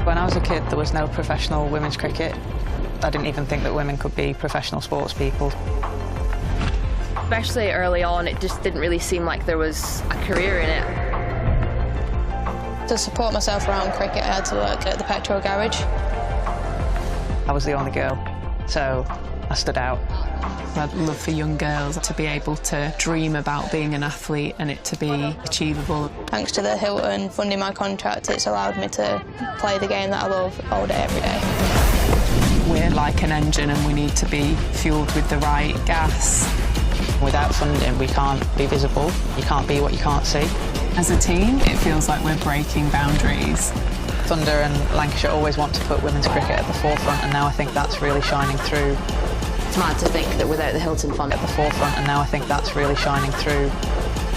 When I was a kid, there was no professional women's cricket. I didn't even think that women could be professional sports people. Especially early on, it just didn't really seem like there was a career in it. To support myself around cricket, I had to work at the petrol garage. I was the only girl, so I stood out. I'd love for young girls to be able to dream about being an athlete and it to be achievable. Thanks to the Hilton funding my contract, it's allowed me to play the game that I love all day, every day. We're like an engine and we need to be fuelled with the right gas. Without funding, we can't be visible. You can't be what you can't see. As a team, it feels like we're breaking boundaries. Thunder and Lancashire always want to put women's cricket at the forefront, and now I think that's really shining through. It's mad to think that without the Hilton funding At the forefront, and now I think that's really shining through.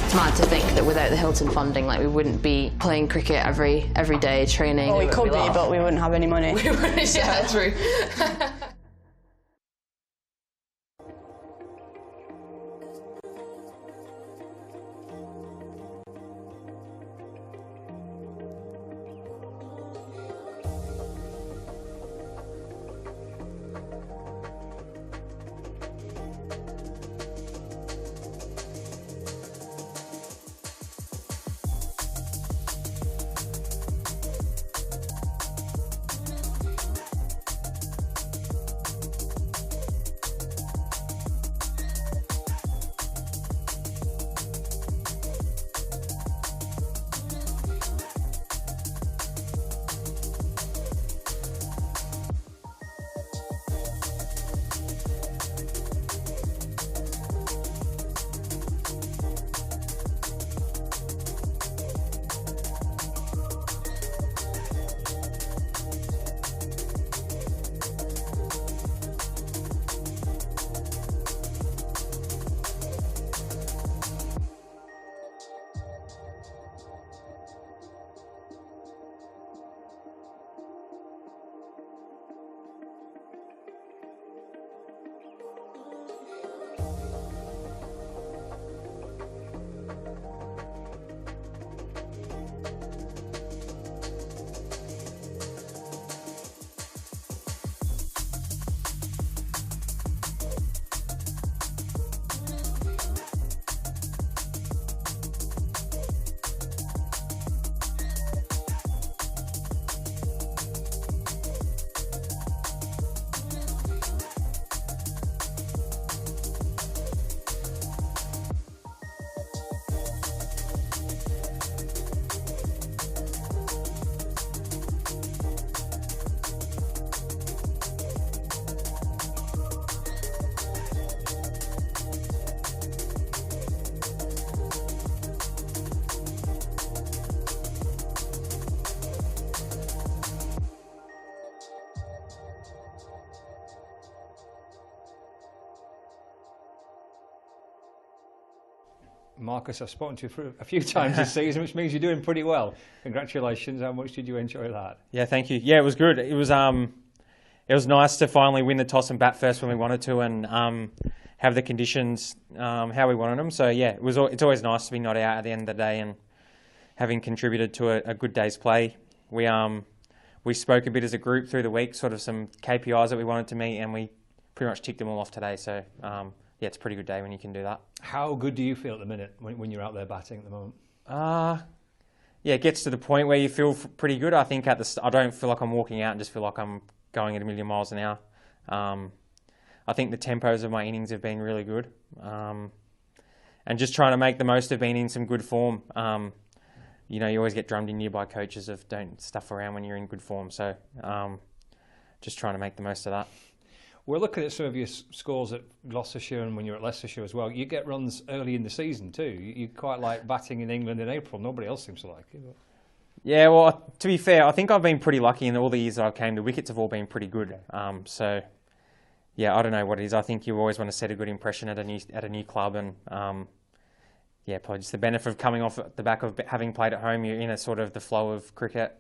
It's mad to think that without the Hilton funding, like, we wouldn't be playing cricket every day, training. Well, we could be, but we wouldn't have any money. We wouldn't, yeah, true. Marcus, I've spoken to you for a few times this season, which means you're doing pretty well. Congratulations. How much did you enjoy that? Yeah, thank you. Yeah, it was good. It was nice to finally win the toss and bat first when we wanted to, and have the conditions how we wanted them. So yeah, it's always nice to be not out at the end of the day, and having contributed to a good day's play. We spoke a bit as a group through the week, sort of some KPIs that we wanted to meet, and we pretty much ticked them all off today. So yeah, it's a pretty good day when you can do that. How good do you feel at the minute when you're out there batting at the moment? Yeah, it gets to the point where you feel pretty good. I think I don't feel like I'm walking out and just feel like I'm going at a million miles an hour. I think the tempos of my innings have been really good, and just trying to make the most of being in some good form. You know, you always get drummed in you by coaches of don't stuff around when you're in good form. So just trying to make the most of that. We're looking at some of your scores at Gloucestershire and when you're at Leicestershire as well. You get runs early in the season too. You quite like batting in England in April. Nobody else seems to like it. Yeah, well, to be fair, I think I've been pretty lucky in all the years that I came. The wickets have all been pretty good. So, yeah, I don't know what it is. I think you always want to set a good impression at a new club, and yeah, probably just the benefit of coming off the back of having played at home. You're in a sort of the flow of cricket.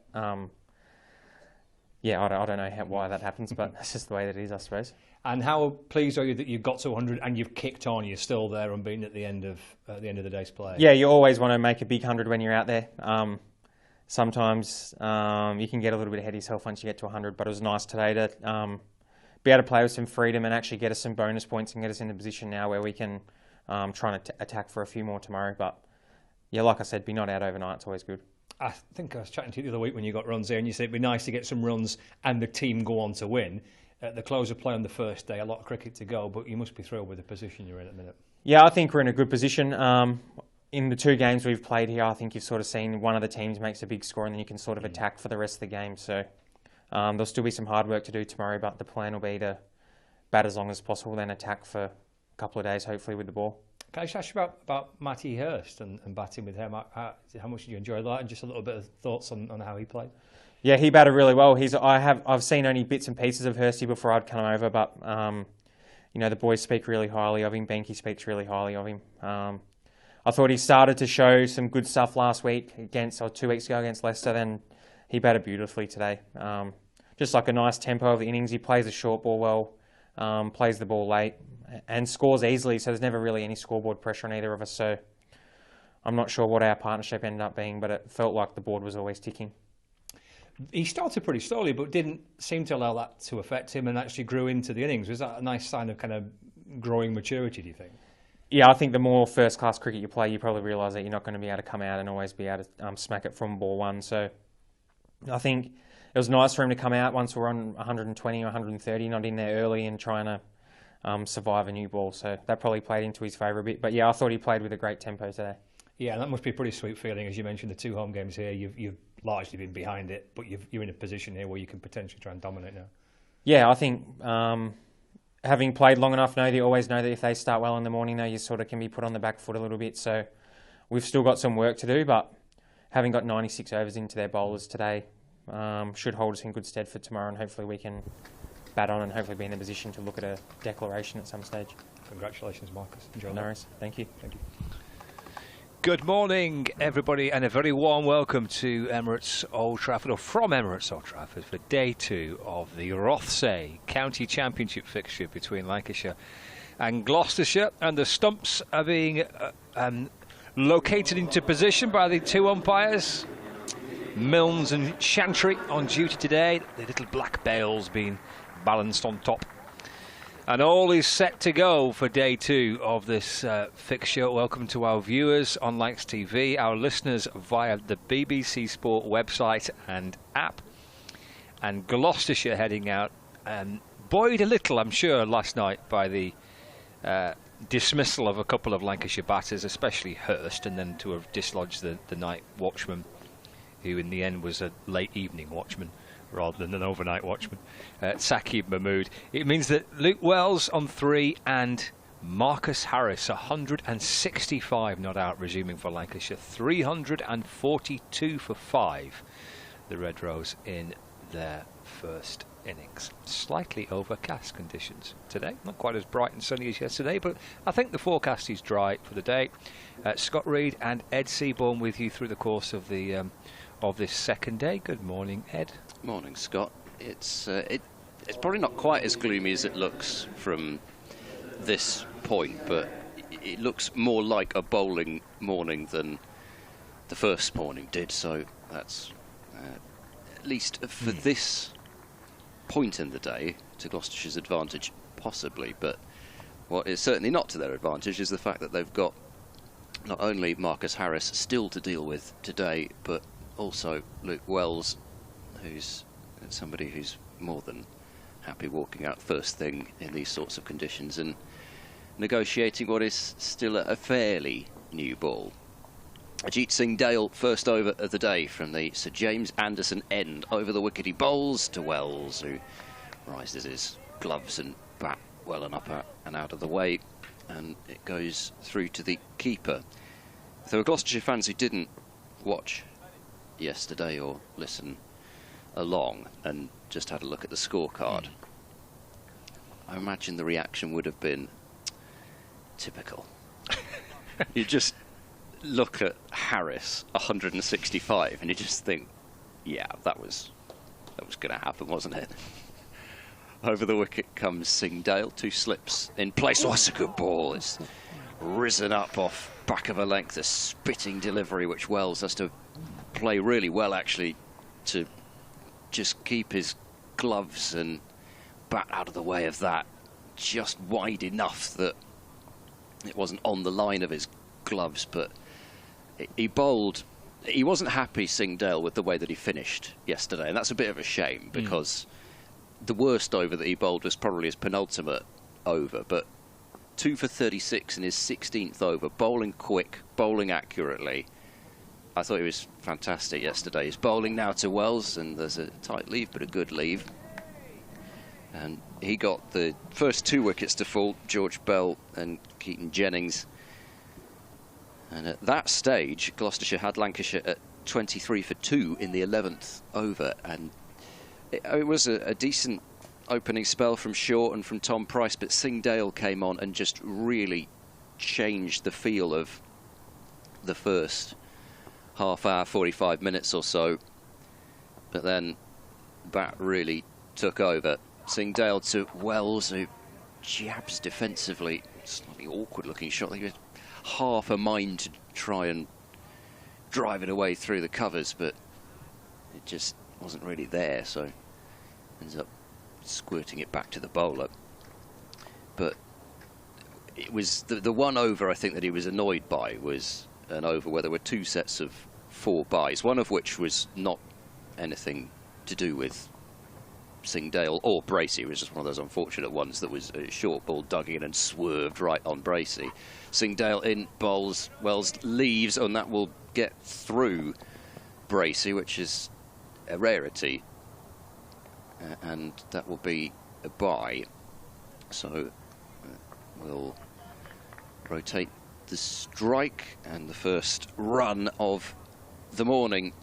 Yeah, I don't know why that happens, but that's just the way that it is, I suppose. And how pleased are you that you got to 100 and you've kicked on? You're still there unbeaten at the end of the day's play. Yeah, you always want to make a big 100 when you're out there. sometimes you can get a little bit ahead of yourself once you get to 100, but it was nice today to be able to play with some freedom and actually get us some bonus points and get us in a position now where we can try and attack for a few more tomorrow. But yeah, like I said, be not out overnight, it's always good. I think I was chatting to you the other week when you got runs there, and you said it'd be nice to get some runs and the team go on to win. At the close of play on the first day, a lot of cricket to go, but you must be thrilled with the position you're in at the minute. Yeah, I think we're in a good position. In the 2 games we've played here, I think you've sort of seen one of the teams makes a big score and then you can sort of attack for the rest of the game. So there'll still be some hard work to do tomorrow, but the plan will be to bat as long as possible, then attack for a couple of days, hopefully, with the ball. Can I just ask you about Matty Hurst and batting with him? How much did you enjoy that? And just a little bit of thoughts on how he played? Yeah, he batted really well. I've seen only bits and pieces of Hursty before I'd come over, but the boys speak really highly of him. Benke speaks really highly of him. I thought he started to show some good stuff last week 2 weeks ago against Leicester. Then he batted beautifully today. Just like a nice tempo of the innings. He plays the short ball well, plays the ball late, and scores easily. So there's never really any scoreboard pressure on either of us. So I'm not sure what our partnership ended up being, but it felt like the board was always ticking. He started pretty slowly, but didn't seem to allow that to affect him and actually grew into the innings. Was that a nice sign of kind of growing maturity, do you think? Yeah, I think the more first-class cricket you play, you probably realise that you're not going to be able to come out and always be able to smack it from ball one. So I think it was nice for him to come out once we're on 120 or 130, not in there early and trying to survive a new ball. So that probably played into his favour a bit. But yeah, I thought he played with a great tempo today. Yeah, that must be a pretty sweet feeling. As you mentioned, the 2 home games here, you've largely been behind it, but you're in a position here where you can potentially try and dominate now. Yeah, I think having played long enough, you always know that if they start well in the morning, you sort of can be put on the back foot a little bit. So we've still got some work to do, but having got 96 overs into their bowlers today should hold us in good stead for tomorrow, and hopefully we can bat on and hopefully be in a position to look at a declaration at some stage. Congratulations, Marcus. Enjoy. No worries. Thank you. Thank you. Good morning, everybody, and a very warm welcome to Emirates Old Trafford, or from Emirates Old Trafford, for day 2 of the Rothesay County Championship fixture between Lancashire and Gloucestershire. And the stumps are being located into position by the 2 umpires, Milnes and Chantry, on duty today. The little black bales being balanced on top. And all is set to go for day 2 of this fixture. Welcome to our viewers on Lancs TV, our listeners via the BBC Sport website and app. And Gloucestershire heading out, buoyed a little, I'm sure, last night by the dismissal of a couple of Lancashire batters, especially Hurst, and then to have dislodged the night watchman, who in the end was a late evening watchman rather than an overnight watchman, Saqib Mahmood. It means that Luke Wells on 3 and Marcus Harris, 165 not out, resuming for Lancashire, 342 for 5, the Red Rose in their first innings. Slightly overcast conditions today, not quite as bright and sunny as yesterday, but I think the forecast is dry for the day. Scott Reed and Ed Seaborn with you through the course of the of this second day. Good morning, Ed. Morning, Scott. It's probably not quite as gloomy as it looks from this point, but it looks more like a bowling morning than the first morning did, so that's at least for this point in the day to Gloucestershire's advantage, possibly. But what is certainly not to their advantage is the fact that they've got not only Marcus Harris still to deal with today, but also Luke Wells, who's somebody who's more than happy walking out first thing in these sorts of conditions and negotiating what is still a fairly new ball. Ajit Singh Dale, first over of the day from the Sir James Anderson end. Over the wicket he bowls to Wells, who rises his gloves and bat well and up and out of the way, and it goes through to the keeper. There were Gloucestershire fans who didn't watch yesterday or listen along and just had a look at the scorecard. I imagine the reaction would have been typical. You just look at Harris, 165, and you just think, yeah, that was going to happen, wasn't it? Over the wicket comes Singh Dale, 2 slips in place. Oh, that's a good ball. It's risen up off back of a length, a spitting delivery which Wells has to play really well, actually, to just keep his gloves and bat out of the way of that, just wide enough that it wasn't on the line of his gloves. But he bowled. He wasn't happy, Singdale, with the way that he finished yesterday, and that's a bit of a shame, because the worst over that he bowled was probably his penultimate over, but 2 for 36 in his 16th over, bowling quick, bowling accurately. I thought he was fantastic yesterday. He's bowling now to Wells, and there's a tight leave, but a good leave. And he got the first 2 wickets to fall, George Bell and Keaton Jennings. And at that stage, Gloucestershire had Lancashire at 23 for 2 in the 11th over, and it was a decent opening spell from Shaw and from Tom Price, but Singdale came on and just really changed the feel of the first half hour, 45 minutes or so. But then bat really took over. Singdale to Wells, who jabs defensively, slightly awkward looking shot. He had half a mind to try and drive it away through the covers, but it just wasn't really there, so ends up squirting it back to the bowler. But it was the one over, I think, that he was annoyed by was an over where there were 2 sets of 4 byes, one of which was not anything to do with Singdale or Bracey. It was just one of those unfortunate ones that was a short ball dug in and swerved right on Bracey. Singdale in, bowls, Wells leaves, and that will get through Bracey, which is a rarity. And that will be a bye. So we'll rotate the strike, and the first run of the morning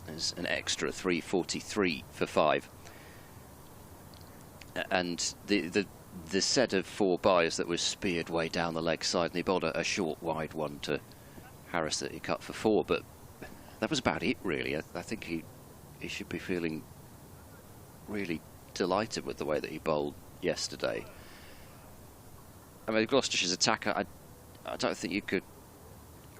is an extra 343 for 5. And the set of 4 byes that was speared way down the leg side, and he bowled a short wide one to Harris that he cut for 4, but that was about it really. I think he should be feeling really delighted with the way that he bowled yesterday. I mean, Gloucestershire's attack, I don't think you could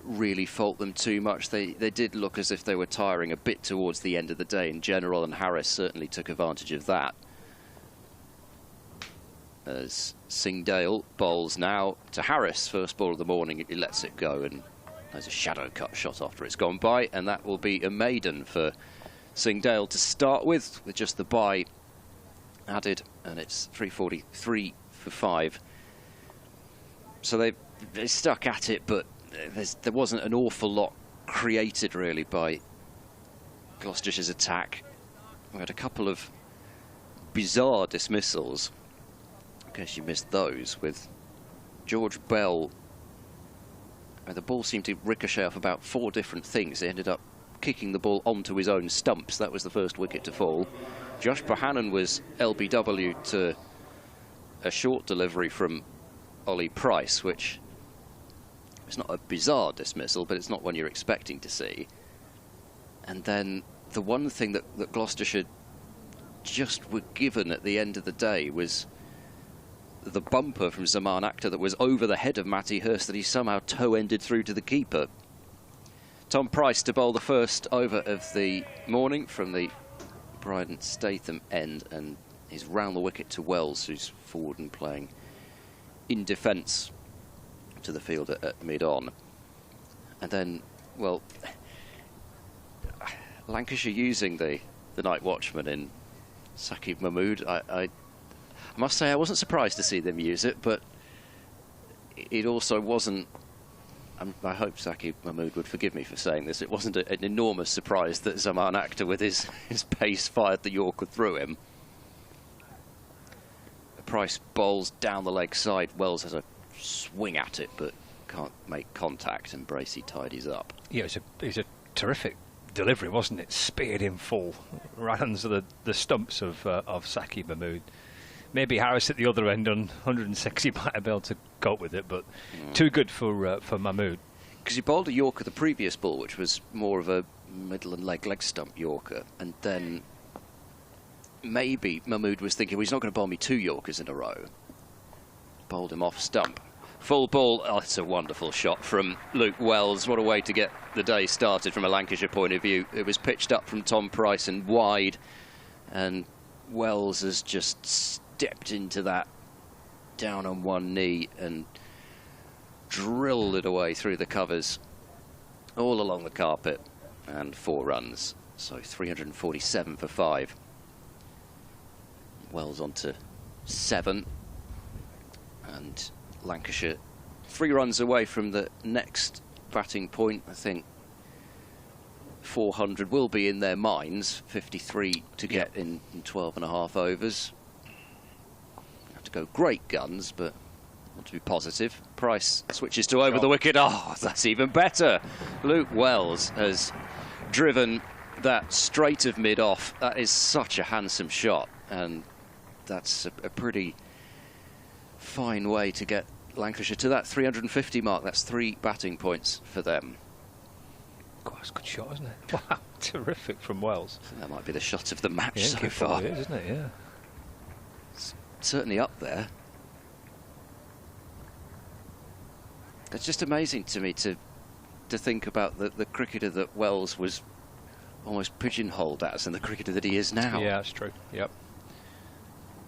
really fault them too much. They did look as if they were tiring a bit towards the end of the day in general, and Harris certainly took advantage of that. As Singdale bowls now to Harris, first ball of the morning, he lets it go, and there's a shadow cut shot after it's gone by, and that will be a maiden for Singdale to start with just the bye added, and it's 343 for 5. So they stuck at it, but there wasn't an awful lot created really by Gloucestershire's attack. We had a couple of bizarre dismissals. I guess you missed those, with George Bell. The ball seemed to ricochet off about 4 different things. It ended up kicking the ball onto his own stumps. That was the first wicket to fall. Josh Bohannon was LBW to a short delivery from Ollie Price, which is not a bizarre dismissal, but it's not one you're expecting to see. And then the one thing that Gloucestershire just were given at the end of the day was the bumper from Zaman Akhtar that was over the head of Matty Hurst that he somehow toe-ended through to the keeper. Tom Price to bowl the first over of the morning from the Bryden Statham end, and he's round the wicket to Wells, who's forward and playing in defence to the field at mid-on. And then, well, Lancashire using the night watchman in Saqib Mahmood. I must say I wasn't surprised to see them use it, but it also wasn't, I hope Saqib Mahmood would forgive me for saying this, it wasn't an enormous surprise that Zaman Akhtar with his pace fired the Yorker through him. Price bowls down the leg side. Wells has a swing at it but can't make contact, and Bracey tidies up. Yeah, it was a terrific delivery, wasn't it? Speared in full, right under the stumps of Saqib Mahmood. Maybe Harris at the other end on 160 might have been able to cope with it, but too good for Mahmood. Because he bowled a Yorker the previous ball, which was more of a middle and leg stump Yorker, and then maybe Mahmood was thinking, well, he's not going to bowl me 2 Yorkers in a row. Bowled him off stump. Full ball. Oh, it's a wonderful shot from Luke Wells. What a way to get the day started from a Lancashire point of view. It was pitched up from Tom Price and wide, and Wells has just stepped into that down on one knee and drilled it away through the covers all along the carpet, and 4 runs. So 347 for 5. Wells on to 7, and Lancashire 3 runs away from the next batting point. I think 400 will be in their minds. 53 to get in 12.5 overs. Have to go great guns, but want to be positive. Price switches to over the wicket. Oh, that's even better. Luke Wells has driven that straight of mid-off. That is such a handsome shot, and that's a pretty fine way to get Lancashire to that 350 mark. That's 3 batting points for them. God, that's a good shot, isn't it? Wow, terrific from Wells. That might be the shot of the match so it far. is, isn't it? Yeah. It's certainly up there. It's just amazing to me to think about the cricketer that Wells was almost pigeonholed as and the cricketer that he is now. Yeah, that's true. Yep.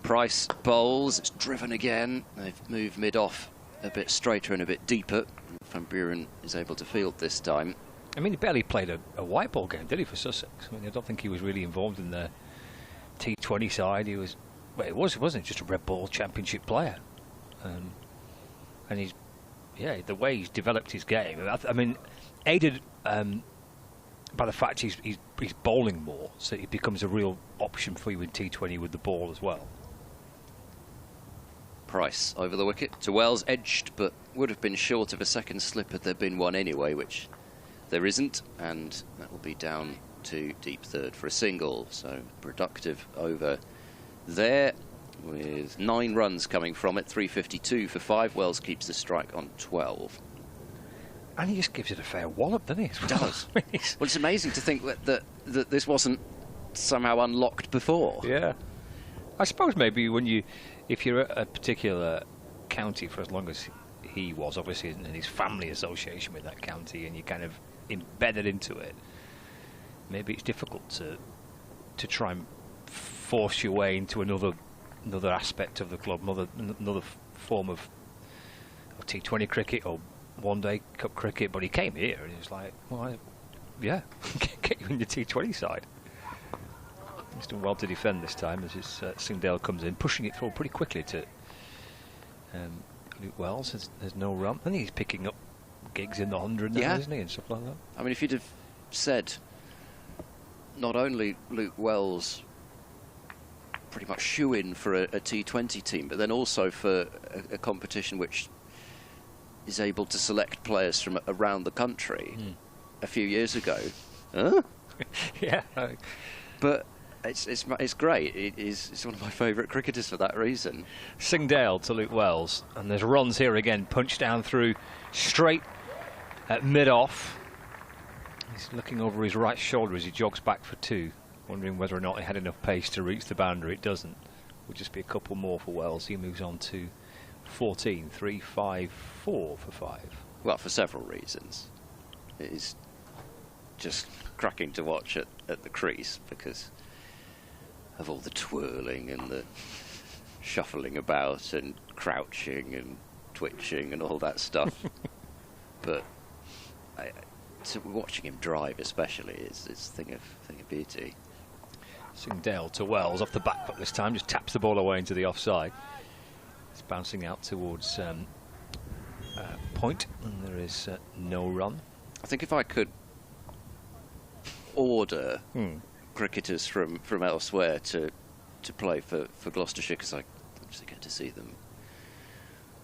Price bowls. It's driven again. They've moved mid-off a bit straighter and a bit deeper. Van Buren is able to field this time. I mean, he barely played a white ball game, did he, for Sussex? I mean, I don't think he was really involved in the T20 side. He was, well, it wasn't just a red ball championship player. And he's, yeah, the way he's developed his game. I mean, aided by the fact he's bowling more, so he becomes a real option for you in T20 with the ball as well. Price over the wicket to Wells, edged, but would have been short of a second slip had there been one anyway, which there isn't, and that will be down to deep third for a single. So productive over there with 9 runs coming from it. 352 for 5. Wells keeps the strike on 12. And he just gives it a fair wallop, doesn't he? He does. Well, it's amazing to think that this wasn't somehow unlocked before. Yeah. I suppose maybe if you're at a particular county for as long as he was, obviously, in his family association with that county, and you kind of embedded into it, maybe it's difficult to try and force your way into another aspect of the club, another form of T20 cricket or one-day cup cricket. But he came here and he was like, well, yeah, get you in the T20 side. He's done well to defend this time as Singdale comes in, pushing it through pretty quickly to Luke Wells. There's no run. I think he's picking up gigs in the 100 now, isn't he, and stuff like that. I mean, if you'd have said not only Luke Wells pretty much shoe-in for a T20 team, but then also for a competition which is able to select players from around the country a few years ago. Huh? Yeah. But it's great. It's one of my favourite cricketers for that reason. Singdale to Luke Wells, and there's runs here again, punched down through straight at mid-off. He's looking over his right shoulder as he jogs back for 2, wondering whether or not he had enough pace to reach the boundary. It doesn't. Will just be a couple more for Wells. He moves on to 14, 3, 5, 4 for 5. Well, for several reasons. It is just cracking to watch at the crease because of all the twirling and the shuffling about and crouching and twitching and all that stuff. But watching him drive especially is a thing of beauty. Singdale to Wells off the back foot this time, just taps the ball away into the offside. It's bouncing out towards point, and there is no run. I think if I could order cricketers from elsewhere to play for Gloucestershire, because I obviously get to see them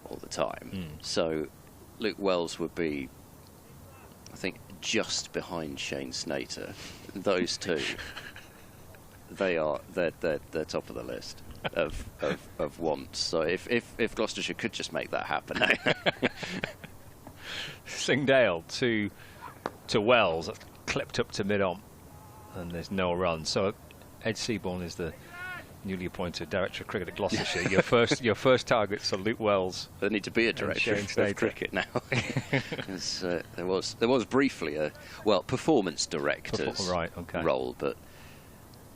all the time. So Luke Wells would be, I think, just behind Shane Snater. Those two, they're top of the list of wants. So if Gloucestershire could just make that happen. Singdale to Wells, clipped up to mid-on, and there's no run. So Ed Seaborn is the newly appointed Director of Cricket at Gloucestershire, your first targets are Luke Wells. There need to be a Director of Cricket now. There was briefly a performance director role, but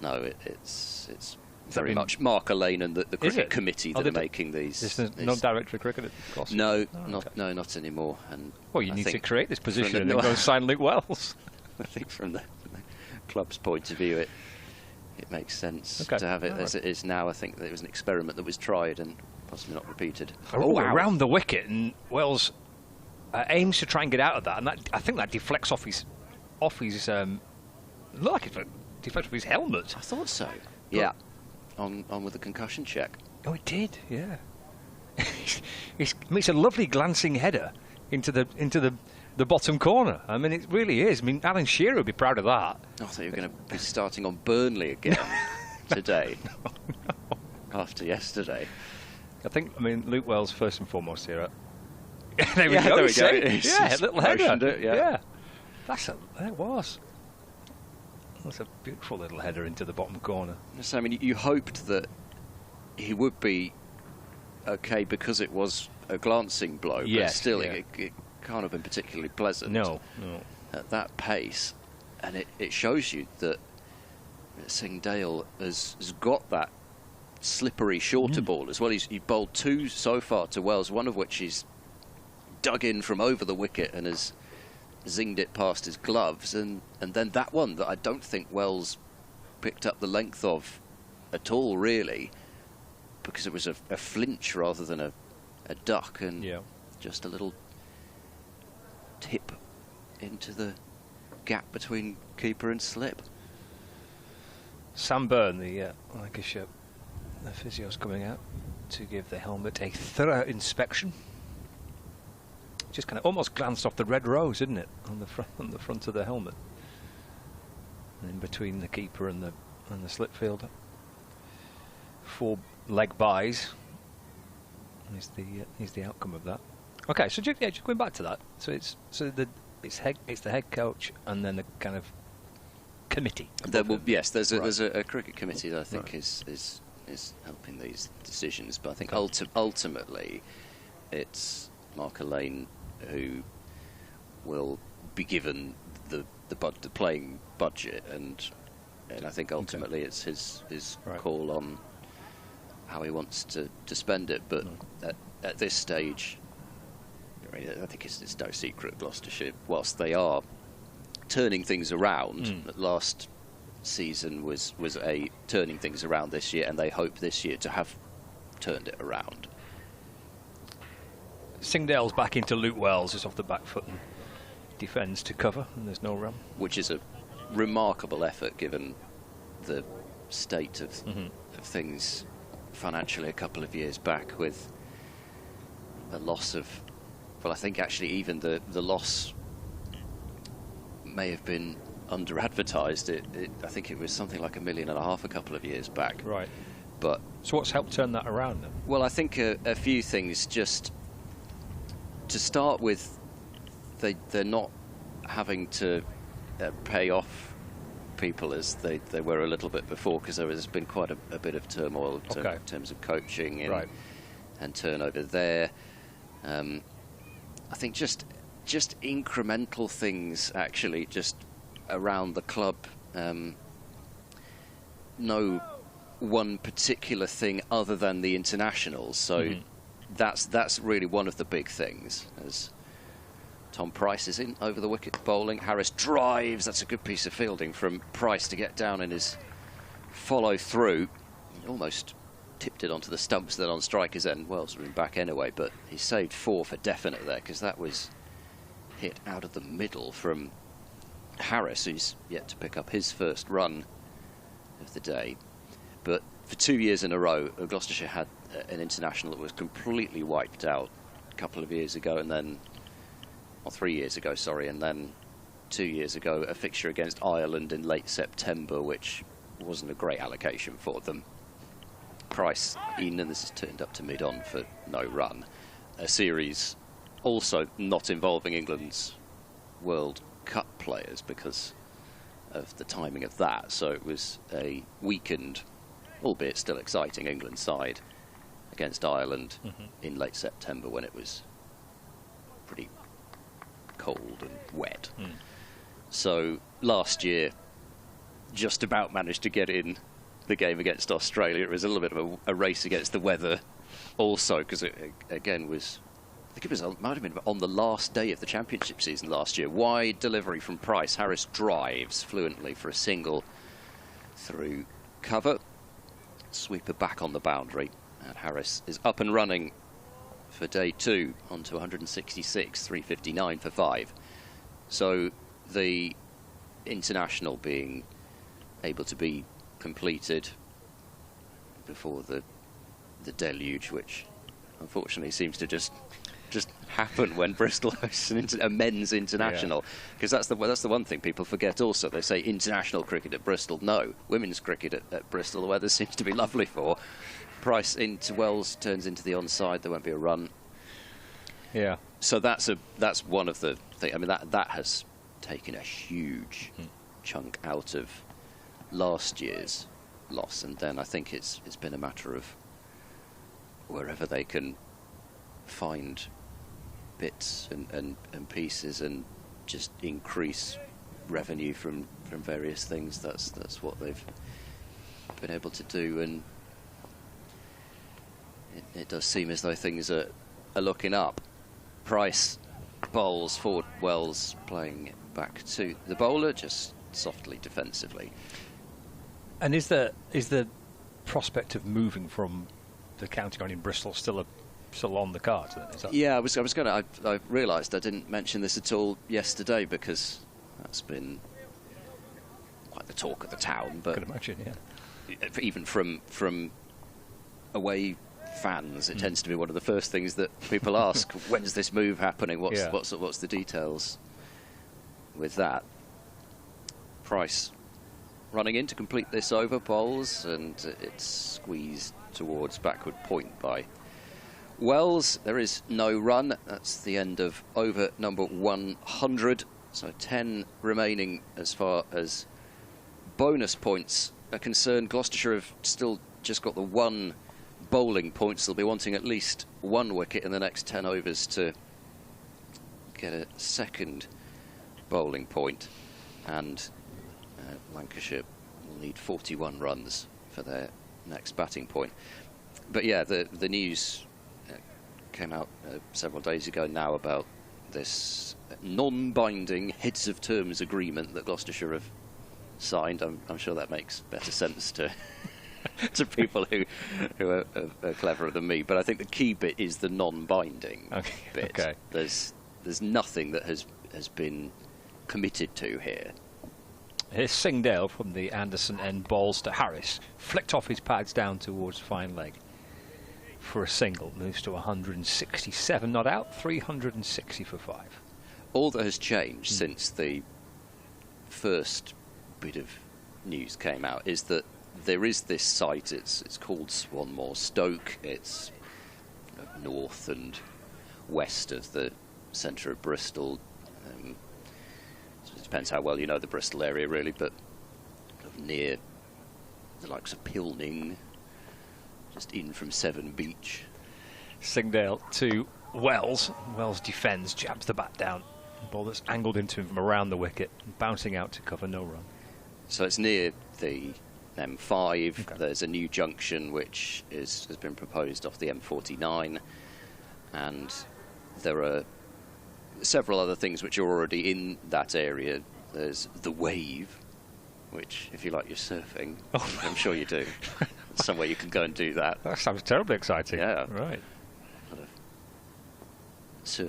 no, it's very much Mark Alleyne and the cricket committee that are making these. There's no Director of Cricket at Gloucestershire? No, not anymore. And well, you need to create this position and then go and sign Luke Wells. I think from the club's point of view, it makes sense to have it as it is now. I think that it was an experiment that was tried and possibly not repeated. Around the wicket, and Wells aims to try and get out of that, and I think that deflects off his look, it deflects off his helmet. I thought so. Yeah, on with the concussion check. Oh, it did. Yeah. It's a lovely glancing header into the bottom corner. I mean, it really is. I mean, Alan Shearer would be proud of that. I thought you were going to be starting on Burnley again today. No. After yesterday. I mean, Luke Wells first and foremost here. There we go. Yeah, a little header. Yeah. That was. That's a beautiful little header into the bottom corner. So, I mean, you hoped that he would be okay because it was a glancing blow, but still, it can't have been particularly pleasant. No. At that pace, and it shows you that Singh Dale has got that slippery shorter ball as well. He bowled 2 so far to Wells, one of which he's dug in from over the wicket and has zinged it past his gloves, and then that one that I don't think Wells picked up the length of at all, really, because it was a flinch rather than a duck, and just a little tip into the gap between keeper and slip. Sam Byrne, the Lancashire physio's coming out to give the helmet a thorough inspection. Just kind of almost glanced off the red rose, didn't it, on the front of the helmet, and in between the keeper and the slip fielder. 4 leg buys is the outcome of that. Okay, so just going back to that. So it's the head coach and then the kind of committee. There's a cricket committee that I think is helping these decisions, but I think ultimately it's Mark Alleyne who will be given the playing budget, and I think ultimately it's his call on how he wants to spend it. But at this stage, I think it's no secret Gloucestershire, whilst they are turning things around, last season was a turning things around this year, and they hope this year to have turned it around. Singh Dale's back into Luke Wells, is off the back foot and defends to cover, and there's no run. Which is a remarkable effort given the state of things financially a couple of years back, with a loss of, well, I think actually even the loss may have been under-advertised. I think it was something like $1.5 million a couple of years back. Right. But so what's helped turn that around then? Well, I think a few things. Just to start with, they're not having to pay off people as they were a little bit before, because there's been quite a bit of turmoil in terms of coaching and turnover there. I think just incremental things, actually, just around the club. No one particular thing other than the internationals. So that's really one of the big things. As Tom Price is in over the wicket bowling, Harris drives. That's a good piece of fielding from Price to get down in his follow through. He almost tipped it onto the stumps then on striker's end. Wells were in back anyway, but he saved 4 for definite there, because that was hit out of the middle from Harris, who's yet to pick up his first run of the day. But for 2 years in a row, Gloucestershire had an international that was completely wiped out a couple of years ago, and then, or 3 years ago, sorry, and then 2 years ago, a fixture against Ireland in late September, which wasn't a great allocation for them. Price, Ian, and this has turned up to mid-on for no run. A series also not involving England's World Cup players because of the timing of that, so it was a weakened albeit still exciting, England side against Ireland in late September when it was pretty cold and wet. So last year just about managed to get in the game against Australia. It was a little bit of a race against the weather also, because it again was, I think it might have been on the last day of the championship season last year. Wide delivery from Price. Harris drives fluently for a single through cover. Sweeper back on the boundary, and Harris is up and running for day 2 onto 166, 359 for 5. So the international being able to be completed before the deluge, which unfortunately seems to just happen when Bristol hosts a men's international, because that's the one thing people forget also. They say international cricket at Bristol. No, women's cricket at Bristol, the weather seems to be lovely for. Price into Wells turns into the onside, there won't be a run. Yeah. So that's one of the things. I mean, that has taken a huge chunk out of last year's loss, and then I think it's been a matter of wherever they can find bits and pieces and just increase revenue from various things. That's what they've been able to do, and it does seem as though things are looking up. Price bowls forward, Wells playing back to the bowler, just softly defensively. And is the prospect of moving from the county ground in Bristol still on the cards? Is that... Yeah, I realised I didn't mention this at all yesterday, because that's been quite the talk of the town. But I could imagine, yeah. Even from away fans, it tends to be one of the first things that people ask. When's this move happening? What's the details with that? Price running in to complete this over, bowls, and it's squeezed towards backward point by Wells. There is no run. That's the end of over number 100. So 10 remaining as far as bonus points are concerned. Gloucestershire have still just got the 1 bowling point, so they'll be wanting at least 1 wicket in the next 10 overs to get a second bowling point. And Lancashire will need 41 runs for their next batting point. But yeah, the news came out several days ago now about this non-binding heads of terms agreement that Gloucestershire have signed. I'm sure that makes better sense to to people who are cleverer than me. But I think the key bit is the non-binding bit. Okay. There's nothing that has been committed to here. Here's Singdale from the Anderson end, balls to Harris. Flicked off his pads down towards fine leg for a single. Moves to 167 not out, 360 for 5. All that has changed since the first bit of news came out is that there is this site. It's called Swanmore Stoke. It's north and west of the centre of Bristol. It depends how well you know the Bristol area, really, but near the likes of Pilning, just in from Severn Beach. Singdale to Wells. Wells defends, jabs the bat down. Ball that's angled into him from around the wicket, bouncing out to cover, no run. So it's near the M5. Okay. There's a new junction which has been proposed off the M49, and there are several other things which are already in that area. There's the Wave, which, if you like your surfing, I'm sure you do. Somewhere you can go and do that. That sounds terribly exciting. Yeah. Right. Sort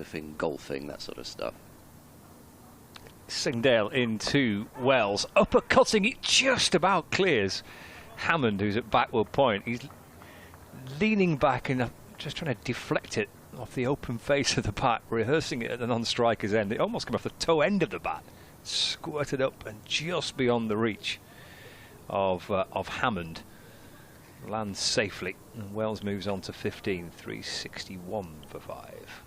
of surfing, golfing, that sort of stuff. Singdale into Wells. Uppercutting, it just about clears Hammond, who's at backward point. He's leaning back and just trying to deflect it off the open face of the bat, rehearsing it at the non-striker's end. It almost came off the toe end of the bat, squirted up and just beyond the reach of Hammond. Lands safely, and Wells moves on to 15, 361 for 5.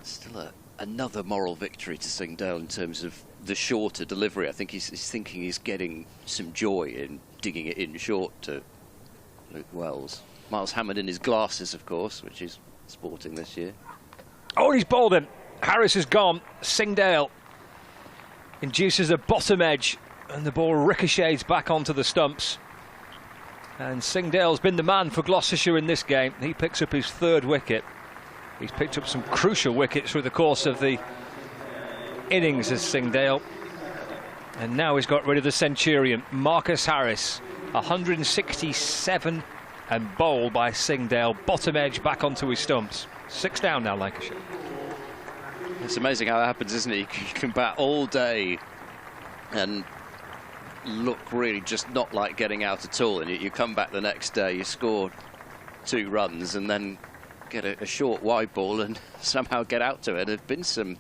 Still another moral victory to Singdale in terms of the shorter delivery. I think he's thinking he's getting some joy in digging it in short to Luke Wells. Miles Hammond in his glasses, of course, which he's sporting this year. Oh, he's bowled him. Harris is gone. Singdale induces a bottom edge, and the ball ricochets back onto the stumps. And Singdale's been the man for Gloucestershire in this game. He picks up his 3rd wicket. He's picked up some crucial wickets through the course of the innings as Singdale. And now he's got rid of the Centurion, Marcus Harris. 167 and bowled by Singdale. Bottom edge back onto his stumps. 6 down now, Lancashire. It's amazing how it happens, isn't it? You can bat all day and look really just not like getting out at all, and you come back the next day, you score 2 runs and then get a short wide ball and somehow get out to it. There have been some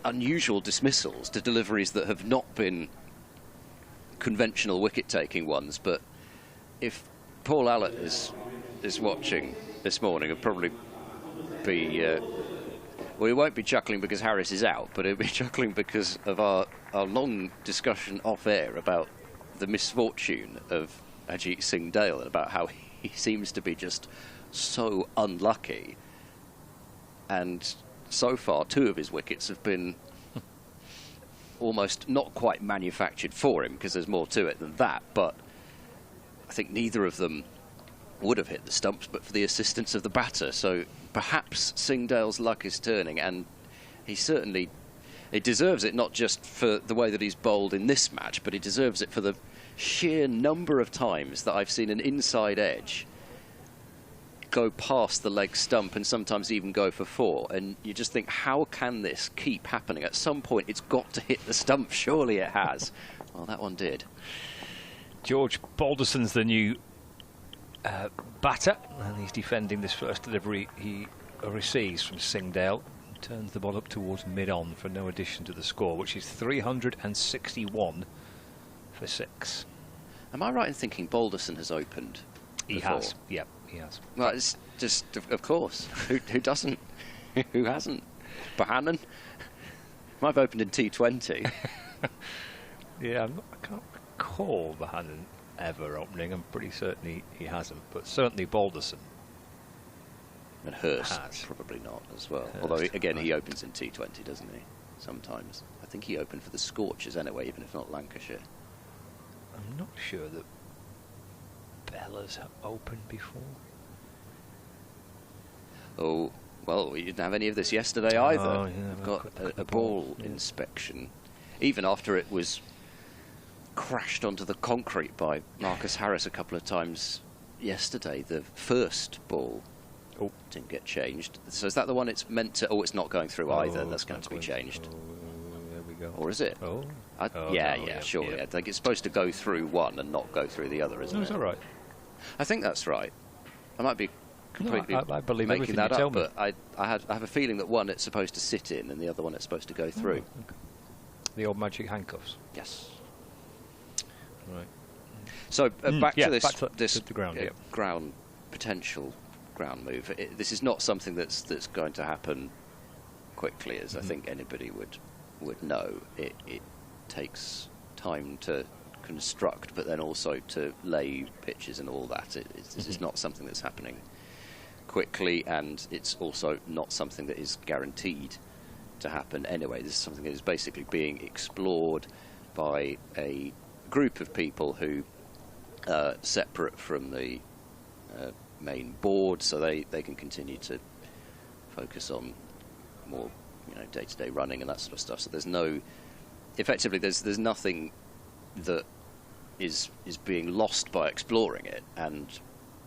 unusual dismissals to deliveries that have not been conventional wicket-taking ones, but if Paul Allott is watching this morning, he'll probably be well, he won't be chuckling because Harris is out, but he'll be chuckling because of our long discussion off-air about the misfortune of Ajit Singh Dale and about how he seems to be just so unlucky. And so far, 2 of his wickets have been almost not quite manufactured for him, because there's more to it than that, but I think neither of them would have hit the stumps but for the assistance of the batter. So perhaps Singdale's luck is turning, and he deserves it, not just for the way that he's bowled in this match, but he deserves it for the sheer number of times that I've seen an inside edge go past the leg stump and sometimes even go for 4, and you just think, how can this keep happening? At some point it's got to hit the stump. Surely it has. Well, that one did. George Balderson's the new batter, and he's defending this first delivery he receives from Singdale. Turns the ball up towards mid-on for no addition to the score, which is 361 for 6. Am I right in thinking Balderson has opened He before? has, yep, he has. Well, it's just, of course. Who doesn't? Who hasn't? Bohannon? Might have opened in T20. Yeah, I can't recall Bohannon ever opening. I'm pretty certain he hasn't, but certainly Balderson. And Hurst has. Probably not as well. Hurst, Although, again, right. he opens in T20, doesn't he? Sometimes. I think he opened for the Scorchers anyway, even if not Lancashire. I'm not sure that Bella's have opened before. Oh, well, we didn't have any of this yesterday either. Oh, yeah, We've got a ball inspection. Even after it was crashed onto the concrete by Marcus Harris a couple of times yesterday, the first ball didn't get changed. So is that the one it's meant to... Oh, it's not going through either. That's going to be changed. There we go. Or is it? Yeah, surely. Yeah. I think it's supposed to go through one and not go through the other, isn't it? Is that right? I think that's right. I might be completely I believe making that you up, but I have a feeling that one it's supposed to sit in and the other one it's supposed to go through. Okay. The old magic handcuffs. Yes. Right. So back to this the ground, potential ground move. This is not something that's going to happen quickly, as I think anybody would know. It takes time to construct, but then also to lay pitches and all that. This is not something that's happening quickly, and it's also not something that is guaranteed to happen anyway. This is something that is basically being explored by a group of people who are separate from the main board, so they can continue to focus on more day-to-day running and that sort of stuff. So there's nothing that is being lost by exploring it, and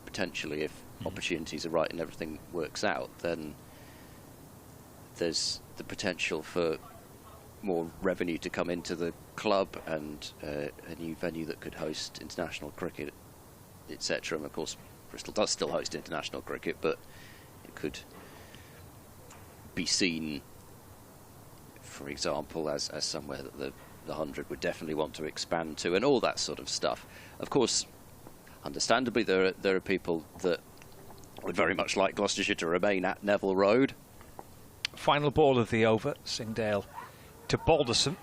potentially if opportunities are right and everything works out, then there's the potential for more revenue to come into the club and a new venue that could host international cricket, etc. And of course Bristol does still host international cricket, but it could be seen, for example, as somewhere that the 100 would definitely want to expand to, and all that sort of stuff. Of course, understandably, there are people that would very much like Gloucestershire to remain at Neville Road. Final ball of the over, Singdale to Balderson.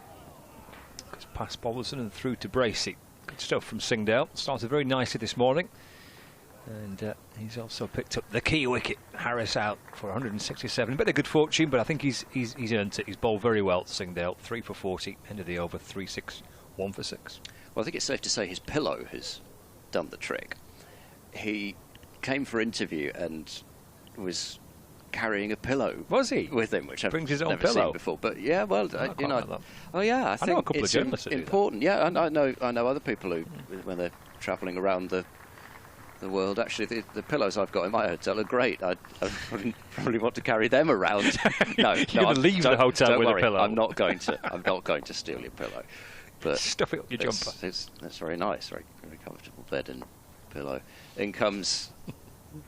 Goes past Balderson and through to Bracey. Good stuff from Singdale. Started very nicely this morning. And he's also picked up the key wicket. Harris out for 167. A bit of good fortune, but I think he's earned it. He's bowled very well, Singdale. 3 for 40, end of the over, 3-6, 1 for 6. Well, I think it's safe to say his pillow has done the trick. He came for interview and was carrying a pillow. Was he? With him, which I've Brings his own never pillow seen before. But yeah, well, you know. Oh yeah, I think know a couple of it's journalists that do that. important. Yeah, I know other people who, when they're travelling around the world. Actually, the pillows I've got in my hotel are great. I probably want to carry them around. No, You're going to leave the hotel don't with worry, a pillow. I'm not going to steal your pillow. But Stuff it up your jumper. That's very nice, very comfortable bed and pillow. In comes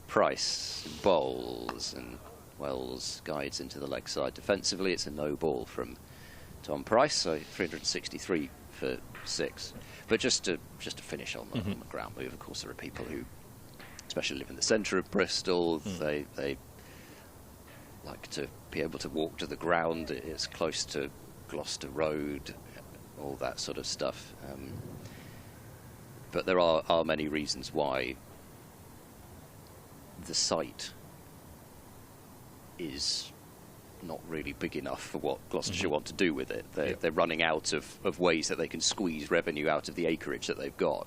Price, bowls, and Wells guides into the leg side defensively. It's a no ball from Tom Price, so 363 for 6. But just to finish on the ground move, of course, there are people who especially live in the centre of Bristol. They like to be able to walk to the ground. It's close to Gloucester Road, all that sort of stuff. But there are many reasons why the site is not really big enough for what Gloucestershire want to do with it. They're running out of ways that they can squeeze revenue out of the acreage that they've got.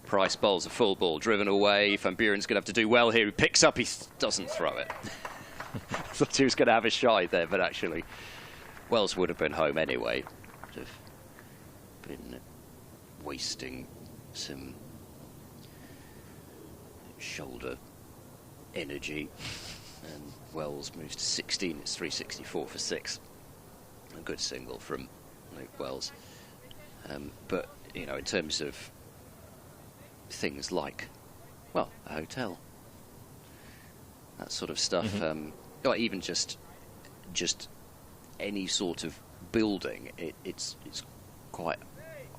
Price bowls a full ball, driven away. Van Buren's going to have to do well here. He picks up, he doesn't throw it. I thought he was going to have a shy there, but actually Wells would have been home anyway. Would have been wasting some shoulder energy. And Wells moves to 16. It's 364 for 6. A good single from Luke Wells. But, you know, in terms of things like, well, a hotel, that sort of stuff, or even just any sort of building, it's quite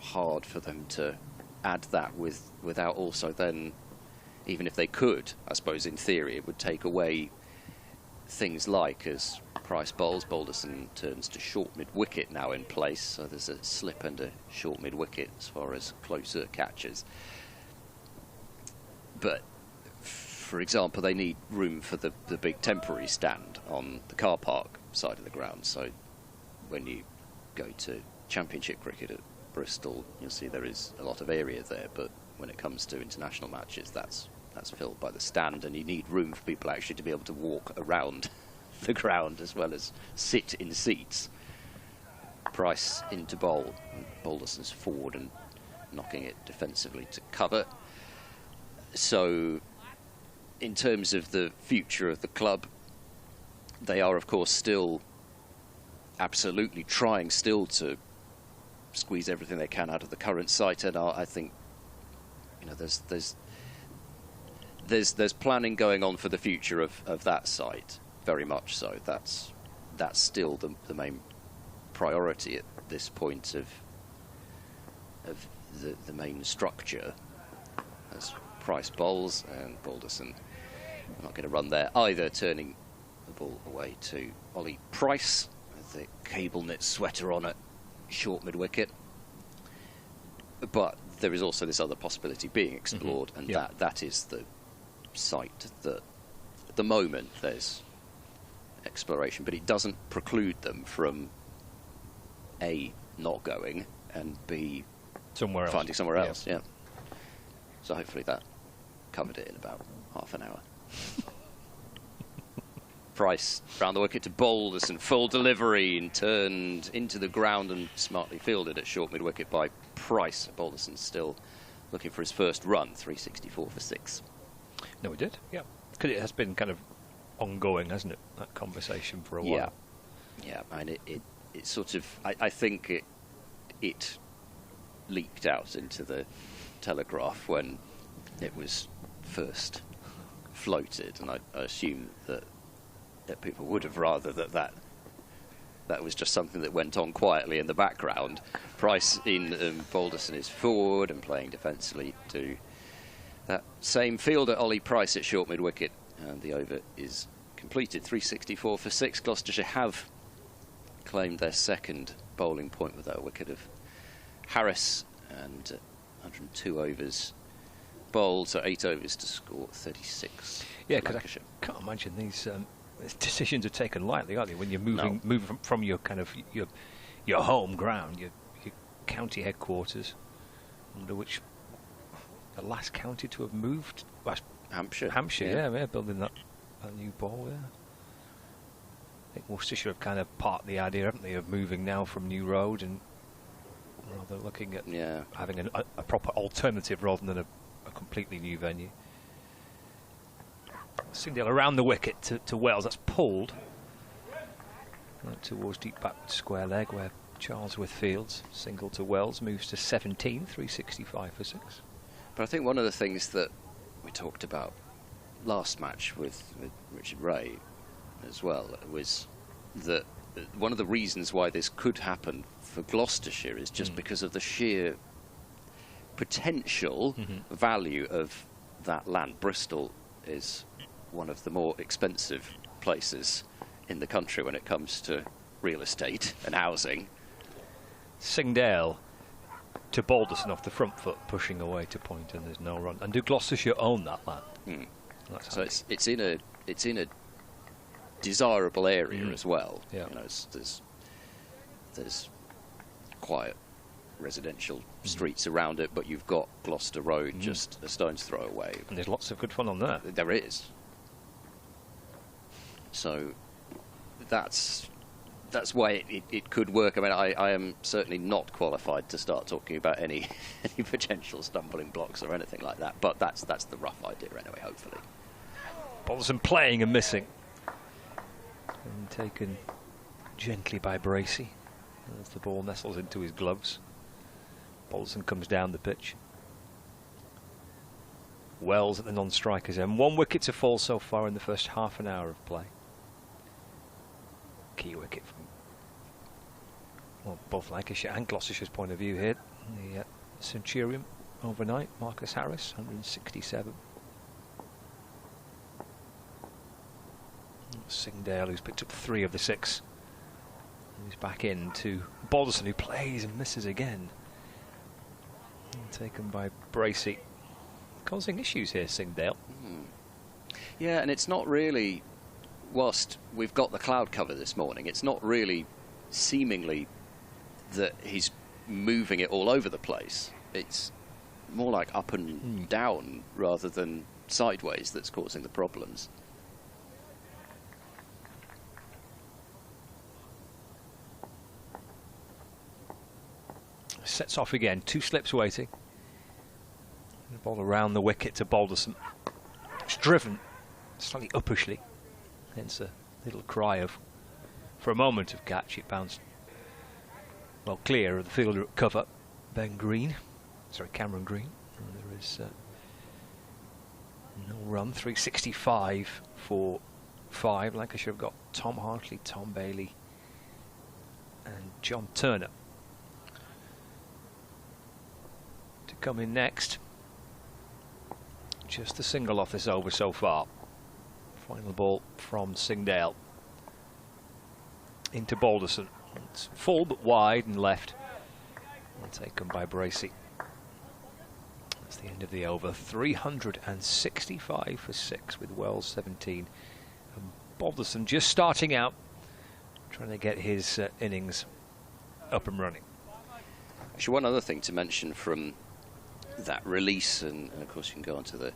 hard for them to add that without also then, even if they could, I suppose in theory it would take away things like, as Price bowls, Balderson turns to short mid-wicket now in place, so there's a slip and a short mid-wicket as far as closer catches. But, for example, they need room for the big temporary stand on the car park side of the ground. So when you go to Championship cricket at Bristol, you'll see there is a lot of area there. But when it comes to international matches, that's filled by the stand, and you need room for people actually to be able to walk around the ground as well as sit in seats. Price into bowl, and Balderson's forward and knocking it defensively to cover. So, in terms of the future of the club, they are, of course, still absolutely trying still to squeeze everything they can out of the current site, and I think, you know, there's planning going on for the future of that site, very much so. That's still the main priority at this point of the main structure. As Price bowls, and Balderson not going to run there either, turning the ball away to Ollie Price with the cable knit sweater on it, short mid-wicket. But there is also this other possibility being explored, and that is the site that at the moment there's exploration, but it doesn't preclude them from A, not going, and B, finding somewhere else. Yeah. So hopefully that covered it in about half an hour. Price round the wicket to Balderson, full delivery and turned into the ground and smartly fielded at short mid-wicket by Price. Balderson still looking for his first run, 364 for 6. No, we did, yeah. Because it has been kind of ongoing, hasn't it, that conversation for a while? Yeah, I mean, it sort of, I think it leaked out into the Telegraph when it was first floated, and I assume that people would have rather that was just something that went on quietly in the background. Price in, Balderson is forward and playing defensively to that same fielder, Ollie Price, at short mid-wicket, and the over is completed. 364 for 6. Gloucestershire have claimed their second bowling point with that wicket of Harris, and 102 overs bowled, so 8 overs to score 36. Yeah, because I can't imagine these decisions are taken lightly, are they? When you're moving from your kind of your home ground, your county headquarters, under which the last county to have moved was Hampshire. Yeah, building that new ball. Yeah, I think Worcestershire have kind of parked the idea, haven't they, of moving now from New Road and rather looking at having a proper alternative rather than a completely new venue. Singdale around the wicket to Wells. That's pulled towards deep back square leg where Charlesworth fields. Single to Wells, moves to 17, 365 for 6. But I think one of the things that we talked about last match with Richard Ray as well was that one of the reasons why this could happen for Gloucestershire is just because of the sheer potential value of that land. Bristol is one of the more expensive places in the country when it comes to real estate and housing. Singdale to Balderson off the front foot, pushing away to point, and there's no run. And do Gloucestershire own that land? So it's in a desirable area as well. Yeah. You know, there's quiet residential streets around it, but you've got Gloucester Road just a stone's throw away. And there's lots of good fun on there. There is. So that's why it could work. I mean, I am certainly not qualified to start talking about any potential stumbling blocks or anything like that, but that's the rough idea anyway, hopefully. Balderson playing and missing. And taken gently by Bracey as the ball nestles into his gloves. Balderson comes down the pitch. Wells at the non-strikers end. 1 wicket to fall so far in the first half an hour of play. Key wicket from both Lancashire and Gloucestershire's point of view here. The Centurion overnight, Marcus Harris, 167. Singdale, who's picked up 3 of the 6. He's back in to Balderson, who plays and misses again. Taken by Bracey. Causing issues here, Singdale. Yeah, and it's not really, whilst we've got the cloud cover this morning, it's not really seemingly that he's moving it all over the place. It's more like up and down rather than sideways that's causing the problems. Sets off again, 2 slips waiting. The ball around the wicket to Balderson. It's driven slightly uppishly, hence a little cry of, for a moment, of catch. It bounced well clear of the fielder at cover, Cameron Green. And there is no run. 365 for 5. Lancashire have got Tom Hartley, Tom Bailey, and John Turner to come in next. Just a single off this over so far. Final ball from Singdale into Balderson. It's full but wide and left. And taken by Bracey. That's the end of the over. 365 for 6 with Wells 17. And Balderson just starting out, trying to get his innings up and running. Actually, one other thing to mention from that release, and of course you can go onto the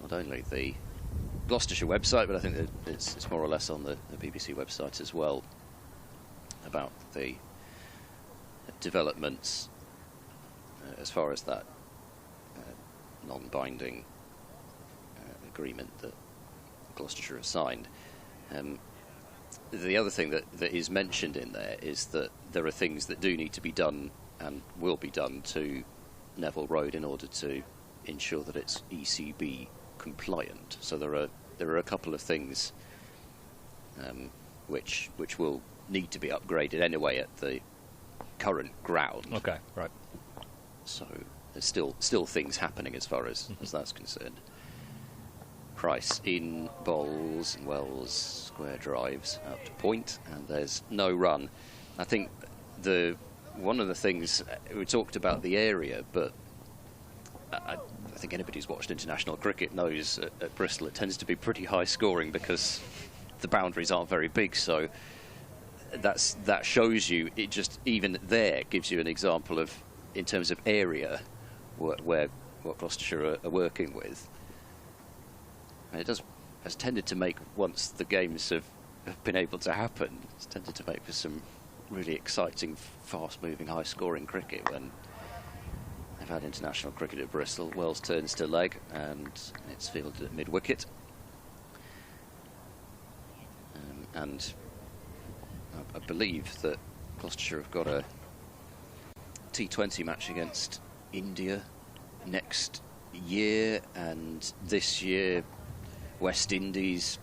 not only the Gloucestershire website, but I think that it's more or less on the BBC website as well, about the developments as far as that non-binding agreement that Gloucestershire have signed. The other thing that is mentioned in there is that there are things that do need to be done and will be done to Neville Road in order to ensure that it's ECB compliant. So there are a couple of things which will need to be upgraded anyway at the current ground. Okay, right. So there's still things happening as far as that's concerned. Price in bowls and Wells square drives out to point, and there's no run. I think the one of the things we talked about the area, but I think anybody who's watched international cricket knows at Bristol it tends to be pretty high scoring because the boundaries aren't very big. So that shows you, it just even there gives you an example of, in terms of area, what Gloucestershire are working with. And it has tended to make, once the games have been able to happen, it's tended to make for some really exciting, fast-moving, high-scoring cricket when they've had international cricket at Bristol. Wells turns to leg and it's fielded at mid-wicket. And I believe that Gloucestershire have got a T20 match against India next year, and this year West Indies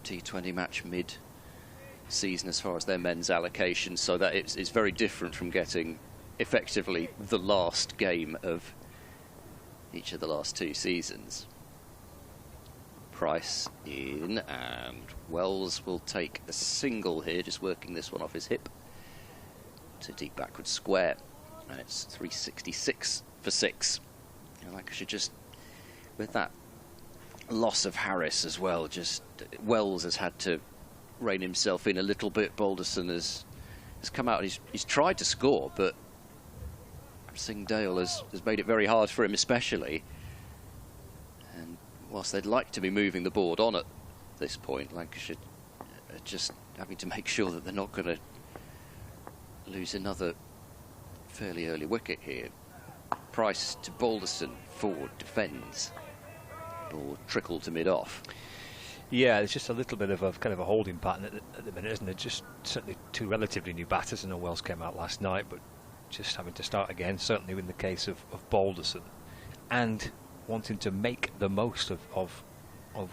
T20 match mid-season as far as their men's allocation, so that it's very different from getting effectively the last game of each of the last 2 seasons. Price in, and Wells will take a single here, just working this one off his hip to deep backward square, and it's 366 for 6. And Lancashire just, with that loss of Harris as well, just Wells has had to rein himself in a little bit. Balderson has come out and he's tried to score, but Singdale has made it very hard for him, especially. And whilst they'd like to be moving the board on at this point, Lancashire are just having to make sure that they're not going to lose another fairly early wicket here. Price to Balderson, forward, defends. Ball trickle to mid-off. Yeah, it's just a little bit of a kind of a holding pattern at the minute, isn't it? Just certainly 2 relatively new batters. I know Wells came out last night, but just having to start again, certainly in the case of Balderson, and wanting to make the most of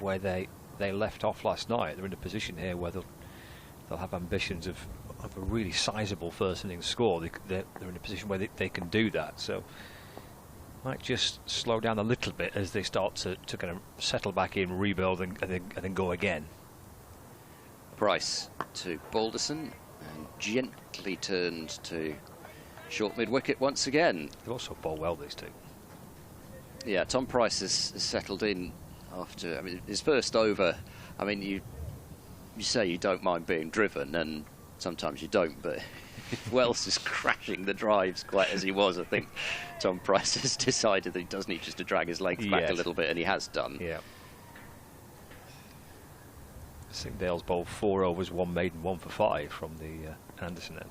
where they left off last night. They're in a position here where they'll have ambitions of a really sizable first innings score. They're in a position where they can do that. So might just slow down a little bit as they start to kind of settle back in, rebuild, and then go again. Price to Balderson, and gently turned to short mid-wicket once again. They've also bowled well, these two. Yeah, Tom Price has settled in after, I mean, his first over. I mean, you say you don't mind being driven, and sometimes you don't, but if Wells is crashing the drives quite as he was, I think Tom Price has decided that he does need just to drag his legs back a little bit, and he has done. Yeah. Singdale's bowled 4 overs, 1 maiden, 1 for 5 from the Anderson end.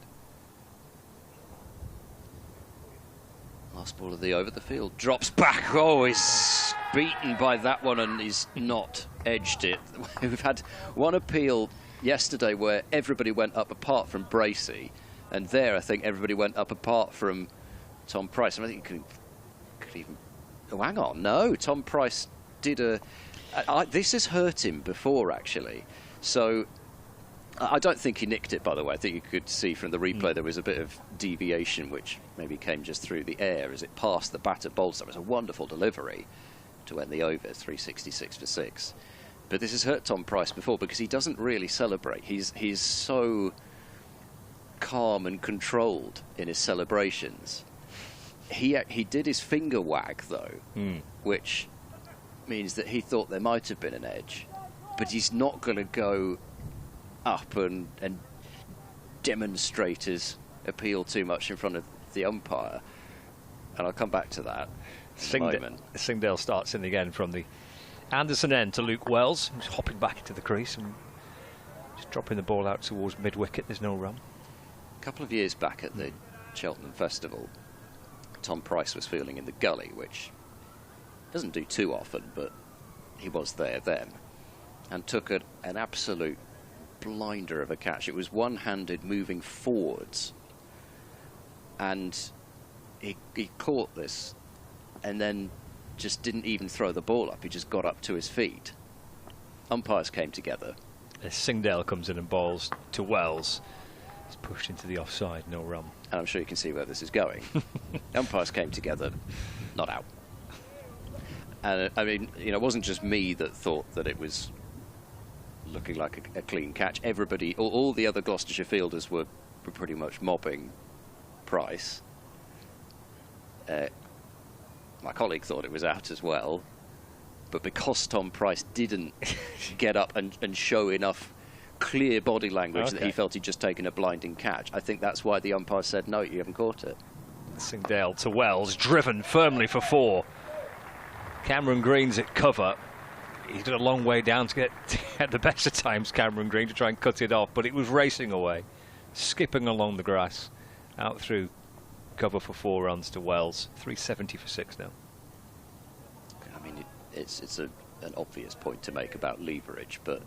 Last ball of the over, the field drops back. Oh, he's beaten by that one, and he's not edged it. We've had one appeal yesterday where everybody went up apart from Bracey, and there I think everybody went up apart from Tom Price. And I think you could even... Oh, hang on, no, Tom Price did this has hurt him before, actually. So I don't think he nicked it, by the way. I think you could see from the replay there was a bit of deviation, which maybe came just through the air as it passed the bat at Balderson. It was a wonderful delivery to end the over, 366 for 6. But this has hurt Tom Price before because he doesn't really celebrate. He's so calm and controlled in his celebrations. He did his finger wag, though, which means that he thought there might have been an edge, but he's not going to go up and demonstrate his appeal too much in front of the umpire. And I'll come back to that in a moment. Singdale starts in again from the Anderson end to Luke Wells, who's hopping back into the crease and just dropping the ball out towards mid-wicket. There's no run. A couple of years back at the Cheltenham Festival, Tom Price was fielding in the gully, which doesn't do too often, but he was there then, and took an absolute blinder of a catch. It was one-handed moving forwards, and he caught this and then just didn't even throw the ball up. He just got up to his feet. Umpires came together. As Singdale comes in and bowls to Wells, he's pushed into the offside, no run. And I'm sure you can see where this is going. Umpires came together, not out. And I mean, you know, it wasn't just me that thought that it was looking like a clean catch. Everybody, all the other Gloucestershire fielders were pretty much mobbing Price. My colleague thought it was out as well, but because Tom Price didn't get up and show enough clear body language that he felt he'd just taken a blinding catch, I think that's why the umpire said, no, you haven't caught it. Singdale to Wells, driven firmly for 4. Cameron Green's at cover. He's done a long way down to get the best of times, Cameron Green, to try and cut it off, but it was racing away, skipping along the grass, out through cover for 4 runs to Wells. 370 for 6 now. I mean, it's an obvious point to make about leverage, but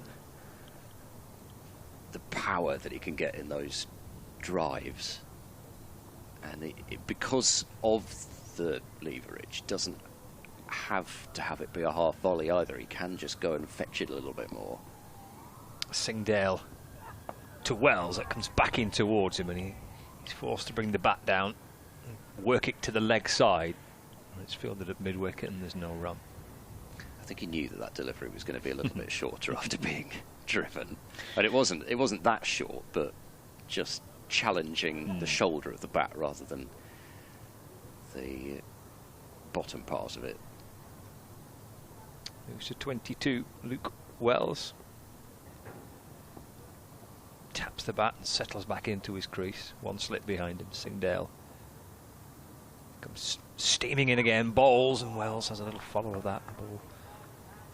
the power that he can get in those drives, and because of the leverage, doesn't have to have it be a half volley either. He can just go and fetch it a little bit more. Singdale to Wells, that comes back in towards him, and he's forced to bring the bat down, work it to the leg side. It's fielded at mid-wicket and there's no run. I think he knew that delivery was going to be a little bit shorter after being driven, and it wasn't that short, but just challenging the shoulder of the bat rather than the bottom part of it. Moves to 22, Luke Wells. Taps the bat and settles back into his crease. One slip behind him, Singdale comes steaming in again, bowls, and Wells has a little follow of that ball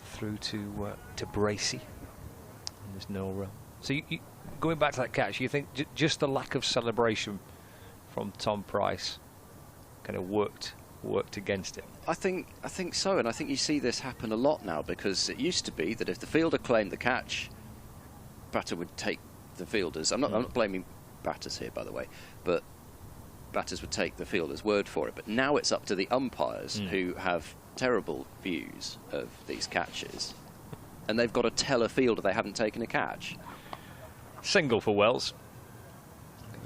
through to Bracey, and there's no run. So going back to that catch, you think just the lack of celebration from Tom Price kind of worked against it? I think so, and I think you see this happen a lot now, because it used to be that if the fielder claimed the catch, batter would take the fielders. I'm not blaming batters here, by the way, but batters would take the fielder's word for it. But now it's up to the umpires who have terrible views of these catches, and they've got to tell a fielder they haven't taken a catch. Single for Wells,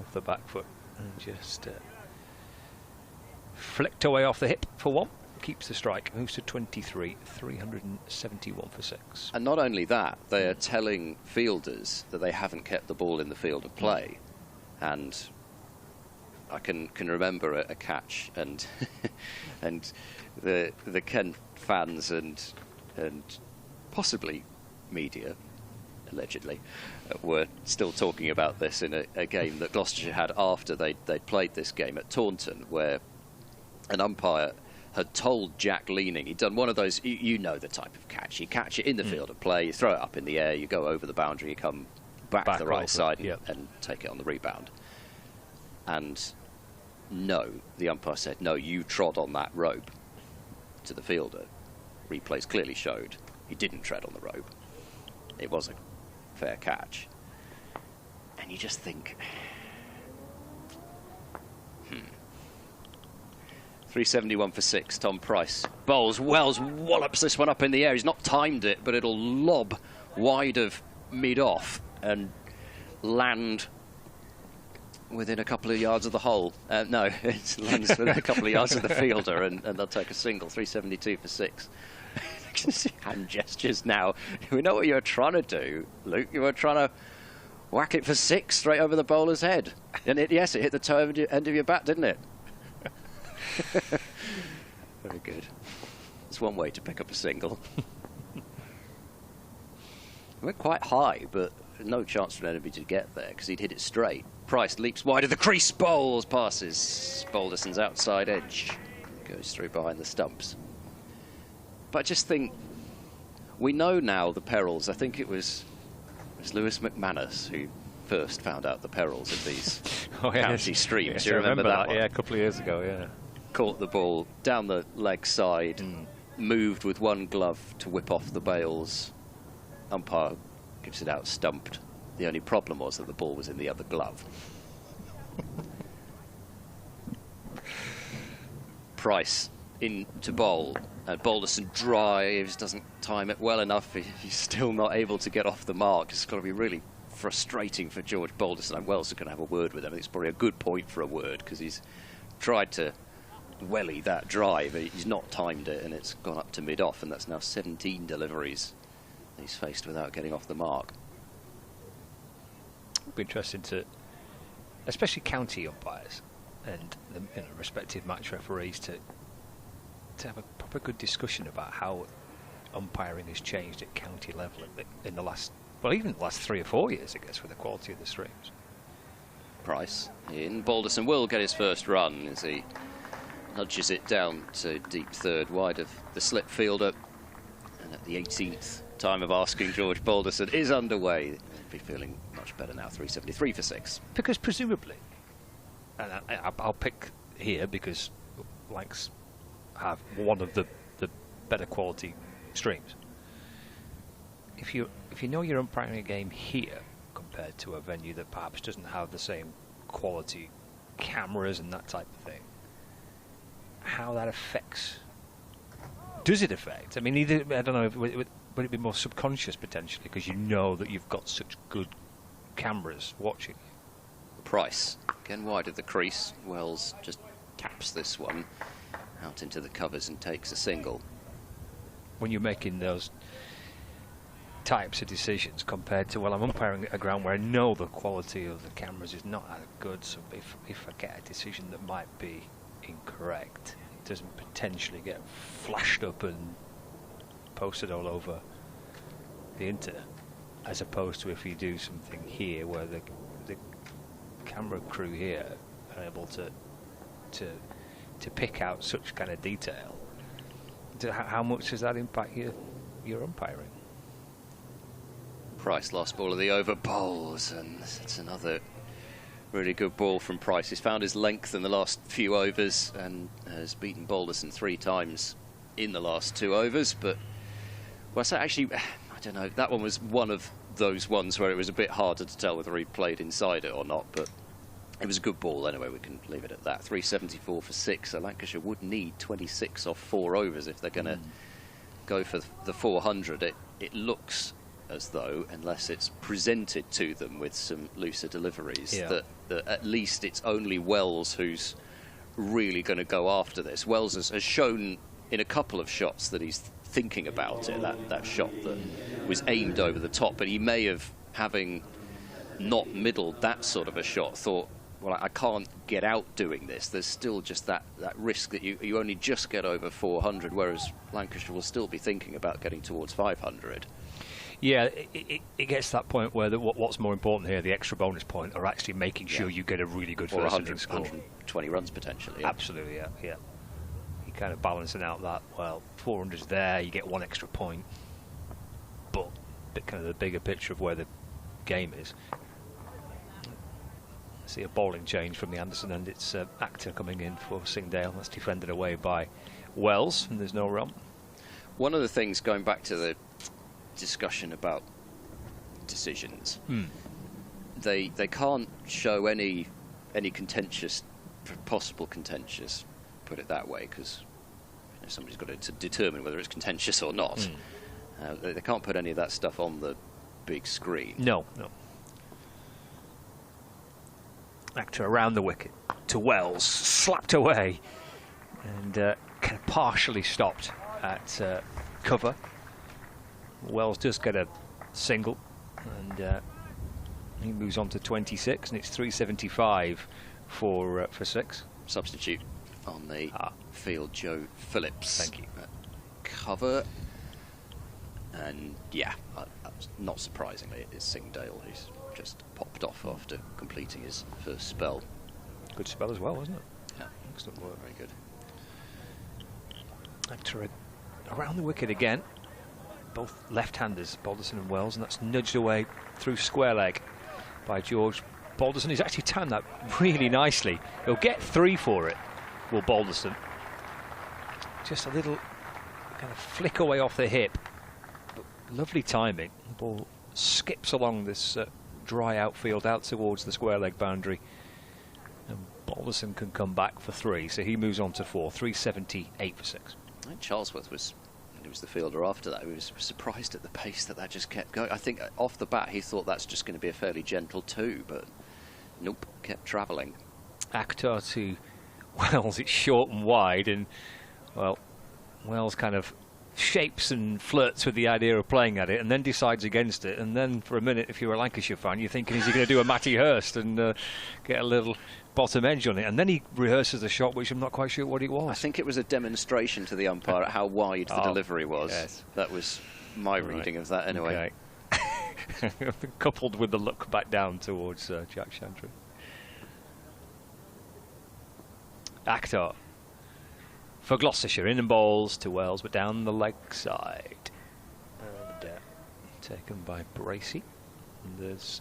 off the back foot, and just flicked away off the hip for 1. Keeps the strike, moves to 23, 371 for 6. And not only that, they are telling fielders that they haven't kept the ball in the field of play. And I can remember a catch, and and the Kent fans and possibly media, allegedly, were still talking about this in a game that Gloucestershire had after they'd played this game at Taunton, where an umpire had told Jack Leaning, he'd done one of those, you know the type of catch. You catch it in the field of play, you throw it up in the air, you go over the boundary, you come back the right side and take it on the rebound. And no, the umpire said, no, you trod on that rope to the fielder. Replays clearly showed he didn't tread on the rope. It was a fair catch. And you just think, 371 for 6, Tom Price bowls. Wells wallops this one up in the air. He's not timed it, but it'll lob wide of mid-off and land within a couple of yards of the hole. No, it lands within a couple of yards of the fielder, and they'll take a single. 372 for 6. You can see hand gestures now. We know what you were trying to do, Luke. You were trying to whack it for 6 straight over the bowler's head. And yes, it hit the toe end of your bat, didn't it? Very good. It's one way to pick up a single. It went quite high, but no chance for anybody to get there because he'd hit it straight. Price leaps wide of the crease, bowls, passes Balderson's outside edge, goes through behind the stumps. But I just think we know now the perils. I think it was Lewis McManus who first found out the perils of these county streams. Yes, Do you remember that one? Yeah, a couple of years ago, yeah. Caught the ball down the leg side, moved with one glove to whip off the bails. Umpire gives it out stumped. The only problem was that the ball was in the other glove. Price in to bowl, and Balderson drives, doesn't time it well enough. He's still not able to get off the mark. It's got to be really frustrating for George Balderson. And Wells is going to have a word with him. I think it's probably a good point for a word, because he's tried to welly that drive. He's not timed it, and it's gone up to mid-off, and that's now 17 deliveries he's faced without getting off the mark. It'll be interesting to, especially county umpires, and the respective match referees to have a proper good discussion about how umpiring has changed at county level in the last, well, even the last 3 or 4 years, I guess, with the quality of the streams. Price in. Balderson will get his first run as he nudges it down to deep third, wide of the slip fielder. And at the 18th time of asking, George Balderson is underway. He'll be feeling much better now, 373 for 6. Because presumably, and I'll pick here because Lancs have one of the better quality streams. If you know you're umpiring a game here compared to a venue that perhaps doesn't have the same quality cameras and that type of thing, how that affects, does it affect? I mean, either, I don't know, would it be more subconscious potentially because you know that you've got such good cameras watching? Price again wide of the crease. Wells just taps this one out into the covers and takes a single. When you're making those types of decisions compared to, well, I'm umpiring at a ground where I know the quality of the cameras is not that good, so if I get a decision that might be incorrect, it doesn't potentially get flashed up and posted all over the internet, as opposed to if you do something here where the camera crew here are able to pick out such kind of detail. How much does that impact your umpiring? Price, last ball of the over, bowls, and it's another really good ball from Price. He's found his length in the last few overs and has beaten Balderson 3 times in the last 2 overs. But, well, so actually, I don't know, that one was one of those ones where it was a bit harder to tell whether he played inside it or not, but it was a good ball anyway. We can leave it at that. 374 for 6. So Lancashire would need 26 off 4 overs if they're going to go for the 400. It looks as though, unless it's presented to them with some looser deliveries, that at least it's only Wells who's really going to go after this. Wells has shown in a couple of shots that he's thinking about it, that shot that was aimed over the top, but he may have, having not middled that sort of a shot, thought, well, I can't get out doing this. There's still just that risk that you only just get over 400, whereas Lancashire will still be thinking about getting towards 500. Yeah, it gets to that point where what's more important here, the extra bonus point, or actually making sure you get a really good or first innings score. 120 runs potentially. Yeah. Absolutely, yeah. You're kind of balancing out that, well, 400's there, you get 1 extra point, but kind of the bigger picture of where the game is. See a bowling change from the Anderson end. It's Actor coming in for Singdale. That's defended away by Wells, and there's no run. One of the things, going back to the discussion about decisions, they can't show any contentious, possible contentious, put it that way, because somebody's got to determine whether it's contentious or not. They can't put any of that stuff on the big screen. No. Actor around the wicket to Wells, slapped away, and kind of partially stopped at cover. Wells does get a single, and he moves on to 26, and it's 375 for 6. Substitute on the field, Joe Phillips. Thank you. Cover, and yeah, not surprisingly, it is Singdale who's just popped off after completing his first spell. Good spell as well, wasn't it? Yeah, excellent work. Very good. Actor around the wicket again. Both left-handers, Balderson and Wells, and that's nudged away through square leg by George Balderson. He's actually timed that really nicely. He'll get 3 for it, will Balderson. Just a little kind of flick away off the hip. But lovely timing. The ball skips along this dry outfield out towards the square leg boundary. And Balderson can come back for 3, so he moves on to 4. 378 for 6. I think Charlesworth was the fielder after that. He was surprised at the pace that just kept going. I think off the bat he thought that's just going to be a fairly gentle 2, but nope, kept travelling. Akhtar to Wells, it's short and wide, and well, Wells kind of shapes and flirts with the idea of playing at it, and then decides against it. And then for a minute, if you're a Lancashire fan, you're thinking, is he going to do a Matty Hurst and get a little bottom edge on it? And then he rehearses the shot, which I'm not quite sure what it was. I think it was a demonstration to the umpire at how wide the delivery was. Yes. That was my reading of that anyway. Okay. Coupled with the look back down towards Jack Chantry. Akhtar for Gloucestershire, in and bowls to Wells, but down the leg side. And taken by Bracey. And there's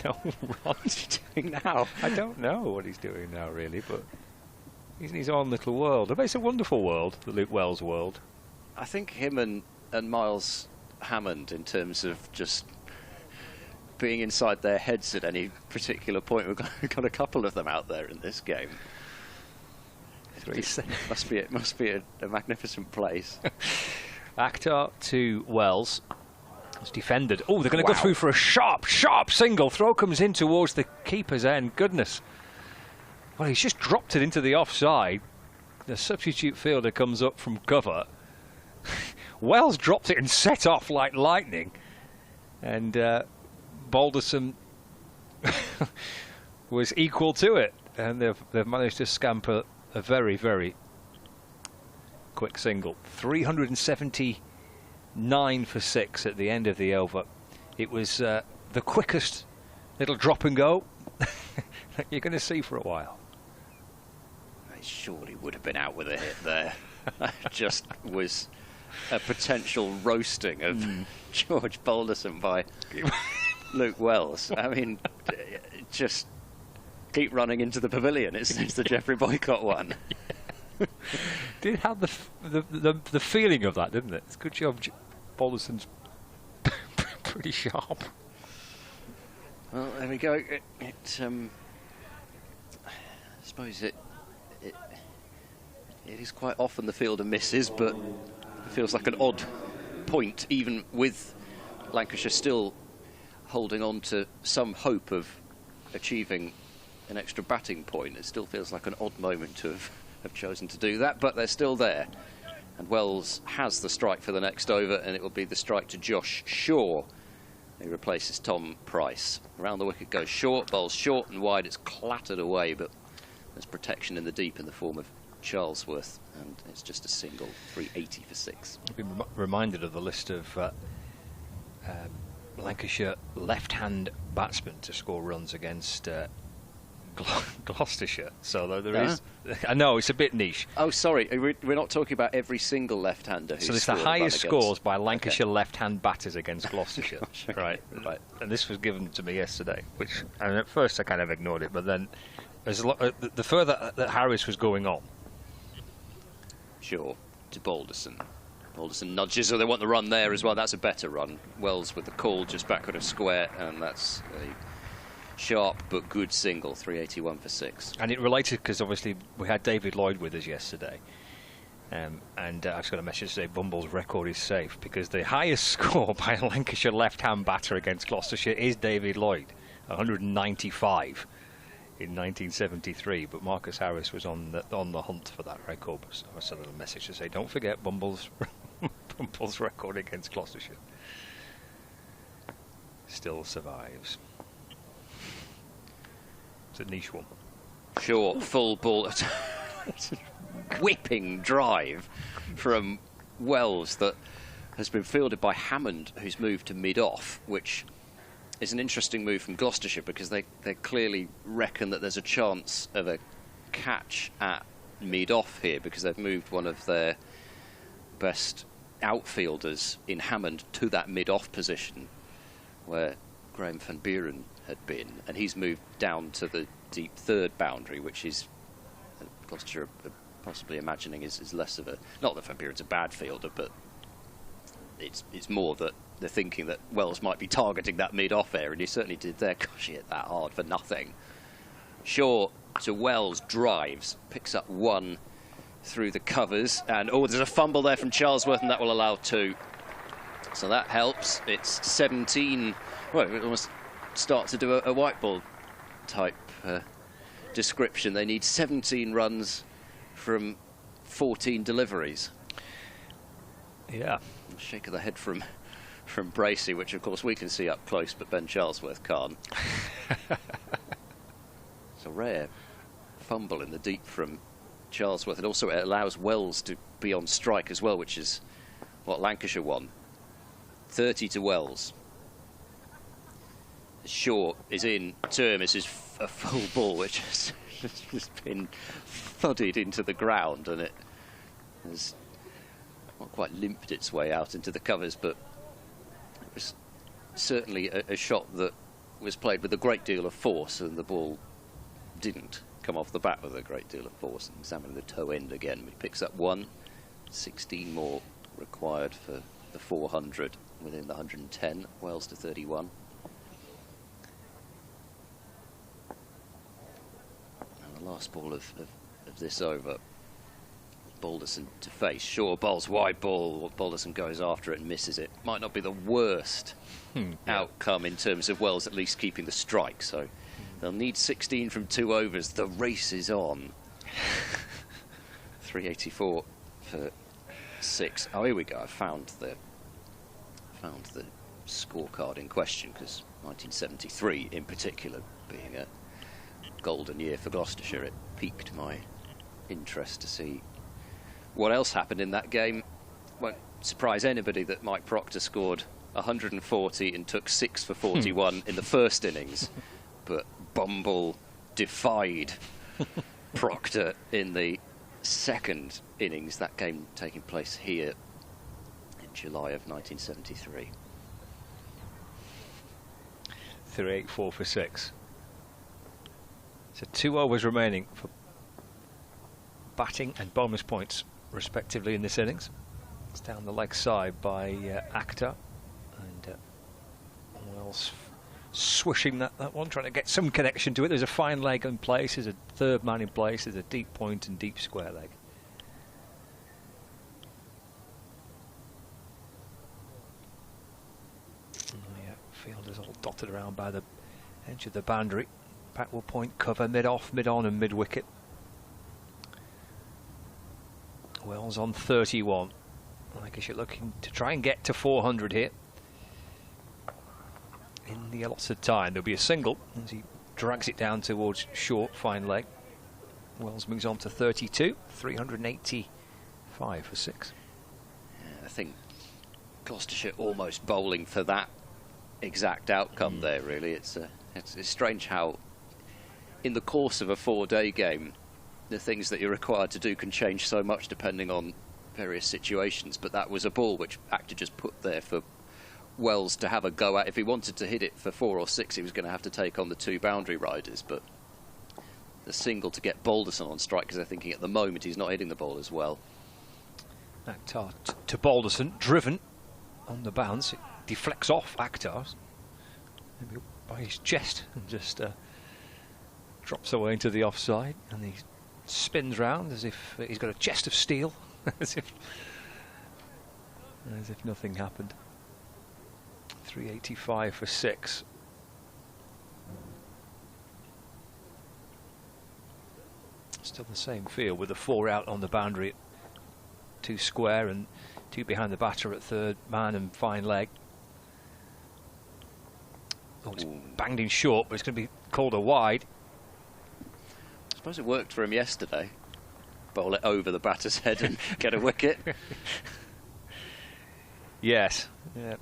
no, what's he doing now? I don't know what he's doing now, really, but he's in his own little world. I bet it's a wonderful world, the Luke Wells world. I think him and Miles Hammond, in terms of just being inside their heads at any particular point, we've got a couple of them out there in this game. It must be a magnificent place. Akhtar to Wells. It's defended. Oh, they're going to go through for a sharp single. Throw comes in towards the keeper's end. Goodness. Well, he's just dropped it into the offside. The substitute fielder comes up from cover. Wells dropped it and set off like lightning. And Balderson was equal to it. And they've managed to scamper a very, very quick single. 379 for 6 at the end of the over. It was the quickest little drop and go that you're going to see for a while. He surely would have been out with a hit there. That just was a potential roasting of George Balderson by Luke Wells. I mean, just keep running into the pavilion. It's the Geoffrey Boycott one. Did have the feeling of that, didn't it? It's a good job. Balderson's pretty sharp. Well, there we go. I suppose it is quite often the fielder misses, but it feels like an odd point, even with Lancashire still holding on to some hope of achieving an extra batting point. It still feels like an odd moment to have chosen to do that, but they're still there. And Wells has the strike for the next over, and it will be the strike to Josh Shaw. He replaces Tom Price. Around the wicket goes short, bowls short and wide. It's clattered away, but there's protection in the deep in the form of Charlesworth, and it's just a single, 380 for 6. I've been reminded of the list of Lancashire left-hand batsmen to score runs against Gloucestershire. So there is. I know it's a bit niche. Oh, sorry, we're not talking about every single left-hander. So it's the highest scores by Lancashire left-hand batters against Gloucestershire. Right. And this was given to me yesterday, which at first I kind of ignored it, but then there's a lot. The further that Harris was going on. Sure, to Balderson. Balderson nudges, so they want the run there as well. That's a better run. Wells with the call just backward of square, and that's a sharp but good single, 381 for 6. And it related because obviously we had David Lloyd with us yesterday, and I just got a message to say Bumble's record is safe because the highest score by a Lancashire left-hand batter against Gloucestershire is David Lloyd, 195 in 1973. But Marcus Harris was on the hunt for that record. So I sent a message to say don't forget Bumble's record against Gloucestershire still survives. It's a niche one. Short, full ball, whipping drive from Wells that has been fielded by Hammond, who's moved to mid-off, which is an interesting move from Gloucestershire because they clearly reckon that there's a chance of a catch at mid-off here because they've moved one of their best outfielders in Hammond to that mid-off position where Graham van Buren had been, and he's moved down to the deep third boundary, which is Gloucestershire possibly imagining is less of a, not that Van Buren's a bad fielder, but it's more that they're thinking that Wells might be targeting that mid-off area, and he certainly did there. Gosh, he hit that hard for nothing. Shaw to Wells, drives, picks up one through the covers, and there's a fumble there from Charlesworth, and that will allow 2. So that helps. It's 17. Well, it almost starts to do a white ball type description. They need 17 runs from 14 deliveries. Yeah. Shake of the head from Bracey, which of course we can see up close, but Ben Charlesworth can't. It's a rare fumble in the deep from Charlesworth, and also it allows Wells to be on strike as well, which is what Lancashire won. 30 to Wells. Short is in. Termis is a full ball, which has just been thudded into the ground, and it has not quite limped its way out into the covers, but it was certainly a shot that was played with a great deal of force, and the ball didn't come off the bat with a great deal of force. And examining the toe end again, he picks up 1. 16 more required for the 400 within the 110. Wells to 31. And the last ball of this over, Balderson to face. Shaw bowls wide ball. Balderson goes after it and misses it. Might not be the worst outcome in terms of Wells at least keeping the strike. So they'll need 16 from 2 overs. The race is on. 384 for 6. Oh, here we go. I found the scorecard in question, because 1973 in particular being a golden year for Gloucestershire, it piqued my interest to see what else happened in that game. Won't surprise anybody that Mike Proctor scored 140 and took 6 for 41 in the first innings, but Bumble defied Proctor in the second innings, that game taking place here in July of 1973. 384 for 6. So 2 overs remaining for batting and bonus points respectively in this innings. It's down the leg side by Akhtar, and Wells swishing that one, trying to get some connection to it. There's a fine leg in place, there's a third man in place, there's a deep point and deep square leg. Yeah, field is all dotted around by the edge of the boundary. Pat will point cover mid-off, mid-on and mid-wicket. Wells on 31. Lancashire looking to try and get to 400 here. In the allotted time, there'll be a single as he drags it down towards short, fine leg. Wells moves on to 32, 385 for 6. Yeah, I think Gloucestershire almost bowling for that exact outcome there, really. It's strange how, in the course of a 4-day game, the things that you're required to do can change so much depending on various situations, but that was a ball which Akhtar just put there for Wells to have a go at. If he wanted to hit it for 4 or 6, he was going to have to take on the 2 boundary riders, but the single to get Balderson on strike, because they're thinking at the moment he's not hitting the ball as well. Akhtar to Balderson, driven on the bounce. It deflects off Akhtar, maybe by his chest, and just drops away into the offside, and he spins round as if he's got a chest of steel, as if nothing happened. 385 for 6. Still the same field with the 4 out on the boundary at 2 square and 2 behind the batter at third man and fine leg. Oh, it's banged in short, but it's going to be called a wide. I suppose it worked for him yesterday. Bowl it over the batter's head and get a wicket. Yes. Yeah.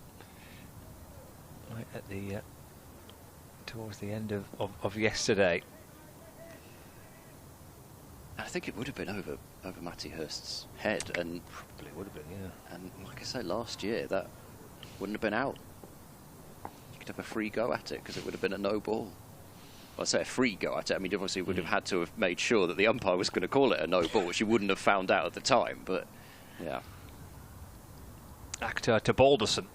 Right at the towards the end of yesterday. I think it would have been over Matty Hurst's head, and Probably would have been, yeah. And like I say, last year that wouldn't have been out. You could have a free go at it because it would have been a no ball. Well, I say a free go at it. I mean, obviously, would have had to have made sure that the umpire was going to call it a no ball, which you wouldn't have found out at the time. But yeah, Akhtar to Balderson.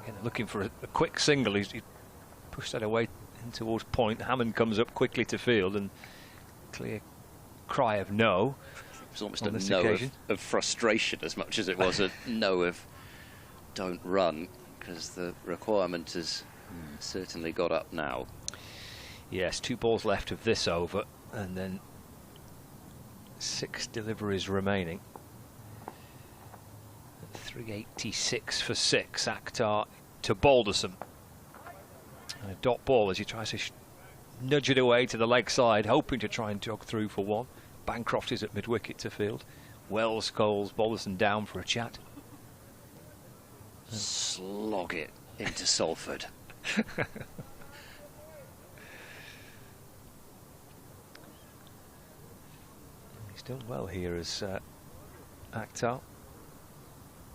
Again, looking for a quick single. He pushed that away in towards point. Hammond comes up quickly to field, and clear cry of no. it was almost a no of frustration as much as it was a no of don't run, because the requirement has certainly got up now. Yes, 2 balls left of this over, and then 6 deliveries remaining. 386 for 6. Akhtar to Balderson. And a dot ball as he tries to nudge it away to the leg side, hoping to try and jog through for one. Bancroft is at mid-wicket to field. Wells calls Balderson down for a chat. Slog it into Salford. He's done well here as Akhtar.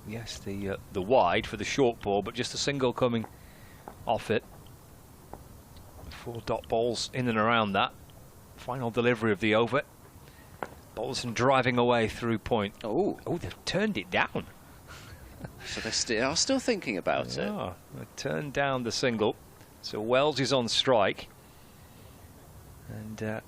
Yes, the wide for the short ball, but just a single coming off it. 4 dot balls in and around that. Final delivery of the over. Balderson driving away through point. Oh, they've turned it down. So they are still thinking about it. Yeah, they turned down the single. So Wells is on strike. And,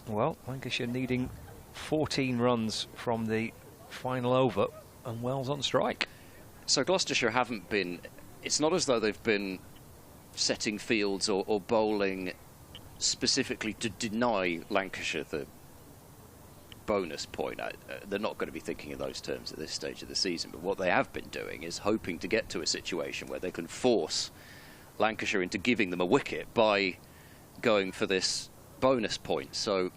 well, Lancashire needing 14 runs from the final over, and Wells on strike. So Gloucestershire haven't been... It's not as though they've been setting fields or bowling specifically to deny Lancashire the bonus point. They're not going to be thinking in those terms at this stage of the season, but what they have been doing is hoping to get to a situation where they can force Lancashire into giving them a wicket by going for this bonus point. So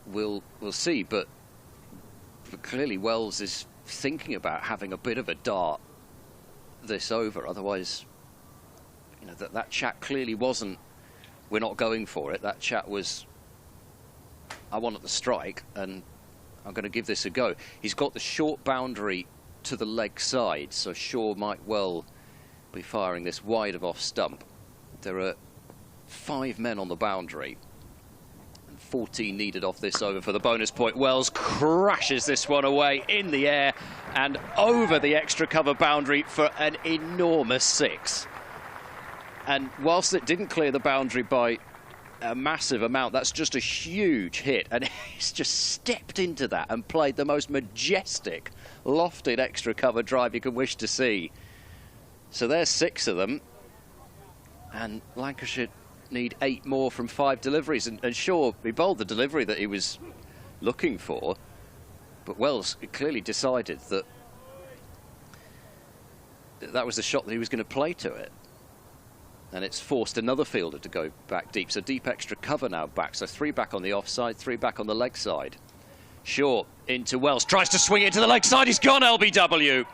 we'll see, but clearly Wells is thinking about having a bit of a dart this over. Otherwise, you know, that chat clearly wasn't, we're not going for it. That chat was, I want the strike and I'm going to give this a go. He's got the short boundary to the leg side, so Shaw might well be firing this wide of off stump. There are 5 men on the boundary and 14 needed off this over for the bonus point. Wells crashes this one away in the air and over the extra cover boundary for an enormous 6. And whilst it didn't clear the boundary by a massive amount, that's just a huge hit, and he's just stepped into that and played the most majestic lofted extra cover drive you could wish to see. So there's 6 of them, and Lancashire need 8 more from 5 deliveries, and sure, he bowled the delivery that he was looking for, but Wells clearly decided that that was the shot that he was going to play to it. And it's forced another fielder to go back deep. So deep extra cover now back. So 3 back on the offside, 3 back on the leg side. Shaw into Wells, tries to swing it to the leg side. He's gone LBW.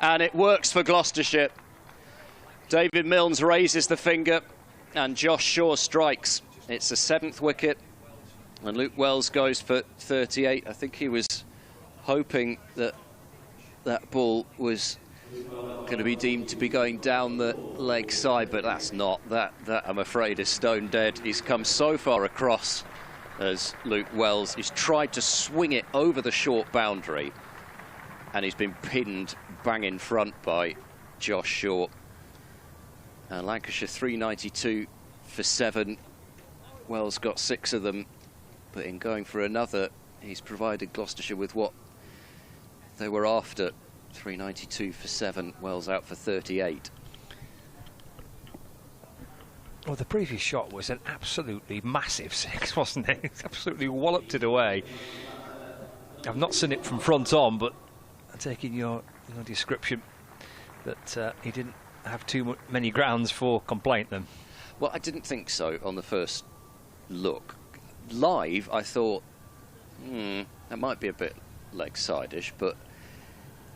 And it works for Gloucestershire. David Milnes raises the finger and Josh Shaw strikes. It's the 7th wicket. And Luke Wells goes for 38. I think he was hoping that that ball was going to be deemed to be going down the leg side, but that's not. That I'm afraid is stone dead. He's come so far across as Luke Wells. He's tried to swing it over the short boundary and he's been pinned bang in front by Josh Shaw. And Lancashire 392 for 7. Wells got 6 of them, but in going for another, he's provided Gloucestershire with what they were after. 392 for 7, Wells out for 38. Well, the previous shot was an absolutely massive 6, wasn't it? Absolutely walloped it away. I've not seen it from front on, but I'm taking your description that he didn't have too many grounds for complaint then. Well, I didn't think so on the first look. Live, I thought, that might be a bit leg side-ish, but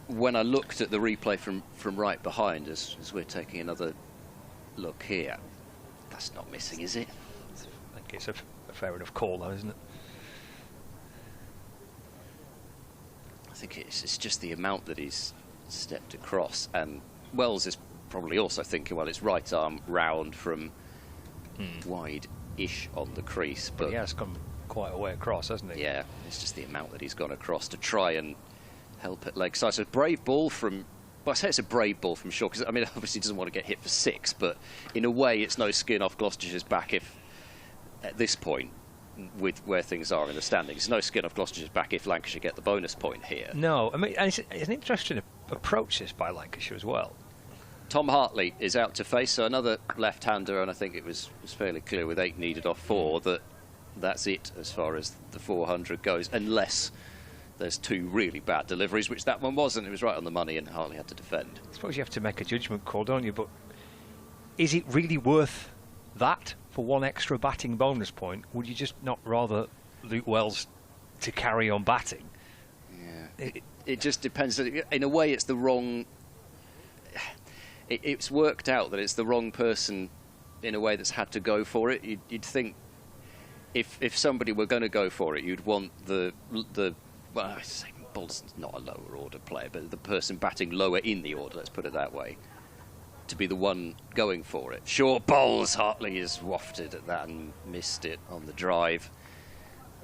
when I looked at the replay from right behind, as we're taking another look here, that's not missing, is it? I think it's a fair enough call, though, isn't it? I think it's just the amount that he's stepped across, and Wells is probably also thinking, well, it's right arm round from wide-ish on the crease, but he has come quite a way across, hasn't he? Yeah, it's just the amount that he's gone across to try and help at leg side. So a brave ball from, well, I say it's a brave ball from Shaw, because I mean, obviously he doesn't want to get hit for 6, but in a way it's no skin off Gloucestershire's back if, at this point, with where things are in the standings, it's no skin off Gloucestershire's back if Lancashire get the bonus point here. No, I mean, it's an interesting approach this by Lancashire as well. Tom Hartley is out to face, so another left-hander, and I think it was fairly clear with 8 needed off 4 that that's it as far as the 400 goes, unless there's 2 really bad deliveries, which that one wasn't. It was right on the money, and Hartley had to defend. I suppose you have to make a judgment call, don't you? But is it really worth that for 1 extra batting bonus point? Would you just not rather Luke Wells to carry on batting? Yeah, it just depends. In a way, it's the wrong. It's worked out that it's the wrong person, in a way, that's had to go for it. You'd think if somebody were going to go for it, you'd want the well, I say Balderson's not a lower order player, but the person batting lower in the order, let's put it that way, to be the one going for it. Shaw bowls, Hartley is wafted at that and missed it on the drive.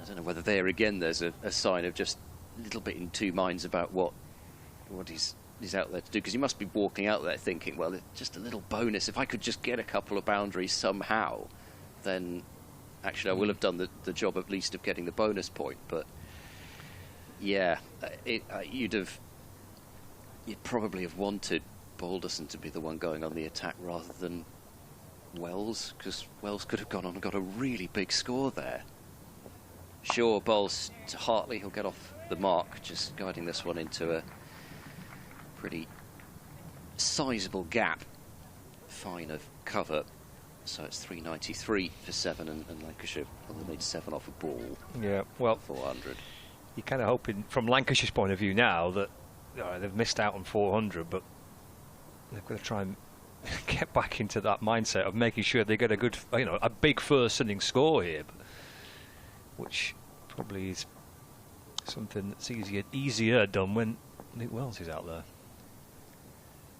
I don't know whether there again there's a sign of just a little bit in 2 minds about what he's out there to do, because he must be walking out there thinking, well, it's just a little bonus. If I could just get a couple of boundaries somehow, then actually I will have done the job at least of getting the bonus point. But yeah, you'd probably have wanted Balderson to be the one going on the attack rather than Wells, because Wells could have gone on and got a really big score there. Shaw bowls to Hartley, he'll get off the mark, just guiding this one into a pretty sizable gap, fine of cover. So it's 393 for 7, and Lancashire only made 7 off a ball. Yeah, well, 400. You're kind of hoping, from Lancashire's point of view now, that they've missed out on 400, but they've got to try and get back into that mindset of making sure they get a good, a big first innings score here, which probably is something that's easier done when Luke Wells is out there.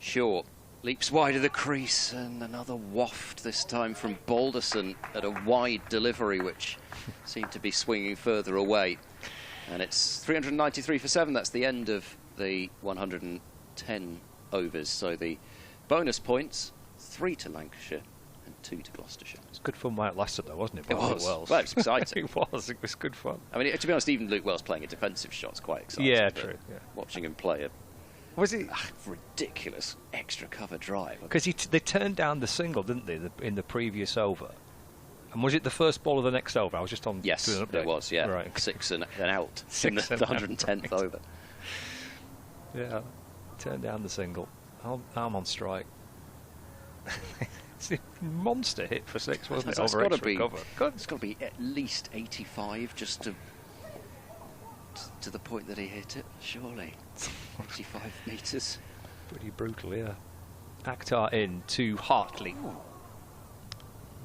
Shaw leaps wide of the crease, and another waft, this time from Balderson at a wide delivery, which seemed to be swinging further away. And it's 393 for 7. That's the end of the 110 overs. So the bonus points, 3 to Lancashire and 2 to Gloucestershire. It's good fun while it lasted, though, wasn't it? It was. Well, it was exciting. It was good fun. I mean, to be honest, even Luke Wells playing a defensive shot's quite exciting. Yeah, true. Yeah. Watching him play was it ridiculous extra cover drive? Because they turned down the single, didn't they, in the previous over? And was it the first ball of the next over? I was just on. Yes, doing an update. it was. Yeah, right. 6 and out in the 110th right. over. Yeah, turned down the single. Arm on strike. It's a monster hit for 6, wasn't it? It's Over got to extra be. cover. It's got to be at least 85 just to the point that he hit it. Surely, 85 metres. Pretty brutal, yeah. Akhtar in to Hartley.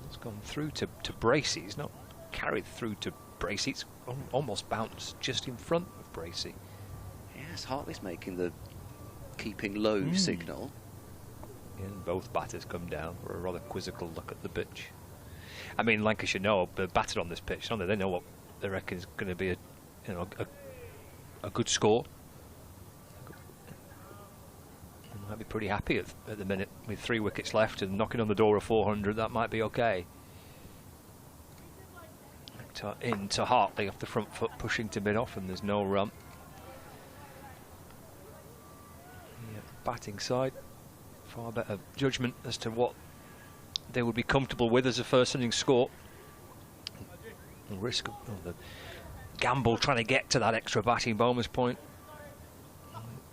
It's gone through to Bracey. He's not carried through to Bracey. It's almost bounced just in front of Bracey. Yes, Hartley's making the keeping low signal. Yeah, and both batters come down for a rather quizzical look at the pitch. I mean, Lancashire know they're battered on this pitch, don't they? They know what they reckon is going to be a good score. They might be pretty happy at the minute with 3 wickets left and knocking on the door of 400. That might be okay. Into Hartley off the front foot, pushing to mid off, and there's no run. Yeah, batting side, far better judgment as to what they would be comfortable with as a first innings score. The risk of the gamble trying to get to that extra batting bonus point.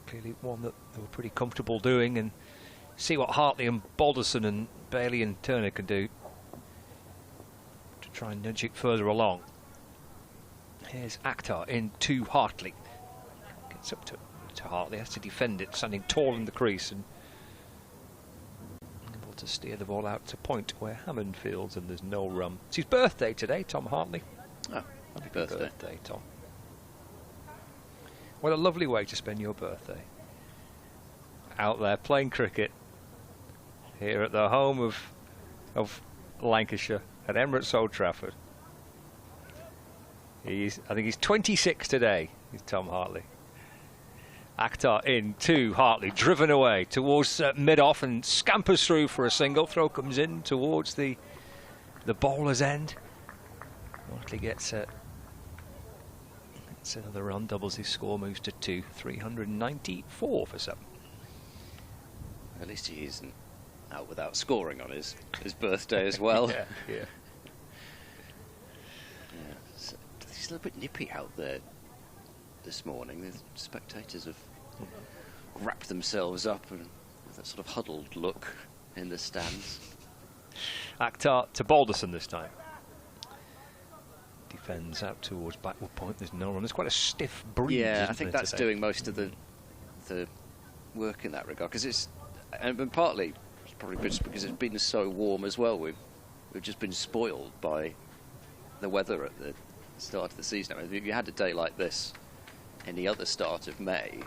Clearly one that they were pretty comfortable doing, and see what Hartley and Balderson and Bailey and Turner can do to try and nudge it further along. Here's Akhtar in to Hartley. Gets up to Hartley, has to defend it, standing tall in the crease and able to steer the ball out to point where Hammond fields, and there's no run. It's his birthday today, Tom Hartley. Oh, happy birthday, Tom. What a lovely way to spend your birthday. Out there playing cricket here at the home of Lancashire at Emirates Old Trafford. I think he's 26 today, he's Tom Hartley. Akhtar in to Hartley, driven away towards mid-off and scampers through for a single. Throw comes in towards the bowler's end. Hartley gets another run, doubles his score, moves to 2, 394 for 7. At least he isn't out without scoring on his birthday as well. Yeah. So he's a little bit nippy out there, this morning. The spectators have wrapped themselves up and with that sort of huddled look in the stands. Akhtar to Balderson this time. Defends out towards backward point. There's no run. There's quite a stiff breeze. Yeah, I think that's today? doing most of the work in that regard, because it's, and partly it's probably just because it's been so warm as well. We've just been spoiled by the weather at the start of the season. I mean, if you had a day like this any other start of May,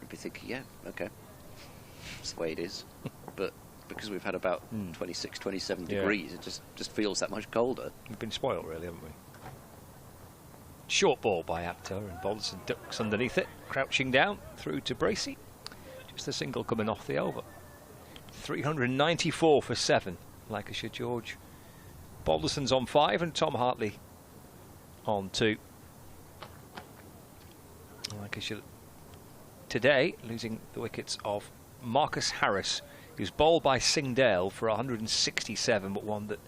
I'd be thinking, yeah, okay, that's the way it is. But because we've had about 26, 27 degrees, it just feels that much colder. We've been spoiled, really, haven't we? Short ball by Akhtar, and Balderson ducks underneath it, crouching down through to Bracey. Just a single coming off the over. 394 for 7. Lancashire George. Balderson's on 5 and Tom Hartley on 2. Lancashire today losing the wickets of Marcus Harris, who's bowled by Singdale for 167, but one that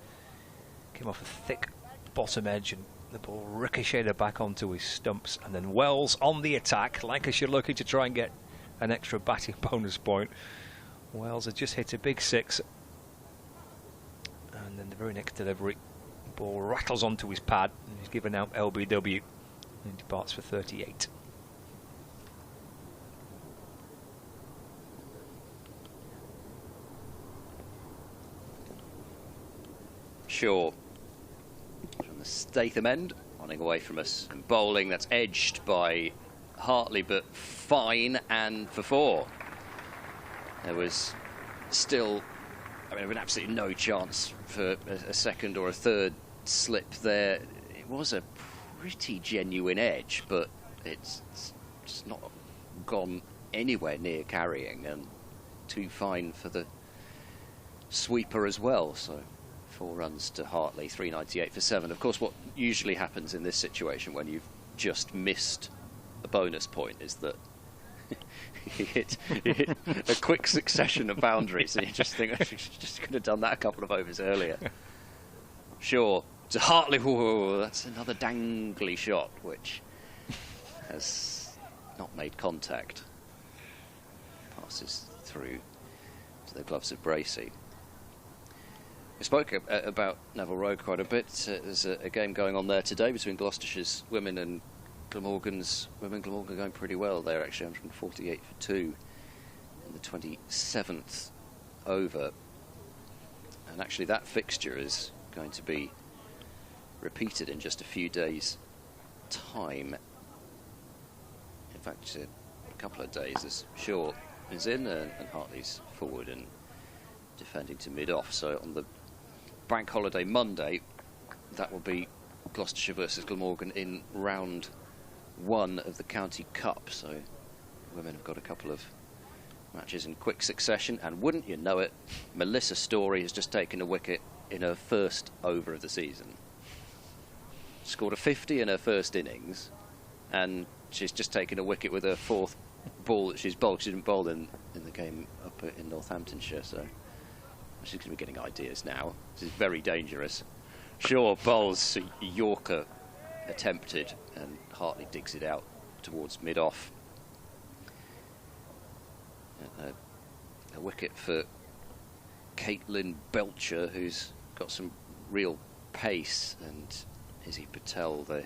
came off a thick bottom edge and the ball ricocheted back onto his stumps. And then Wells on the attack. Lancashire looking to try and get an extra batting bonus point. Wells had just hit a big 6. And then the very next delivery, the ball rattles onto his pad and he's given out LBW and departs for 38. Shaw from the Statham end, running away from us, and bowling that's edged by Hartley, but fine and for 4. There was still, I mean, there was absolutely no chance for a second or a third slip there. It was a pretty genuine edge, but it's just not gone anywhere near carrying, and too fine for the sweeper as well. So 4 runs to Hartley, 398 for 7. Of course, what usually happens in this situation when you've just missed a bonus point is that you hit a quick succession of boundaries, and you just think, I just could have done that a couple of overs earlier. Shaw to Hartley. Whoa, that's another dangly shot, which has not made contact. Passes through to the gloves of Bracey. We spoke about Neville Road quite a bit. There's a game going on there today between Gloucestershire's women and Glamorgan's women. Glamorgan going pretty well. They're actually 148 for 2 in the 27th over. And actually that fixture is going to be repeated in just a few days' time. In fact, a couple of days as Shaw is in and Hartley's forward and defending to mid-off. So on the bank holiday Monday, that will be Gloucestershire versus Glamorgan in round 1 of the County Cup. So women have got a couple of matches in quick succession, and wouldn't you know it, Melissa Story has just taken a wicket in her first over of the season. Scored a 50 in her first innings, and she's just taken a wicket with her 4th ball that she's bowled. She didn't bowl in the game up in Northamptonshire, so she's going to be getting ideas now. This is very dangerous. Shaw bowls a Yorker attempted, and Hartley digs it out towards mid-off. A wicket for Caitlin Belcher, who's got some real pace, and Izzy Patel, the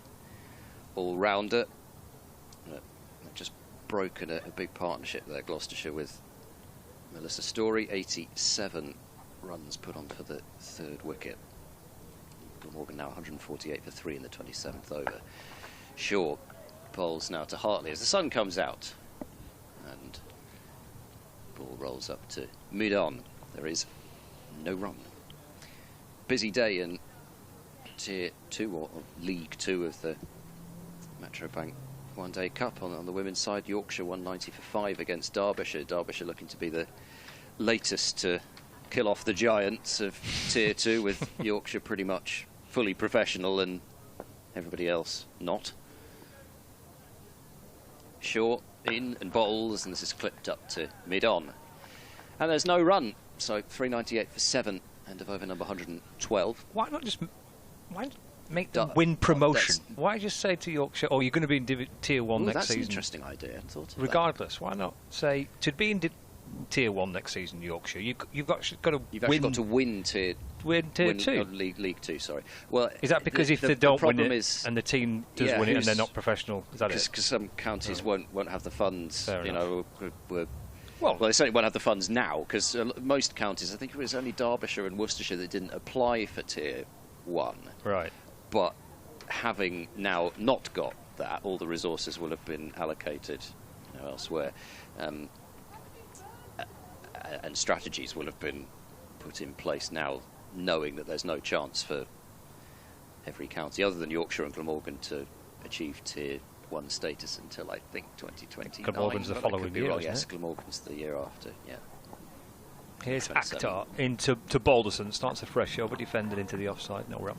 all-rounder. They've just broken a big partnership there, Gloucestershire, with Melissa Story. 87 runs put on for the 3rd wicket. Glamorgan now 148 for 3 in the 27th over. Shaw bowls now to Hartley as the sun comes out, and ball rolls up to mid-on. There is no run. Busy day in Tier 2 or League 2 of the Metrobank One Day Cup. On the women's side, Yorkshire 190 for 5 against Derbyshire. Derbyshire looking to be the latest to kill off the giants of Tier 2, with Yorkshire pretty much fully professional and everybody else not. Shaw in and bowls, and this is clipped up to mid-on. And there's no run, so 398 for 7, end of over number 112. Why not just... Why make them win promotion. Why just say to Yorkshire, oh, you're going to be in Tier 1 next that's season? That's an interesting idea. I thought of regardless, why not say, to be in Tier 1 next season, Yorkshire, you've actually got to win Tier 2. League 2, sorry. Well, is that because if they don't win it and the team does win it and they're not professional, is that it? Because some counties won't have the funds, Fair enough. Well, they certainly won't have the funds now, because most counties, I think it was only Derbyshire and Worcestershire that didn't apply for Tier 1. Right. But having now not got that, all the resources will have been allocated elsewhere. And strategies will have been put in place now, knowing that there's no chance for every county, other than Yorkshire and Glamorgan, to achieve Tier 1 status until, I think, 2029. Glamorgan's the following year, yes, Glamorgan's the year after, yeah. Here's Akhtar into Balderson, starts a fresh show, but defended into the offside, no run.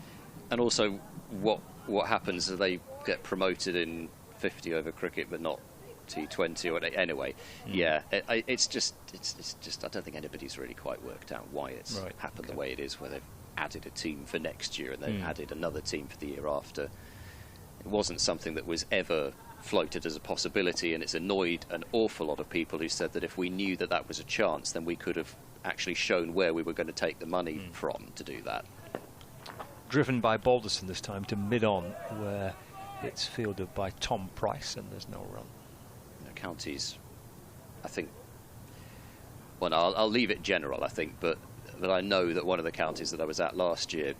And also, what happens if they get promoted in 50 over cricket, but not T20 or anyway? Yeah, it's just I don't think anybody's really quite worked out why it's happened the way it is, where they've added a team for next year and they've added another team for the year after. It wasn't something that was ever floated as a possibility, and it's annoyed an awful lot of people who said that if we knew that that was a chance, then we could have actually shown where we were going to take the money from to do that. Driven by Balderson this time to mid-on, where it's fielded by Tom Price, and there's no run. Counties, I think, well, I'll leave it general, I think, but I know that one of the counties that I was at last year,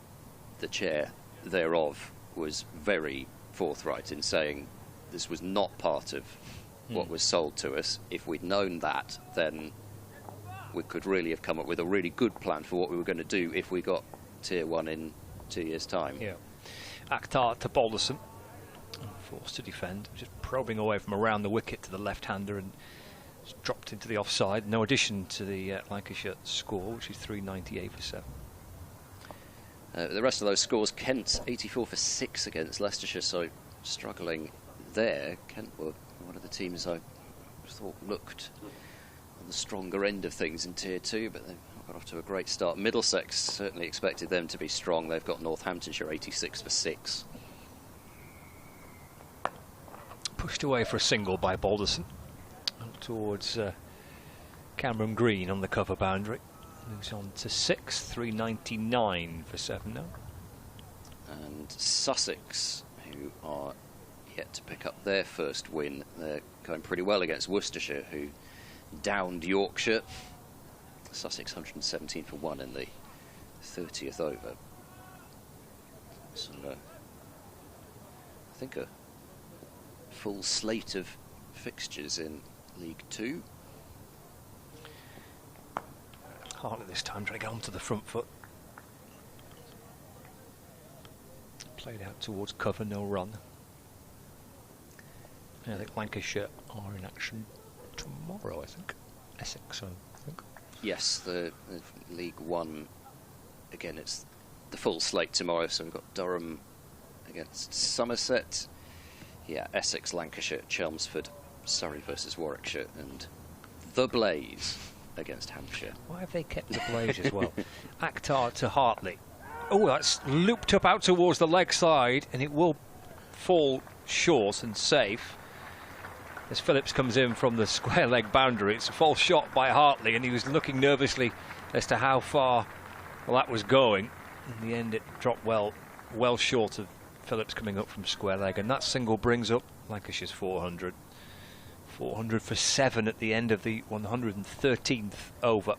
the chair thereof was very forthright in saying this was not part of what was sold to us. If we'd known that, then we could really have come up with a really good plan for what we were going to do if we got Tier 1 in 2 years' time. Yeah. Akhtar to Balderson, forced to defend, just probing away from around the wicket to the left-hander, and it's dropped into the offside. No addition to the Lancashire score, which is 398 for 7. The rest of those scores, Kent 84 for 6 against Leicestershire, so struggling there. Kent were one of the teams I thought looked on the stronger end of things in Tier 2, but they've got off to a great start. Middlesex certainly expected them to be strong. They've got Northamptonshire 86 for 6. Pushed away for a single by Balderson towards Cameron Green on the cover boundary. Moves on to 6, 399 for 7 now. And Sussex, who are yet to pick up their first win, they're going pretty well against Worcestershire, who downed Yorkshire. Sussex 117 for 1 in the 30th over. So, I think a full slate of fixtures in League 2. Hartley this time trying to get onto the front foot. Played out towards cover, no run. I think Lancashire are in action tomorrow, I think. Essex, I think. Yes, the League 1, again, it's the full slate tomorrow, so we've got Durham against Somerset. Yeah, Essex, Lancashire, Chelmsford, Surrey versus Warwickshire, and the Blaze against Hampshire. Why have they kept the Blaze as well? Akhtar to Hartley. Oh, that's looped up out towards the leg side, and it will fall short and safe. As Phillips comes in from the square leg boundary, it's a false shot by Hartley, and he was looking nervously as to how far that was going. In the end, it dropped well short of Phillips coming up from square leg, and that single brings up Lancashire's 400. 400 for 7 at the end of the 113th over.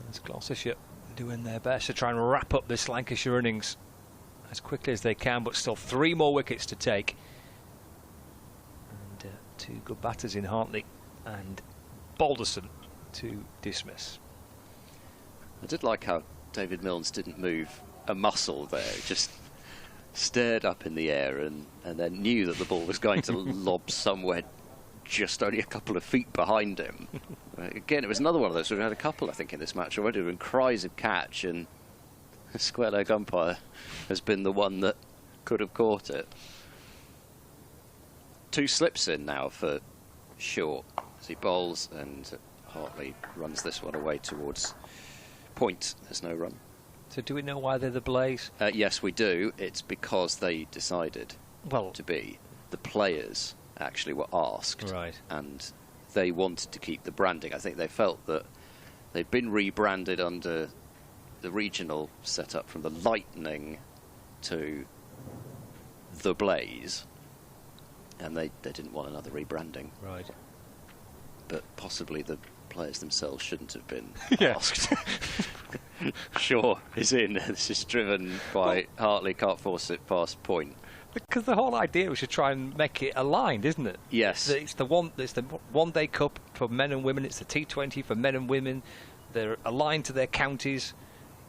As Gloucestershire doing their best to try and wrap up this Lancashire innings as quickly as they can, but still 3 more wickets to take. And 2 good batters in Hartley and Balderson to dismiss. I did like how David Milnes didn't move a muscle there, just stared up in the air and then knew that the ball was going to lob somewhere just only a couple of feet behind him. Again, it was another one of those. We've had a couple, I think, in this match already, with cries of catch, and the square leg umpire has been the one that could have caught it. 2 slips in now for Short as he bowls, and Hartley runs this one away towards point. There's no run. So do we know why they're the Blaze? Yes, we do. It's because they decided to be. The players actually were asked, right, and they wanted to keep the branding. I think they felt that they'd been rebranded under the regional setup from the Lightning to the Blaze, and they didn't want another rebranding. Right. But possibly the players themselves shouldn't have been asked. Shaw is in. This is driven by Hartley, can't force it past point. Because the whole idea was to try and make it aligned, isn't it? Yes. It's the one-day cup for men and women. It's the T20 for men and women. They're aligned to their counties.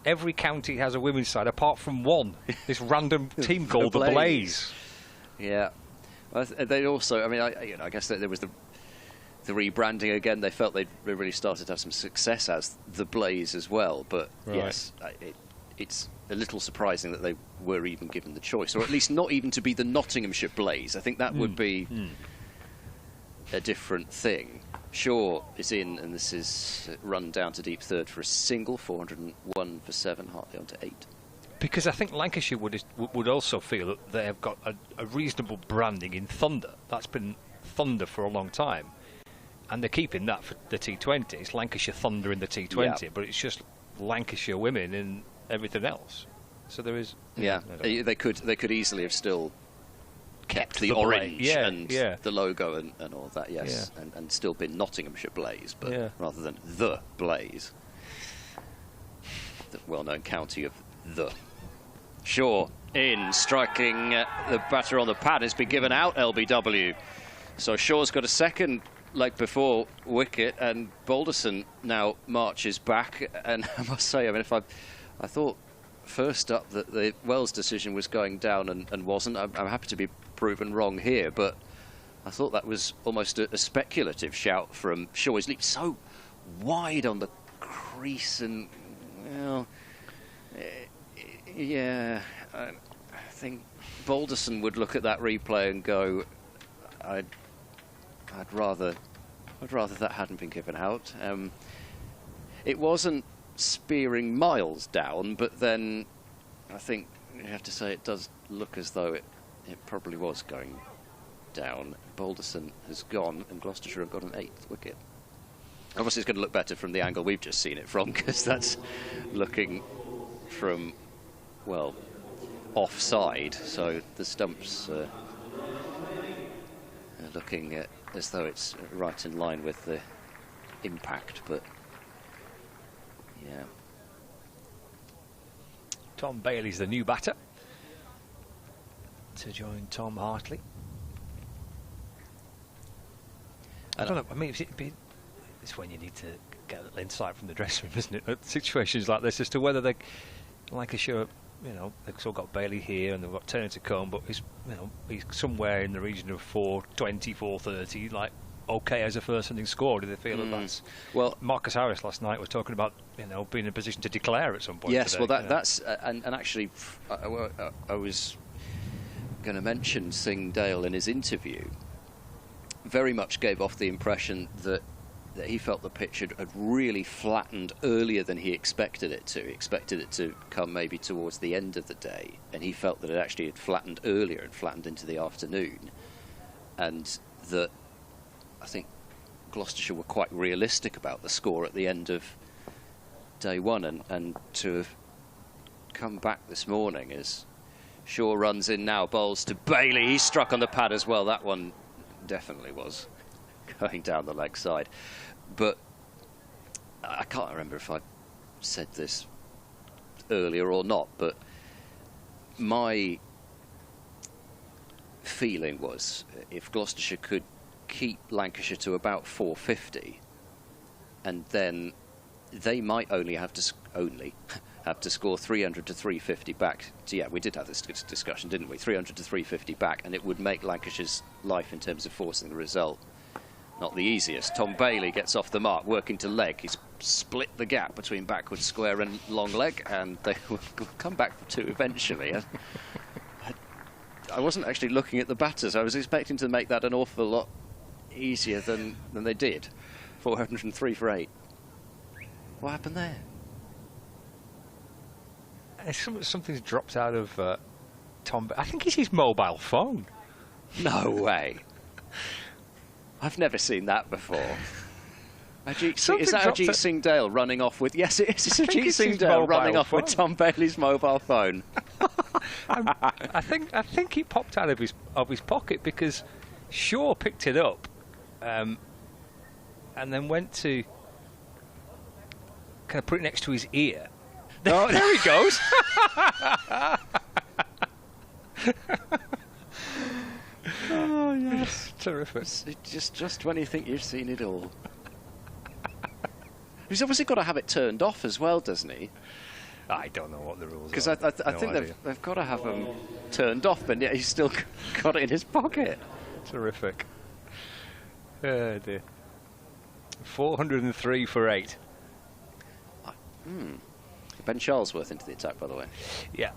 Every county has a women's side, apart from one. This random team called the Blaze. Yeah. Well, they also, I mean, I guess that there was the rebranding again. They felt they'd really started to have some success as the Blaze as well. But yes, it's a little surprising that they were even given the choice, or at least not even to be the Nottinghamshire Blaze. I think that would be a different thing. Shaw is in, and this is run down to deep third for a single, 401 for 7, Hartley on to 8. Because I think Lancashire would also feel that they have got a reasonable branding in Thunder. That's been Thunder for a long time. And they're keeping that for the T20. It's Lancashire Thunder in the T20, but it's just Lancashire women in everything else. So there is... Yeah, they could easily have still kept the orange and the logo and all of that, yes, and still been Nottinghamshire Blaze, but rather than the Blaze, the well-known county of the. Shaw in, striking the batter on the pad, has been given out, LBW. So Shaw's got a second leg before wicket, and Balderson now marches back, and I must say, I mean, I thought first up that the Wells decision was going down and wasn't. I'm happy to be proven wrong here, but I thought that was almost a speculative shout from Shaw. He's leaped so wide on the crease, and well, yeah, I think Balderson would look at that replay and go, I'd rather that hadn't been given out. It wasn't spearing miles down, but then I think you have to say it does look as though it probably was going down. Balderson has gone, and Gloucestershire have got an 8th wicket. Obviously, it's going to look better from the angle we've just seen it from, because that's looking from, well, offside. So the stumps are looking as though it's right in line with the impact, but yeah. Tom Bailey's the new batter to join Tom Hartley. I don't know. I mean, it's when you need to get a little insight from the dressing room, isn't it? At situations like this, as to whether they, Lancashire, you know, they've still got Bailey here and they've got Turner to come, but he's somewhere in the region of 420, 430, like okay as a first inning score. Do they feel that that's... Well, Marcus Harris last night was talking about, being in a position to declare at some point. Yes, today, well, that's and actually, I was going to mention Singh Dale in his interview. Very much gave off the impression that he felt the pitch had really flattened earlier than he expected it to. He expected it to come maybe towards the end of the day, and he felt that it actually had flattened earlier and flattened into the afternoon, and that I think Gloucestershire were quite realistic about the score at the end of day one, and to have come back this morning as Shaw runs in now, bowls to Bailey. He's struck on the pad as well. That one definitely was going down the leg side. But I can't remember if I said this earlier or not, but my feeling was if Gloucestershire could keep Lancashire to about 450, and then they might only have to score 300 to 350 back. So yeah, we did have this discussion, didn't we? 300 to 350 back, and it would make Lancashire's life in terms of forcing the result not the easiest. Tom Bailey gets off the mark, working to leg. He's split the gap between backward square and long leg, and they will come back for 2 eventually. I wasn't actually looking at the batters. I was expecting to make that an awful lot easier than they did. 403 for 8. What happened there? Something's dropped out of Tom. I think it's his mobile phone. No way. I've never seen that before. Is that Ajit Singh Dale running off with... Yes, it is. It's Ajit Singh Dale running off with Tom Bailey's mobile phone. I think he popped out of his pocket because Shaw picked it up and then went to kind of put it next to his ear. There he goes. Oh yes, terrific. Just when you think you've seen it all. He's obviously got to have it turned off as well, doesn't he? I don't know what the rules are. Because I think they've got to have them turned off, but yet he's still got it in his pocket. Terrific. Oh dear. 403 for 8. Ben Charlesworth into the attack, by the way. Yeah.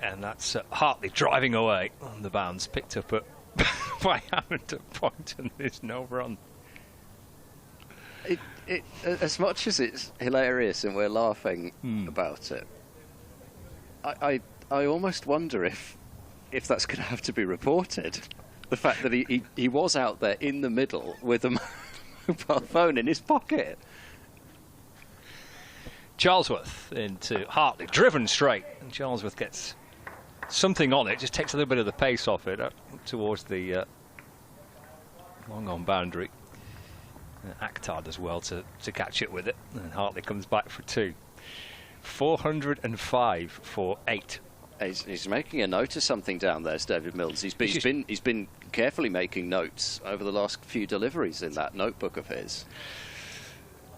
And that's Hartley driving away on the bounce, picked up by Hammond at point, and there's no run. As much as it's hilarious and we're laughing about it, I almost wonder if that's going to have to be reported. The fact that he was out there in the middle with a mobile phone in his pocket. Charlesworth into Hartley, driven straight, and Charlesworth gets something on it, just takes a little bit of the pace off it up towards the long-on boundary. Akhtar does well to catch it with it, and Hartley comes back for 2. 405 for 8. He's making a note of something down there, David Mills. He's been carefully making notes over the last few deliveries in that notebook of his.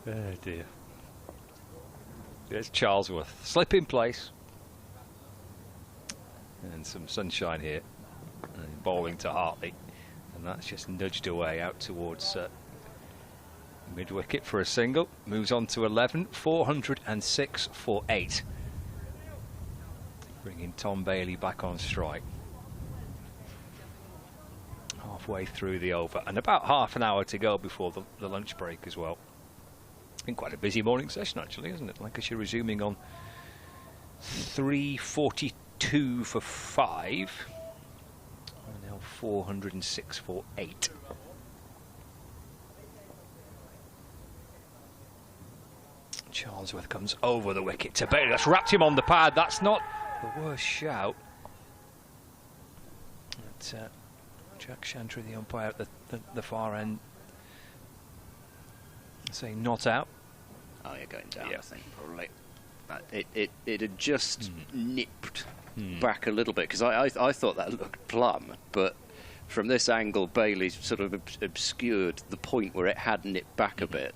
Oh dear. There's Charlesworth. Slip in place. And some sunshine here. And bowling to Hartley. And that's just nudged away out towards mid-wicket for a single. Moves on to 11. 406 for 8. Bringing Tom Bailey back on strike. Halfway through the over. And about half an hour to go before the lunch break as well. Been quite a busy morning session, actually, isn't it? Lancashire resuming on 3:42 for 5. And now 406 for 8. Charlesworth comes over the wicket to Bailey. That's wrapped him on the pad. That's not the worst shout. But, Jack Chantry, the umpire at the far end, saying not out. Oh, you're going down, I think, probably. It had just nipped back a little bit, because I thought that looked plumb, but from this angle, Bailey sort of obscured the point where it had nipped back a bit.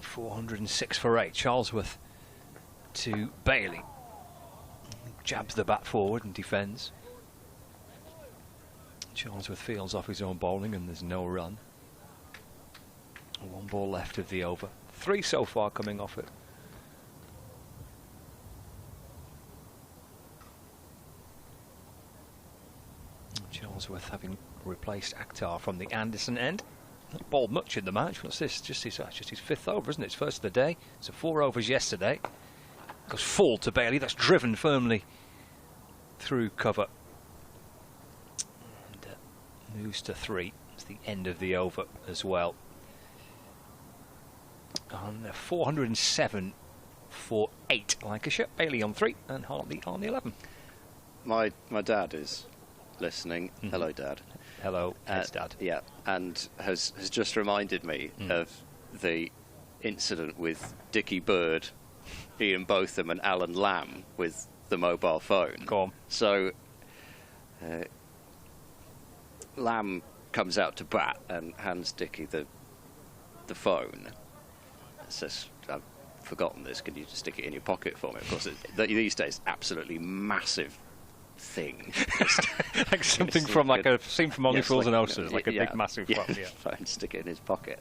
.406 for 8. Charlesworth to Bailey. Jabs the bat forward and defends. Charlesworth fields off his own bowling and there's no run. 1 ball left of the over. 3 so far coming off it. Charlesworth having replaced Akhtar from the Anderson end. Not bowled much in the match. What's this? Just his 5th over, isn't it? It's first of the day. So 4 overs yesterday. Goes full to Bailey. That's driven firmly through cover. And moves to 3. It's the end of the over as well. On 407 for 8. Lancashire. Bailey on 3 and Hartley on 11. My dad is listening. Hello, Dad. Hello, it's Dad. Yeah, and has just reminded me of the incident with Dickie Bird, Ian Botham and Alan Lamb with the mobile phone. Go on. So Lamb comes out to bat and hands Dickie the phone. Says, I've forgotten this, can you just stick it in your pocket for me? Of course, these days, absolutely massive thing. Like something from like a scene from Only Fools and Horses, like a big massive phone. Yeah. Phone, stick it in his pocket.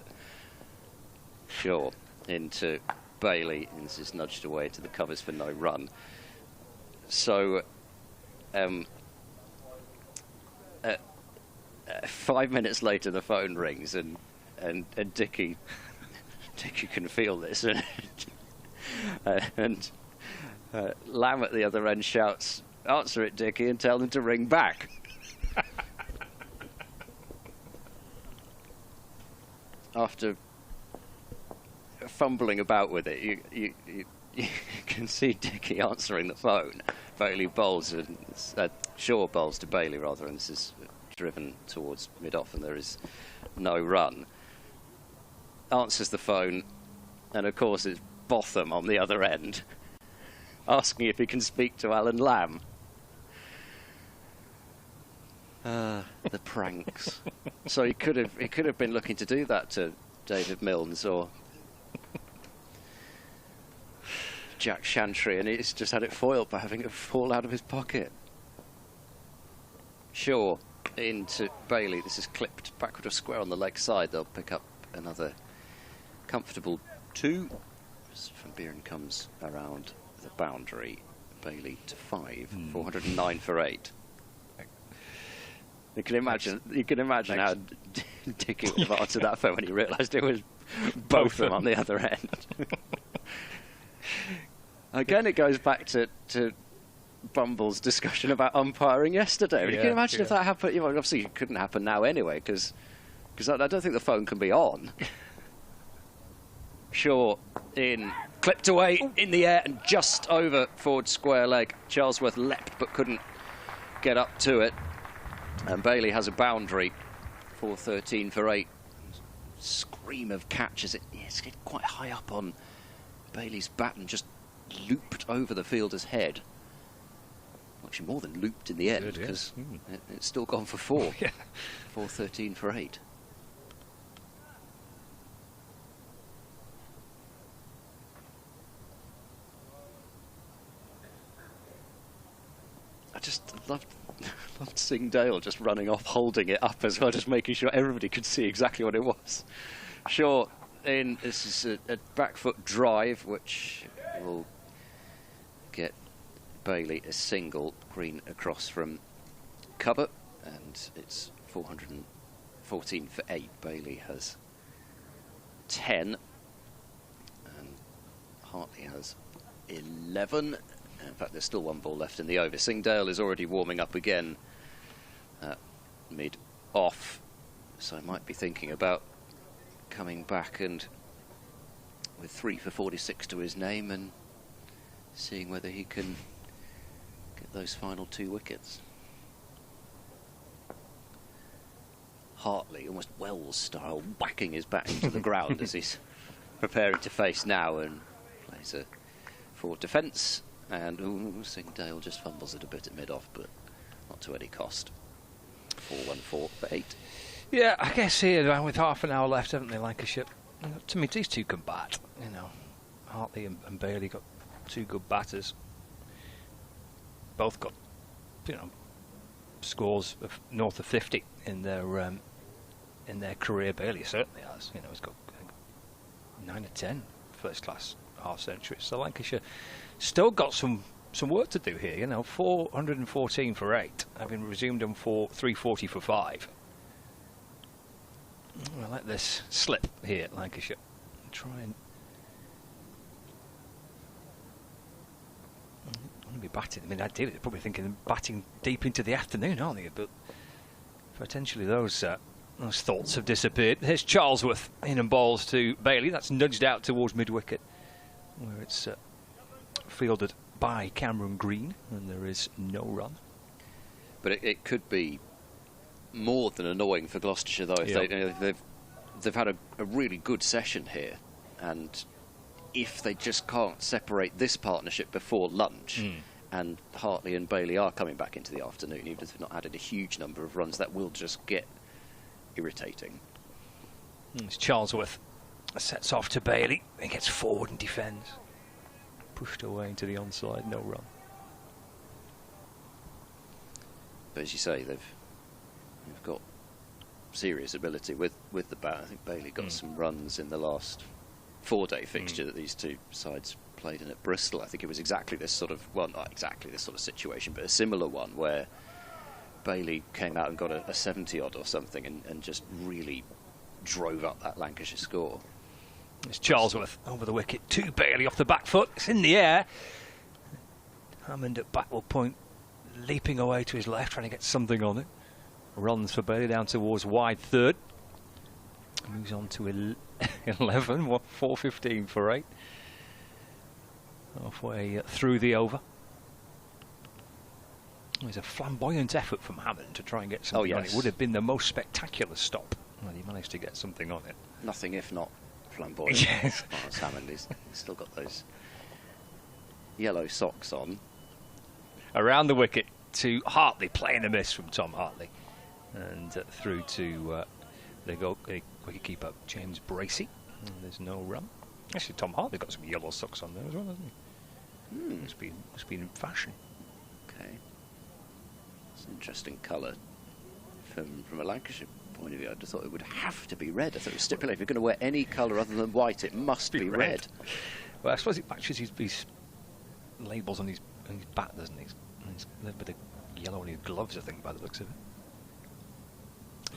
Sure. Into Bailey, and this is nudged away to the covers for no run. So 5 minutes later the phone rings and Dickie Dickie can feel this, and Lamb at the other end shouts, "Answer it, Dickie, and tell them to ring back." After fumbling about with it, you can see Dickie answering the phone. Bailey bowls, and Shaw bowls to Bailey rather, and this is driven towards mid-off, and there is no run. Answers the phone, and of course it's Botham on the other end, asking if he can speak to Alan Lamb. The pranks. So he could have been looking to do that to David Milnes or Jack Chantry, and he's just had it foiled by having it fall out of his pocket. Shaw into Bailey. This is clipped backward of square on the leg side. They'll pick up another comfortable 2. Van Buren comes around the boundary. Bailey to 5. 409 for 8. You can imagine how Dickie would have answered that phone when he realised it was Botham on the other end. Again, it goes back to Bumble's discussion about umpiring yesterday. You can imagine if that happened. You know, obviously, it couldn't happen now anyway, because I don't think the phone can be on. Shaw in, clipped away in the air and just over forward square leg. Charlesworth leapt but couldn't get up to it. And Bailey has a boundary. 413 for 8. Scream of catches. It's quite high up on Bailey's bat and just looped over the fielder's head. Actually, more than looped in the end, because it's still gone for 4. 413 for 8. I just loved seeing Dale just running off, holding it up as well, just making sure everybody could see exactly what it was. Shaw in, this is a back foot drive, which will get Bailey a single. Green across from cover, and it's 414 for 8. Bailey has 10, and Hartley has 11. In fact, there's still 1 ball left in the over. Singdale is already warming up again mid-off, so I might be thinking about coming back and with 3 for 46 to his name and seeing whether he can get those final 2 wickets. Hartley, almost Wells style, whacking his bat into the ground as he's preparing to face now, and plays a forward defence. And Singdale just fumbles it a bit at mid-off, but not to any cost. 414 for 8. Yeah, I guess here, with half an hour left, haven't they, Lancashire? You know, to me, these two can bat. You know, Hartley and Bailey got 2 good batters. Both got, you know, scores of north of 50 in their career. Bailey certainly has. You know, he's got 9 or 10 first-class half centuries. So Lancashire still got some work to do here. You know, 414 for 8, having resumed them for 340 for 5. I'll let this slip here, Lancashire. Try and be batting. I mean, ideally they're probably thinking of batting deep into the afternoon, aren't they? But potentially those thoughts have disappeared. Here's Charlesworth in and balls to Bailey. That's nudged out towards mid-wicket, where it's fielded by Cameron Green, and there is no run. But it could be more than annoying for Gloucestershire, though, if they've had a really good session here, and if they just can't separate this partnership before lunch, and Hartley and Bailey are coming back into the afternoon, even if they've not added a huge number of runs, that will just get irritating. It's Charlesworth sets off to Bailey. He gets forward and defends. Pushed away into the onside, no run. But as you say, they've got serious ability with the bat. I think Bailey got some runs in the last 4-day fixture that these two sides played in at Bristol. I think it was exactly this sort of, well, not exactly this sort of situation, but a similar one where Bailey came out and got a 70 odd or something and just really drove up that Lancashire score. It's Charlesworth over the wicket. 2 Bailey off the back foot. It's in the air. Hammond at backward point, leaping away to his left, trying to get something on it. Runs for Bailey down towards wide third. Moves on to 11. 4:15 for 8. Halfway through the over. There's a flamboyant effort from Hammond to try and get something on it. It would have been the most spectacular stop. Well, he managed to get something on it. Nothing if not flamboyant. Yes. As Hammond, he's still got those yellow socks on. Around the wicket to Hartley, playing a miss from Tom Hartley. And through to the wicketkeeper, James Bracey. And there's no run. Actually, Tom Hartley got some yellow socks on there as well, hasn't he? Must be in fashion. Okay. It's an interesting colour from a Lancashire point of view. I just thought it would have to be red. I thought it was stipulated. If you're going to wear any colour other than white, it must be red. Well, I suppose it matches his labels on his bat, doesn't it? He's a bit of yellow on his gloves, I think, by the looks of it.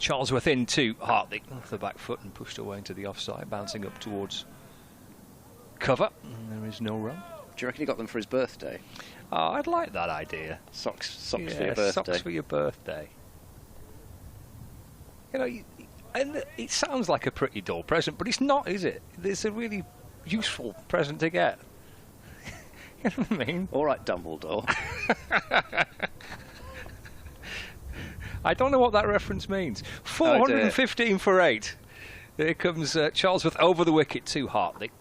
Charlesworth in to Hartley off the back foot and pushed away into the offside, bouncing up towards cover. And there is no run. Do you reckon he got them for his birthday? Oh, I'd like that idea. Socks for your birthday. Socks for your birthday. You know, and it sounds like a pretty dull present, but it's not, is it? It's a really useful present to get. You know what I mean? All right, Dumbledore. I don't know what that reference means. 415 for 8. Here comes Charlesworth over the wicket to Hartley.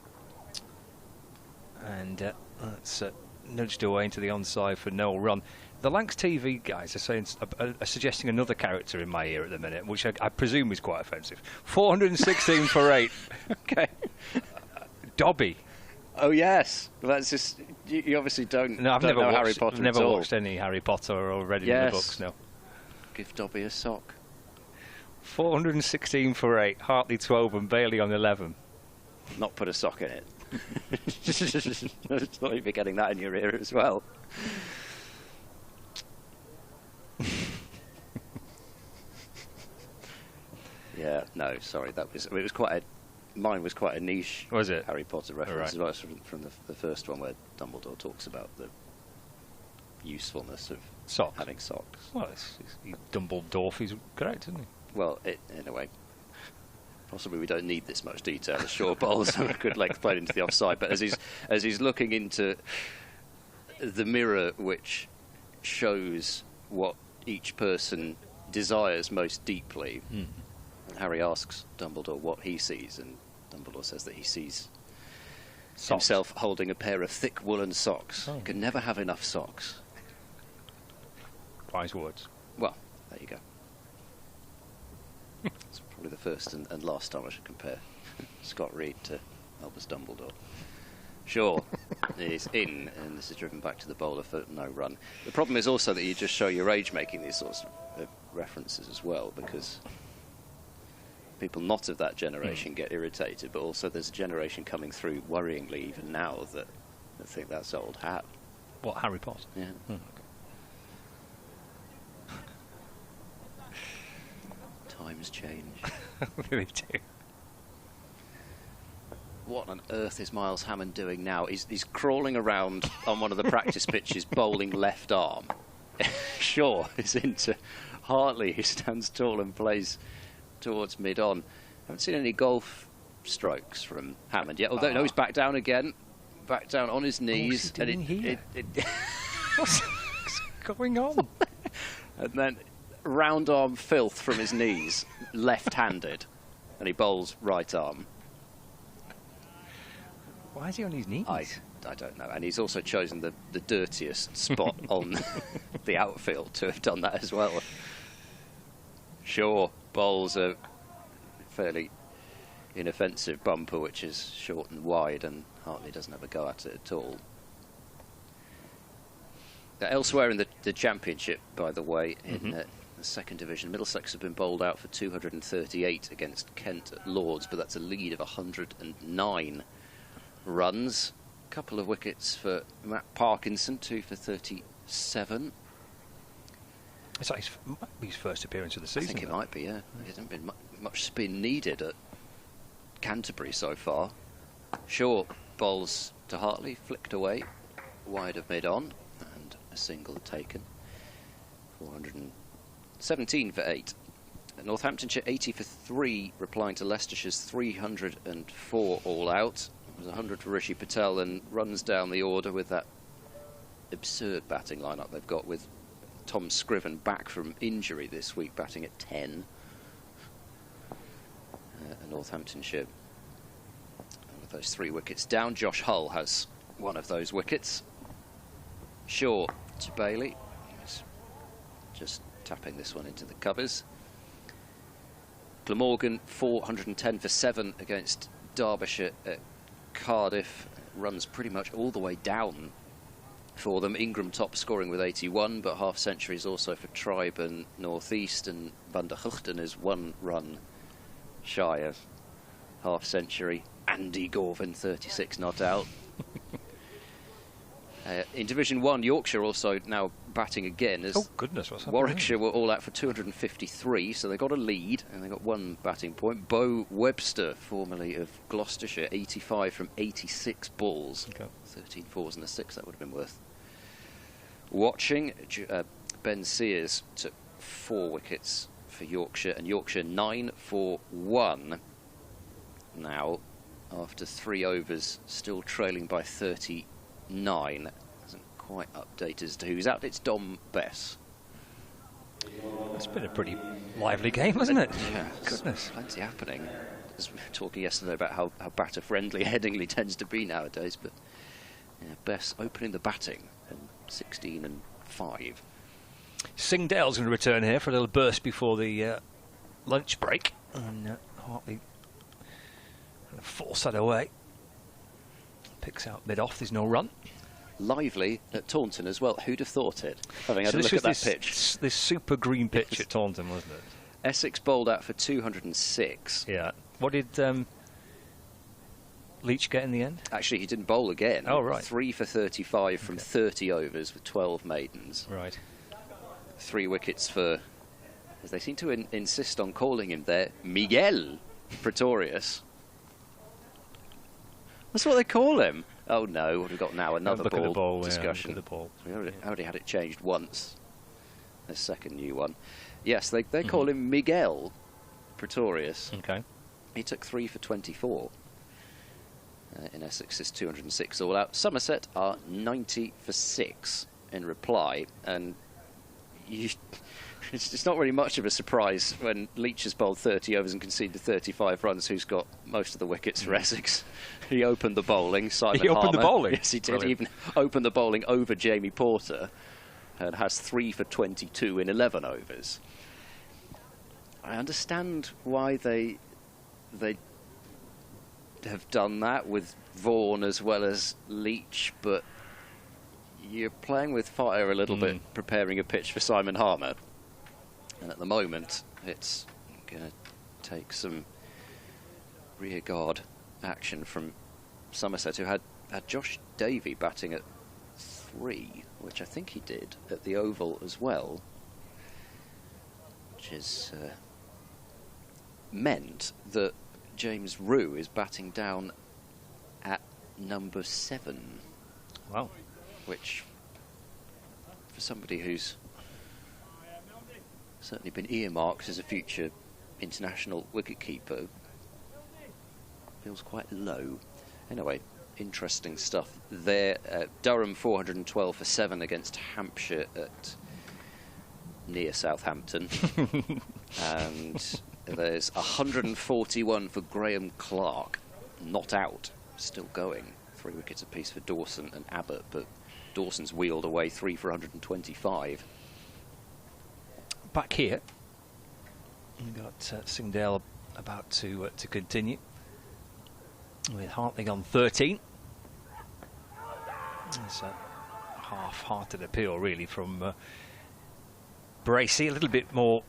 And that's nudged away into the onside for no run. The Lancs TV guys are suggesting another character in my ear at the minute, which I presume is quite offensive. 416 for 8. Okay. Dobby. Oh, yes. Well, that's just... You obviously don't, no, I've don't never know watched, Harry Potter never at all. watched any Harry Potter or read it in the books, no. Give Dobby a sock. 416 for 8. Hartley 12 and Bailey on 11. Not put a sock in it. I thought you'd be getting that in your ear as well. Yeah, no, sorry, it was quite mine was quite a niche. Was it? Harry Potter reference as right. well, from the first one where Dumbledore talks about the usefulness of having socks. Well, he's Dumbledore. He's correct, isn't he? Well, in a way. Possibly we don't need this much detail. The short bowls are a good length played into the offside, but as he's looking into the mirror which shows what each person desires most deeply, Harry asks Dumbledore what he sees, and Dumbledore says that he sees himself holding a pair of thick woolen socks. You can never have enough socks. Wise words. Well, there you go. It's probably the first and last time I should compare Scott Reed to Albus Dumbledore. Sure, he's in, and this is driven back to the bowler for no run. The problem is also that you just show your age making these sorts of references as well, because people not of that generation get irritated, but also there's a generation coming through worryingly even now that think that's old hat. What, Harry Potter? Yeah. Times change. Really do. What on earth is Miles Hammond doing now? He's crawling around on one of the practice pitches, bowling left arm. Sure, he's into Hartley, who stands tall and plays towards mid-on. Haven't seen any golf strokes from Hammond yet, although no, he's back down again. Back down on his knees. What's he doing here? What's going on? And then round arm filth from his knees, left-handed, and he bowls right arm. Why is he on his knees? I don't know. And he's also chosen the dirtiest spot on the outfield to have done that as well. Sure, bowls a fairly inoffensive bumper, which is short and wide, and Hartley doesn't have a go at it at all. Now, elsewhere in the Championship, by the way, in the second division, Middlesex have been bowled out for 238 against Kent at Lords, but that's a lead of 109 runs. A couple of wickets for Matt Parkinson, 2 for 37. It's like his first appearance of the season. I think it might be, yeah. There hasn't been much spin needed at Canterbury so far. Shaw bowls to Hartley, flicked away, wide of mid-on, and a single taken. 417 for 8. Northamptonshire 80 for 3, replying to Leicestershire's 304 all out. It was 100 for Rishi Patel, and runs down the order with that absurd batting lineup they've got, with Tom Scriven back from injury this week, batting at 10. Northamptonshire, one of those 3 wickets down. Josh Hull has one of those wickets. Shaw to Bailey. He's just tapping this one into the covers. Glamorgan 410 for 7 against Derbyshire at Cardiff. Runs pretty much all the way down for them. Ingram top scoring with 81, but half centuries also for Tribe and North East, and Van der Huchten is 1 run shy of half century. Andy Gorvin 36 not out. In Division 1, Yorkshire also now batting again, as oh goodness, what's happening? Warwickshire were all out for 253, so they got a lead and they got 1 batting point. Bo Webster, formerly of Gloucestershire, 85 from 86 balls. Okay. 13 fours and a 6, that would have been worth watching. Ben Sears took 4 wickets for Yorkshire, and Yorkshire 9 for 1 now, after 3 overs, still trailing by 39. Hasn't quite updated as to who's out. It's Dom Bess. It's been a pretty lively game, hasn't it? Yeah, Goodness. plenty happening. As we were talking yesterday about how batter friendly Headingley tends to be nowadays, but yeah, Bess opening the batting and 16 and 5. Singdale's going to return here for a little burst before the lunch break, and Hartley going to force that away. Picks out mid-off, there's no run. Lively at Taunton as well. Who'd have thought it? Having had a look at that pitch. This super green pitch at Taunton, wasn't it? Essex bowled out for 206. Yeah. What did Leach get in the end? Actually, he didn't bowl again. Oh, right. 3 for 35 from 30 overs with 12 maidens. Right. 3 wickets for, as they seem to insist on calling him there, Miguel Pretorius. That's what they call him. Oh no, what have we got now? Another Look at the ball discussion. Yeah, look at the ball. We already had it changed once. A second new one. Yes, they call him Miguel Pretorius. Okay. He took 3 for 24. In Essex's 206 all out. Somerset are 90 for 6 in reply, and it's not really much of a surprise when Leach has bowled 30 overs and conceded 35 runs, who's got most of the wickets for Essex. He opened the bowling. Simon He opened the Harmer, bowling? Yes, he did. Brilliant. He even opened the bowling over Jamie Porter, and has 3 for 22 in 11 overs. I understand why they have done that with Vaughan as well as Leach, but you're playing with fire a little bit, preparing a pitch for Simon Harmer, and at the moment it's going to take some rear guard action from Somerset, who had Josh Davey batting at 3, which I think he did at the Oval as well, which is meant that James Rue is batting down at number 7. Wow. Which, for somebody who's certainly been earmarked as a future international wicketkeeper, feels quite low. Anyway, interesting stuff there. Durham 412 for 7 against Hampshire at near Southampton. And there's 141 for Graham Clark, not out, still going. 3 wickets apiece for Dawson and Abbott, but Dawson's wheeled away 3 for 125. Back here, we've got Singdale about to continue, with Hartley on 13. It's a half-hearted appeal, really, from Bracey. A little bit more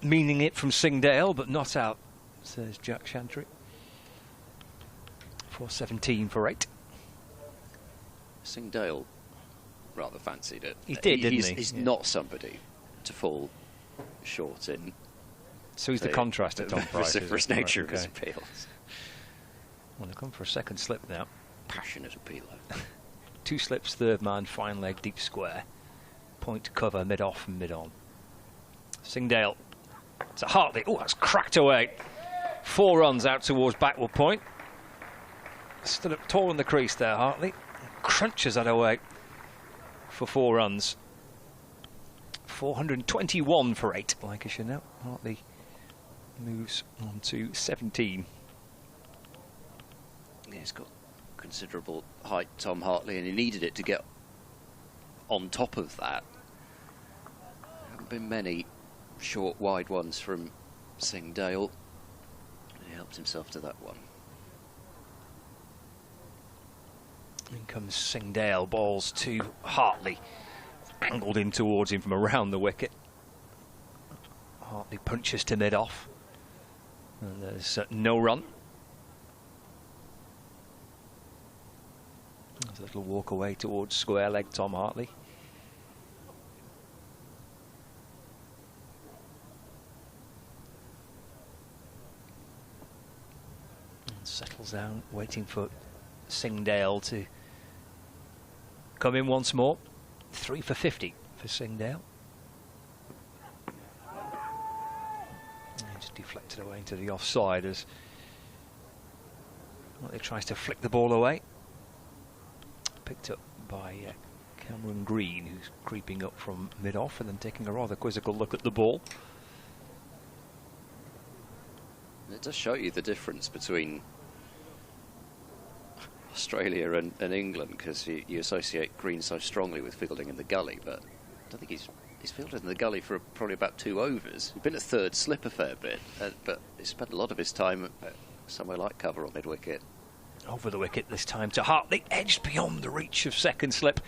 meaning it from Singdale, but not out, says Jack Chantry. 417 for 8. Singdale rather fancied it. He did, didn't he? He's not somebody to fall short in. So he's the contrast to Tom Price. Vociferous nature of his okay. appeals. Well, they've gone for a second slip now. Passionate appealer. 2 slips, third man, fine leg, deep square. Point to cover, mid-off and mid-on. Singdale to Hartley. Oh, that's cracked away. 4 runs out towards backward point. Stood up tall in the crease there, Hartley. Crunches that away for 4 runs. 421 for 8. Lancashire now. Hartley moves on to 17. Yeah, he's got considerable height, Tom Hartley, and he needed it to get on top of that. There haven't been many short, wide ones from Singdale. He helped himself to that one. In comes Singdale, balls to Hartley. Angled in towards him from around the wicket. Hartley punches to mid-off. And there's no run. There's a little walk away towards square leg, Tom Hartley. And settles down, waiting for Singdale to come in once more. 3 for 50 for Singdale. And just deflected away into the offside as Hartley tries to flick the ball away. Picked up by Cameron Green, who's creeping up from mid-off and then taking a rather quizzical look at the ball. It does show you the difference between Australia and England, because you associate Green so strongly with fielding in the gully, but I don't think he's fielded in the gully for probably about 2 overs. He's been at third slip a fair bit, but he spent a lot of his time somewhere like cover or mid-wicket. Over the wicket this time to Hartley, edged beyond the reach of second slip,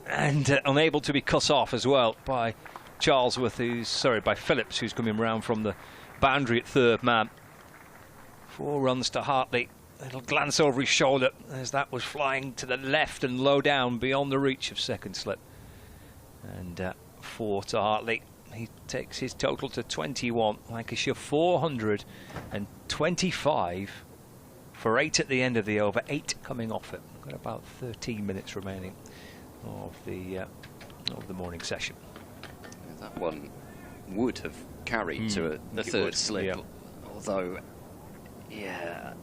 and unable to be cut off as well by by Phillips, who's coming round from the boundary at third man. 4 runs to Hartley. A little glance over his shoulder as that was flying to the left and low down beyond the reach of second slip. And 4 to Hartley. He takes his total to 21. Lancashire 425 for 8 at the end of the over. 8 coming off it. Got about 13 minutes remaining of the morning session. That one would have carried to a third slip, yeah. Although, yeah,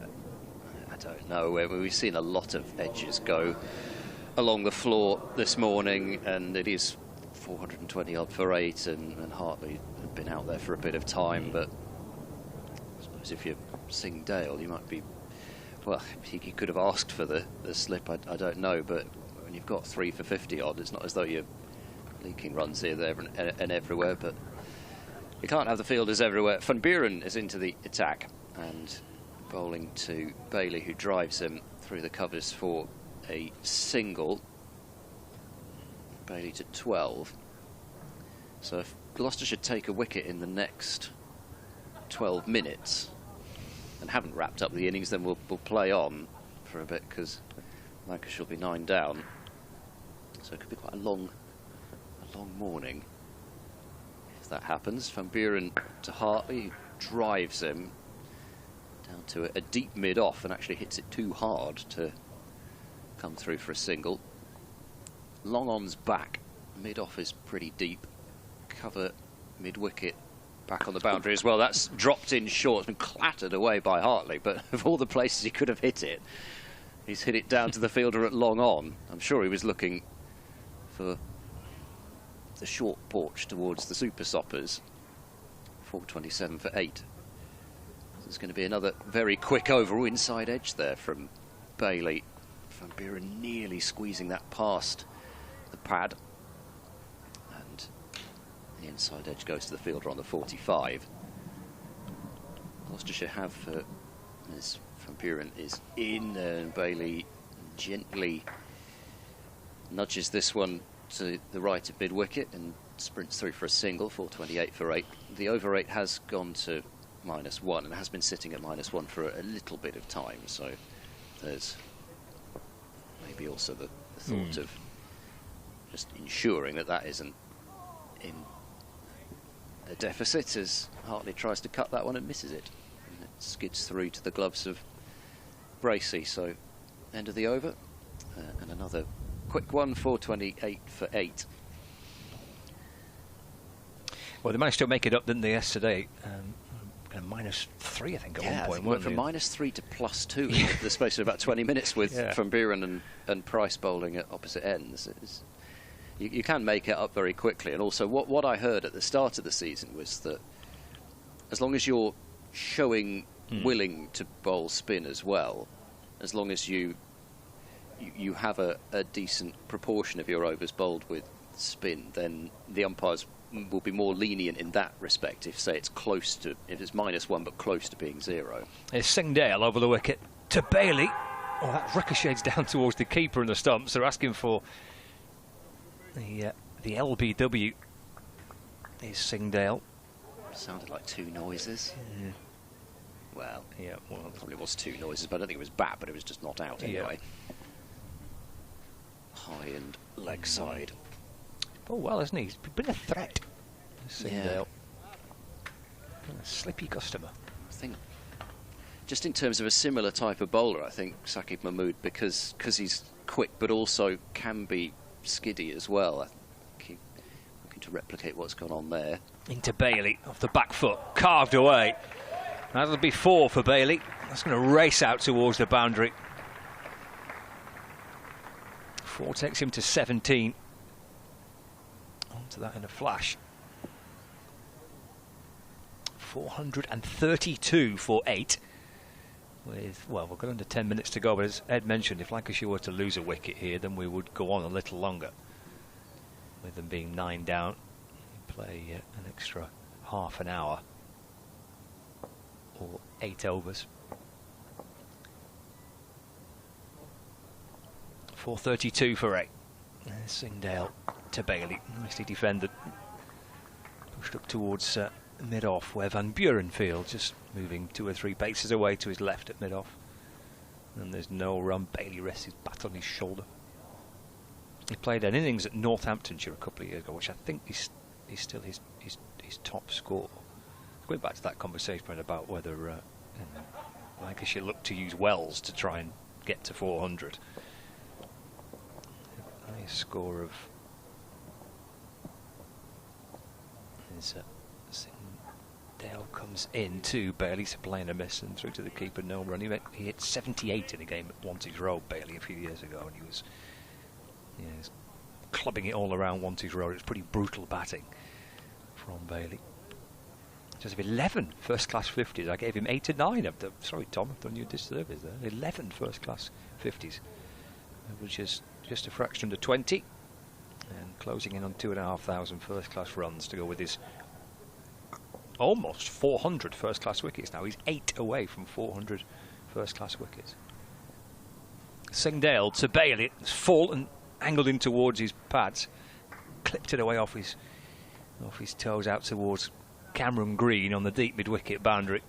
I don't know. We've seen a lot of edges go along the floor this morning, and it is 420 odd for 8, and Hartley had been out there for a bit of time, but I suppose if you're Singdale, you might be, well, he could have asked for the slip, I don't know, but when you've got 3 for 50 odd, it's not as though you're leaking runs here, there and everywhere, but you can't have the fielders everywhere. Van Buren is into the attack and bowling to Bailey, who drives him through the covers for a single. Bailey to 12. So if Gloucestershire take a wicket in the next 12 minutes and haven't wrapped up the innings, then we'll play on for a bit, because Lancashire will be 9 down. So it could be quite a long morning if that happens. Van Buren to Hartley, who drives him down to a deep mid-off and actually hits it too hard to come through for a single. Long on's back, mid-off is pretty deep, cover mid-wicket, back on the boundary as well. That's dropped in short, it's been clattered away by Hartley, but of all the places he could have hit it, he's hit it down to the fielder at long on. I'm sure he was looking for the short porch towards the Super Soppers. 427 for 8. There's going to be another very quick over. Inside edge there from Bailey. Van Buren nearly squeezing that past the pad. And the inside edge goes to the fielder on the 45. Gloucestershire have, as Van Buren is in, and Bailey gently nudges this one to the right of mid-wicket and sprints through for a single. 428 for 8. The over 8 has gone to -1 and has been sitting at -1 for a little bit of time, so there's maybe also the thought of just ensuring that isn't in a deficit, as Hartley tries to cut that one and misses it, and it skids through to the gloves of Bracey, so end of the over. And another quick one, 428 for 8. Well, they managed to make it up, didn't they, yesterday? -3, I think, at one point. Went from -3 to +2 in the space of about 20 minutes with Van Buren and Price bowling at opposite ends. You can make it up very quickly. And also, what I heard at the start of the season was that as long as you're showing willing to bowl spin as well, as long as you have a decent proportion of your overs bowled with spin, then the umpires will be more lenient in that respect if, say, it's close to, if it's -1 but close to being 0. It's Singdale over the wicket to Bailey. Oh, that ricochets down towards the keeper and the stumps. They're asking for the LBW. Is Singdale. Sounded like 2 noises. Yeah. Well, it probably was 2 noises, but I don't think it was bat, but it was just not out anyway. High and leg side. Oh, well, hasn't he? He's been a threat, Singdale. A slippy customer. I think, just in terms of a similar type of bowler, I think Saqib Mahmood, because he's quick, but also can be skiddy as well. I keep looking to replicate what's gone on there. Into Bailey, off the back foot, carved away. That'll be 4 for Bailey. That's going to race out towards the boundary. 4 takes him to 17. Onto that in a flash. 432 for 8. Well, we've got under 10 minutes to go, but as Ed mentioned, if Lancashire were to lose a wicket here, then we would go on a little longer. With them being 9 down, play an extra half an hour. Or 8 overs. 432 for 8. There's Singdale to Bailey. Nicely defended. Pushed up towards mid-off where Van Buren fields, just moving 2 or 3 paces away to his left at mid-off. And there's no run. Bailey rests his bat on his shoulder. He played an innings at Northamptonshire a couple of years ago, which I think is still his top score. Going back to that conversation about whether Lancashire looked to use Wells to try and get to 400. A score of Singdale comes in to Bailey, supplying a miss and through to the keeper, no run. He hit 78 in a game at Wantage Road, Bailey, a few years ago, and he was clubbing it all around Wantage Road. It was pretty brutal batting from Bailey. Just 11 first-class 50s. I gave him 8 to 9. Sorry, Tom, I've done you a disservice there. 11 first-class 50s, which is just a fraction under 20, and closing in on 2,500 first-class runs to go with his almost 400 first-class wickets now. He's 8 away from 400 first-class wickets. Singdale to Bailey. It's full and angled in towards his pads. Clipped it away off his toes out towards Cameron Green on the deep mid-wicket boundary.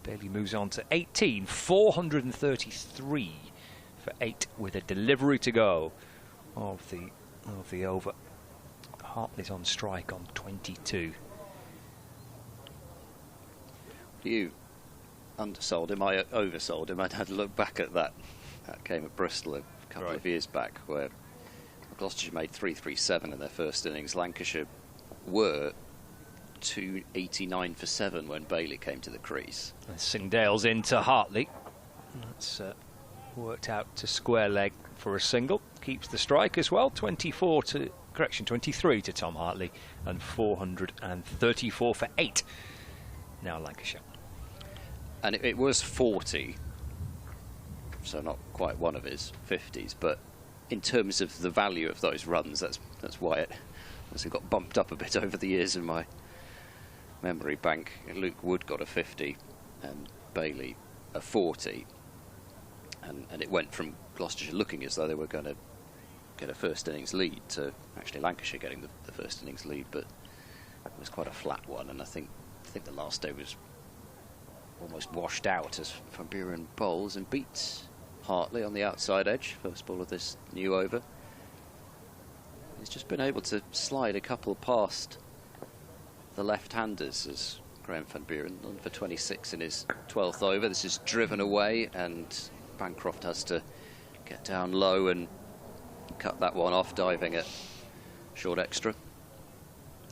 Bailey moves on to 18, 433 for 8 with a delivery to go of the over. Hartley's on strike on 22. You undersold him, I oversold him. I'd had to look back at that game at Bristol a couple of years back, where Gloucestershire made 337 in their first innings. Lancashire were 289 for 7 when Bailey came to the crease. And Singdale's into Hartley. That's worked out to square leg for a single. Keeps the strike as well. 23 to Tom Hartley, and 434 for 8. Now Lancashire. And it was 40, so not quite one of his 50s, but in terms of the value of those runs, that's why it got bumped up a bit over the years in my memory bank. Luke Wood got a 50 and Bailey a 40, and it went from Gloucestershire looking as though they were going to get a first innings lead to actually Lancashire getting the first innings lead, but it was quite a flat one, and I think the last day was almost washed out as Van Buren bowls and beats Hartley on the outside edge, first ball of this new over. He's just been able to slide a couple past the left-handers as Graham van Buren, on for 26 in his 12th over. This is driven away, and Bancroft has to get down low and cut that one off, diving at short extra.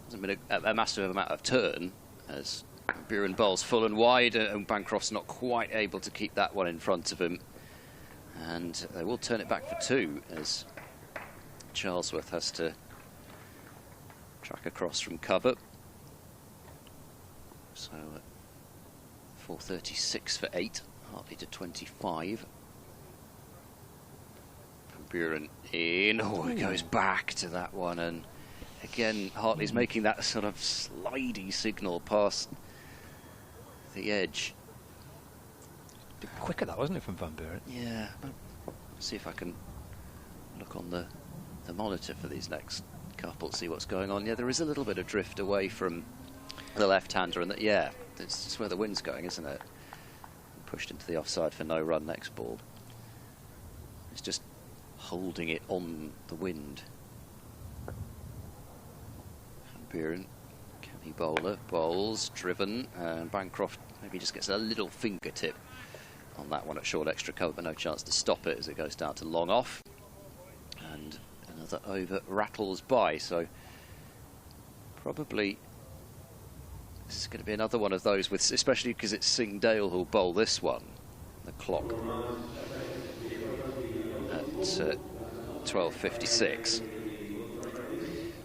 Hasn't been a massive amount of turn as Buren bowls full and wide, and Bancroft's not quite able to keep that one in front of him. And they will turn it back for 2 as Charlesworth has to track across from cover. So 436 for 8, Hartley to 25. Van Buren in, oh, it goes back to that one, and again Hartley's making that sort of slidey signal past the edge. A bit quicker that, wasn't it, from Van Buren? Yeah, let's see if I can look on the monitor for these next couple, see what's going on. Yeah, there is a little bit of drift away from the left-hander, and that, yeah, it's where the wind's going, isn't it? Pushed into the offside for no run next ball. It's just holding it on the wind. Van Buren, canny bowler, bowls, driven, and Bancroft maybe just gets a little fingertip on that one at short extra cover, but no chance to stop it as it goes down to long off. And another over rattles by, so probably this is going to be another one of those, with, especially because it's Singh Dale who'll bowl this one. The clock at 12:56.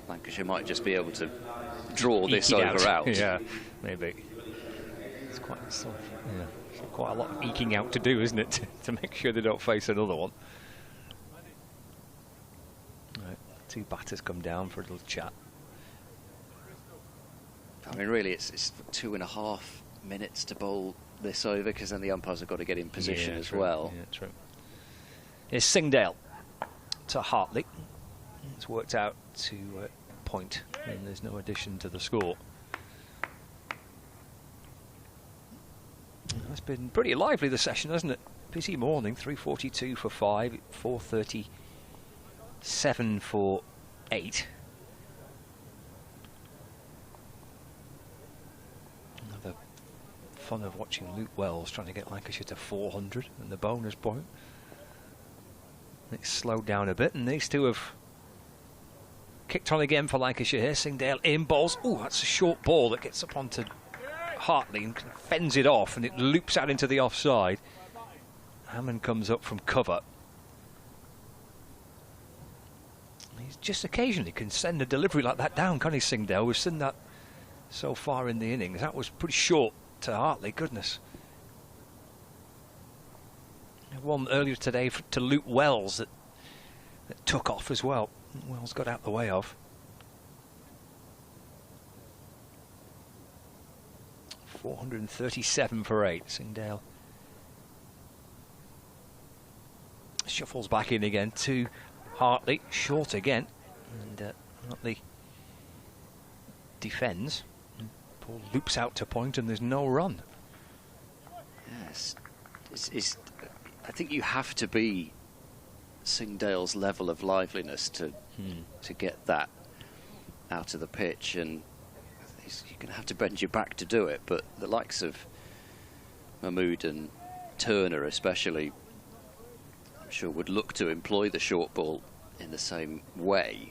Lancashire might just be able to draw this over out. Yeah, maybe. It's quite quite a lot of eking out to do, isn't it, to make sure they don't face another one. Right, 2 batters come down for a little chat. I mean, really, it's 2.5 minutes to bowl this over, because then the umpires have got to get in position as well. Yeah, true. It's Singh Dale to Hartley. It's worked out to point, and there's no addition to the score. It's been pretty lively, the session, hasn't it? Busy morning, 3:42 for 5, 4:37 for 8. Another fun of watching Luke Wells trying to get Lancashire to 400 and the bonus point. It's slowed down a bit, and these two have kicked on again for Lancashire here. Singh Dale in, bowls. Oh, that's a short ball that gets up onto Hartley and kind of fends it off, and it loops out into the offside. Hammond comes up from cover. He's just occasionally can send a delivery like that down, can't he, Singh Dale? We've seen that so far in the innings. That was pretty short to Hartley, goodness. One earlier today to Luke Wells that took off as well. Wells got out the way of. 437 for 8. Singh Dale shuffles back in again to Hartley, short again, and Hartley defends. Ball loops out to point, and there's no run. Yes, I think you have to be Singh Dale's level of liveliness to get that out of the pitch, and you're going to have to bend your back to do it. But the likes of Mahmood and Turner especially, I'm sure, would look to employ the short ball in the same way,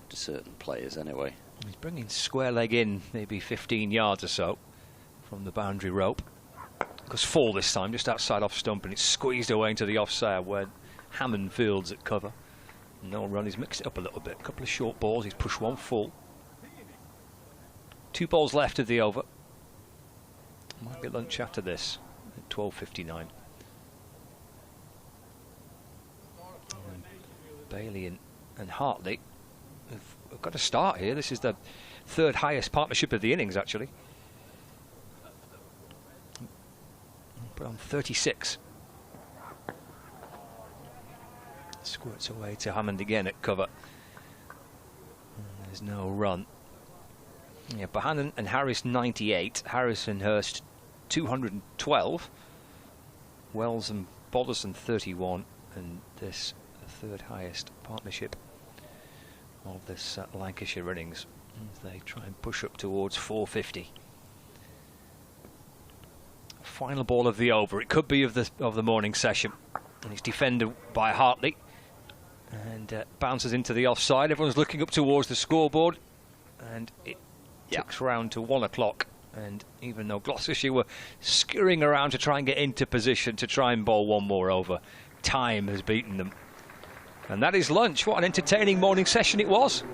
to certain players anyway. He's bringing square leg in maybe 15 yards or so from the boundary rope. Goes full this time, just outside off stump, and it's squeezed away into the offside where Hammond fields at cover. No run, he's mixed it up a little bit. A couple of short balls, he's pushed one full. 2 balls left of the over. Might be lunch after this at 12:59. Bailey and Hartley have got a start here. This is the 3rd highest partnership of the innings, actually. Put on 36. Squirts away to Hammond again at cover. There's no run. Yeah, Bohannon and Harris 98, Harris and Hurst 212, Wells and Bodderson 31, and this 3rd highest partnership of this Lancashire innings. as they try and push up towards 450. Final ball of the over. It could be of the morning session. And it's defended by Hartley. And bounces into the offside. Everyone's looking up towards the scoreboard. And it ticks round to 1 o'clock. And even though Gloucestershire were scurrying around to try and get into position to try and bowl one more over, time has beaten them. And that is lunch. What an entertaining morning session it was.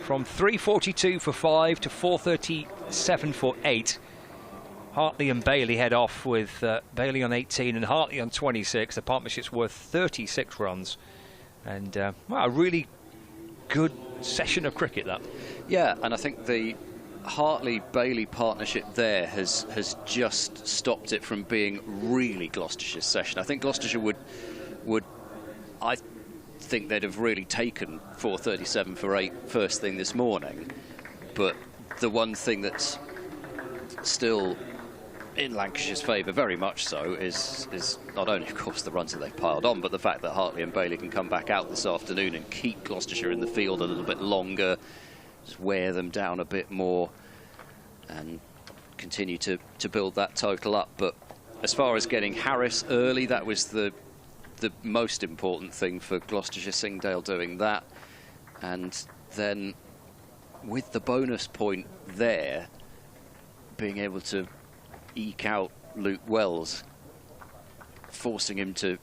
From 3:42 for 5 to 4:37 for 8. Hartley and Bailey head off with Bailey on 18 and Hartley on 26. The partnership's worth 36 runs. And well, a really good session of cricket, that. Yeah, and I think the Hartley-Bailey partnership there has just stopped it from being really Gloucestershire's session. I think Gloucestershire would I think they'd have really taken 4:37 for 8 first thing this morning. But the one thing that's still in Lancashire's favour, very much so, is not only, of course, the runs that they've piled on, but the fact that Hartley and Bailey can come back out this afternoon and keep Gloucestershire in the field a little bit longer, just wear them down a bit more, and continue to build that total up. But as far as getting Harris early, that was the most important thing for Gloucestershire. Singdale doing that, and then with the bonus point there, being able to eke out Luke Wells, forcing him to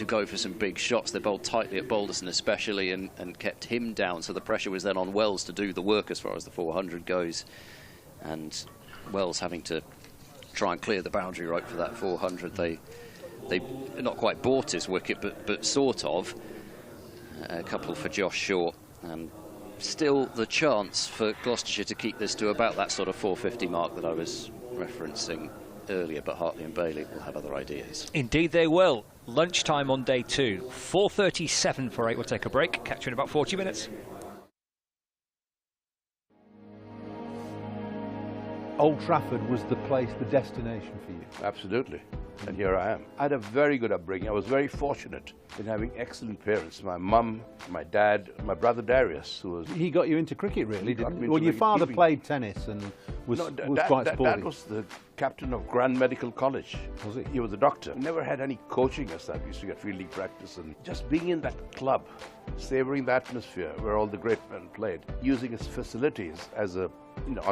go for some big shots. They bowled tightly at Balderson especially, and kept him down, so the pressure was then on Wells to do the work as far as the 400 goes, and Wells having to try and clear the boundary right for that 400. They not quite bought his wicket, but sort of. A couple for Josh Short, and still the chance for Gloucestershire to keep this to about that sort of 450 mark that I was referencing earlier, but Hartley and Bailey will have other ideas. Indeed they will. Lunchtime on day 2. 4:37 for 8. We'll take a break. Catch you in about 40 minutes. Old Trafford was the place, the destination for you. Absolutely. And here I am. I had a very good upbringing. I was very fortunate in having excellent parents. My mum, my dad, my brother Darius, who was... He got you into cricket, really, didn't he? Well, your cricket. father played tennis and was quite sporty. Dad was the captain of Grand Medical College. Was he? He was a doctor. Never had any coaching as such. We used to get fielding practice, and just being in that club, savouring the atmosphere where all the great men played, using its facilities as a, you know,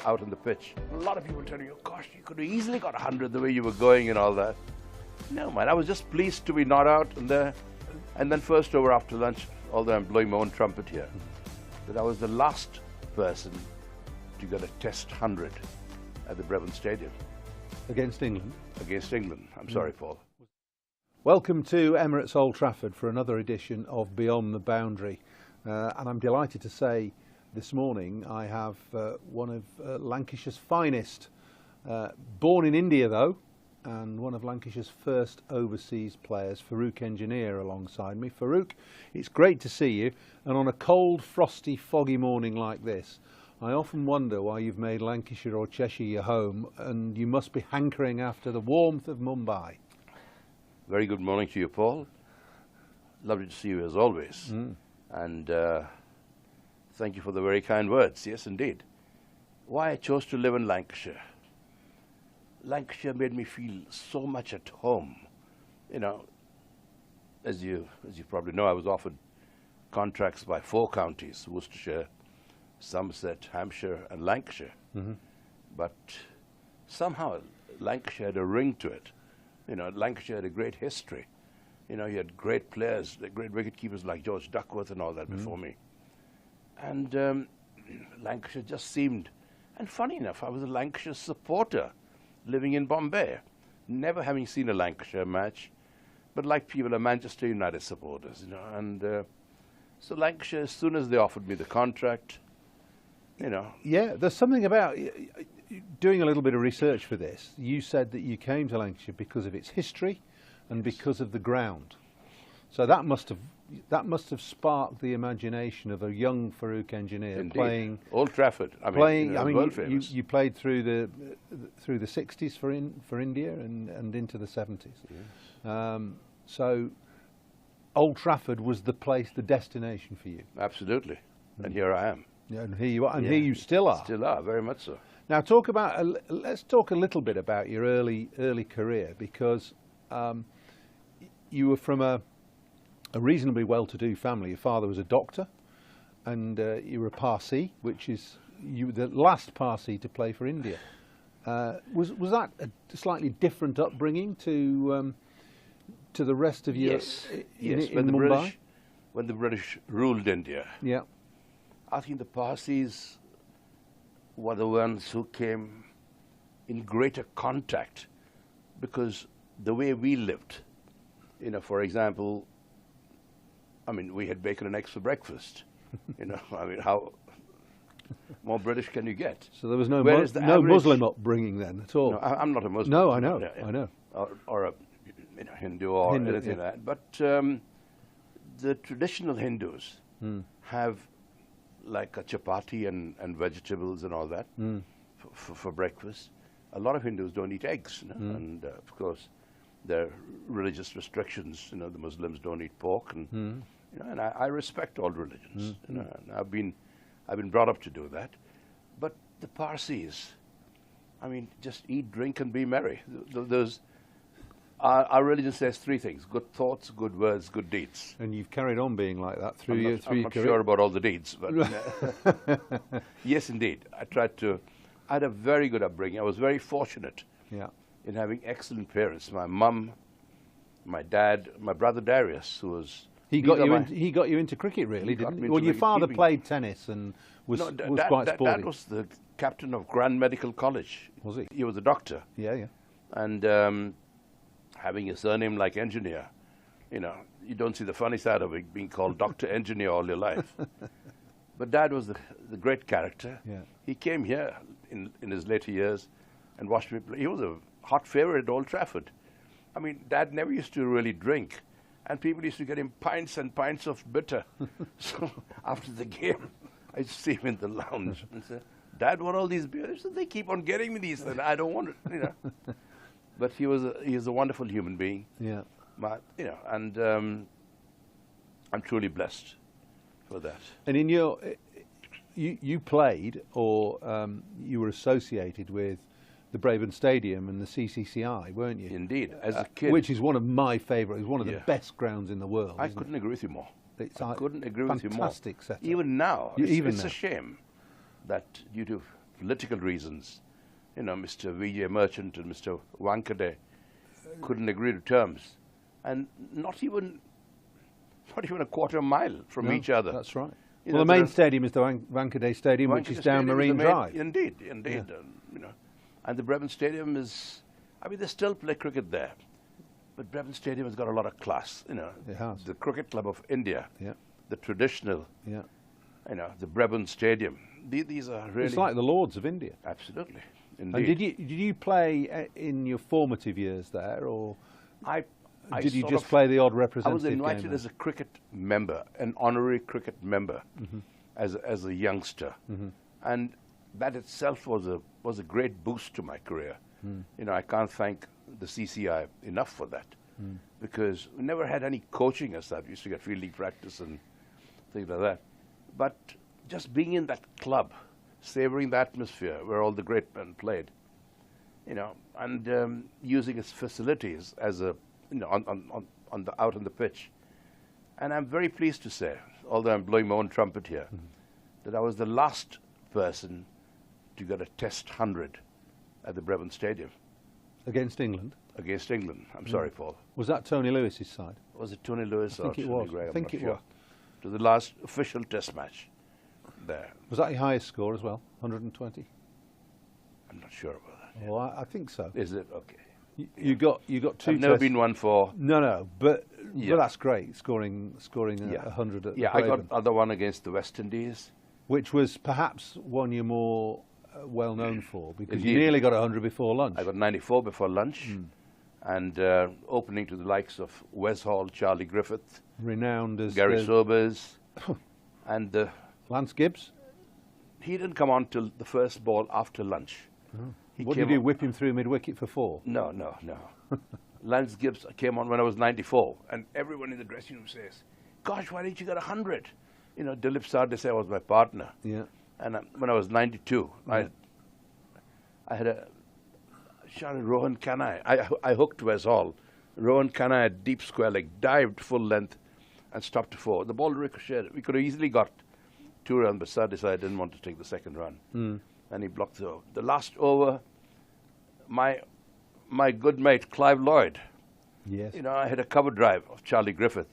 out on the pitch. A lot of people tell you, gosh, you could have easily got 100 the way you were going and all that. No, man, I was just pleased to be not out and there. And then first over after lunch, although I'm blowing my own trumpet here, that I was the last person to get a test 100 at the Brevin Stadium. Against England? Against England. I'm sorry, Paul. Welcome to Emirates Old Trafford for another edition of Beyond the Boundary. And I'm delighted to say this morning I have one of Lancashire's finest, born in India though, and one of Lancashire's first overseas players, Farooq Engineer, alongside me. Farooq, it's great to see you, and on a cold, frosty, foggy morning like this, I often wonder why you've made Lancashire or Cheshire your home, and you must be hankering after the warmth of Mumbai. Very good morning to you, Paul. Lovely to see you as always. And thank you for the very kind words. Yes, indeed. Why I chose to live in Lancashire. Lancashire made me feel so much at home. You know, as you probably know, I was offered contracts by 4 counties: Worcestershire, Somerset, Hampshire, and Lancashire. But somehow Lancashire had a ring to it. You know, Lancashire had a great history. You know, you had great players, great wicket keepers like George Duckworth and all that before me. And Lancashire just seemed, and funny enough, I was a Lancashire supporter living in Bombay, never having seen a Lancashire match, but like people are Manchester United supporters, you know. And so Lancashire, as soon as they offered me the contract, you know. Yeah, there's something about, doing a little bit of research for this, you said that you came to Lancashire because of its history and because of the ground. So that must have sparked the imagination of a young Farooq Engineer. Indeed. Playing Old Trafford. You played through the 60s for India and into the 70s. Yeah. So Old Trafford was the place, the destination for you. Absolutely. and here I am. Yeah, and here you are, and here you still are. Still are, very much so. Now, let's talk a little bit about your early career, because you were from a reasonably well-to-do family. Your father was a doctor, and you were a Parsi, which is you were the last Parsi to play for India. Was that a slightly different upbringing to the rest of your yes. Mumbai? When the British ruled India, Yeah. I think the Parsis were the ones who came in greater contact, because the way we lived, you know, for example, I mean, we had bacon and eggs for breakfast. You know, I mean, how more British can you get? So there was no average Muslim upbringing then at all. No, I'm not a Muslim. No, I know, Yeah. I know. Or a Hindu or Hindu, anything like that. But the traditional Hindus have like a chapati and vegetables and all that for breakfast. A lot of Hindus don't eat eggs, you know? And of course there are religious restrictions. You know, the Muslims don't eat pork, and you know, and I respect all religions. You know, and I've been brought up to do that. But the Parsis, I mean, just eat, drink, and be merry. Our religion says three things: good thoughts, good words, good deeds. And you've carried on being like that through your career. I'm not sure about all the deeds, but yes, indeed. I had a very good upbringing. I was very fortunate in having excellent parents. My mum, my dad, my brother Darius, who was... He got you into cricket, really, didn't he? Well, your father played tennis and was quite sporty. Dad was the captain of Grand Medical College. Was he? He was a doctor. Yeah, yeah. And having a surname like Engineer, you know, you don't see the funny side of it, being called Dr. Engineer all your life. But Dad was the great character. Yeah. He came here in his later years and watched me play. He was a hot favorite at Old Trafford. I mean, Dad never used to really drink, and people used to get him pints and pints of bitter. So after the game, I used to see him in the lounge and say, "Dad, what are all these beers?" So they keep on getting me these, and I don't want it, you know. But he is a wonderful human being. Yeah. You know, and I'm truly blessed for that. And in you played, or you were associated with the Braben Stadium and the CCCI, weren't you? Indeed, as a kid. Which is one of my favourite. It's one of the best grounds in the world. I couldn't agree with you more. I couldn't agree with you more. Fantastic setup. Even now, Even it's now. a shame that due to political reasons, you know, Mr. Vijay Merchant and Mr. Wankade couldn't agree to terms, and not even a quarter mile from each other. That's right. You Well, know, the main stadium is the Wankade Stadium, which is down Marine Drive. Indeed. You know, and the Braben Stadium is, I mean, they still play cricket there, but Braben Stadium has got a lot of class. You know, It has. The Cricket Club of India, Yeah. the traditional, Yeah. you know, the Braben Stadium. These are really... It's like the Lords of India. Absolutely, And indeed. did you play in your formative years there, or I did you sort just of- play the odd I representative was invited game as a cricket member, an honorary cricket member, as a youngster, and that itself was a great boost to my career. You know, I can't thank the CCI enough for that, because we never had any coaching as such. We used to get fielding practice and things like that, but just being in that club, savouring the atmosphere where all the great men played, you know, and using its facilities as a, you know, out on the pitch. And I'm very pleased to say, although I'm blowing my own trumpet here, that I was the last person to get a Test 100 at the Braben Stadium against England. against England. I'm sorry, Paul. Was that Tony Lewis's side? Was it Tony Lewis or think it Tony was. Gray? I I'm think not it sure. was. To the last official Test match there. Was that your highest score as well? 120? I'm not sure about that. Well, I think so. Is it? Okay. You got two. I've never tests. been one for... No, but Yeah. that's great. Scoring Yeah. 100 at Yeah, the I got Braben, other one against the West Indies. which was perhaps one you're more well known for, because you Indeed. nearly got 100 before lunch. I got 94 before lunch, and opening to the likes of Wes Hall, Charlie Griffith, Renowned as Gary the- Sobers, and Lance Gibbs. he didn't come on till the first ball after lunch. He What came did you on- whip him through mid-wicket for 4? No. Lance Gibbs came on when I was 94, and everyone in the dressing room says, "Gosh, why didn't you get 100?" You know, Dilip Sardesai was my partner. Yeah. And when I was 92, I had a shot at Rohan Kanai. I hooked Wes Hall. Rohan Kanai at deep square leg, dived full length and stopped to 4. The ball ricocheted. We could have easily got 2 runs, but Sardesai didn't want to take the second run. And he blocked the last over. My good mate, Clive Lloyd. Yes. You know, I had a cover drive of Charlie Griffith.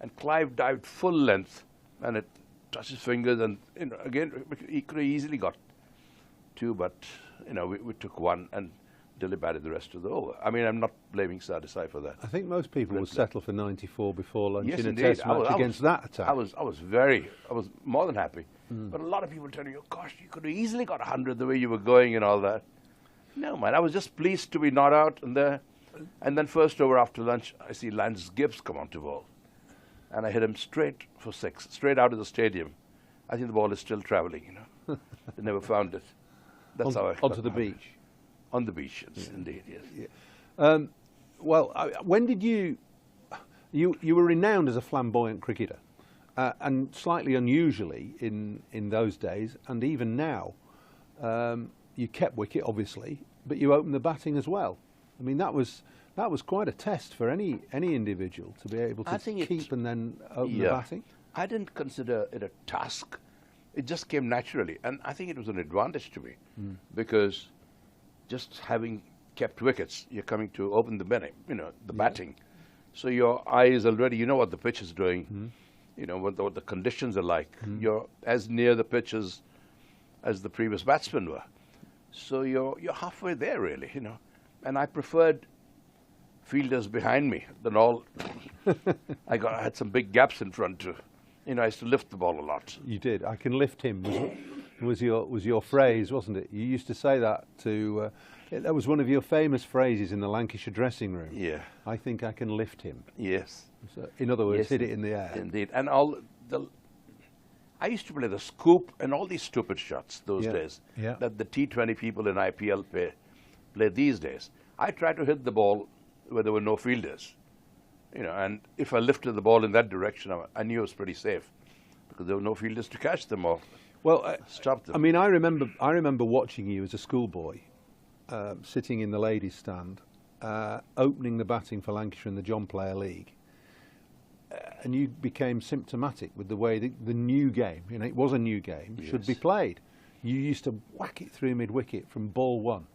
And Clive dived full length, and it touched his fingers. And, you know, again, he could have easily got 2, but, you know, we took 1, and Dilip added the rest of the over. I mean, I'm not blaming Sardesai for that. I think most people would settle for 94 before lunch Yes, in a indeed. test match against that attack. I was more than happy. But a lot of people tell you, gosh, you could have easily got 100 the way you were going and all that. No, man, I was just pleased to be not out. And then first over after lunch, I see Lance Gibbs come onto ball. And I hit him straight for 6, straight out of the stadium. I think the ball is still travelling, you know. They never found it. That's how I onto the beach. On the beach, yes, indeed, yes. Yeah. Well, when did you were renowned as a flamboyant cricketer, and slightly unusually in those days, and even now, you kept wicket obviously, but you opened the batting as well. I mean, that was quite a test for any individual to be able to keep and then open the batting. I didn't consider it a task. It just came naturally, and I think it was an advantage to me because just having kept wickets, you're coming to open the batting, you know, the batting. So your eyes already, you know what the pitch is doing, you know what the conditions are like. You're as near the pitch as the previous batsmen were. So you're halfway there, really, you know. And I preferred fielders behind me than all. I had some big gaps in front too. You know, I used to lift the ball a lot. You did. I can lift him. Was your phrase, wasn't it? You used to say that to. That was one of your famous phrases in the Lancashire dressing room. Yeah. I think I can lift him. Yes. So, in other words, hit it in the air. Indeed. And I used to play the scoop and all these stupid shots those days that the T20 people in IPL play these days. I tried to hit the ball where there were no fielders. You know, and if I lifted the ball in that direction, I knew it was pretty safe because there were no fielders to catch them or stop them. I mean, I remember watching you as a schoolboy, sitting in the ladies' stand, opening the batting for Lancashire in the John Player League, and you became symptomatic with the way the new game, you know, it was a new game, should be played. You used to whack it through mid-wicket from ball 1.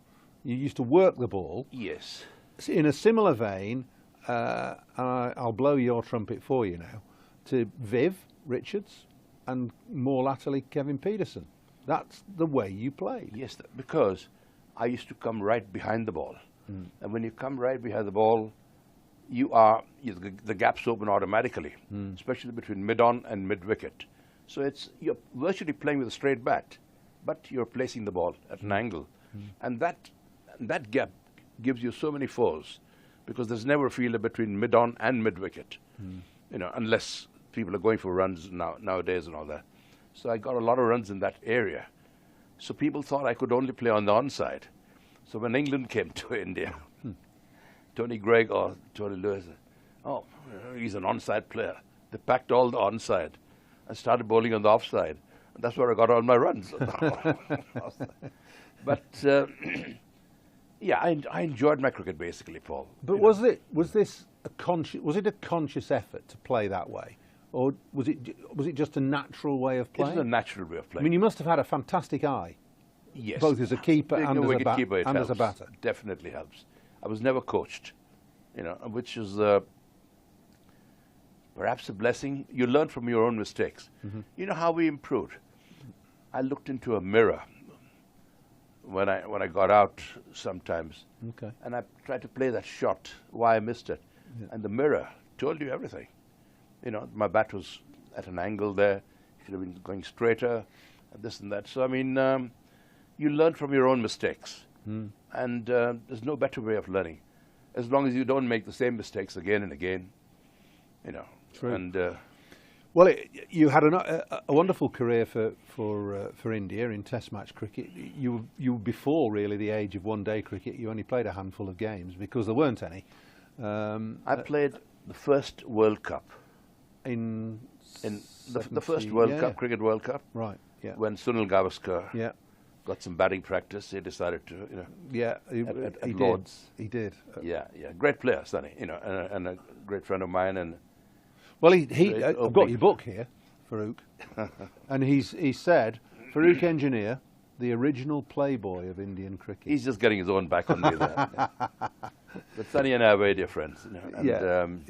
You used to work the ball. Yes. In a similar vein, I'll blow your trumpet for you now, to Viv Richards and more latterly Kevin Peterson. That's the way you played. Yes, because I used to come right behind the ball. And when you come right behind the ball, the gaps open automatically, especially between mid-on and mid-wicket. So you're virtually playing with a straight bat, but you're placing the ball at an angle. And that gap gives you so many fours because there's never a fielder between mid-on and mid-wicket, you know, unless people are going for runs nowadays and all that. So I got a lot of runs in that area. So people thought I could only play on the onside. So when England came to India, Tony Greig or Tony Lewis, oh, he's an onside player. They packed all the onside and started bowling on the offside. And that's where I got all my runs. But yeah, I enjoyed my cricket basically, Paul. But was it a conscious effort to play that way, or was it just a natural way of playing? It was a natural way of playing. I mean, you must have had a fantastic eye. Yes. Both as a keeper and as a batter. Definitely helps. I was never coached, you know, which is perhaps a blessing. You learn from your own mistakes. You know how we improved? I looked into a mirror when I got out sometimes, and I tried to play that shot, why I missed it, and the mirror told you everything. You know, my bat was at an angle there, it should have been going straighter, and this and that. So I mean, you learn from your own mistakes, and there's no better way of learning, as long as you don't make the same mistakes again and again. You know. True. And well, you had a wonderful career for India in Test match cricket. You before really the age of one-day cricket. You only played a handful of games because there weren't any. I played the first World Cup in in the first World Cup, Cricket World Cup. Right. Yeah. When Sunil Gavaskar got some batting practice, he decided to, at he Lords. He did. Yeah. Great player, Sonny. And a great friend of mine. And well, I've got your book here, Farooq, and he said Farooq Engineer, the original playboy of Indian cricket. He's just getting his own back on me there. But Sonny and I are very dear friends. And,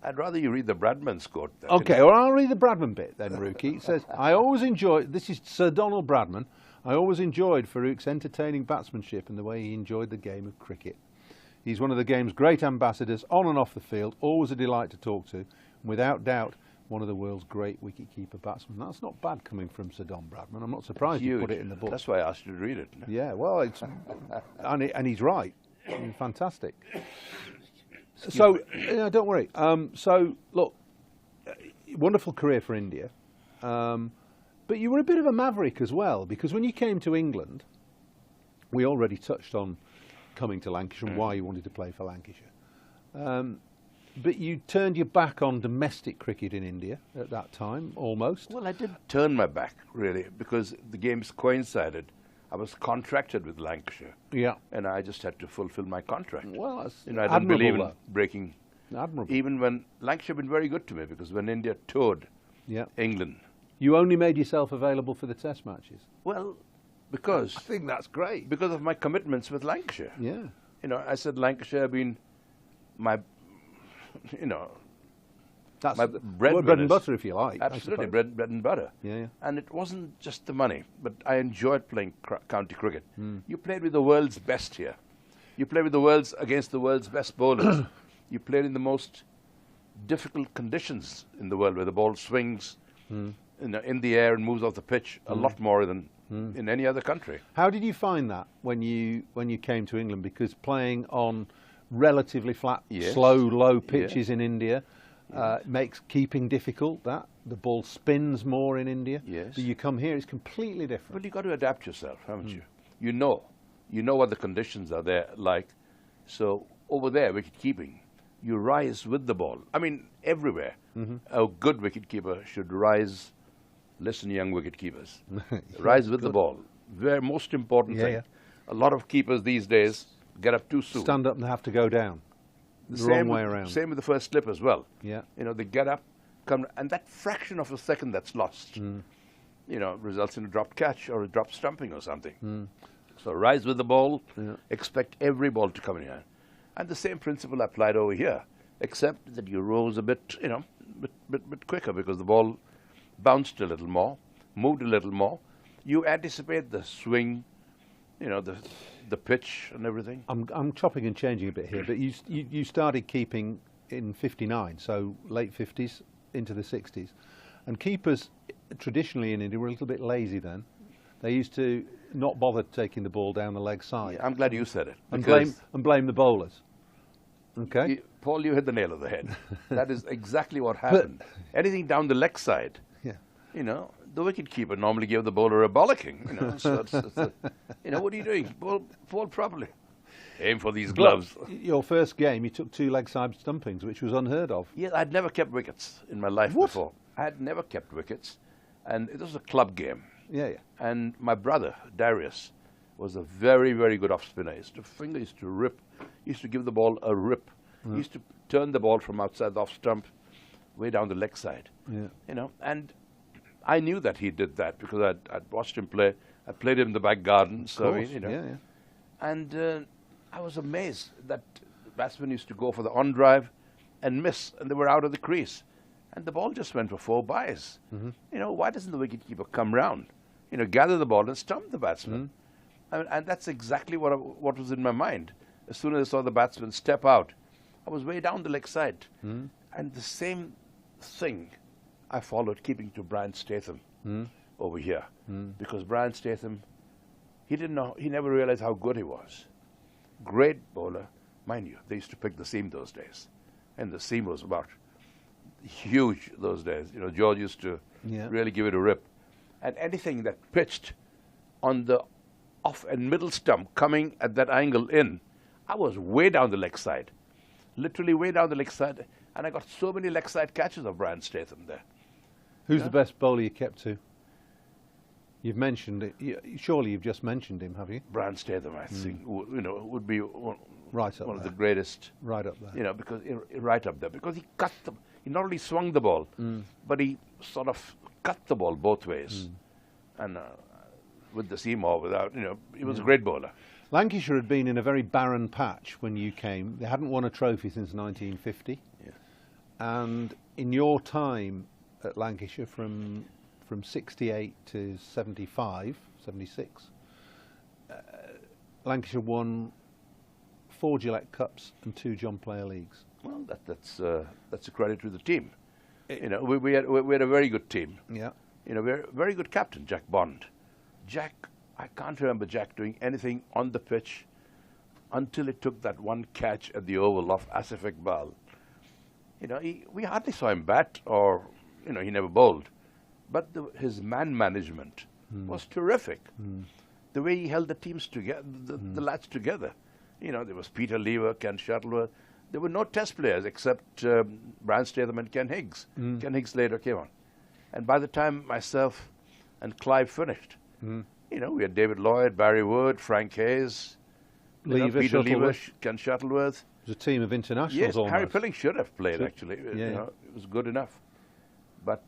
I'd rather you read the Bradman's quote. Okay, well, I'll read the Bradman bit then, Rookie. It says, I always enjoyed, this is Sir Donald Bradman, I always enjoyed Farooq's entertaining batsmanship and the way he enjoyed the game of cricket. He's one of the game's great ambassadors, on and off the field, always a delight to talk to, and without doubt, one of the world's great wicket-keeper batsmen. That's not bad coming from Sir Don Bradman. I'm not surprised you put it in the book. That's why I asked you to read it. Yeah, well, it's, and he's right. I mean, fantastic. So, don't worry. So, look, wonderful career for India. But you were a bit of a maverick as well, because when you came to England, we already touched on coming to Lancashire and why you wanted to play for Lancashire. But you turned your back on domestic cricket in India at that time, almost. Well, I did turn my back, really, because the games coincided. I was contracted with Lancashire. Yeah. And I just had to fulfill my contract. Well, that's I didn't believe in breaking. Admirable. Even when Lancashire had been very good to me, because when India toured England. You only made yourself available for the test matches? Well, because... I think that's great. Because of my commitments with Lancashire. Yeah. I said Lancashire have been my, that's my bread and butter, if you like. Absolutely, bread and butter. Yeah. And it wasn't just the money, but I enjoyed playing county cricket. You played with the world's best here. You played with against the world's best bowlers. You played in the most difficult conditions in the world, where the ball swings in the air and moves off the pitch a lot more than in any other country. How did you find that when you came to England? Because playing on relatively flat, slow, low pitches in India makes keeping difficult. That the ball spins more in India. Yes. But you come here, it's completely different. But you've got to adapt yourself, haven't you? You know what the conditions are there like. So over there, wicket keeping, you rise with the ball. I mean, everywhere. A good wicketkeeper should rise. Listen, young wicketkeepers, rise with the ball. Very most important thing. A lot of keepers these days get up too soon. Stand up and have to go down. The wrong way around. Same with the first slip as well. Yeah. They get up, come, and that fraction of a second that's lost, results in a dropped catch or a dropped stumping or something. So rise with the ball. Expect every ball to come in here, and the same principle applied over here, except that you rose a bit, bit quicker because the ball bounced a little more, moved a little more. You anticipate the swing, the pitch and everything. I'm chopping and changing a bit here, but you started keeping in '59, so late '50s into the '60s, and keepers traditionally in India were a little bit lazy then. They used to not bother taking the ball down the leg side. Yeah, I'm glad you said it. And blame the bowlers. Okay, Paul, you hit the nail on the head. That is exactly what happened. Anything down the leg side. The wicketkeeper normally gave the bowler a bollocking. So what are you doing? Ball properly. Aim for these gloves. Your first game, you took 2 leg side stumpings, which was unheard of. Yeah, I'd never kept wickets in my life before. I had never kept wickets, and it was a club game. Yeah. And my brother Darius was a very, very good off spinner. His finger used to rip. He used to give the ball a rip. He used to turn the ball from outside the off stump, way down the leg side. Yeah. And I knew that he did that because I'd watched him play. I played him in the back garden. So And I was amazed that the batsmen used to go for the on drive and miss, and they were out of the crease, and the ball just went for 4 byes. Why doesn't the wicketkeeper come round? Gather the ball and stump the batsman. And that's exactly what was in my mind. As soon as I saw the batsman step out, I was way down the leg side, and the same thing I followed, keeping to Brian Statham over here, because Brian Statham, he never realized how good he was. Great bowler, mind you. They used to pick the seam those days, and the seam was about huge those days. George used to really give it a rip, and anything that pitched on the off and middle stump coming at that angle in, I was way down the leg side, literally way down the leg side. And I got so many leg side catches of Brian Statham there. Who's the best bowler you kept to? You've mentioned it. Surely you've just mentioned him, have you? Brian Statham, I think, would be one of the greatest. Right up there. You know, because right up there, because he cut them. He not only swung the ball, but he sort of cut the ball both ways, and with the seam or without, he was a great bowler. Lancashire had been in a very barren patch when you came. They hadn't won a trophy since 1950. Yeah. And in your time at Lancashire, from 68 to 75, 76, Lancashire won 4 Gillette Cups and 2 John Player Leagues. Well, that's a credit to the team. We had a very good team. Yeah. Very good captain, Jack Bond. Jack, I can't remember Jack doing anything on the pitch until he took that one catch at the Oval off Asif Iqbal. We hardly saw him bat, or he never bowled, but his man management was terrific. The way he held the teams together, the lads together. There was Peter Lever, Ken Shuttleworth. There were no test players except Brian Statham and Ken Higgs. Ken Higgs later came on. And by the time myself and Clive finished, we had David Lloyd, Barry Wood, Frank Hayes, Peter Lever, Ken Shuttleworth. It was a team of internationals. Yes, almost. Harry Pilling should have played, actually. Yeah. It was good enough. But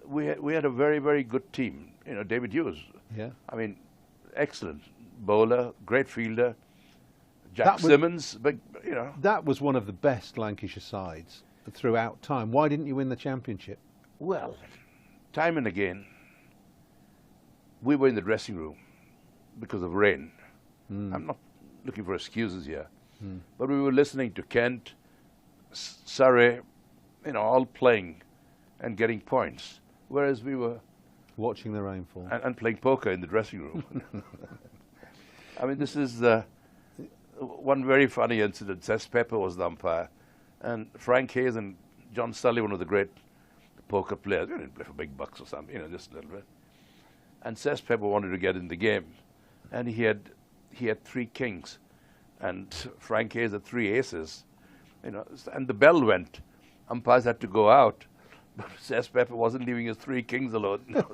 we had a very, very good team. David Hughes. Yeah. I mean, excellent bowler, great fielder. Jack Simmons, but That was one of the best Lancashire sides throughout time. Why didn't you win the championship? Well, time and again, we were in the dressing room because of rain. I'm not looking for excuses here, but we were listening to Kent, Surrey, all playing and getting points, whereas we were watching the rainfall and playing poker in the dressing room. I mean, this is one very funny incident. Cess Pepper was the umpire, and Frank Hayes and John Sullivan were the great poker players. They didn't play for big bucks or something, just a little bit. And Cess Pepper wanted to get in the game, and he had 3 kings, and Frank Hayes had 3 aces, and the bell went. Umpires had to go out, but Cess Pepper wasn't leaving his 3 kings alone.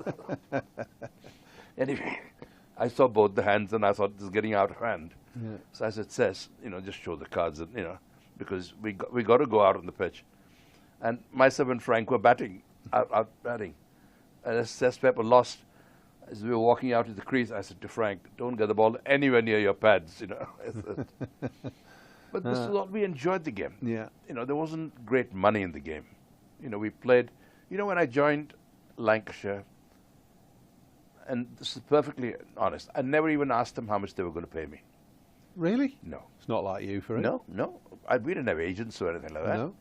Anyway, I saw both the hands, and I thought this is getting out of hand. Yeah. So I said, Cess, just show the cards, and, because we got to go out on the pitch. And myself and Frank were batting, out batting. And as Cess Pepper lost, as we were walking out to the crease, I said to Frank, don't get the ball anywhere near your pads, But this is all, we enjoyed the game. Yeah. There wasn't great money in the game. We played, when I joined Lancashire, and this is perfectly honest, I never even asked them how much they were going to pay me. Really? No. It's not like you, for it. No. We didn't have agents or anything like that. No.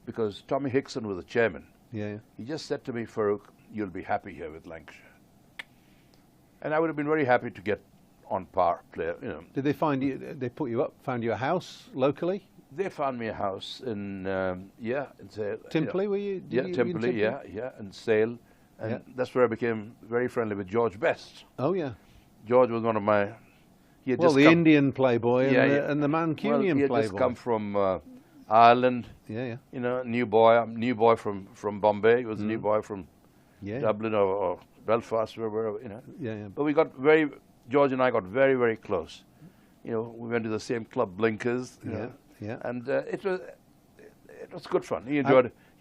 Because Tommy Hickson was the chairman. Yeah. He just said to me, Farooq, you'll be happy here with Lancashire. And I would have been very happy to get on par player, Did they find you? They put you up? Found you a house locally? They found me a house in in Sale. Timperley, were you? Timperley, and Sale, and that's where I became very friendly with George Best. Oh yeah. George was one of my. He had well, just the come, Indian playboy and the Mancunian he had playboy. just come from Ireland. Yeah. New boy from Bombay. He was a new boy from Dublin or Belfast, wherever. Yeah. But George and I got very, very close. We went to the same club, Blinkers. Yeah. And it was good fun. He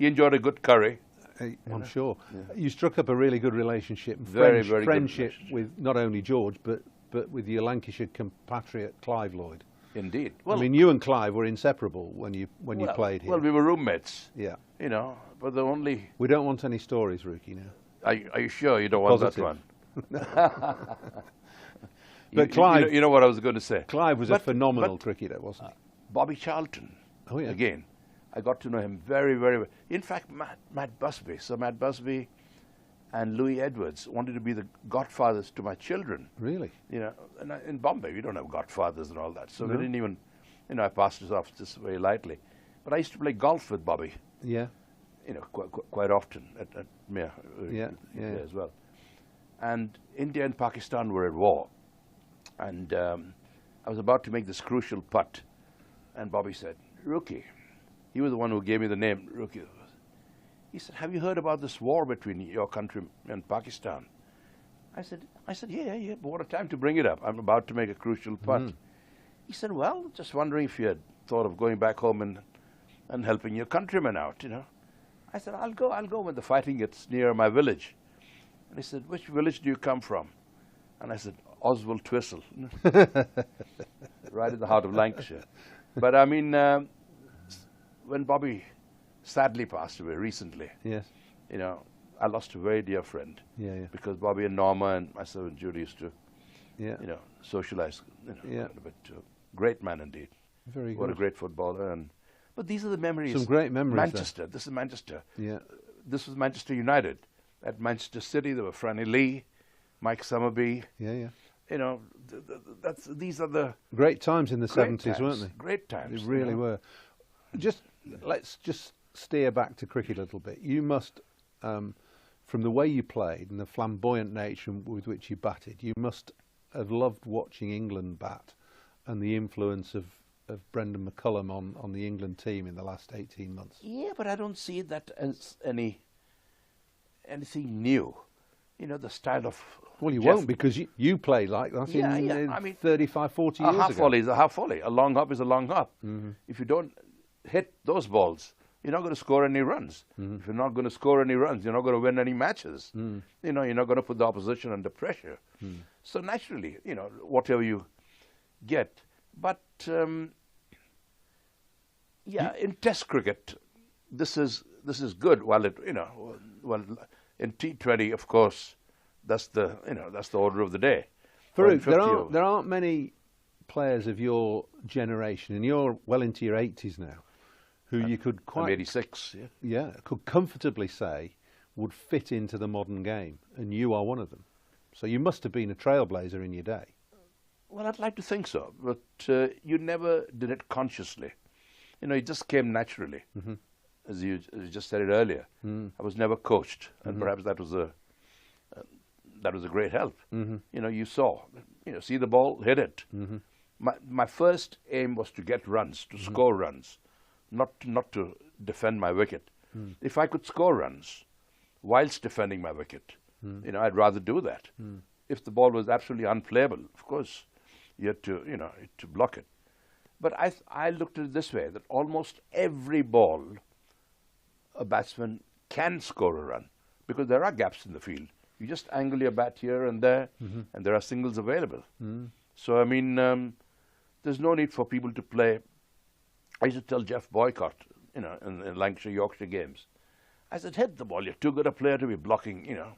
enjoyed a good curry. I'm sure. Yeah. You struck up a really good relationship, very friendship with not only George but with your Lancashire compatriot Clive Lloyd. Indeed. Well, I mean, you and Clive were inseparable when you played here. Well, we were roommates. Yeah. But the only. We don't want any stories, Rookie. Now. Are you sure you don't want Positive. that one? But Clive, you know what I was going to say. Clive was a phenomenal cricketer, wasn't he? Bobby Charlton. Oh yeah. Again, I got to know him very, very well. In fact, Matt Busby, and Louis Edwards wanted to be the godfathers to my children. Really? And in Bombay, we don't have godfathers and all that, so we didn't even. I passed it off just very lightly. But I used to play golf with Bobby. Yeah. Quite often at Mir. As well. And India and Pakistan were at war. And I was about to make this crucial putt. And Bobby said, Rookie, he was the one who gave me the name. He said, "Have you heard about this war between your country and Pakistan?" I said, yeah, but what a time to bring it up. I'm about to make a crucial putt. He said, "Well, just wondering if you had thought of going back home and helping your countrymen out, you know." I said, I'll go when the fighting gets near my village. And he said, "Which village do you come from?" And I said, "Oswald Twistle." Right in the heart of Lancashire. But I mean, when Bobby sadly passed away recently, Yes. you know, I lost a very dear friend. Yeah, yeah. Because Bobby and Norma and myself and Judy used to, Yeah. you know, socialize. You know, Yeah. But great man indeed. Very What a good. great footballer. But these are the memories. Some great memories there. Manchester. This is Manchester. Yeah. This was Manchester United. At Manchester City, there were Franny Lee, Mike Summerby. Yeah, yeah. You know, these are the Great times in the great 70s, times, weren't they? Great times. They really you know. were. Let's just steer back to cricket a little bit. You must, from the way you played and the flamboyant nature with which you batted, you must have loved watching England bat and the influence of Brendan McCullum on the England team in the last 18 months. Yeah, but I don't see that as anything new. You know, the style of... Well, you Jeff- won't, because you played like that Yeah, in yeah, I mean, 35, 40 A years half ago. volley is a half volley. A long hop is a long hop. If you don't hit those balls, you're not going to score any runs. If you're not going to score any runs, you're not going to win any matches. You know, you're not going to put the opposition under pressure. So naturally, you know, whatever you get. But, yeah, in Test cricket, this is good. While it, you know, well, in T20, of course, that's the order of the day. Farooq, 50 there aren't many players of your generation, and you're well into your 80s now, who you could I'm quite 86. Yeah. could comfortably say would fit into the modern game, and you are one of them. So you must have been a trailblazer in your day. Well, I'd like to think so, but you never did it consciously. You know, it just came naturally, as you just said it earlier. I was never coached, and perhaps that was a great help. You know, you see the ball, hit it. My first aim was to get runs, to score runs, not to defend my wicket. If I could score runs whilst defending my wicket, you know, I'd rather do that. If the ball was absolutely unplayable, of course, you had to, you know, to block it. But I looked at it this way, that almost every ball a batsman can score a run, because there are gaps in the field. You just angle your bat here and there, and there are singles available. So, I mean, there's no need for people to play. I used to tell Jeff Boycott, you know, in Lancashire, Yorkshire games, I said, hit the ball, you're too good a player to be blocking, you know,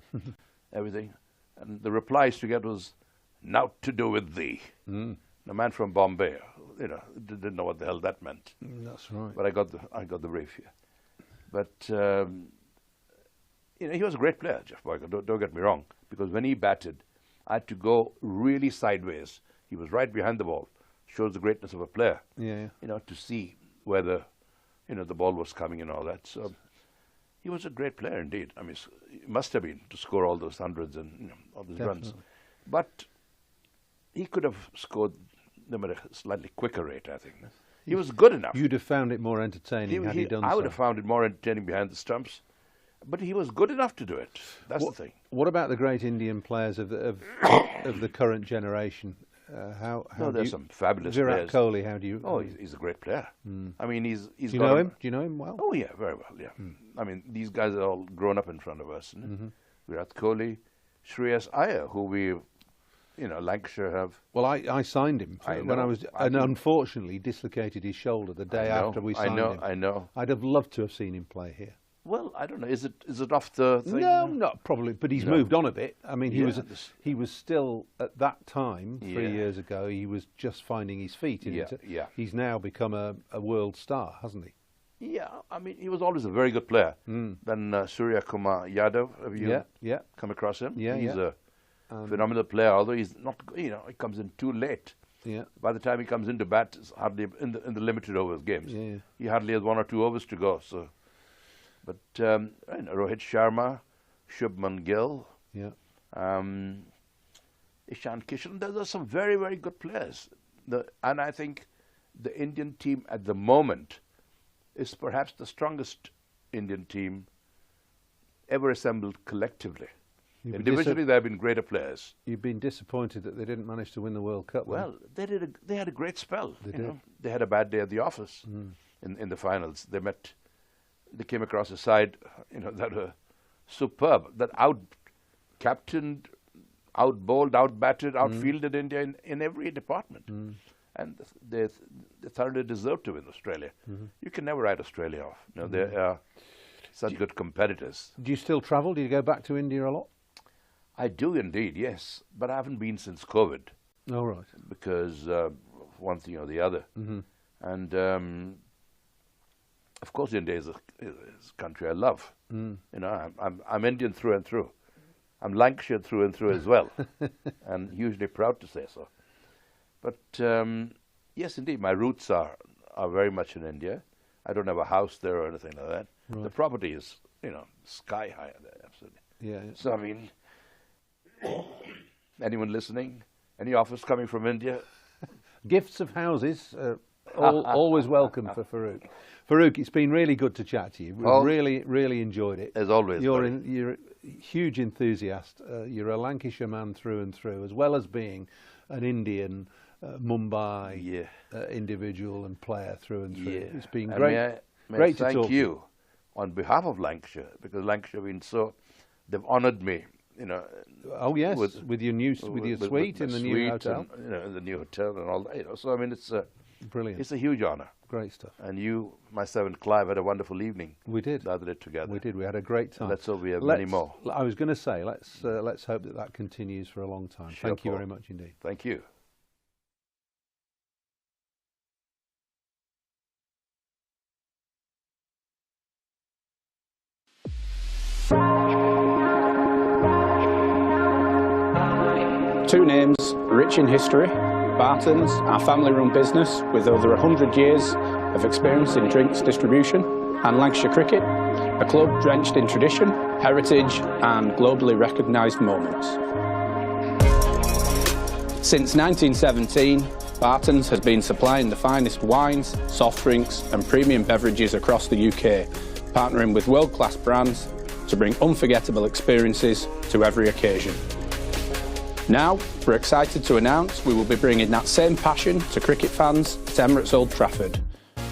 everything. And the reply I used to get was, "Naught to do with thee." A man from Bombay, you know, didn't know what the hell that meant. That's right. But I got the brief here. But you know, he was a great player, Jeff Boycott. Don't get me wrong, because when he batted, I had to go really sideways. He was right behind the ball. Shows the greatness of a player. Yeah. You know, to see where the ball was coming and all that. So he was a great player indeed. I mean, he must have been to score all those hundreds and, you know, all those runs. But he could have scored them at a slightly quicker rate, I think. He was good enough. You'd have found it more entertaining had he done so. I would have found it more entertaining behind the stumps. But he was good enough to do it. That's the thing. What about the great Indian players of the current generation? How there's some fabulous Virat players. Kohli, how do you... Oh, he's a great player. I mean, he's Do you got know a- him? Do you know him well? Oh, yeah, very well, yeah. I mean, these guys are all grown up in front of us. Virat Kohli, Shreyas Iyer, who we, you know, Lancashire have. Well, I signed him when I was... and unfortunately dislocated his shoulder the day after we signed him. I know. I'd have loved to have seen him play here. Well, I don't know. Is it off the thing? No, not probably, but he's moved on a bit. I mean, he Yeah, was still at that time 3 Yeah. years ago. He was just finding his feet. Yeah, yeah. He's now become a world star, hasn't he? Yeah, I mean, he was always a very good player. Then Surya Kumar Yadav, have you come across him? Yeah, he's yeah. a phenomenal player, although he's not, you know, he comes in too late. Yeah. By the time he comes into bat, it's hardly in the limited overs games. Yeah. He hardly has 1 or 2 overs to go. So, but you know, Rohit Sharma, Shubman Gill, Ishan Kishan, those are some very, very good players. And I think the Indian team at the moment is perhaps the strongest Indian team ever assembled collectively. Individually, there have been greater players. You've been disappointed that they didn't manage to win the World Cup. Well, they had a great spell. They did. They had a bad day at the office in the finals. They came across a side, that were superb, that out-captained, out-bowled, out-batted, out-fielded India in every department. And they thoroughly deserved to win Australia. You can never write Australia off. They are such good competitors. Do you still travel? Do you go back to India a lot? I do indeed, yes. But I haven't been since COVID. Oh, right. Because one thing or the other. And, of course, India is a country I love. I'm Indian through and through. I'm Lancashire through and through as well. And hugely proud to say so. But, yes, indeed, my roots are very much in India. I don't have a house there or anything like that. Right. The property is, sky high there, absolutely. Yeah. So, I mean, anyone listening, any offers coming from India? Gifts of houses, always welcome for Farooq. Farooq, it's been really good to chat to you. We've really enjoyed it. As always. You're a huge enthusiast. You're a Lancashire man through and through, as well as being an Indian Mumbai individual and player through and through. Yeah. It's been and great. May I thank you on behalf of Lancashire, because Lancashire have been they've honoured me, Oh yes, with your suite in the new hotel. And, the new hotel and all that. So I mean, it's brilliant. It's a huge honour. Great stuff. And you, myself, and Clive had a wonderful evening. We did. The other day together. We did. We had a great time. Let's hope we have many more. I was going to say, let's hope that continues for a long time. Sure, Thank you Paul. very much indeed. Thank you. Two names rich in history. Barton's, our family-run business with over 100 years of experience in drinks distribution, and Lancashire Cricket, a club drenched in tradition, heritage and globally recognised moments. Since 1917, Barton's has been supplying the finest wines, soft drinks and premium beverages across the UK, partnering with world-class brands to bring unforgettable experiences to every occasion. Now, we're excited to announce we will be bringing that same passion to cricket fans at Emirates Old Trafford.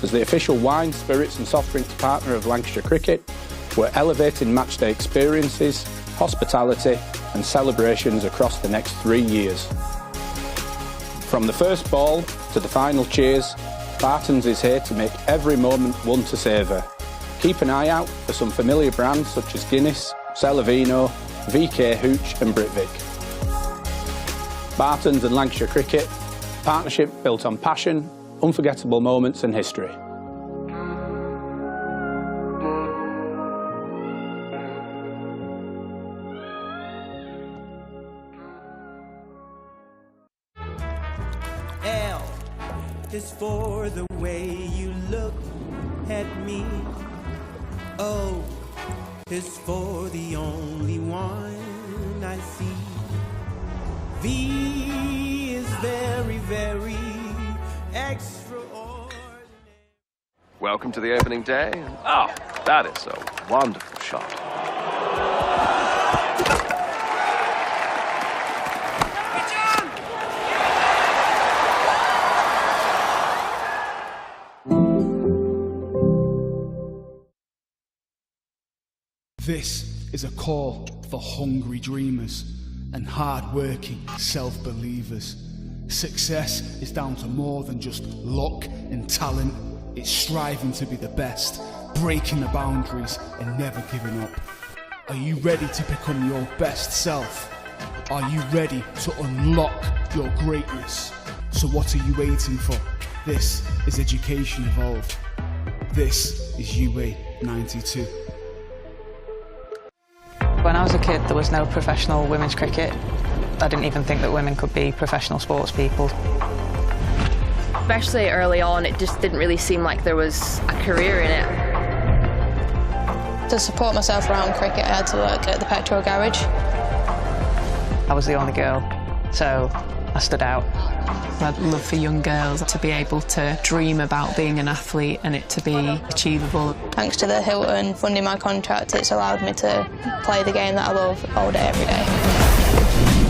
As the official wine, spirits and soft drinks partner of Lancashire Cricket, we're elevating matchday experiences, hospitality and celebrations across the next 3 years. From the first ball to the final cheers, Barton's is here to make every moment one to savour. Keep an eye out for some familiar brands such as Guinness, Celavino, VK Hooch and Britvic. Barton's and Lancashire Cricket, partnership built on passion, unforgettable moments and history. L is for the way you look at me. O is for the only one I see. V is very, very extraordinary. Welcome to the opening day. Oh, that is a wonderful shot. This is a call for hungry dreamers and hard-working self-believers. Success is down to more than just luck and talent. It's striving to be the best, breaking the boundaries and never giving up. Are you ready to become your best self? Are you ready to unlock your greatness? So what are you waiting for? This is Education Evolved. This is UA 92. When I was a kid, there was no professional women's cricket. I didn't even think that women could be professional sports people. Especially early on, it just didn't really seem like there was a career in it. To support myself around cricket, I had to work at the petrol garage. I was the only girl, so I stood out. I'd love for young girls to be able to dream about being an athlete and it to be achievable. Thanks to the Hilton funding my contract, it's allowed me to play the game that I love all day, every day.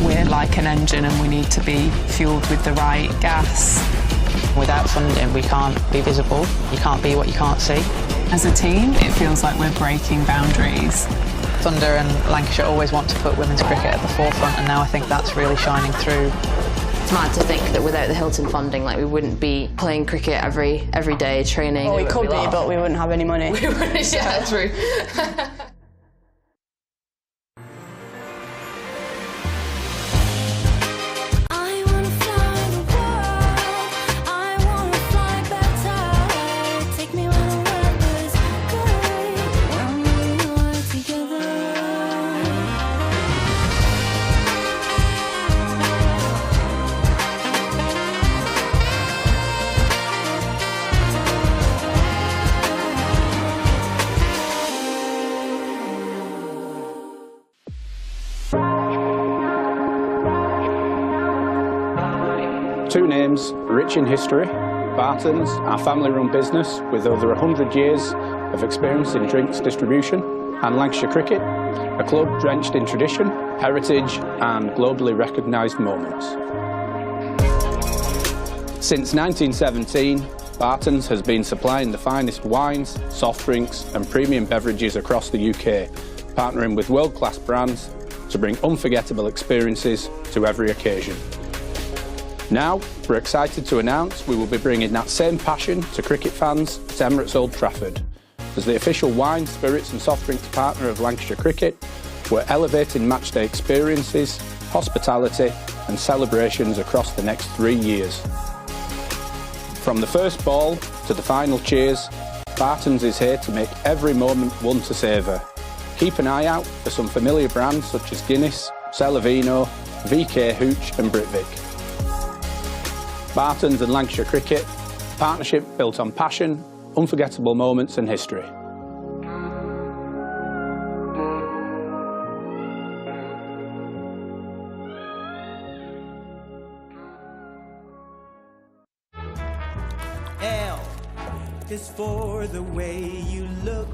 We're like an engine and we need to be fuelled with the right gas. Without funding, we can't be visible. You can't be what you can't see. As a team, it feels like we're breaking boundaries. Thunder and Lancashire always want to put women's cricket at the forefront, and now I think that's really shining through. It's mad to think that without the Hilton funding, like, we wouldn't be playing cricket every day, training. Well, we could be, but we wouldn't have any money. We wouldn't, yeah, true. Two names rich in history, Barton's, our family-run business with over 100 years of experience in drinks distribution, and Lancashire Cricket, a club drenched in tradition, heritage and globally recognised moments. Since 1917, Barton's has been supplying the finest wines, soft drinks and premium beverages across the UK, partnering with world-class brands to bring unforgettable experiences to every occasion. Now, we're excited to announce we will be bringing that same passion to cricket fans at Emirates Old Trafford. As the official wine, spirits and soft drinks partner of Lancashire Cricket, we're elevating matchday experiences, hospitality and celebrations across the next 3 years. From the first ball to the final cheers, Barton's is here to make every moment one to savour. Keep an eye out for some familiar brands such as Guinness, Celavino, VK Hooch and Britvic. Barton's and Lancashire Cricket, a partnership built on passion, unforgettable moments and history. L is for the way you look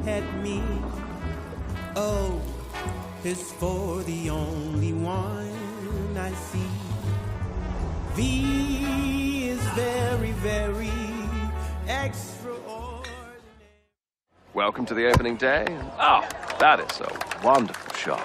at me. O is for the only one I see. V is very, very extraordinary. Welcome to the opening day. Oh, that is a wonderful shot.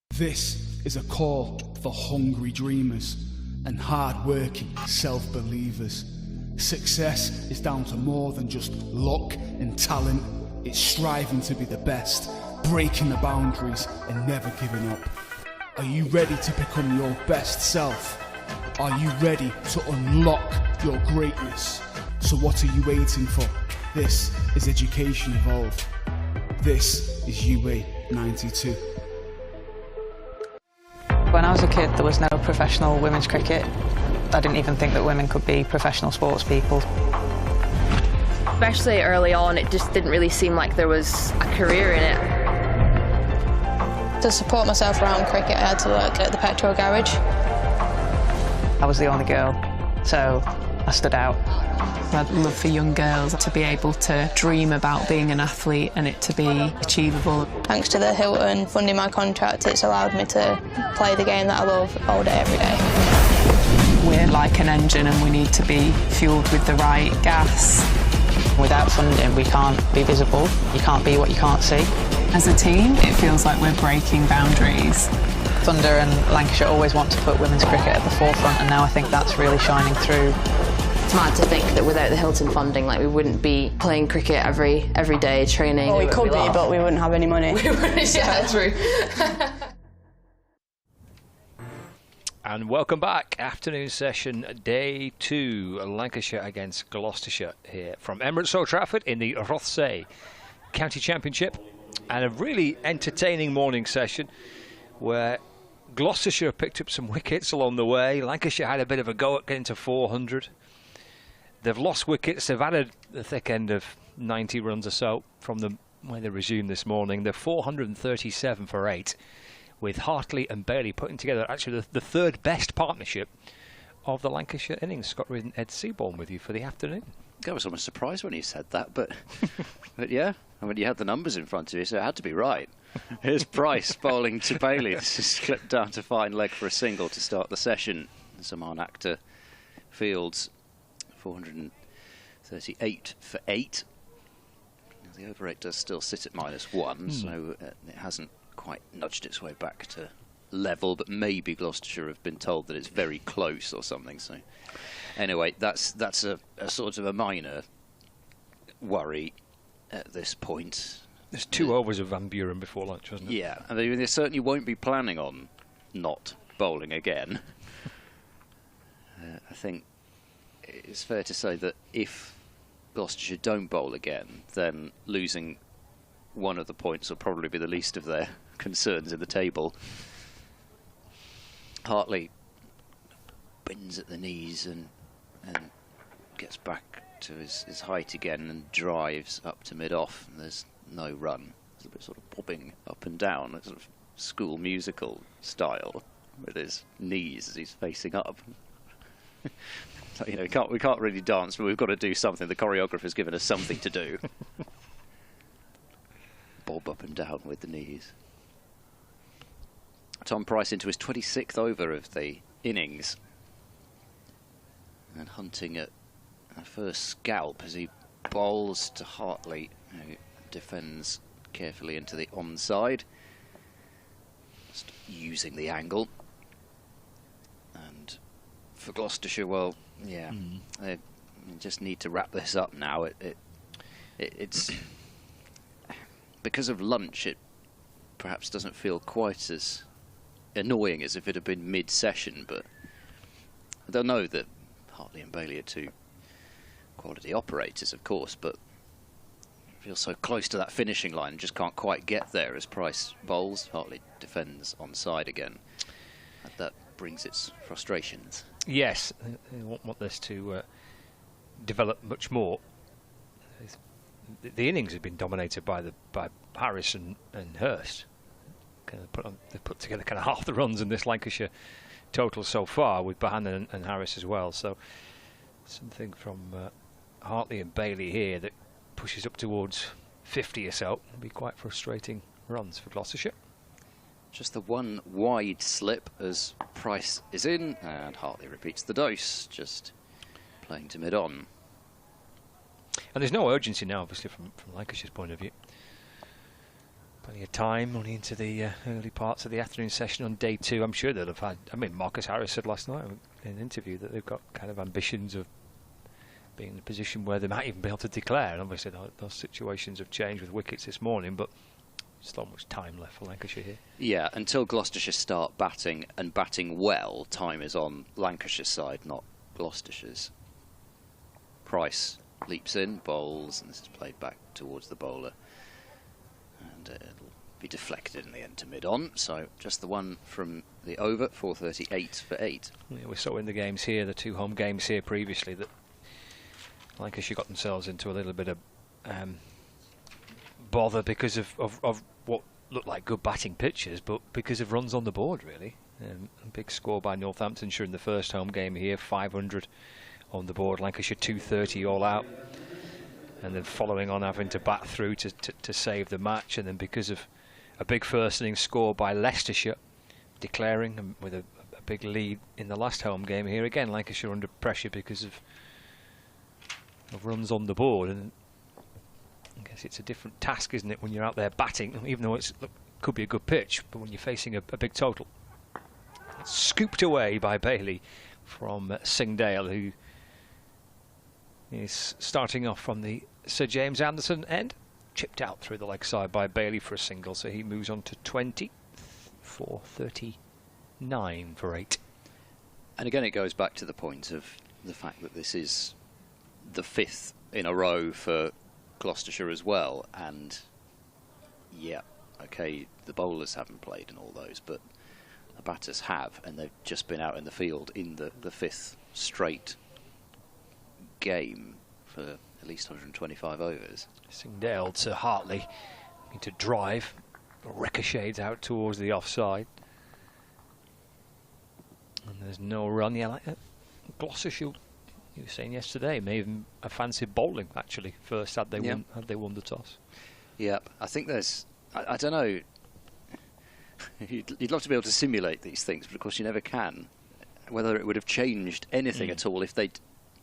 This is a call for hungry dreamers and hard-working self-believers. Success is down to more than just luck and talent. It's striving to be the best, breaking the boundaries and never giving up. Are you ready to become your best self? Are you ready to unlock your greatness? So what are you waiting for? This is Education Evolved. This is UA 92. When I was a kid, there was no professional women's cricket. I didn't even think that women could be professional sports people. Especially early on, it just didn't really seem like there was a career in it. To support myself around cricket, I had to work at the petrol garage. I was the only girl, so I stood out. I'd love for young girls to be able to dream about being an athlete and it to be achievable. Thanks to the Hilton funding my contract, it's allowed me to play the game that I love all day, every day. We're like an engine and we need to be fuelled with the right gas. Without funding, we can't be visible. You can't be what you can't see. As a team, it feels like we're breaking boundaries. Thunder and Lancashire always want to put women's cricket at the forefront, and now I think that's really shining through. It's mad to think that without the Hilton funding, like, we wouldn't be playing cricket every day, training. Well, we could be, but we wouldn't have any money. We wouldn't, yeah, true. And welcome back. Afternoon session, day 2, Lancashire against Gloucestershire here from Emirates Old Trafford in the Rothesay County Championship. And a really entertaining morning session where Gloucestershire picked up some wickets along the way. Lancashire had a bit of a go at getting to 400. They've lost wickets. They've added the thick end of 90 runs or so from the way they resumed this morning. They're 437 for 8, with Hartley and Bailey putting together actually the third best partnership of the Lancashire innings. Scott Reed and Ed Seaborn with you for the afternoon. I was almost surprised when he said that, but yeah, I mean, you had the numbers in front of you, so it had to be right. Here's Price bowling to Bailey. This is slipped down to fine leg for a single to start the session. Zaman Akhtar fields 438 for 8. The over 8 does still sit at -1, so it hasn't quite nudged its way back to level, but maybe Gloucestershire have been told that it's very close or something. So anyway, that's a sort of a minor worry at this point. There's 2 overs of Van Buren before lunch, wasn't it? Yeah, and they certainly won't be planning on not bowling again. I think it's fair to say that if Gloucestershire don't bowl again, then losing one of the points will probably be the least of their concerns in the table. Hartley bends at the knees and gets back to his height again and drives up to mid-off. There's no run. There's a bit sort of bobbing up and down, a sort of school musical style with his knees as he's facing up. So, you know, we can't really dance, but we've got to do something. The choreographer's given us something to do. Bob up and down with the knees. Tom Price into his 26th over of the innings. And hunting at a first scalp as he bowls to Hartley, who defends carefully into the onside. Just using the angle. And for Gloucestershire, well, yeah, they just need to wrap this up now. It's because of lunch, it perhaps doesn't feel quite as annoying as if it had been mid-session, but they'll know that Hartley and Bailey are 2 quality operators, of course, but feel so close to that finishing line, just can't quite get there as Price bowls. Hartley defends onside again. That brings its frustrations. Yes, they want this to develop much more. The innings have been dominated by Harris and Hurst. They've put together kind of half the runs in this Lancashire total so far, with Bahan and Harris as well. So something from Hartley and Bailey here that pushes up towards 50 or so. It'll be quite frustrating runs for Gloucestershire. Just the one wide slip as Price is in, and Hartley repeats the dose, just playing to mid-on. And there's no urgency now, obviously, from Lancashire's point of view. Plenty of time, only into the early parts of the afternoon session on day 2. I'm sure they'll have had, I mean, Marcus Harris said last night in an interview that they've got kind of ambitions of being in a position where they might even be able to declare. And obviously those situations have changed with wickets this morning, but still much time left for Lancashire here. Yeah, until Gloucestershire start batting, and batting well, time is on Lancashire's side, not Gloucestershire's. Price leaps in, bowls, and this is played back towards the bowler. And it'll be deflected in the end to mid-on, so just the one from the over, 438 for 8. Yeah, we saw in the games here, the 2 home games here previously, that Lancashire got themselves into a little bit of bother because of what looked like good batting pitches, but because of runs on the board, really. A big score by Northamptonshire in the first home game here, 500 on the board, Lancashire 230 all out, and then following on having to bat through to save the match, and then because of a big first innings score by Leicestershire, declaring with a big lead in the last home game here, again Lancashire under pressure because of runs on the board. And I guess it's a different task, isn't it, when you're out there batting, even though it could be a good pitch, but when you're facing a big total. It's scooped away by Bailey from Singdale, who is starting off from the Sir James Anderson end, chipped out through the leg side by Bailey for a single, so he moves on to 20 for 39 for 8. And again, it goes back to the point of the fact that this is the 5th in a row for Gloucestershire as well, and yeah, okay, the bowlers haven't played in all those, but the batters have, and they've just been out in the field in the fifth straight game for at least 125 overs. Singdale to Hartley, to drive, ricochets out towards the offside. And there's no run. Yeah, like Gloucestershire, you were saying yesterday, may even have fancied bowling actually first had they won the toss. Yeah, I think there's, I don't know, you'd love to be able to simulate these things, but of course you never can. Whether it would have changed anything at all if they'd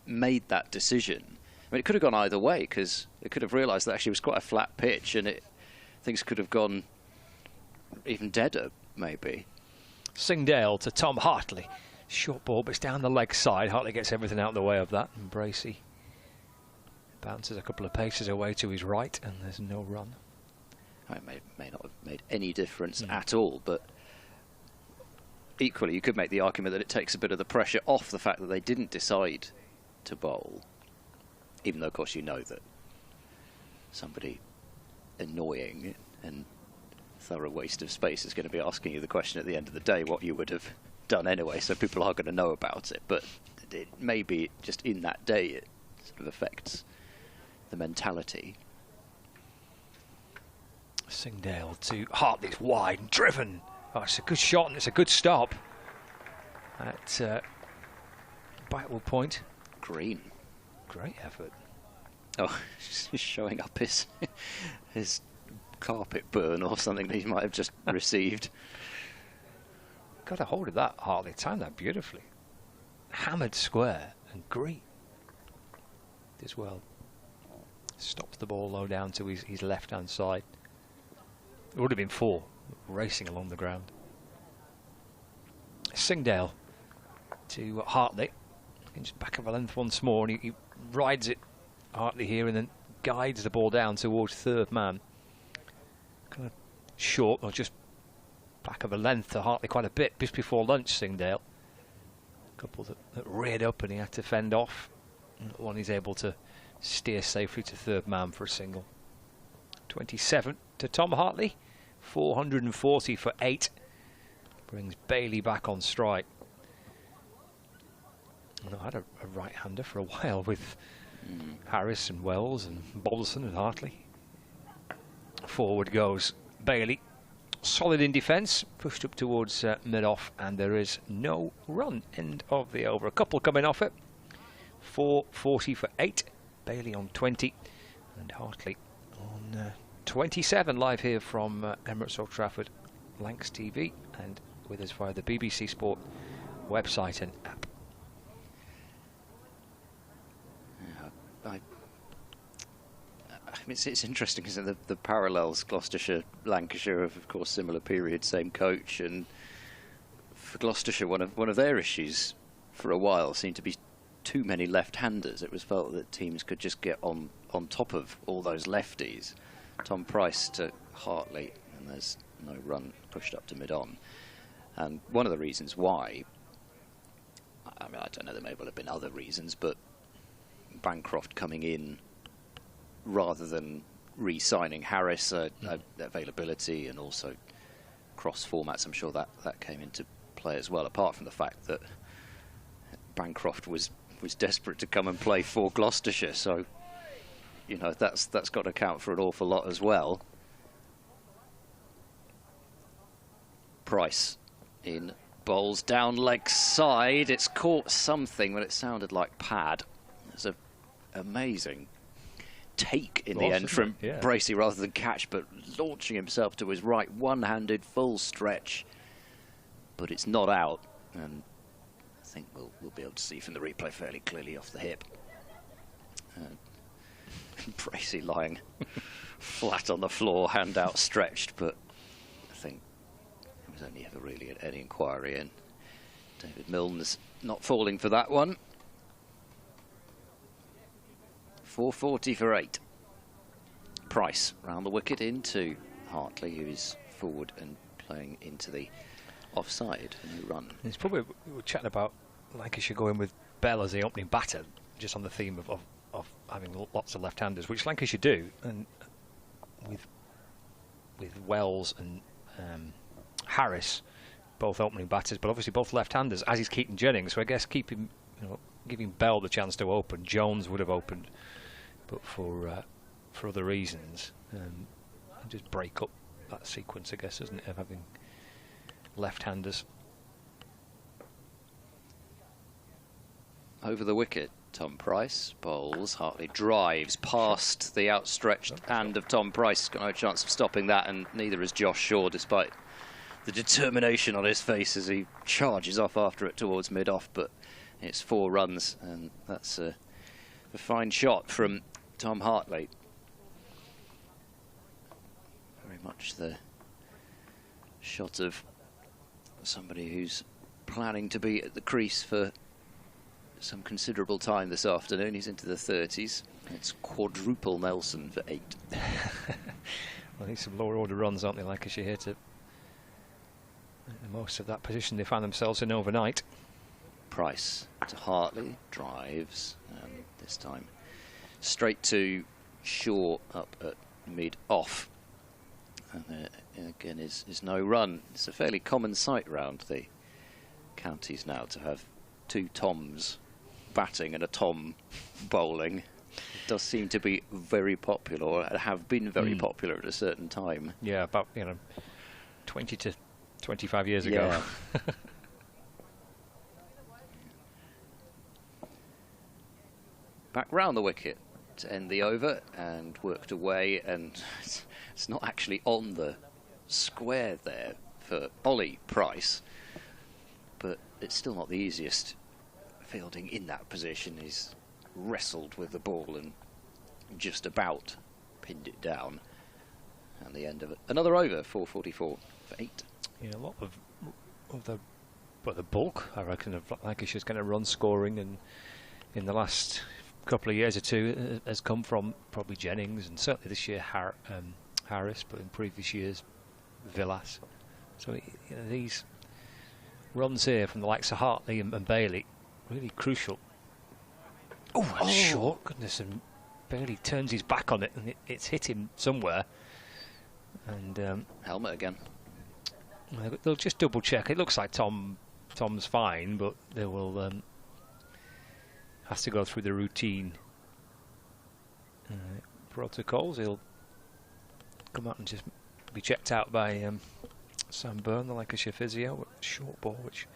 made that decision. I mean, it could have gone either way, because they could have realised that actually it was quite a flat pitch, and things could have gone even deader, maybe. Singdale to Tom Hartley. Short ball, but it's down the leg side. Hartley gets everything out of the way of that, and Bracey bounces a couple of paces away to his right, and there's no run. It may not have made any difference at all, but equally you could make the argument that it takes a bit of the pressure off the fact that they didn't decide to bowl, even though of course you know that somebody annoying and thorough waste of space is going to be asking you the question at the end of the day what you would have done anyway, so people are going to know about it, but it maybe just in that day it sort of affects the mentality. Singdale to Hartley's wide and driven. Oh, it's a good shot and it's a good stop at Biteable Point. Green. Great effort. Oh, he's showing up his carpet burn or something that he might have just received. Got a hold of that, Hartley. Timed that beautifully. Hammered square and green as well. Stops the ball low down to his left-hand side. It would have been 4, racing along the ground. Singdale to Hartley. Just back of a length once more, and he rides it, Hartley here, and then guides the ball down towards third man. Kind of short, or just back of a length to Hartley quite a bit, just before lunch, Singdale. A couple that reared up and he had to fend off. And one he's able to steer safely to third man for a single. 27 to Tom Hartley, 440 for 8. Brings Bailey back on strike. I had a right-hander for a while with Harris and Wells and Balderson and Hartley. Forward goes Bailey. Solid in defence, pushed up towards mid-off, and there is no run. End of the over. A couple coming off it. 440 for 8. Bailey on 20, and Hartley on 27. Live here from Emirates Old Trafford, Lancs TV, and with us via the BBC Sport website and app. I mean, it's interesting, isn't it? The parallels, Gloucestershire, Lancashire, of course, similar period, same coach, and for Gloucestershire, one of their issues for a while seemed to be too many left-handers. It was felt that teams could just get on top of all those lefties. Tom Price to Hartley, and there's no run, pushed up to mid-on. And one of the reasons why, I mean, I don't know, there may well have been other reasons, but Bancroft coming in rather than re-signing Harris, availability and also cross formats, I'm sure that came into play as well, apart from the fact that Bancroft was desperate to come and play for Gloucestershire, so you know that's got to count for an awful lot as well. Price in bowls down leg side. It's caught something, but it sounded like pad. It's an amazing take in the end from Bracey rather than catch, but launching himself to his right, one-handed full stretch, but it's not out, and I think we'll be able to see from the replay fairly clearly off the hip. Bracey lying flat on the floor, hand outstretched, but I think there was only ever really any inquiry in. David Milne's not falling for that one. 440 for 8. Price round the wicket into Hartley, who is forward and playing into the offside. A new run. It's probably, we were chatting about Lancashire going with Bell as the opening batter, just on the theme of having lots of left-handers, which Lancashire do, and with Wells and Harris both opening batters, but obviously both left-handers, as is Keaton Jennings. So I guess giving Bell the chance to open. Jones would have opened, but for other reasons, and just break up that sequence, I guess, isn't it, of having left-handers. Over the wicket, Tom Price bowls. Hartley drives past the outstretched hand of Tom Price. Got no chance of stopping that, and neither has Josh Shaw, despite the determination on his face as he charges off after it towards mid-off. But it's 4 runs, and that's a fine shot from Tom Hartley. Very much the shot of somebody who's planning to be at the crease for some considerable time this afternoon. He's into the 30s. It's quadruple Nelson for 8. Well, need some lower order runs, aren't they, Lancashire, here to make the most of that position they found themselves in overnight. Price to Hartley, drives, and this time straight to Shaw up at mid-off. And there again is no run. It's a fairly common sight round the counties now to have 2 Toms batting and a Tom bowling. It does seem to be very popular, or have been very popular at a certain time. Yeah, about 20 to 25 years ago. Back round the wicket to end the over, and worked away, and it's not actually on the square there for Ollie Price, but it's still not the easiest fielding in that position. He's wrestled with the ball and just about pinned it down. And the end of it, another over, 4:44 for 8. Yeah, a lot of the bulk, I reckon, of Lancashire's kind of run scoring, and in the last couple of years or two has come from probably Jennings, and certainly this year Harris, but in previous years Villas. So these runs here from the likes of Hartley and Bailey, really crucial. Oh, that's short, goodness, and Bailey turns his back on it, and it's hit him somewhere. And helmet again. They'll just double check. It looks like Tom's fine, but they will has to go through the routine protocols. He'll come out and just be checked out by Sam Byrne, the Lancashire physio. Short ball, which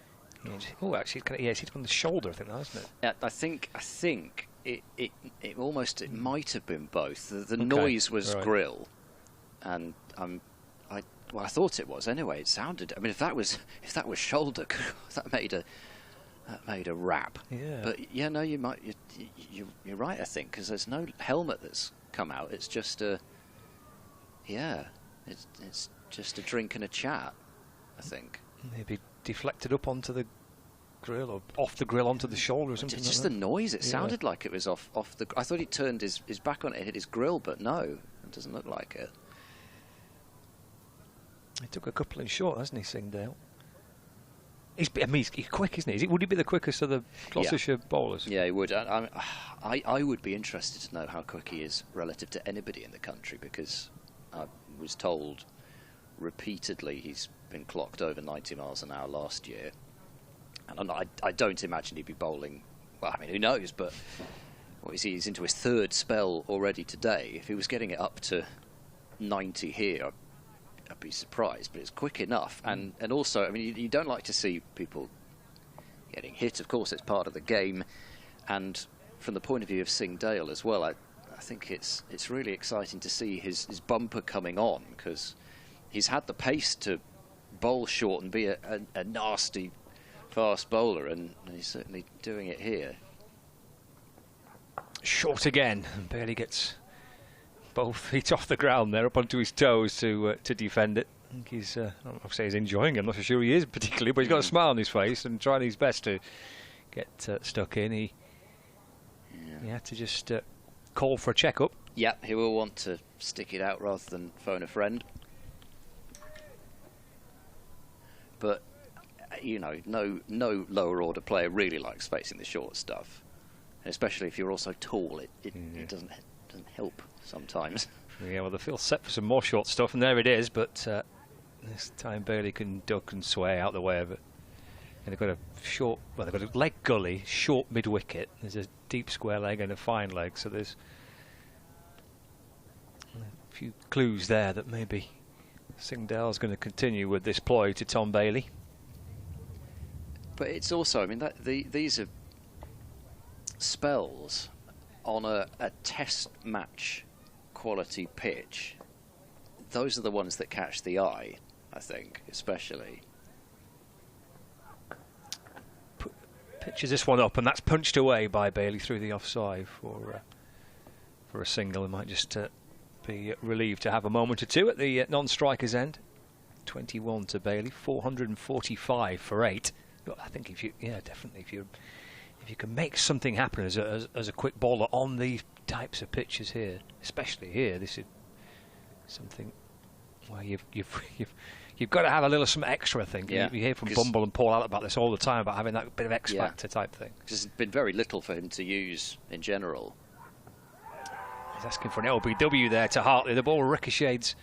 actually it's hit on the shoulder, I think, hasn't it? Yeah, I think it almost might have been both. The noise was grill, and I thought it was anyway. It sounded. I mean, if that was shoulder, that made a rap. Yeah. But yeah, no, you're right. I think because there's no helmet that's come out. It's just it's just a drink and a chat, I think. Maybe deflected up onto the grill or off the grill onto the shoulder or something. It's just like the noise. It sounded like it was off the. I thought he turned his back on it and hit his grill, but no, it doesn't look like it. He took a couple in short, hasn't he, Singdale? He's quick, isn't he? Would he be the quickest of the Gloucestershire bowlers? Yeah, he would. I would be interested to know how quick he is relative to anybody in the country, because I was told repeatedly he's been clocked over 90 miles an hour last year. And I don't imagine he'd be bowling. Well, I mean, who knows? But what is he? He's into his 3rd spell already today. If he was getting it up to 90 here, I'd be surprised, but it's quick enough. And also, I mean, you don't like to see people getting hit. Of course, it's part of the game. And from the point of view of Singdale as well, I think it's really exciting to see his bumper coming on, because he's had the pace to bowl short and be a nasty fast bowler, and he's certainly doing it here. Short again, and Bailey gets both feet off the ground there, up onto his toes to defend it. I think he's, I'll say he's enjoying it. I'm not so sure he is particularly, but he's got a smile on his face and trying his best to get stuck in. He had to just call for a check-up. Yeah, he will want to stick it out rather than phone a friend. But no lower order player really likes facing the short stuff, especially if you're also tall. It doesn't help sometimes. Yeah, well, they feel set for some more short stuff, and there it is. But This time Bailey can duck and sway out the way of it. And they've got a short, well, they've got a leg gully, short mid-wicket. There's a deep square leg and a fine leg, so there's a few clues there that maybe Singdale's going to continue with this ploy to Tom Bailey. But it's also, I mean, these are spells on a test match quality pitch. Those are the ones that catch the eye, I think, especially. Pitches this one up, and that's punched away by Bailey through the offside for a single. He might just be relieved to have a moment or two at the non-striker's end. 21 to Bailey, 445 for 8. I think definitely if you can make something happen as a quick bowler on these types of pitches here, especially here, this is something where you've got to have a little some extra thing. Yeah, you hear from Bumble and Paul Allen about this all the time, about having that bit of X factor type thing. There's been very little for him to use in general. He's asking for an LBW there to Hartley. The ball ricochets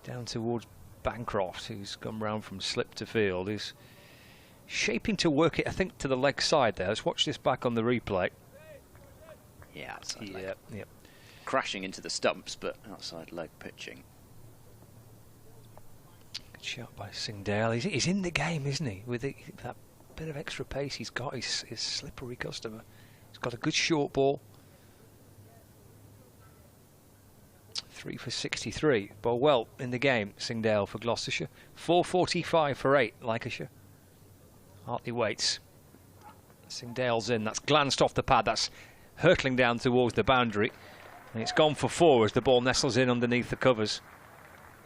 down towards Bancroft, who's come round from slip to field. He's shaping to work it, I think, to the leg side there. Let's watch this back on the replay. Yeah, outside leg. Yep. Crashing into the stumps, but outside leg pitching. Good shot by Singdale. He's in the game, isn't he? With that bit of extra pace he's got, his slippery customer. He's got a good short ball. 3 for 63. Ball well in the game, Singdale for Gloucestershire. 445 for 8, Lancashire. Hartley waits. Singdale's in. That's glanced off the pad. That's hurtling down towards the boundary. And it's gone for 4 as the ball nestles in underneath the covers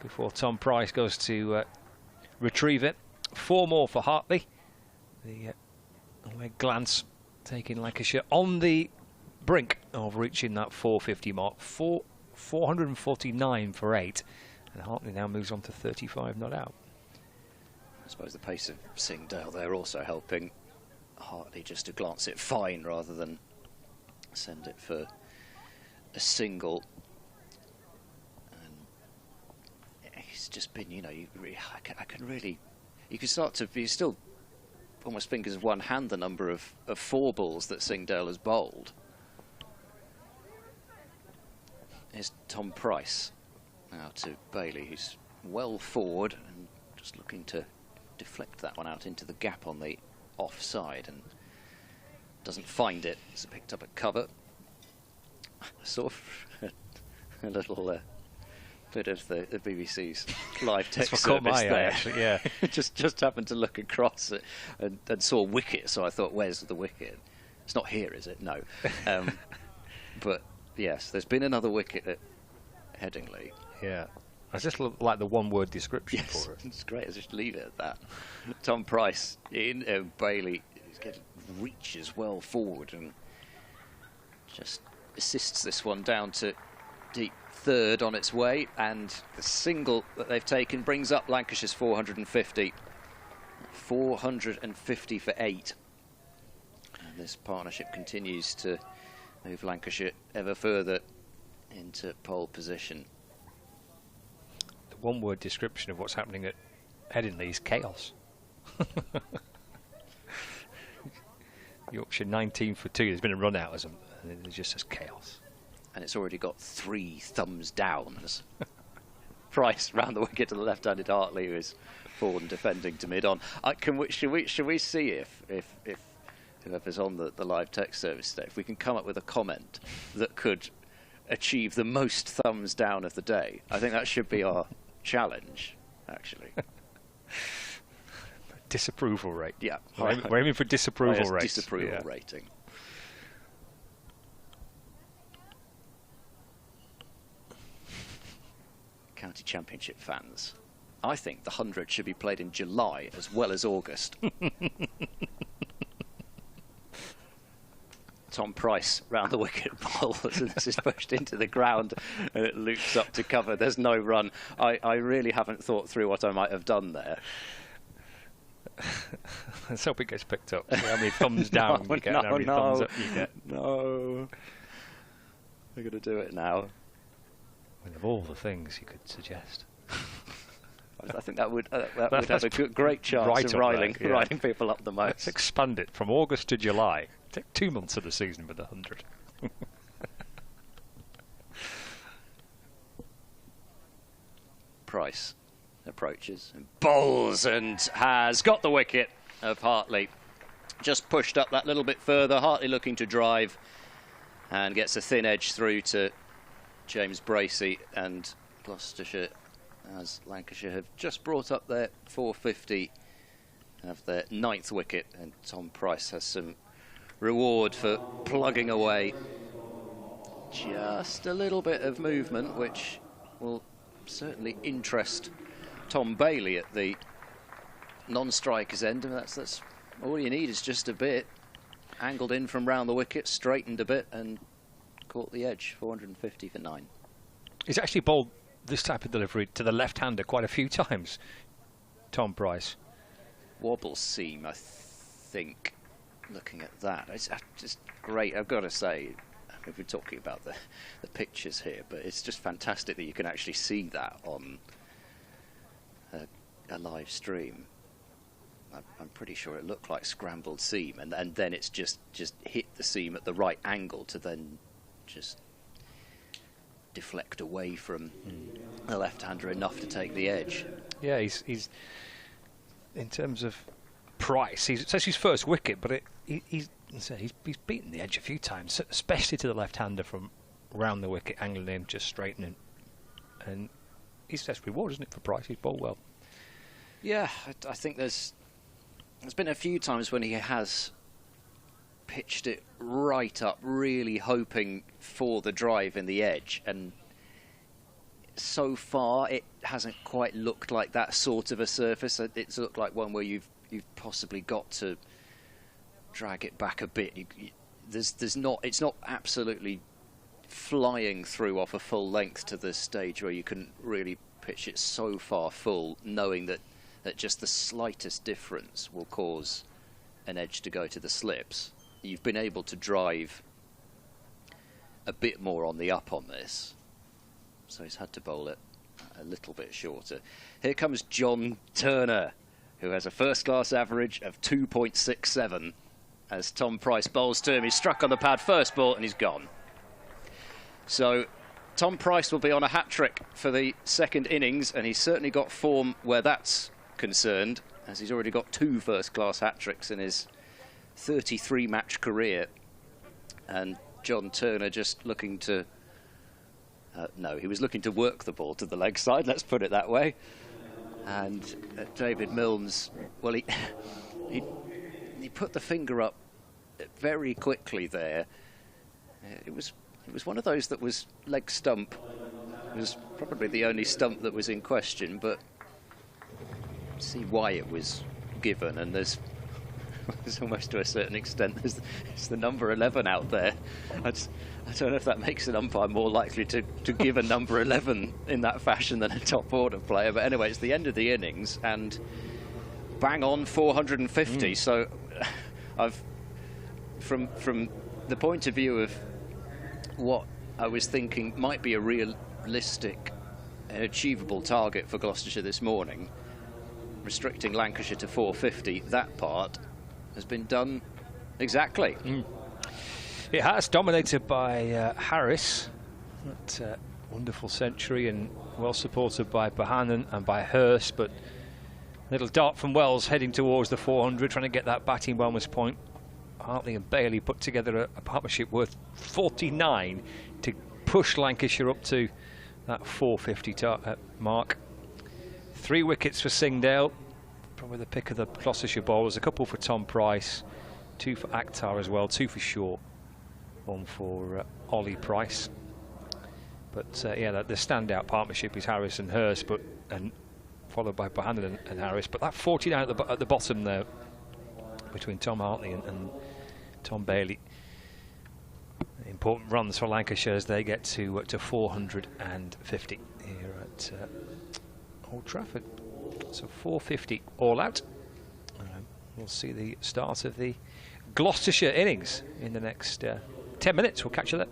before Tom Price goes to retrieve it. 4 more for Hartley. The away glance taking Lancashire on the brink of reaching that 450 mark. 449 for 8. And Hartley now moves on to 35 not out. I suppose the pace of Singdale there also helping Hartley just to glance it fine rather than send it for a single. And he's just been, you know, I can really, you can start to, you still almost fingers of one hand the number of 4 balls that Singdale has bowled. Here's Tom Price now to Bailey, who's well forward and just looking to deflect that one out into the gap on the offside and doesn't find it. It's picked up at cover. I saw a little bit of the BBC's live text service there. Actually, yeah. just happened to look across it and saw Wicket, so I thought, where's the Wicket? It's not here, is it? No. But yes, there's been another wicket at Headingley. Yeah. I just like the one-word description for it. It's great. I'll just leave it at that. Tom Price in Bailey reaches well forward and just assists this one down to deep third on its way, and the single that they've taken brings up Lancashire's 450. 450 for 8. And this partnership continues to move Lancashire ever further into pole position. The one-word description of what's happening at Headingley is chaos. Yorkshire 19 for 2. There's been a run out as and it just says chaos. And it's already got 3 thumbs downs. Price round the wicket to the left-handed Hartley, who is forward and defending to mid-on. Should we see if whoever's on the live text service today, if we can come up with a comment that could achieve the most thumbs down of the day? I think that should be our challenge, actually. Disapproval rate. Yeah. We're aiming for disapproval rate. Disapproval rating. County Championship fans, I think the 100 should be played in July as well as August. Tom Price round the wicket ball as this is pushed into the ground and it loops up to cover. There's no run. I really haven't thought through what I might have done there. Let's hope it gets picked up. See how many thumbs down you get, how many thumbs up you get. No. We're going to do it now. Of all the things you could suggest. I think that would have a great chance of riling people up the most. Let's expand it from August to July. Take 2 months of the season with 100. Price approaches and bowls and has got the wicket of Hartley. Just pushed up that little bit further. Hartley looking to drive and gets a thin edge through to James Bracey, and Gloucestershire, as Lancashire have just brought up their 450 of their 9th wicket, and Tom Price has some reward for plugging away. Just a little bit of movement, which will certainly interest Tom Bailey at the non-striker's end, and that's all you need is just a bit. Angled in from round the wicket, straightened a bit, and caught the edge. 450 for 9. He's actually bowled this type of delivery to the left-hander quite a few times, Tom Price. Wobble seam, I think, looking at that. It's just great, I've got to say. I mean, we're talking about the pictures here, but it's just fantastic that you can actually see that on a live stream. I'm pretty sure it looked like scrambled seam, and then it's just hit the seam at the right angle to then just deflect away from the left-hander enough to take the edge. Yeah, he's in terms of Price, it's his first wicket, but he's beaten the edge a few times, especially to the left-hander from round the wicket, angling in, just straightening, and he's that's reward, isn't it, for Price? He's bowled well. Yeah, I think there's been a few times when he has pitched it right up, really hoping for the drive in the edge, and so far it hasn't quite looked like that sort of a surface. It's looked like one where you've possibly got to drag it back a bit. It's not absolutely flying through off a full length to the stage where you can really pitch it so far full, knowing that just the slightest difference will cause an edge to go to the slips. You've been able to drive a bit more on the up on this, so he's had to bowl it a little bit shorter. Here comes John Turner, who has a first-class average of 2.67 as Tom Price bowls to him. He's struck on the pad first ball and he's gone. So Tom Price will be on a hat-trick for the second innings, and he's certainly got form where that's concerned, as he's already got 2 first-class hat-tricks in his 33-match career. And John Turner just looking to no, he was looking to work the ball to the leg side, let's put it that way. And David Milnes, well, he put the finger up very quickly there. It was one of those that was leg stump. It was probably the only stump that was in question, but see why it was given, and there's almost to a certain extent there's the number 11 out there. I don't know if that makes an umpire more likely to give a number 11 in that fashion than a top order player, but anyway, it's the end of the innings and bang on 450. So I've from the point of view of what I was thinking might be a realistic and achievable target for Gloucestershire this morning, restricting Lancashire to 450, that part has been done exactly. It has, dominated by Harris. That wonderful century, and well supported by Bohannon and by Hurst, but little dart from Wells heading towards the 400, trying to get that batting bonus point. Hartley and Bailey put together a partnership worth 49 to push Lancashire up to that 450 mark. 3 wickets for Singdale, probably the pick of the Gloucestershire bowlers. A couple for Tom Price, 2 for Akhtar as well, 2 for Shaw, 1 for Ollie Price. But yeah, the standout partnership is Harris and Hurst, and followed by Bohannon and Harris. But that 49 at the bottom there, between Tom Hartley and Tom Bailey, important runs for Lancashire as they get to 450 here at Old Trafford. So 450 all out. We'll see the start of the Gloucestershire innings in the next 10 minutes. We'll catch you there.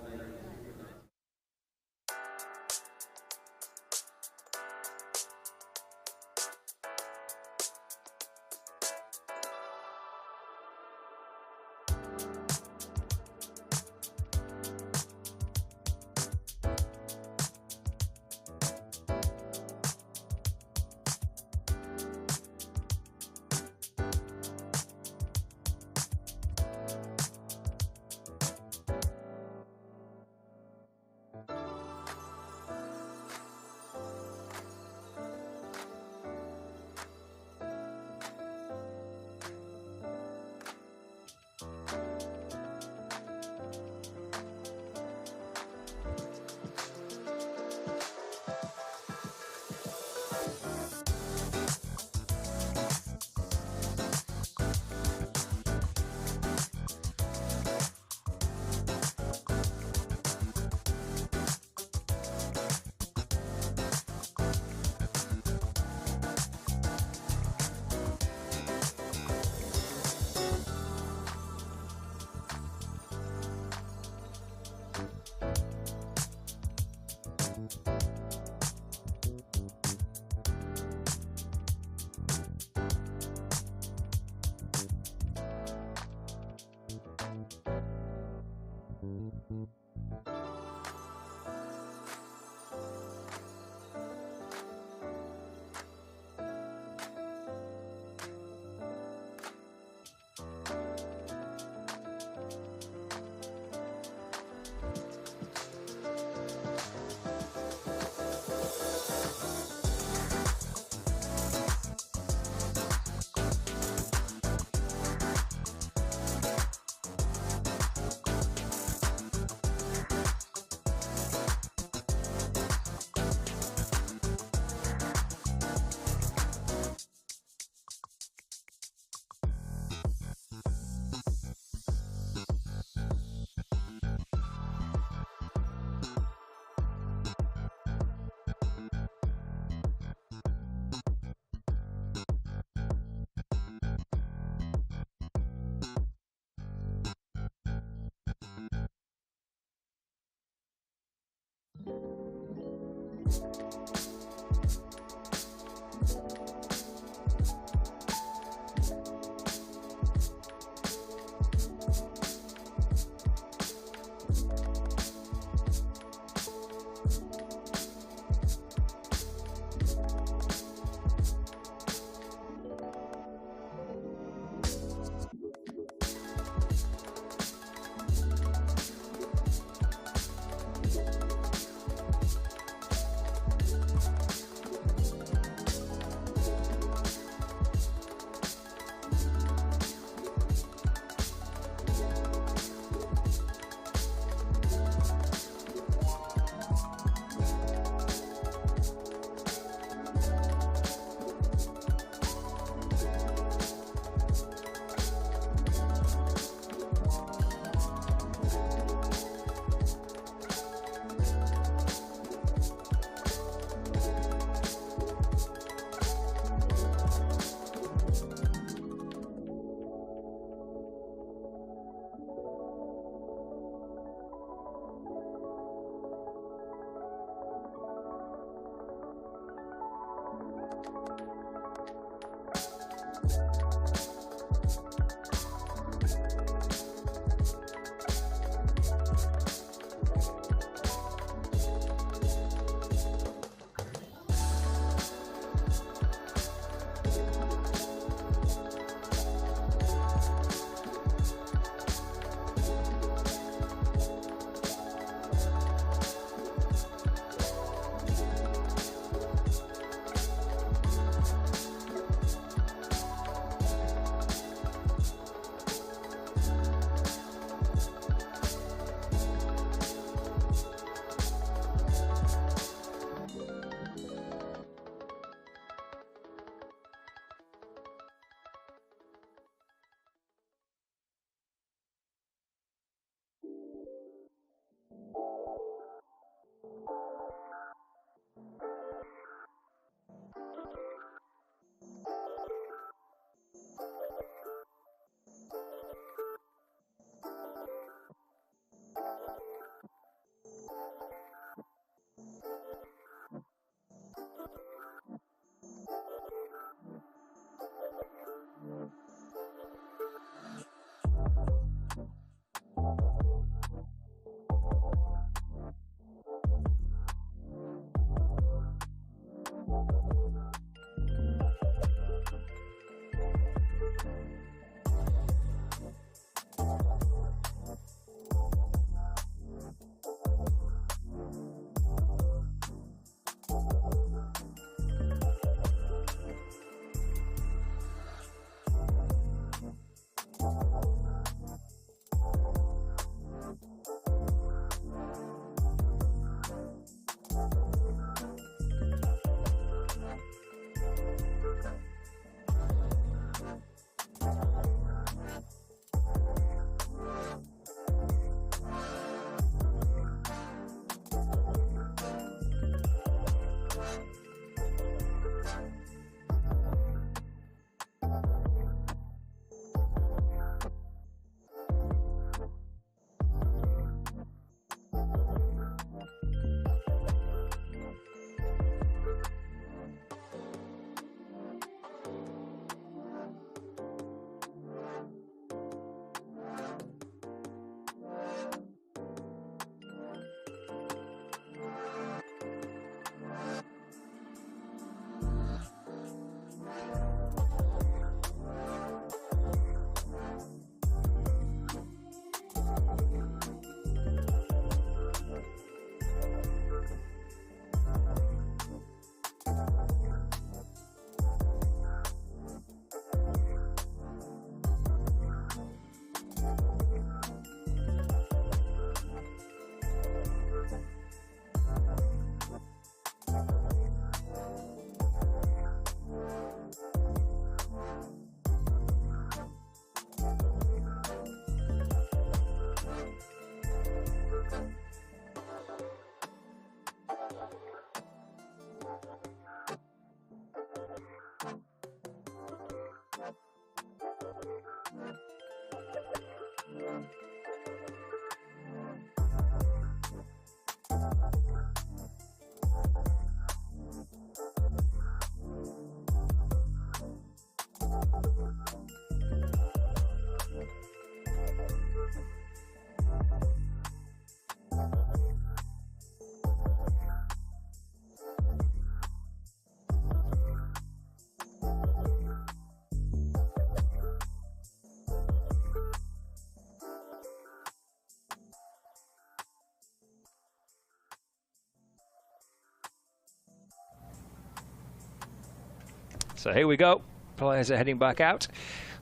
So here we go. Players are heading back out.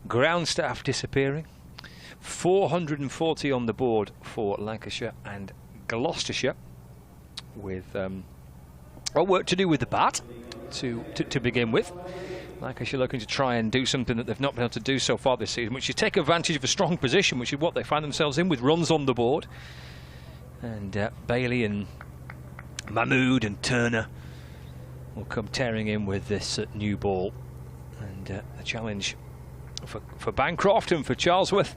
Ground staff disappearing. 440 on the board for Lancashire and Gloucestershire, with work to do with the bat to begin with. Lancashire looking to try and do something that they've not been able to do so far this season, which is take advantage of a strong position, which is what they find themselves in, with runs on the board. And Bailey and Mahmood and Turner will come tearing in with this new ball. And the challenge for Bancroft and for Charlesworth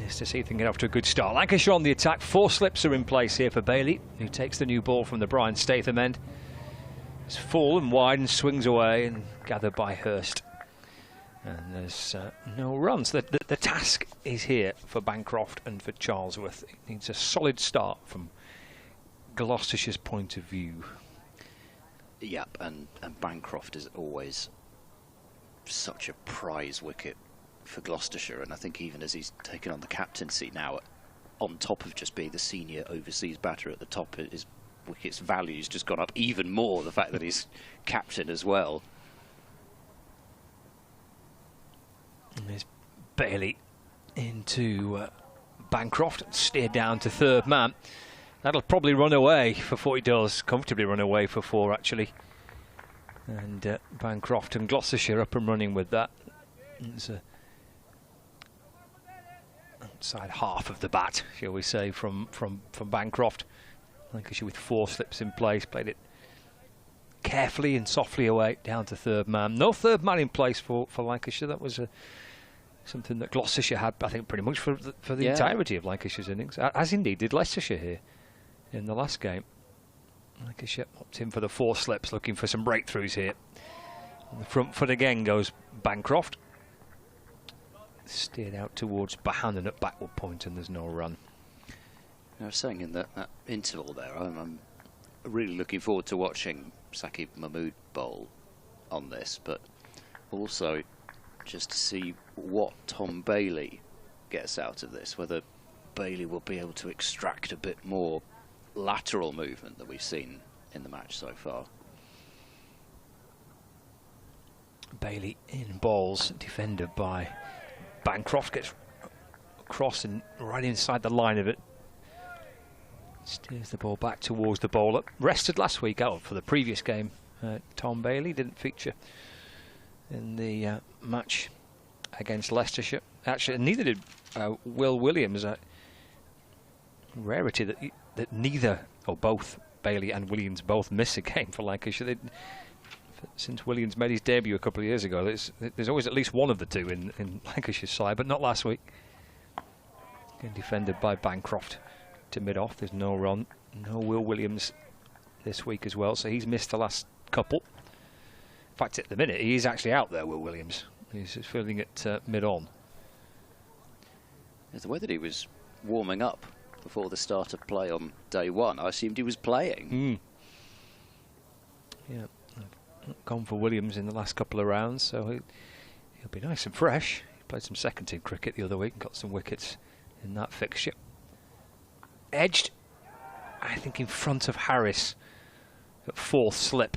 is to see if they can get off to a good start. Lancashire on the attack. 4 slips are in place here for Bailey, who takes the new ball from the Brian Statham end. It's full and wide and swings away, and gathered by Hurst. And there's no runs. The task is here for Bancroft and for Charlesworth. It needs a solid start from Gloucestershire's point of view. Yep, and Bancroft is always such a prize wicket for Gloucestershire, and I think even as he's taken on the captaincy now, on top of just being the senior overseas batter at the top, his wicket's value's just gone up even more, the fact that he's captain as well. And there's Bailey into Bancroft, steered down to third man. That'll probably run away for 4. He does comfortably run away for 4 actually. And Bancroft and Gloucestershire up and running with that. It's a outside half of the bat, shall we say, from Bancroft. Lancashire with 4 slips in place, played it carefully and softly away down to third man. No third man in place for Lancashire. That was something that Gloucestershire had, I think, pretty much for the entirety of Lancashire's innings, as indeed did Leicestershire here in the last game. Lancashire opts in for the 4 slips, looking for some breakthroughs here. On the front foot again goes Bancroft. Steered out towards Bahanan at backward point, and there's no run. I was saying in that interval there, I'm really looking forward to watching Saqib Mahmood bowl on this, but also just to see what Tom Bailey gets out of this, whether Bailey will be able to extract a bit more lateral movement that we've seen in the match so far. Bailey in balls, defended by Bancroft, gets across and right inside the line of it. Steers the ball back towards the bowler. Rested last week out for the previous game. Tom Bailey didn't feature in the match against Leicestershire. Actually, neither did Will Williams. A rarity that neither or both Bailey and Williams both miss a game for Lancashire. Since Williams made his debut a couple of years ago, there's always at least one of the two in Lancashire's side, but not last week. Getting defended by Bancroft to mid-off. There's no run. No Will Williams this week as well, so he's missed the last couple. In fact, at the minute, he is actually out there, Will Williams. He's fielding it mid-on. The way that he was warming up before the start of play on day 1, I assumed he was playing. Yeah, I've gone for Williams in the last couple of rounds, so he'll be nice and fresh. He played some second-team cricket the other week and got some wickets in that fixture. Edged, I think, in front of Harris at 4th slip.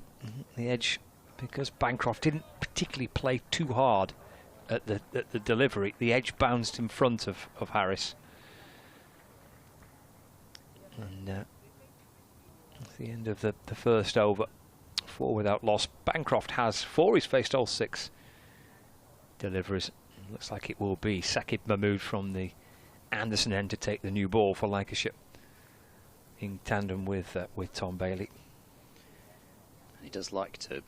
The edge, because Bancroft didn't particularly play too hard at the delivery. The edge bounced in front of Harris. And at the end of the first over, 4 without loss. Bancroft has, for his faced all 6 deliveries. Looks like it will be Saqib Mahmood from the Anderson end to take the new ball for Lancashire, in tandem with Tom Bailey. He does like to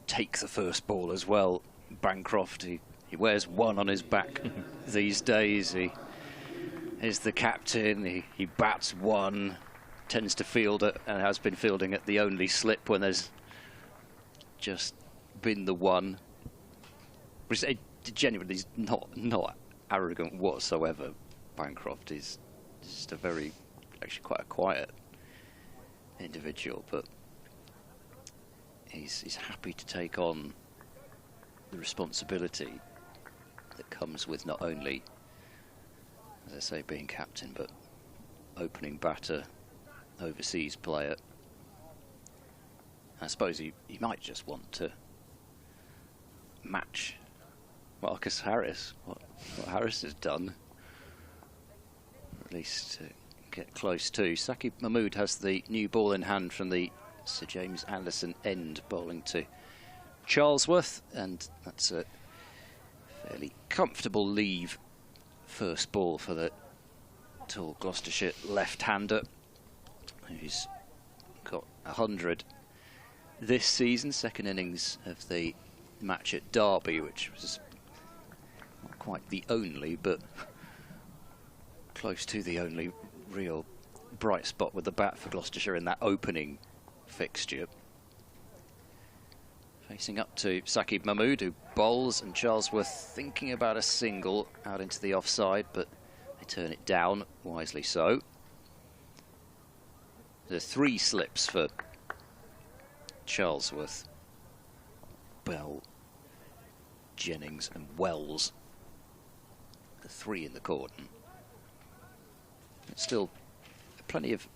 take the first ball as well. Bancroft, he wears 1 on his back these days. He is the captain. He bats 1, tends to field it, and has been fielding at the only slip when there's just been the 1. Which genuinely is not arrogant whatsoever. Bancroft is just actually quite a quiet individual, but he's happy to take on the responsibility that comes with not only, as I say, being captain, but opening batter, overseas player. I suppose he might just want to match Marcus Harris, what Harris has done, or at least get close to. Saqib Mahmood has the new ball in hand from the Sir James Anderson end, bowling to Charlesworth, and that's a fairly comfortable leave first ball for the tall Gloucestershire left-hander, who's got 100 this season, second innings of the match at Derby, which was not quite the only, but close to the only real bright spot with the bat for Gloucestershire in that opening fixture. Facing up to Saqib Mahmood, who bowls, and Charlesworth thinking about a single out into the offside, but they turn it down, wisely so. There are 3 slips for Charlesworth. Bell, Jennings and Wells. The 3 in the cordon. It's still plenty of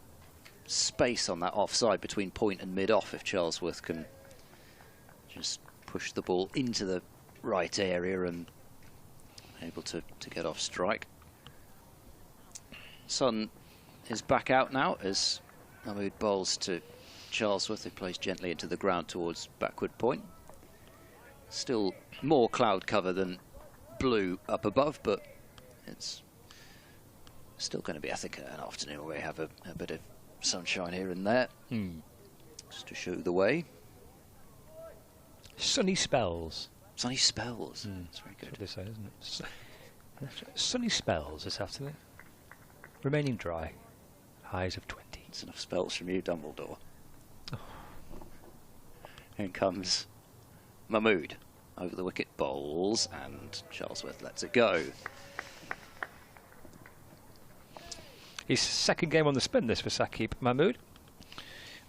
space on that offside between point and mid-off if Charlesworth can just push the ball into the right area and able to get off strike. Sun is back out now as Mahmood bowls to Charlesworth, who plays gently into the ground towards backward point. Still more cloud cover than blue up above, but it's still going to be, I think, an afternoon where we have a bit of sunshine here and there, just to show the way. Sunny spells. Sunny spells. That's very good. That's what they say, isn't it? Sunny spells this afternoon. Remaining dry. Highs of 20. It's enough spells from you, Dumbledore. Oh. In comes Mahmood. Over the wicket, bowls, and Charlesworth lets it go. His second game on the spin, this for Saqib Mahmood,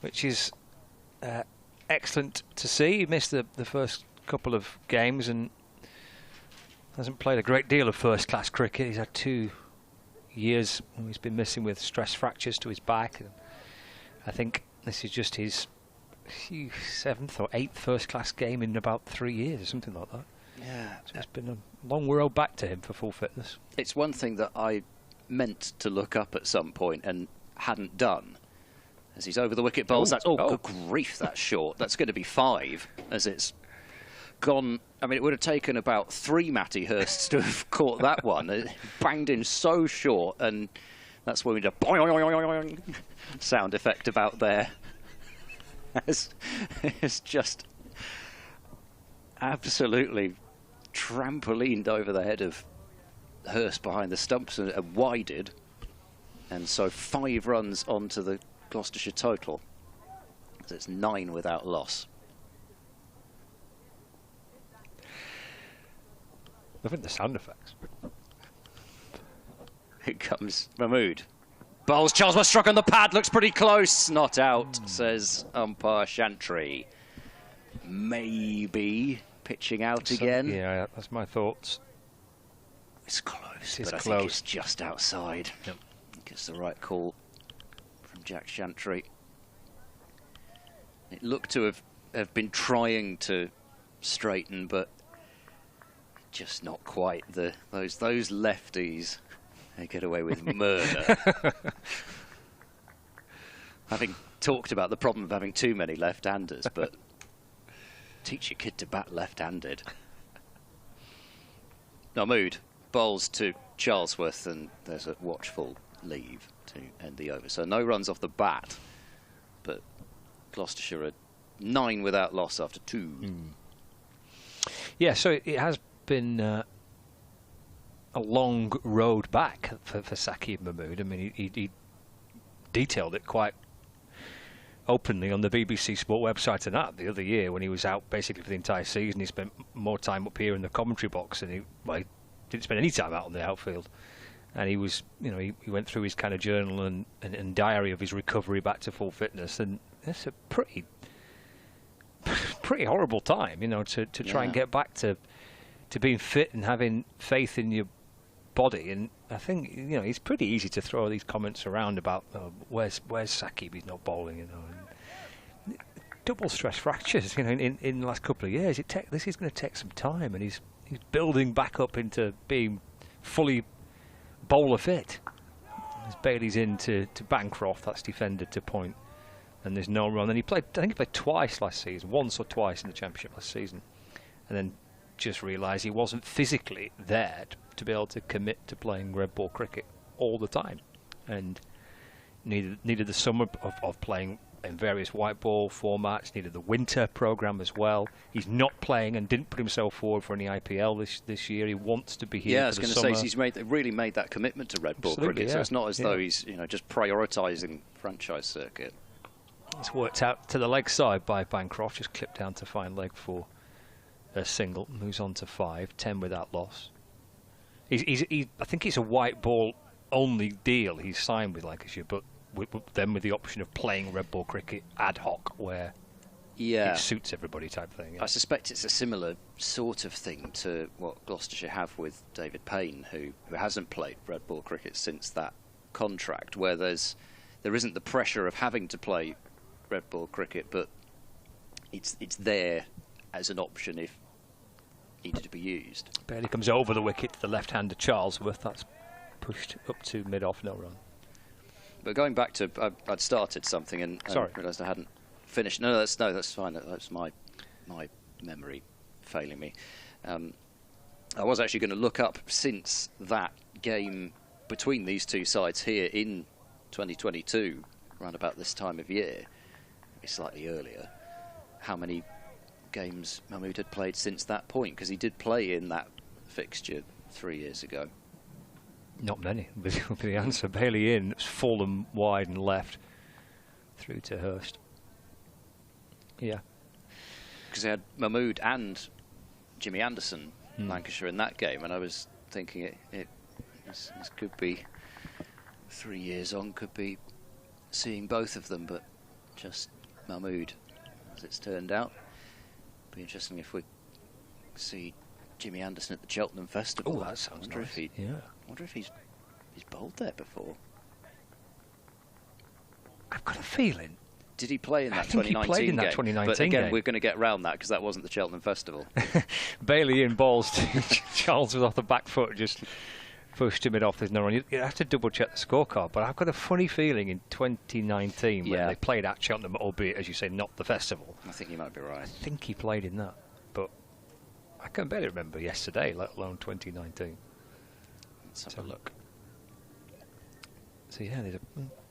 which is excellent to see. He missed the first couple of games and hasn't played a great deal of first-class cricket. He's had 2 years he's been missing with stress fractures to his back. And I think this is just his 7th or 8th first-class game in about 3 years, or something like that. Yeah. So it's been a long road back to him for full fitness. It's one thing that I meant to look up at some point and hadn't done. As he's over the wicket bowls, that's good grief, that's short. That's going to be 5 as it's gone. I mean, it would have taken about 3 Matty Hursts to have caught that one. It banged in so short, and that's when we did a boing sound effect about there. It's just absolutely trampolined over the head of Hurst behind the stumps and wided, and so 5 runs onto the Gloucestershire total. So it's 9 without loss. Loving the sound effects. Here comes Mahmood. Bowls, Charlesworth struck on the pad, looks pretty close. Not out, says umpire Chantry. Maybe pitching out again. Yeah, that's my thoughts. It's close, It's but close. I think it's just outside. Yep. I think it's the right call from Jack Chantry. It looked to have been trying to straighten, but just not quite. Those lefties, they get away with murder. Having talked about the problem of having too many left-handers, but teach your kid to bat left-handed. Mahmood bowls to Charlesworth, and there's a watchful leave to end the over. So no runs off the bat, but Gloucestershire are 9 without loss after 2. Yeah, so it has been a long road back for Saqib Mahmood. I mean, he detailed it quite openly on the BBC Sport website and that the other year when he was out basically for the entire season. He spent more time up here in the commentary box, and he didn't spend any time out on the outfield. And he was, he went through his kind of journal and diary of his recovery back to full fitness, and it's a pretty horrible time, to try and get back to being fit and having faith in your body. And I think it's pretty easy to throw these comments around about where's Saqib, he's not bowling, And double stress fractures, you know, in the last couple of years. This is going to take some time, and he's building back up into being fully bowler fit. As Bailey's in to Bancroft, that's defended to point, and there's no run. And I think he played twice last season, once or twice in the Championship last season, and then just realised he wasn't physically there to be able to commit to playing red ball cricket all the time, and needed the summer of playing in various white ball formats, needed the winter programme as well. He's not playing and didn't put himself forward for any IPL this year. He wants to be here. Yeah, I was going to say, he's really made that commitment to red ball cricket, so it's not as though he's just prioritising franchise circuit. It's worked out to the leg side by Bancroft, just clipped down to fine leg for a single, moves on to 5, 10 without loss. I think it's a white ball only deal he's signed with Lancashire, but then with the option of playing red ball cricket ad hoc, where it suits everybody type thing. Yeah. I suspect it's a similar sort of thing to what Gloucestershire have with David Payne, who hasn't played red ball cricket since that contract, where there isn't the pressure of having to play red ball cricket, but it's there as an option if needed to be used. Bailey comes over the wicket to the left-hander Charlesworth. That's pushed up to mid-off, no run. But going back to, I'd started something and realised I hadn't finished. No, that's fine. That's my memory failing me. I was actually going to look up, since that game between these two sides here in 2022, around about this time of year, maybe slightly earlier, how many games Mahmood had played since that point, because he did play in that fixture 3 years ago. Not many, but the answer. Bailey in, it's fallen wide and left through to Hurst. Yeah. Because they had Mahmood and Jimmy Anderson, Lancashire, in that game, and I was thinking this could be 3 years on, could be seeing both of them, but just Mahmood, as it's turned out. Be interesting if we see Jimmy Anderson at the Cheltenham Festival. Oh, that sounds nice. I wonder if he's bowled there before. I've got a feeling. Did he play in that 2019 game? He played in that game? 2019 but again, game. We're going to get round that because that wasn't the Cheltenham Festival. Bailey in, balls to Charles was off the back foot, just pushed him off. There's no run. You have to double check the scorecard, but I've got a funny feeling in 2019 when they played at Cheltenham, albeit, as you say, not the festival. I think you might be right. I think he played in that, but I can barely remember yesterday, let alone 2019. Let's have a look. So yeah, there's a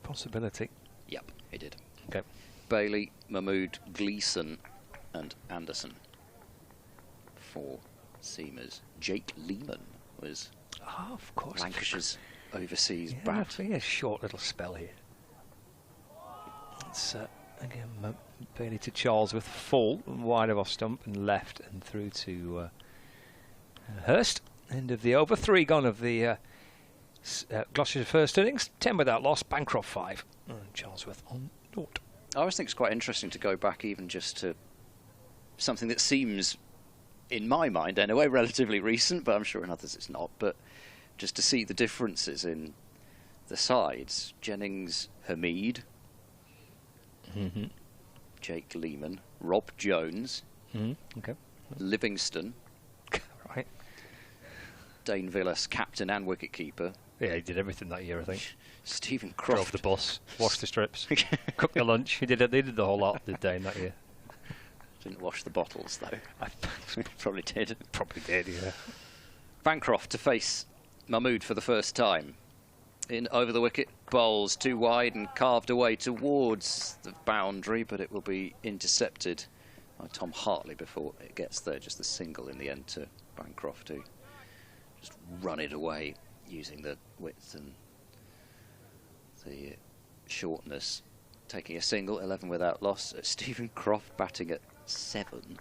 possibility. Yep, he did. Okay. Bailey, Mahmood, Gleeson and Anderson. 4 seamers. Jake Lehman was of course, Lancashire's overseas bat. A short little spell here. It's again Bailey to Charlesworth, full and wide of off stump and left and through to Hurst. End of the over. 3 gone of the Gloucestershire's first innings. 10 without loss. Bancroft 5 and Charlesworth on 0. I always think it's quite interesting to go back even just to something that seems, in my mind anyway, relatively recent, but I'm sure in others it's not, but just to see the differences in the sides. Jennings, Hamid, Jake Lehman, Rob Jones, Livingston, right, Dane Villas, captain and wicket-keeper. Yeah, he did everything that year, I think. Stephen Croft. Drove the bus, washed the strips, cooked the lunch. They did the whole lot, did Dane, that year. Didn't wash the bottles, though. Probably did. Probably did, yeah. Bancroft to face Mahmood for the first time. In over the wicket, bowls too wide and carved away towards the boundary, but it will be intercepted by Tom Hartley before it gets there. Just the single in the end to Bancroft, to just run it away using the width and the shortness. Taking a single, 11 without loss. Stephen Croft batting at 7.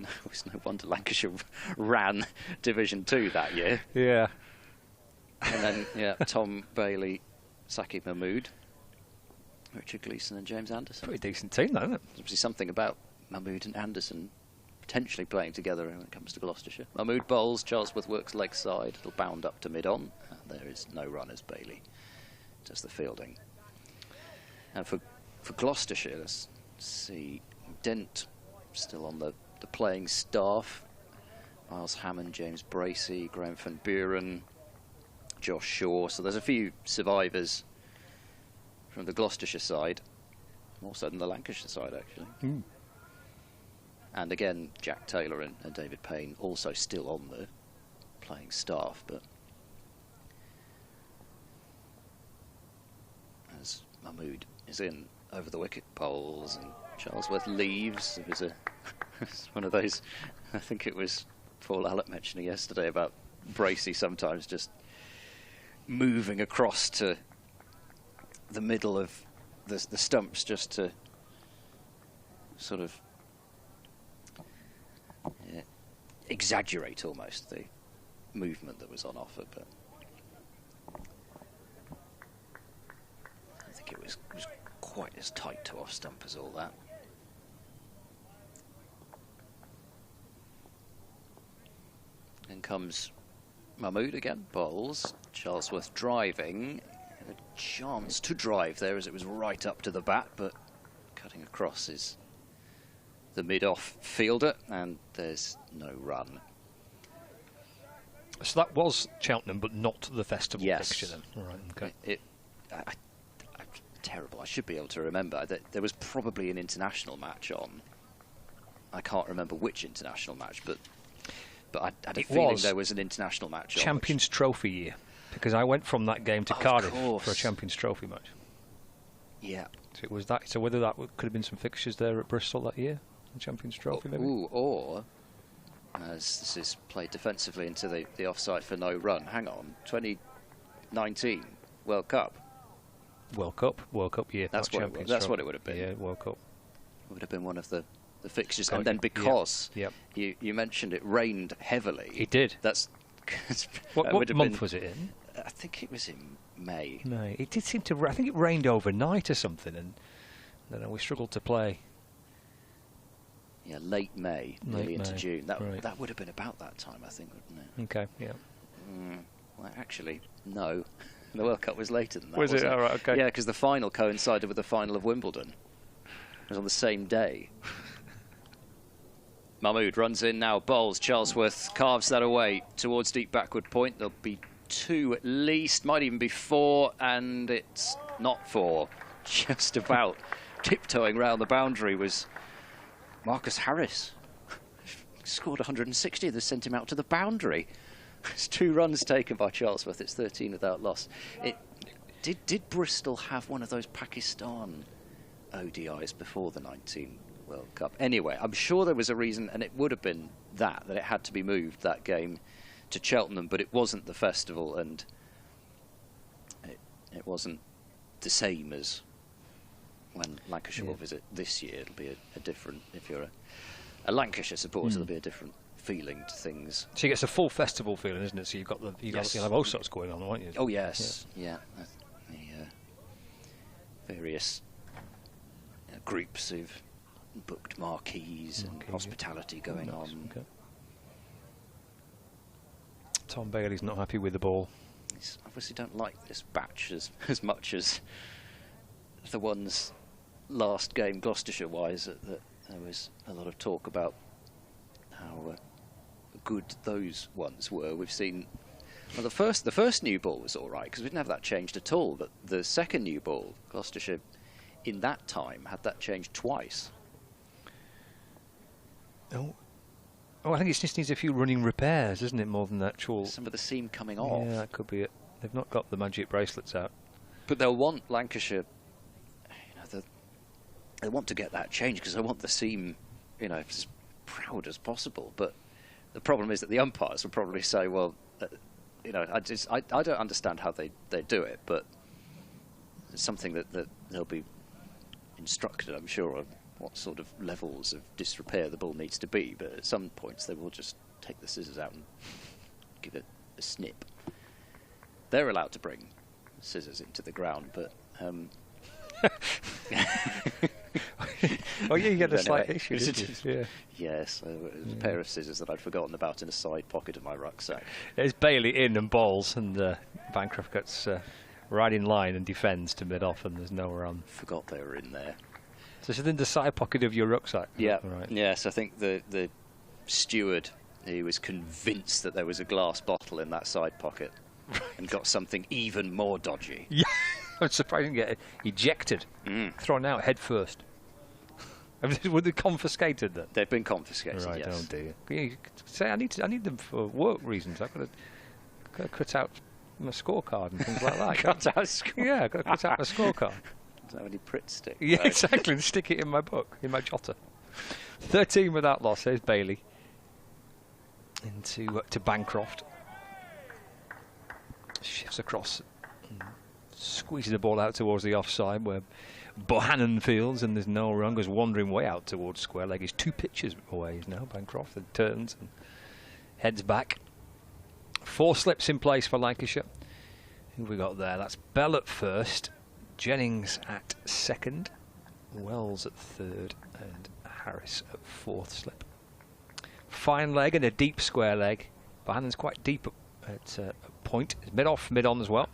No, it's no wonder Lancashire ran Division 2 that year. Yeah. And then, Tom Bailey, Saqib Mahmood, Richard Gleeson and James Anderson. Pretty decent team, though, isn't it? There's obviously something about Mahmood and Anderson potentially playing together when it comes to Gloucestershire. Mahmood bowls, Charlesworth works leg side, it'll bound up to mid-on, and there is no run as Bailey does the fielding. And for for Gloucestershire, let's see, Dent still on the playing staff. Miles Hammond, James Bracey, Graham van Buren, Josh Shaw. So there's a few survivors from the Gloucestershire side, more so than the Lancashire side, actually. Mm. And again, Jack Taylor and David Payne also still on the playing staff, but as Mahmood is in over the wicket bowls and Charlesworth leaves, it was it's one of those, I think it was Paul Allett mentioning yesterday about Bracey sometimes just moving across to the middle of the stumps just to sort of exaggerate almost the movement that was on offer, but I think it was quite as tight to off stump as all that. In comes Mahmood again, bowls. Charlesworth driving. A chance to drive there as it was right up to the bat, but cutting across is the mid-off fielder, and there's no run. So that was Cheltenham, but not the festival fixture then. All right, okay. I'm terrible. I should be able to remember. There was probably an international match on. I can't remember which international match, but I had a feeling there was an international match on. Champions Trophy year, because I went from that game to Cardiff for a Champions Trophy match. Yeah. So it was that. So whether that could have been some fixtures there at Bristol that year, the Champions Trophy maybe. Ooh, or as this is played defensively into the offside for no run. Hang on, 2019 World Cup. World Cup year. That's what it would have been. Yeah, World Cup. It would have been one of the fixtures, and then because you mentioned it rained heavily. It did. That's what month was it in? I think it was in May. May. It did seem to. I think it rained overnight or something, and then we struggled to play. Yeah, late May, nearly into June. That would have been about that time, I think, wouldn't it? Okay. Yeah. Well, actually, no. The World Cup was later than that. Was it? All right. Okay. Yeah, because the final coincided with the final of Wimbledon. It was on the same day. Mahmood runs in now, bowls. Charlesworth carves that away towards deep backward point. There'll be 2 at least, might even be 4, and it's not 4. Just about tiptoeing round the boundary was Marcus Harris. Scored 160, they sent him out to the boundary. It's 2 runs taken by Charlesworth. It's 13 without loss. Did Bristol have one of those Pakistan ODIs before the 19 World Cup? Anyway, I'm sure there was a reason, and it would have been that it had to be moved, that game, to Cheltenham, but it wasn't the festival, and it wasn't the same as when Lancashire will visit this year. It'll be a different, if you're a Lancashire supporter, there'll be a different feeling to things. So you get a full festival feeling, isn't it? So you'll have all sorts going on, won't you? Oh yes, yeah. The various groups who've booked marquees and hospitality going on. Okay. Tom Bailey's not happy with the ball. He obviously don't like this batch as much as the ones last game, Gloucestershire-wise, that there was a lot of talk about how good those ones were. We've seen, well, the first new ball was all right because we didn't have that changed at all, but the second new ball, Gloucestershire, in that time had that changed twice. Oh, I think it just needs a few running repairs, isn't it, more than the actual... Some of the seam coming off. Yeah, that could be it. They've not got the magic bracelets out. But they'll want Lancashire, they want to get that changed because they want the seam, as proud as possible. But the problem is that the umpires will probably say, well, I don't understand how they do it, but it's something that they'll be instructed, I'm sure, on what sort of levels of disrepair the ball needs to be. But at some points they will just take the scissors out and give it a snip. They're allowed to bring scissors into the ground, but oh yeah, you get a slight issue, didn't you? Yeah. Yes, it was a pair of scissors that I'd forgotten about in a side pocket of my rucksack. There's Bailey in and balls, and Bancroft gets right in line and defends to mid-off, and there's no run. Forgot they were in there. So it's in the side pocket of your rucksack? Yeah. Right. Yes, I think the steward, he was convinced that there was a glass bottle in that side pocket and got something even more dodgy. Yeah. I'm surprised you get ejected, thrown out head first. Were they confiscated then? They've been confiscated, right, yes. Oh dear. You could say I need them for work reasons. I've got to cut out my scorecard and things like that. Cut out scorecard? Yeah, I've got to cut out my scorecard. Doesn't have any Pritt stick. Yeah, though. exactly. And stick it in my book, in my jotter. 13 without loss. Here's Bailey into to Bancroft. Shifts across, and squeezes the ball out towards the offside where Bohannon fields, and there's no run. Goes wandering way out towards square leg. He's 2 pitches away now. Bancroft and turns and heads back. 4 slips in place for Lancashire. Who we got there? That's Bell at first, Jennings at second, Wells at third, and Harris at 4th slip. Fine leg and a deep square leg. Bohannon's quite deep at a point. It's mid-off, mid-on as well.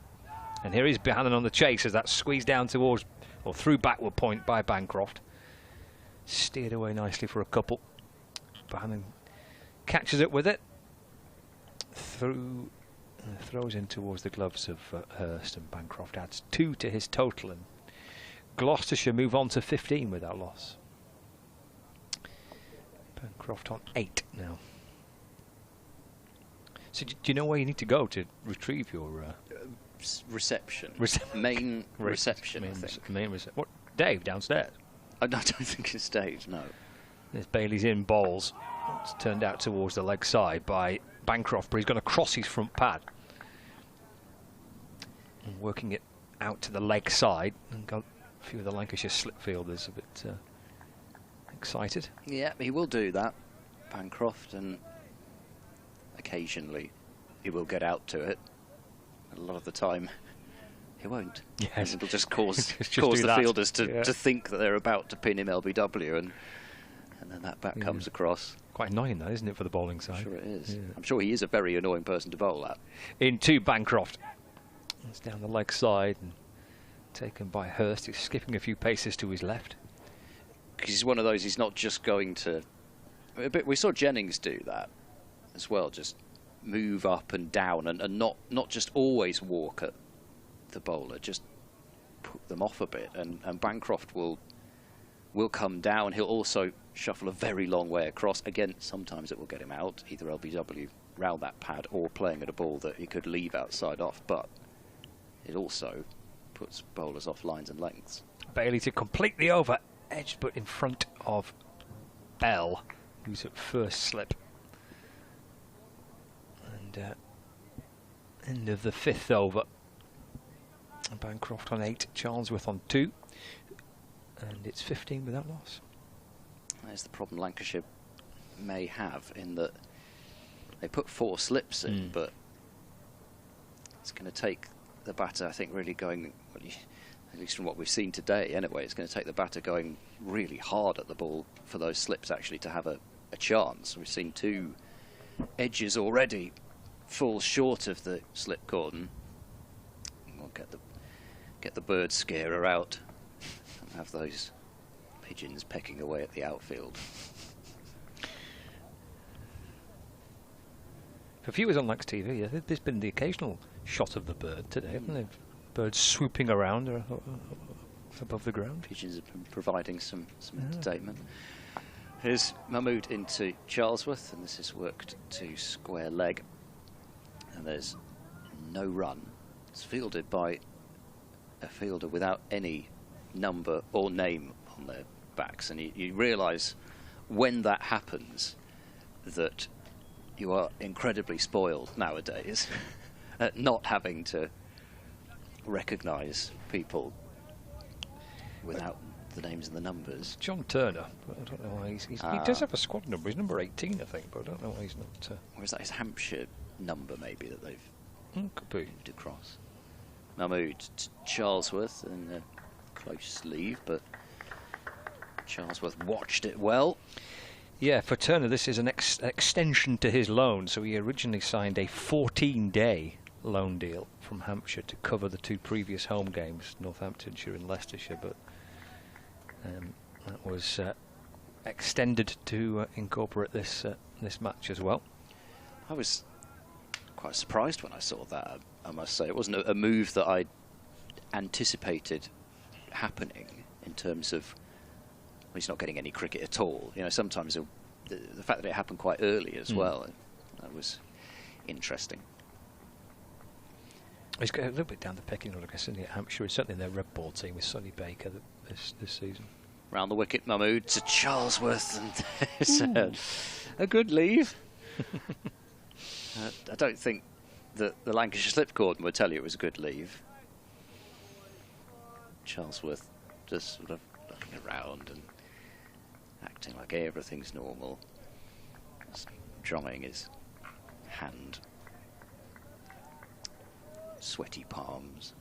And here is Bohannon on the chase as that's squeezed down towards, or through backward point by Bancroft. Steered away nicely for a couple. Bohannon catches it with it. Through, throws in towards the gloves of Hurst, and Bancroft adds 2 to his total. And Gloucestershire move on to 15 without loss. Bancroft on 8 now. So do you know where you need to go to retrieve your reception? Main reception, I think. Main reception. What? Dave downstairs? I don't think it's Dave. No. There's Bailey's in bowls. It's turned out towards the leg side by Bancroft, but he's going to cross his front pad. And working it out to the leg side, and got a few of the Lancashire slip fielders a bit excited. Yeah, he will do that, Bancroft, and occasionally he will get out to it. A lot of the time he won't. Yes. It'll just cause just the that. fielders to think that they're about to pin him LBW, and then that bat comes across. Quite annoying that, isn't it, for the bowling side? I'm sure it is. Yeah. I'm sure he is a very annoying person to bowl at. Into Bancroft. It's down the leg side and taken by Hurst. He's skipping a few paces to his left. Because he's one of those, he's not just going to... We saw Jennings do that as well, just move up and down and not just always walk at the bowler, just put them off a bit. And Bancroft will come down. He'll also shuffle a very long way across. Again, sometimes it will get him out, either LBW round that pad or playing at a ball that he could leave outside off, but it also puts bowlers off lines and lengths. Bailey to complete the over, edged but in front of Bell, who's at first slip. And end of the 5th over. Bancroft on 8, Charlesworth on 2, and it's 15 without loss. There's the problem Lancashire may have, in that they put 4 slips in, but it's going to take the batter, I think, really going, at least from what we've seen today anyway, it's going to take the batter going really hard at the ball for those slips actually to have a chance. We've seen 2 edges already fall short of the slip cordon. We'll get the bird scarer out and have those pigeons pecking away at the outfield. For viewers on Lax TV, there's been the occasional shot of the bird today, haven't there? Birds swooping around above the ground. Pigeons have been providing some entertainment. Here's Mahmood into Charlesworth, and this is worked to square leg. And there's no run. It's fielded by a fielder without any number or name on their backs, and you realise when that happens that you are incredibly spoiled nowadays at not having to recognise people without the names and the numbers. John Turner, but I don't know why he does have a squad number. He's number 18, I think, but I don't know why he's not. Or is that his Hampshire number, maybe, that they've could be moved across? Mahmood to Charlesworth in a close sleeve, but Charlesworth watched it well. Yeah, for Turner, this is an extension to his loan. So he originally signed a 14-day loan deal from Hampshire to cover the 2 previous home games, Northamptonshire and Leicestershire, but that was extended to incorporate this match as well. I was quite surprised when I saw that, I must say. It wasn't a move that I anticipated happening in terms of, well, he's not getting any cricket at all. You know, sometimes the fact that it happened quite early as well, that was interesting. He's got a little bit down the pecking order, I guess, isn't he, at Hampshire? He's certainly in their red ball team with Sonny Baker this season. Round the wicket, Mahmood to Charlesworth, and there's a good leave. I don't think that the Lancashire slip cordon would tell you it was a good leave. Charlesworth just sort of looking around and acting like everything's normal, just drying his hand. Sweaty palms.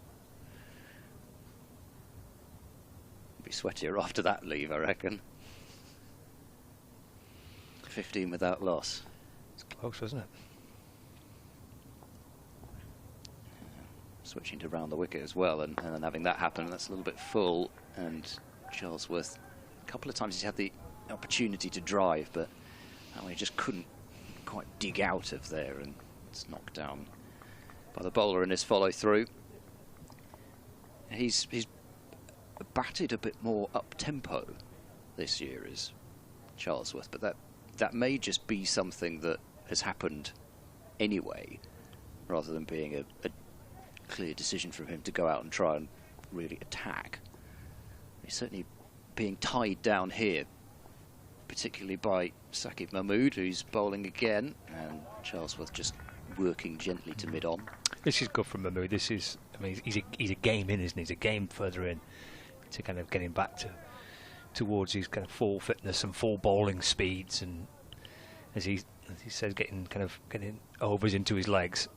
Be sweatier after that leave, I reckon. 15 without loss. It's close, wasn't it? Switching to round the wicket as well, and then having that happen, that's a little bit full. And Charlesworth, a couple of times he's had the opportunity to drive, but that way he just couldn't quite dig out of there, and it's knocked down by the bowler in his follow through. He's batted a bit more up tempo this year as Charlesworth, but that may just be something that has happened anyway, rather than being a clear decision from him to go out and try and really attack. He's certainly being tied down here, particularly by Saqib Mahmood, who's bowling again, and Charlesworth just working gently to mid-on. This is good from Mahmood. This is, I mean, he's a game in, isn't he? He's a game further in to kind of getting back towards his kind of full fitness and full bowling speeds, and as he says, getting overs into his legs.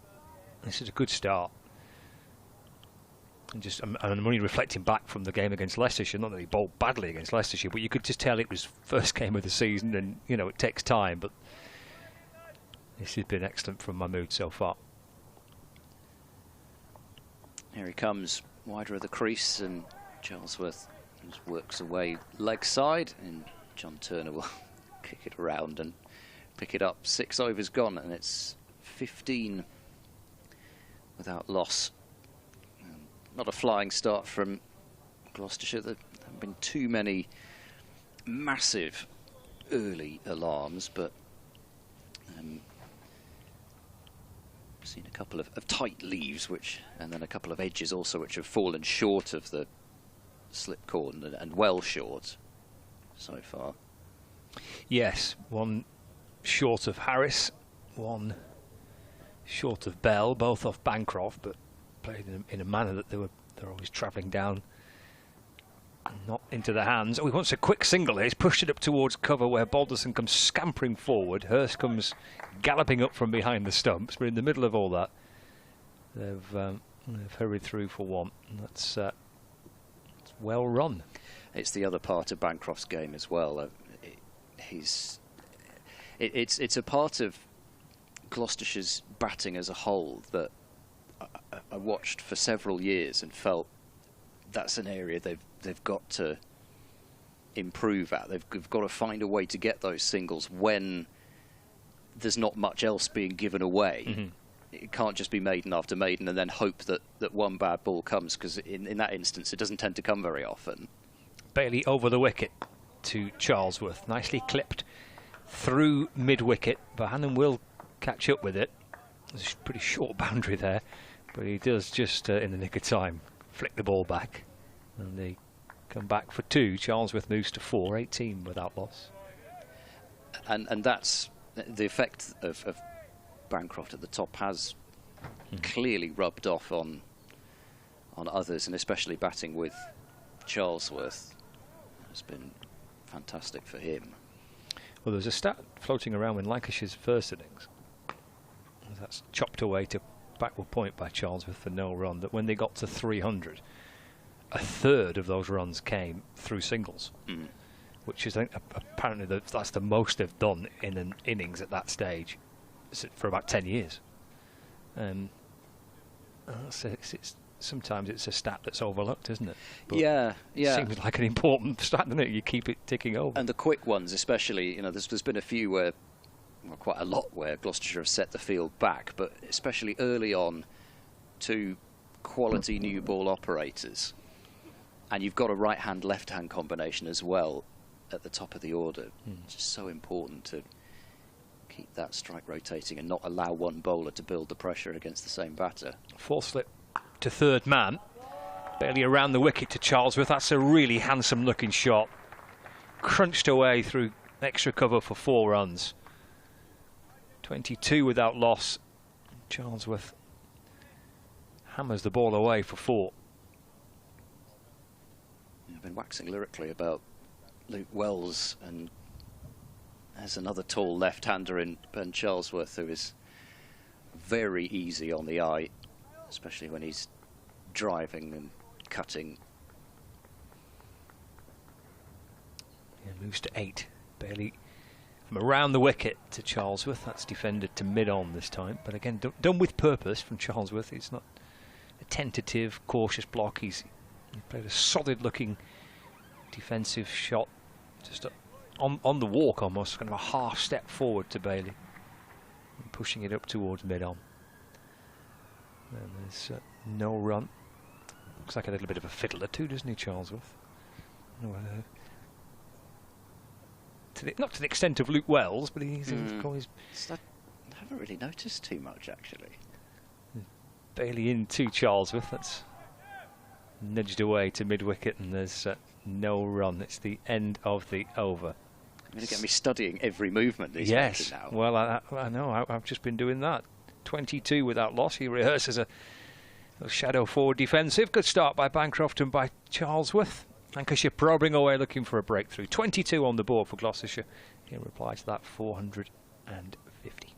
This is a good start. And I'm only reflecting back from the game against Leicestershire, not that he bowled badly against Leicestershire, but you could just tell it was first game of the season, and you know it takes time, but this has been excellent from Mahmood so far. Here he comes, wider of the crease, and Charlesworth just works away leg side, and John Turner will kick it around and pick it up. 6 overs gone, and it's 15 without loss. Not a flying start from Gloucestershire. There haven't been too many massive early alarms, but seen a couple of tight leaves, and then a couple of edges also, which have fallen short of the slip cordon, and well short so far. Yes, one short of Harris, one short of Bell, both off Bancroft, but played in a manner that they're always travelling down, not into the hands. Oh, he wants a quick single here. He's pushed it up towards cover where Balderson comes scampering forward. Hurst comes galloping up from behind the stumps, but in the middle of all that, they've hurried through for one. And that's it's well run. It's the other part of Bancroft's game as well. It's a part of Gloucestershire's batting as a whole that I watched for several years and felt that's an area they've got to improve at. They've got to find a way to get those singles when there's not much else being given away. Mm-hmm. It can't just be maiden after maiden and then hope that one bad ball comes, because in that instance it doesn't tend to come very often. Bailey over the wicket to Charlesworth, nicely clipped through mid-wicket. Bohannon will catch up with it. There's a pretty short boundary there, but he does just in the nick of time flick the ball back, and they come back for 2. Charlesworth moves to 4, 18 without loss. And that's the effect of Bancroft at the top has clearly rubbed off on others, and especially batting with Charlesworth has been fantastic for him. Well, there's a stat floating around in Lancashire's first innings. That's chopped away to backward point by Charlesworth for no run, that when they got to 300, a third of those runs came through singles, which is apparently that's the most they've done in an innings at that stage for about 10 years. Sometimes it's a stat that's overlooked, isn't it? But yeah. It seems like an important stat, doesn't it? You keep it ticking over. And the quick ones, especially, there's been a few where, well, quite a lot where Gloucestershire have set the field back, but especially early on, to quality new ball operators. And you've got a right-hand, left-hand combination as well at the top of the order. It's just so important to keep that strike rotating and not allow one bowler to build the pressure against the same batter. Full slip to third man. Barely around the wicket to Charlesworth. That's a really handsome looking shot. Crunched away through extra cover for 4 runs. 22 without loss. Charlesworth hammers the ball away for 4. I've been waxing lyrically about Luke Wells, and there's another tall left-hander in Ben Charlesworth who is very easy on the eye, especially when he's driving and cutting. Yeah, moves to 8. Barely from around the wicket to Charlesworth. That's defended to mid-on this time, but again done with purpose from Charlesworth. It's not a tentative, cautious block. He played a solid-looking defensive shot, just on the walk almost, kind of a half step forward to Bailey, and pushing it up towards mid-on. And there's no run. Looks like a little bit of a fiddler too, doesn't he, Charlesworth? Not to the extent of Luke Wells, but he's always... I haven't really noticed too much, actually. Bailey in to Charlesworth. That's nudged away to mid-wicket, and there's no run. It's the end of the over. You're going to get me studying every movement these yes, now. Well, I know. I've just been doing that. 22 without loss. He rehearses a shadow forward defensive. Good start by Bancroft and by Charlesworth. Lancashire probing away looking for a breakthrough. 22 on the board for Gloucestershire. In reply to that, 450.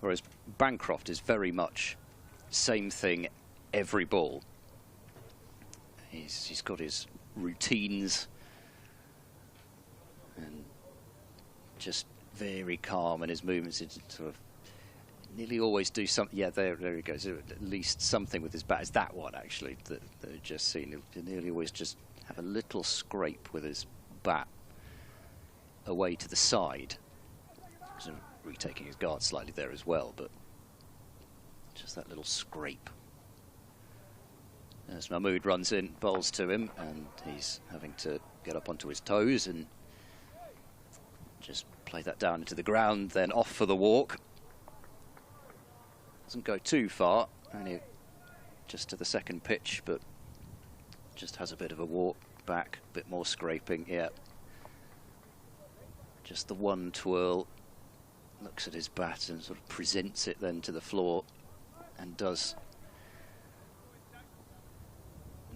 Whereas Bancroft is very much same thing every ball. He's got his routines and just very calm in his movements. It's sort of nearly always do something. Yeah, there he goes. At least something with his bat. It's that one actually that I've just seen. He'll nearly always just have a little scrape with his bat away to the side. Sort of retaking his guard slightly there as well, but just that little scrape. As Mahmood runs in, bowls to him, and he's having to get up onto his toes and just play that down into the ground, then off for the walk. Doesn't go too far, only just to the second pitch, but just has a bit of a walk back, a bit more scraping, yeah. Just the one twirl, looks at his bat and sort of presents it then to the floor, and does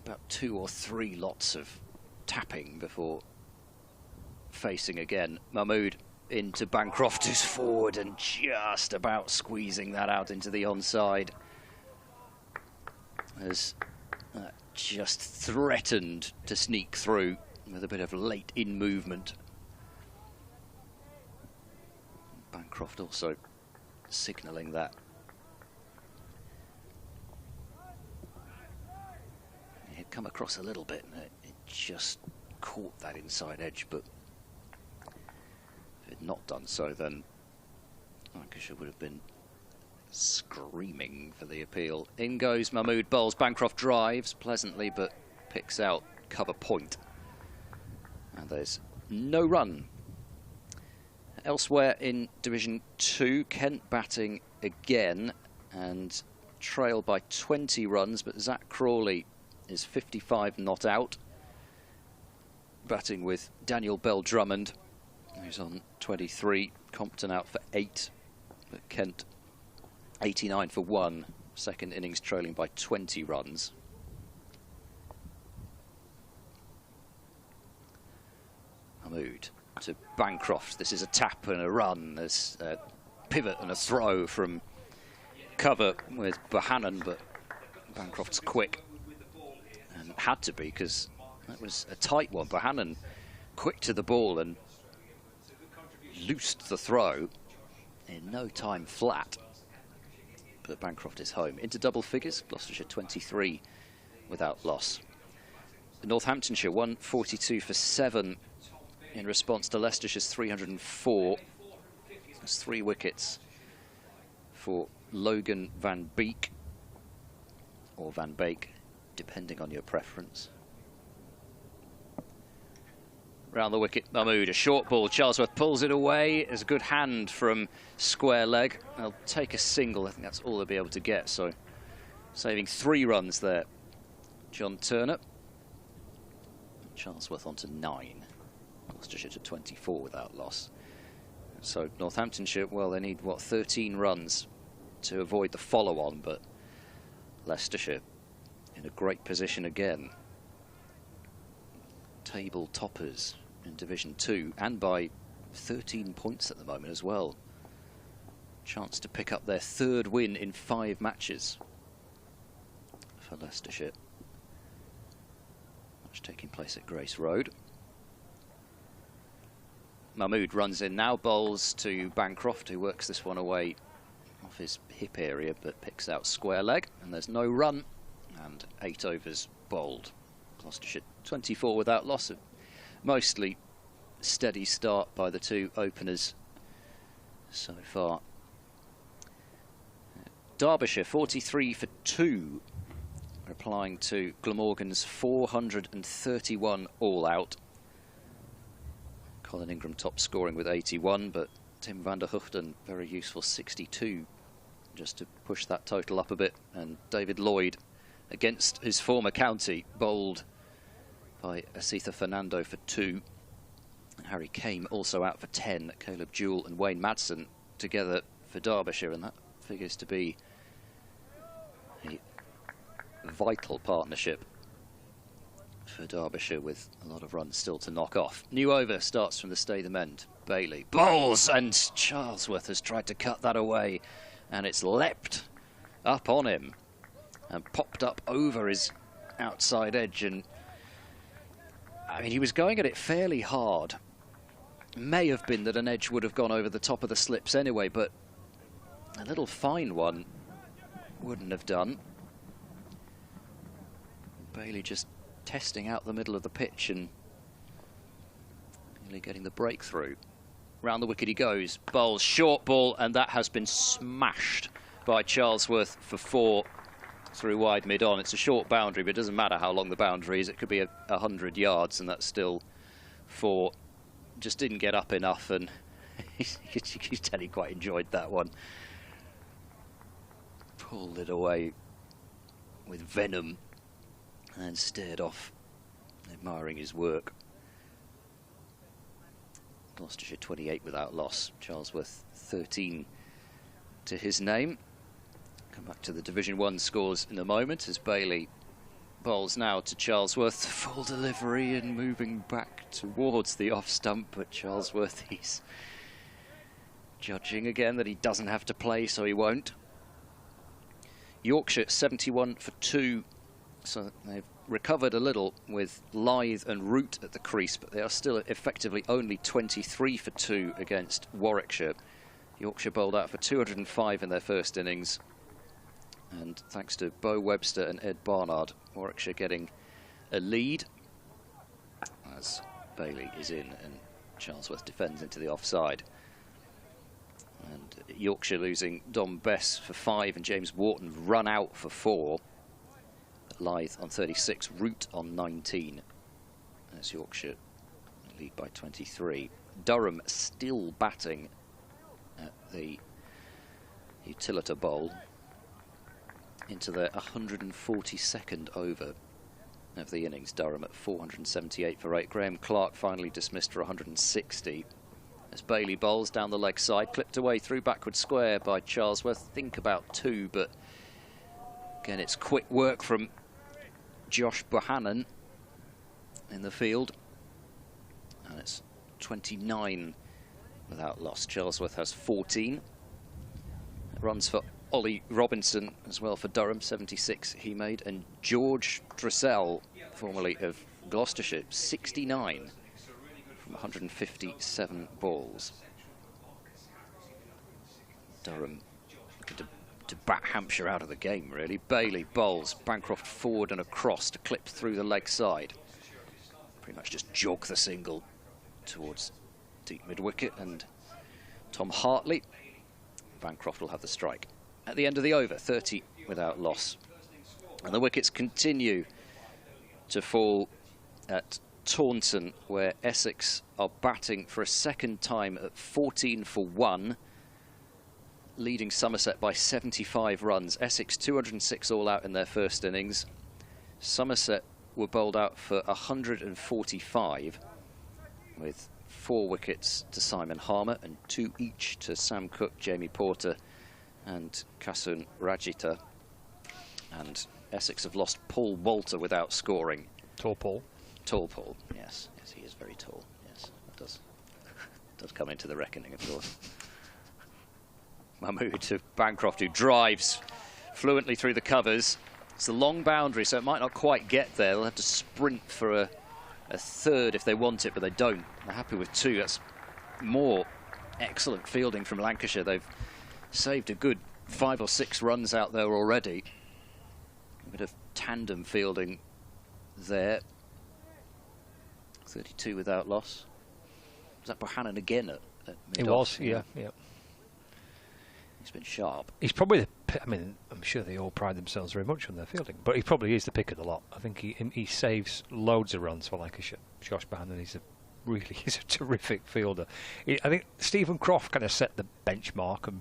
about 2 or 3 lots of tapping before facing again. Mahmood into Bancroft, who's forward and just about squeezing that out into the onside. As just threatened to sneak through with a bit of late in movement. Bancroft also signalling that. It had come across a little bit and it just caught that inside edge, but if it had not done so, then Lancashire would have been screaming for the appeal. In goes Mahmood, bowls. Bancroft drives pleasantly but picks out cover point, and there's no run. Elsewhere in Division 2, Kent batting again and trail by 20 runs, but Zach Crawley is 55 not out, batting with Daniel Bell-Drummond, who's on 23. Compton out for 8, but Kent 89 for 1, second innings trailing by 20 runs. Mahmood to Bancroft. This is a tap and a run. There's a pivot and a throw from cover with Bohannon, but Bancroft's quick and had to be, because that was a tight one. Bohannon quick to the ball and loosed the throw in no time flat. but Bancroft is home. Into double figures, Gloucestershire 23 without loss. Northamptonshire 142 for 7 in response to Leicestershire's 304. There's 3 wickets for Logan Van Beek, or Van Beek, depending on your preference. Round the wicket, Mahmood, a short ball. Charlesworth pulls it away. There's a good hand from square leg. They'll take a single. I think that's all they'll be able to get. So saving 3 runs there. John Turner. Charlesworth on to 9. Gloucestershire to 24 without loss. So Northamptonshire, well, they need, what, 13 runs to avoid the follow-on, but Leicestershire in a great position again. Table toppers in Division 2, and by 13 points at the moment as well. Chance to pick up their 3rd win in 5 matches for Leicestershire. Match taking place at Grace Road. Mahmood runs in now, bowls to Bancroft, who works this one away off his hip area, but picks out square leg, and there's no run, and 8 overs bowled. Gloucestershire 24 without loss. A mostly steady start by the 2 openers so far. Derbyshire 43 for 2, replying to Glamorgan's 431 all out. Colin Ingram top scoring with 81, but Tim van der Hugden very useful 62 just to push that total up a bit. And David Lloyd, against his former county, bowled by Asitha Fernando for 2. Harry Kame also out for 10. Caleb Jewell and Wayne Madsen together for Derbyshire, and that figures to be a vital partnership for Derbyshire, with a lot of runs still to knock off. New over starts from the Statham end. Bailey bowls, and Charlesworth has tried to cut that away, and it's leapt up on him and popped up over his outside edge. And I mean, he was going at it fairly hard. May have been that an edge would have gone over the top of the slips anyway, but a little fine one wouldn't have done. Bailey just testing out the middle of the pitch and nearly getting the breakthrough. Round the wicket he goes, bowls short ball, and that has been smashed by Charlesworth for 4 through wide mid-on. It's a short boundary, but it doesn't matter how long the boundary is. It could be 100 yards, and that's still 4. Just didn't get up enough, and you could tell he quite enjoyed that one. Pulled it away with venom and stared off, admiring his work. Gloucestershire 28 without loss. Charlesworth 13 to his name. Come back to the Division 1 scores in a moment as Bailey bowls now to Charlesworth. Full delivery and moving back towards the off stump, but Charlesworth, he's judging again that he doesn't have to play, so he won't. Yorkshire 71 for 2. So they've recovered a little with Lythe and Root at the crease, but they are still effectively only 23 for 2 against Warwickshire. Yorkshire bowled out for 205 in their first innings, and thanks to Bo Webster and Ed Barnard, Warwickshire getting a lead as Bailey is in and Charlesworth defends into the offside. And Yorkshire losing Dom Bess for 5 and James Wharton run out for 4. Lythe on 36, Root on 19. As Yorkshire lead by 23. Durham still batting at the Utilita Bowl into their 142nd over of the innings. Durham at 478 for 8. Graham Clark finally dismissed for 160. As Bailey bowls down the leg side, clipped away through backward square by Charlesworth. Think about 2, but again it's quick work from Josh Bohannon in the field, and it's 29 without loss. Charlesworth has 14. Runs for Ollie Robinson as well for Durham, 76 he made, and George Dressel, formerly of Gloucestershire, 69 from 157 balls. Durham looking to to bat Hampshire out of the game, really. Bailey bowls, Bancroft forward and across to clip through the leg side. Pretty much just jog the single towards deep mid-wicket, and Tom Hartley. Bancroft will have the strike. At the end of the over, 30 without loss. And the wickets continue to fall at Taunton, where Essex are batting for a second time at 14 for 1, leading Somerset by 75 runs. Essex 206 all out in their first innings. Somerset were bowled out for 145, with 4 wickets to Simon Harmer and 2 each to Sam Cook, Jamie Porter and Kasun Rajita. And Essex have lost Paul Walter without scoring. Tall Paul. Tall Paul, yes. Yes, he is very tall. Yes, that does come into the reckoning, of course. Mahmood to Bancroft, who drives fluently through the covers. It's a long boundary, so it might not quite get there. They'll have to sprint for a third if they want it, but they don't. They're happy with 2. That's more excellent fielding from Lancashire. They've saved a good 5 or 6 runs out there already. A bit of tandem fielding there. 32 without loss. Was that Bohannon again at mid-off? It was, yeah. He's been sharp. He's probably I mean, I'm sure they all pride themselves very much on their fielding, but he probably is the pick of the lot. I think he saves loads of runs for Lancashire. Josh Bohannon, he's a terrific fielder. I think Stephen Croft kind of set the benchmark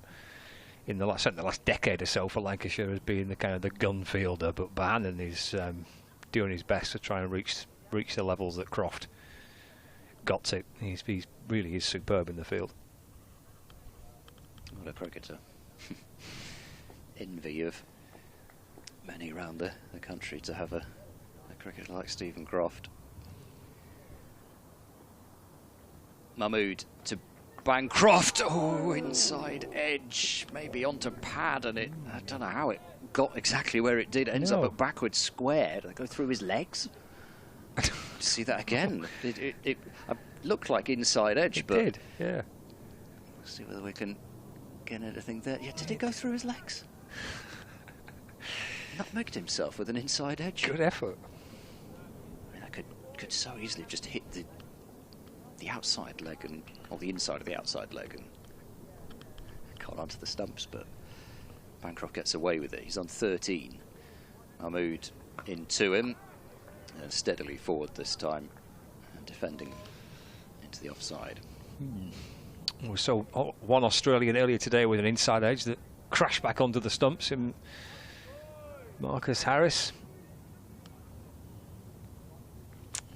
in the last decade or so for Lancashire as being the kind of the gun fielder, but Bohannon is doing his best to try and reach the levels that Croft got to. He's really is superb in the field. What a cricketer. Envy of many around the country to have a cricketer like Stephen Croft. Mahmood to Bancroft. Oh, inside edge, maybe onto pad, and I don't know how it got exactly where it did. It ends up at backward square. Did it go through his legs? See that again. It looked like inside edge, it but did, yeah. Let's see whether we can get anything there. Yeah, did it go through his legs? Nutmegged himself with an inside edge. Good effort. I mean, I could so easily have just hit the outside leg or the inside of the outside leg and got onto the stumps, but Bancroft gets away with it. He's on 13. Mahmood into him and steadily forward this time, defending into the offside. We saw one Australian earlier today with an inside edge that crashed back onto the stumps in Marcus Harris.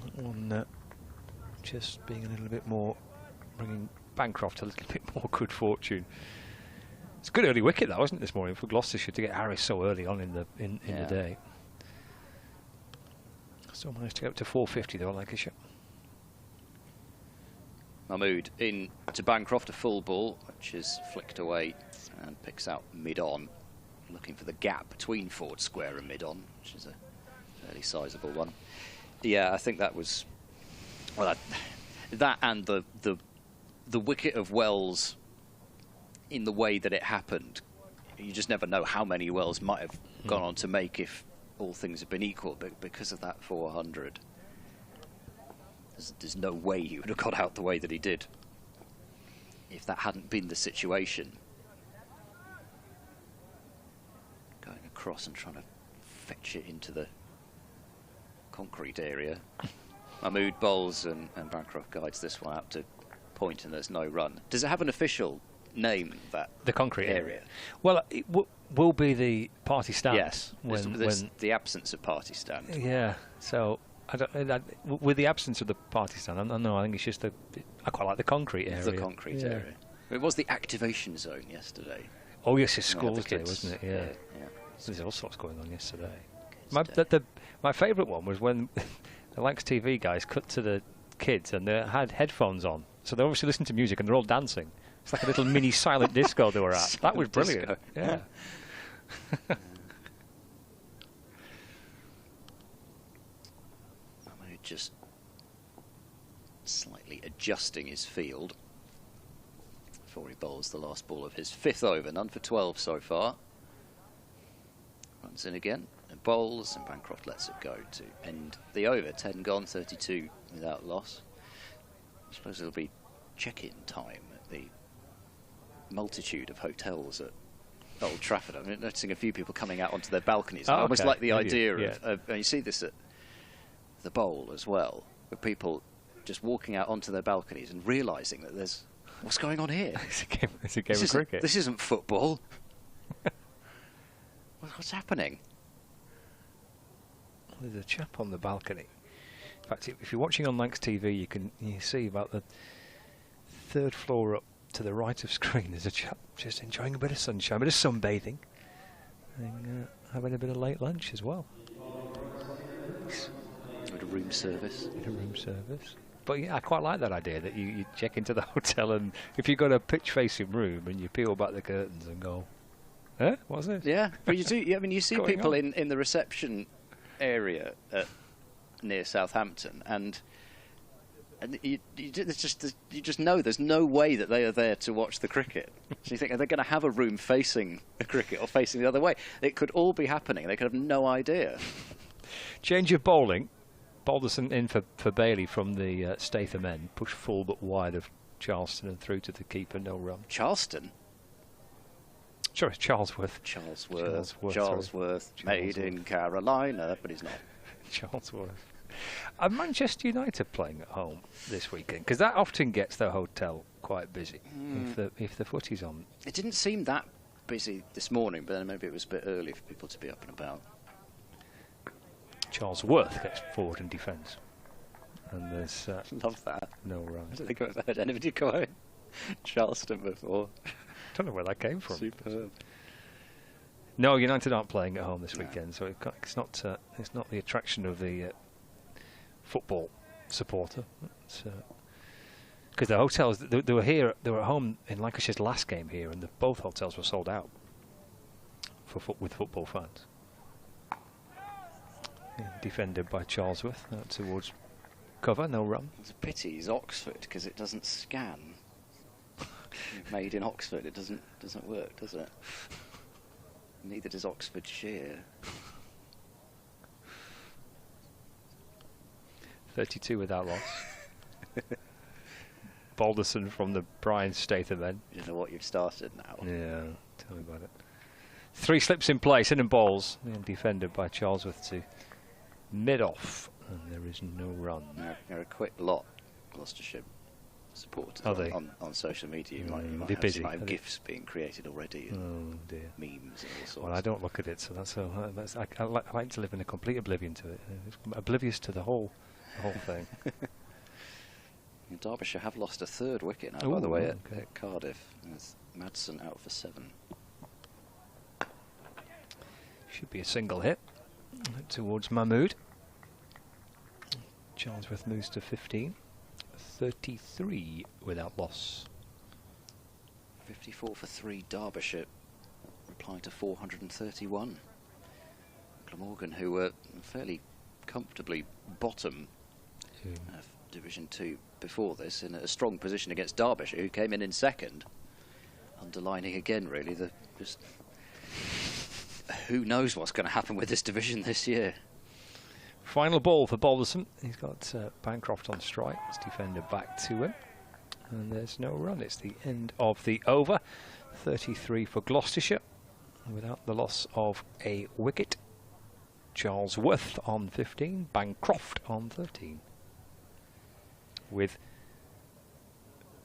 That one just being a little bit more, bringing Bancroft a little bit more good fortune. It's a good early wicket, that wasn't it, this morning for Gloucestershire to get Harris so early on in the day. Still managed to get up to 450 though, Lancashire. Mahmood in to Bancroft, a full ball, which is flicked away and picks out mid-on, looking for the gap between forward square and mid-on, which is a fairly sizable one. Yeah, I think that was, well, that and the wicket of Wells in the way that it happened. You just never know how many Wells might have gone on to make if all things have been equal, but because of that 400. There's no way he would have got out the way that he did if that hadn't been the situation. Going across and trying to fetch it into the concrete area. Mahmood bowls and Bancroft guides this one out to point, and there's no run. Does it have an official name, that the concrete area? Well, it will be the party stand. Yes, when the absence of party stand. Yeah, so with the absence of the party stand, I think it's just I quite like the concrete area. The concrete area. It was the activation zone yesterday. Oh yes, it's Schools Day, wasn't it? Yeah. There's all sorts going on yesterday. My favourite one was when the Lancs TV guys cut to the kids and they had headphones on, so they obviously listened to music and they're all dancing. It's like a little mini silent disco they were at. That was brilliant. Disco. Yeah. Just slightly adjusting his field before he bowls the last ball of his 5th over. None for 12 so far. Runs in again, and bowls, and Bancroft lets it go to end the over. 10 gone, 32 without loss. I suppose it'll be check-in time at the multitude of hotels at Old Trafford. I'm noticing a few people coming out onto their balconies. I almost like the idea of and you see this at the Bowl as well, with people just walking out onto their balconies and realising that there's what's going on here. It's a game of cricket. This isn't football. What's happening? There's a chap on the balcony. In fact, if you're watching on Lancs TV, you see about the 3rd floor up to the right of screen. There's a chap just enjoying a bit of sunshine, a bit of sunbathing, and having a bit of late lunch as well. With a room service. But yeah, I quite like that idea that you check into the hotel, and if you've got a pitch-facing room, and you peel back the curtains and go, "Eh, what's this?" Yeah, but you do. I mean, you see people on? in the reception area near Southampton, and you just know there's no way that they are there to watch the cricket. So you think, are they going to have a room facing the cricket or facing the other way? It could all be happening. They could have no idea. Change of bowling. Balderson in for Bailey from the Statham end. Push full but wide of Charleston and through to the keeper. No run. Charleston? Sorry, Charlesworth. Charlesworth. Made in Carolina, but he's not. Charlesworth. Manchester United playing at home this weekend, because that often gets the hotel quite busy if the footy's on. It didn't seem that busy this morning, but then maybe it was a bit early for people to be up and about. Charlesworth gets forward and defends, and there's love that. No run. I don't think I've heard anybody go out Charleston before. Don't know where that came from. Superb. No, United aren't playing at home this weekend, so it's not the attraction of the football supporter. Because the hotels they were here, they were at home in Lancashire's last game here, and both hotels were sold out with football fans. Defended by Charlesworth towards cover, no run. It's a pity it's Oxford because it doesn't scan. Made in Oxford, it doesn't work, does it? Neither does Oxfordshire. 32 without loss. Balderson from the Brian Statham end. You know what you've started now. Yeah, tell me about it. 3 slips in place, in and balls, and defended by Charlesworth to mid-off, and there is no run. They're a quick lot, Gloucestershire supporters on social media. You might have GIFs being created already, and memes and all sorts. Well, I don't look at it, so I like to live in a complete oblivion to it. It's oblivious to the whole thing. Derbyshire have lost a 3rd wicket now, by the way, at Cardiff. With Madsen out for 7. Should be a single hit towards Mahmood. Charlesworth moves to 15. 33 without loss. 54 for 3 Derbyshire, replying to 431. Glamorgan, who were fairly comfortably bottom of Division 2 before this, in a strong position against Derbyshire, who came in second, underlining again really just who knows what's going to happen with this division this year. Final ball for Balderson. He's got Bancroft on strike. It's defended back to him, and there's no run. It's the end of the over. 33 for Gloucestershire without the loss of a wicket. Charlesworth on 15, Bancroft on 13. With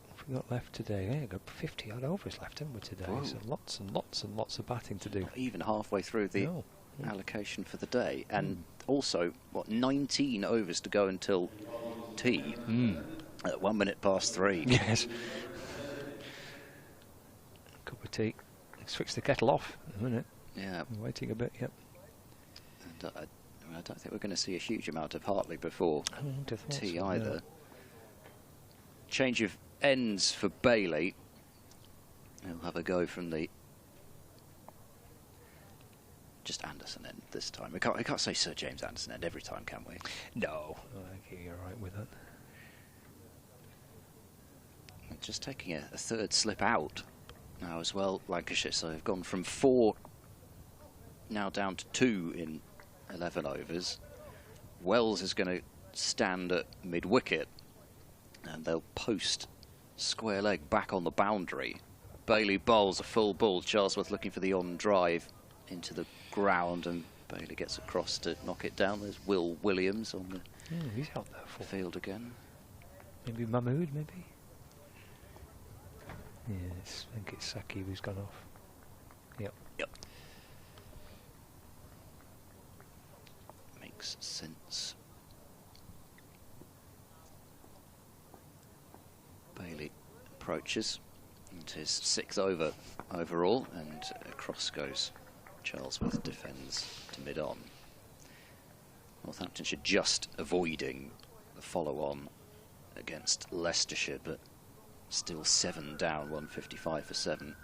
what we got left today, yeah, got 50 odd overs left, haven't we, today? Whoa. So lots and lots and lots of batting to do. Not even halfway through the allocation for the day, and also 19 overs to go until tea at 1 minute past 3. Yes. Cup of tea. Switch the kettle off in a minute. Yeah. I'm waiting a bit. Yep. And I don't think we're going to see a huge amount of Hartley before tea either. No. Change of ends for Bailey. He'll have a go from the just Anderson end this time. We can't say Sir James Anderson end every time, can we? No, I think you're right with that. Just taking a 3rd slip out now as well, Lancashire. So they've gone from 4 now down to 2 in 11 overs. Wells is going to stand at mid-wicket, and they'll post square leg back on the boundary. Bailey bowls a full ball. Charlesworth looking for the on drive into the ground, and Bailey gets across to knock it down. There's Will Williams on the he's out there for field again. Maybe Mahmood, maybe? Yes, I think it's Saki who's gone off. Yep. Makes sense. Bailey approaches into his 6th over overall, and across goes Charlesworth, defends to mid-on. Northamptonshire just avoiding the follow-on against Leicestershire, but still 7 down, 155 for 7.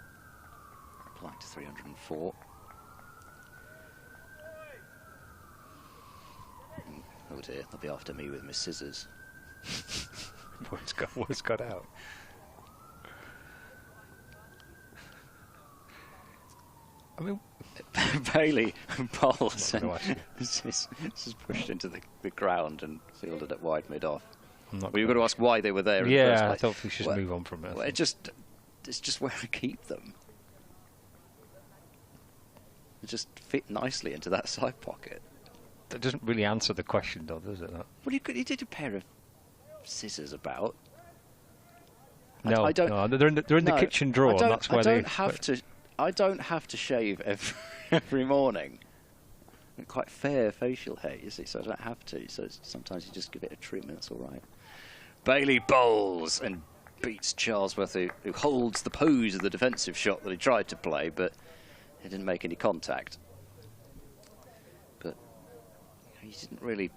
Applying to 304. Oh dear, they'll be after me with my scissors. What's got out? I mean, Bailey bowls and this is pushed into the ground and fielded at wide mid-off. Well, you've got to ask why they were there. Yeah, in the first place. I thought we should move on from it. Well, it's just where I keep them. It just fit nicely into that side pocket. That doesn't really answer the question, though, does it? That? Well, you did a pair of scissors about. No, I don't. No, they're in the kitchen drawer. And that's where I don't have to shave every morning. Quite fair facial hair, you see, so I don't have to. So sometimes you just give it a trim, and it's all right. Bailey bowls and beats Charlesworth, who holds the pose of the defensive shot that he tried to play, but he didn't make any contact. But he didn't really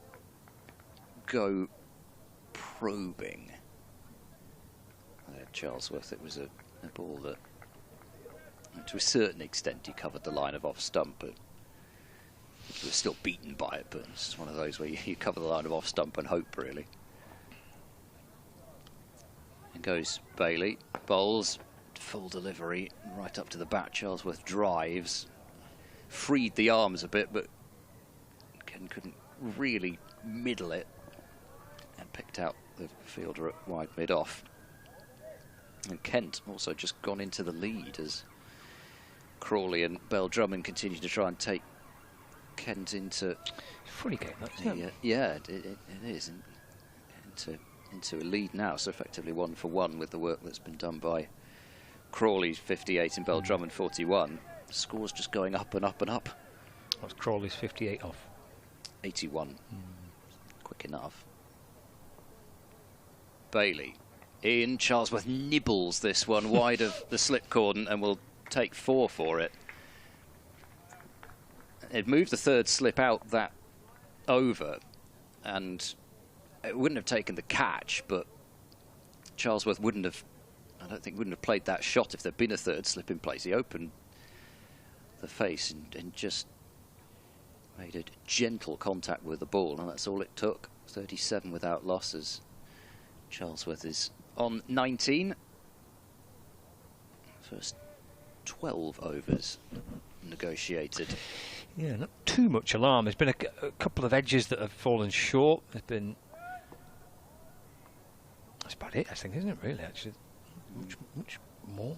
go probing. Charlesworth, it was a ball that, to a certain extent, he covered the line of off stump, but he was still beaten by it. But it's just one of those where you cover the line of off stump and hope, really. And goes Bailey, bowls, full delivery, right up to the bat. Charlesworth drives, freed the arms a bit, but Ken couldn't really middle it, and picked out the fielder at wide mid-off. And Kent also just gone into the lead as Crawley and Bell Drummond continue to try and take Kent into. Funny game, that, isn't it? Yeah, it is into a lead now. So effectively 1 for 1 with the work that's been done by Crawley's 58 and Bell Drummond 41. The score's just going up and up and up. What's Crawley's 58 off? 81. Quick enough. Bailey. Ian Charlesworth nibbles this one wide of the slip cordon and will take 4 for it. It moved the third slip out that over, and it wouldn't have taken the catch, but Charlesworth wouldn't have played that shot if there'd been a third slip in place. He opened the face and just made a gentle contact with the ball, and that's all it took. 37 without losses. Charlesworth is on 19. First 12 overs negotiated. Yeah, not too much alarm. There's been a couple of edges that have fallen short. There's been... That's about it, I think, isn't it, really, actually? Much more.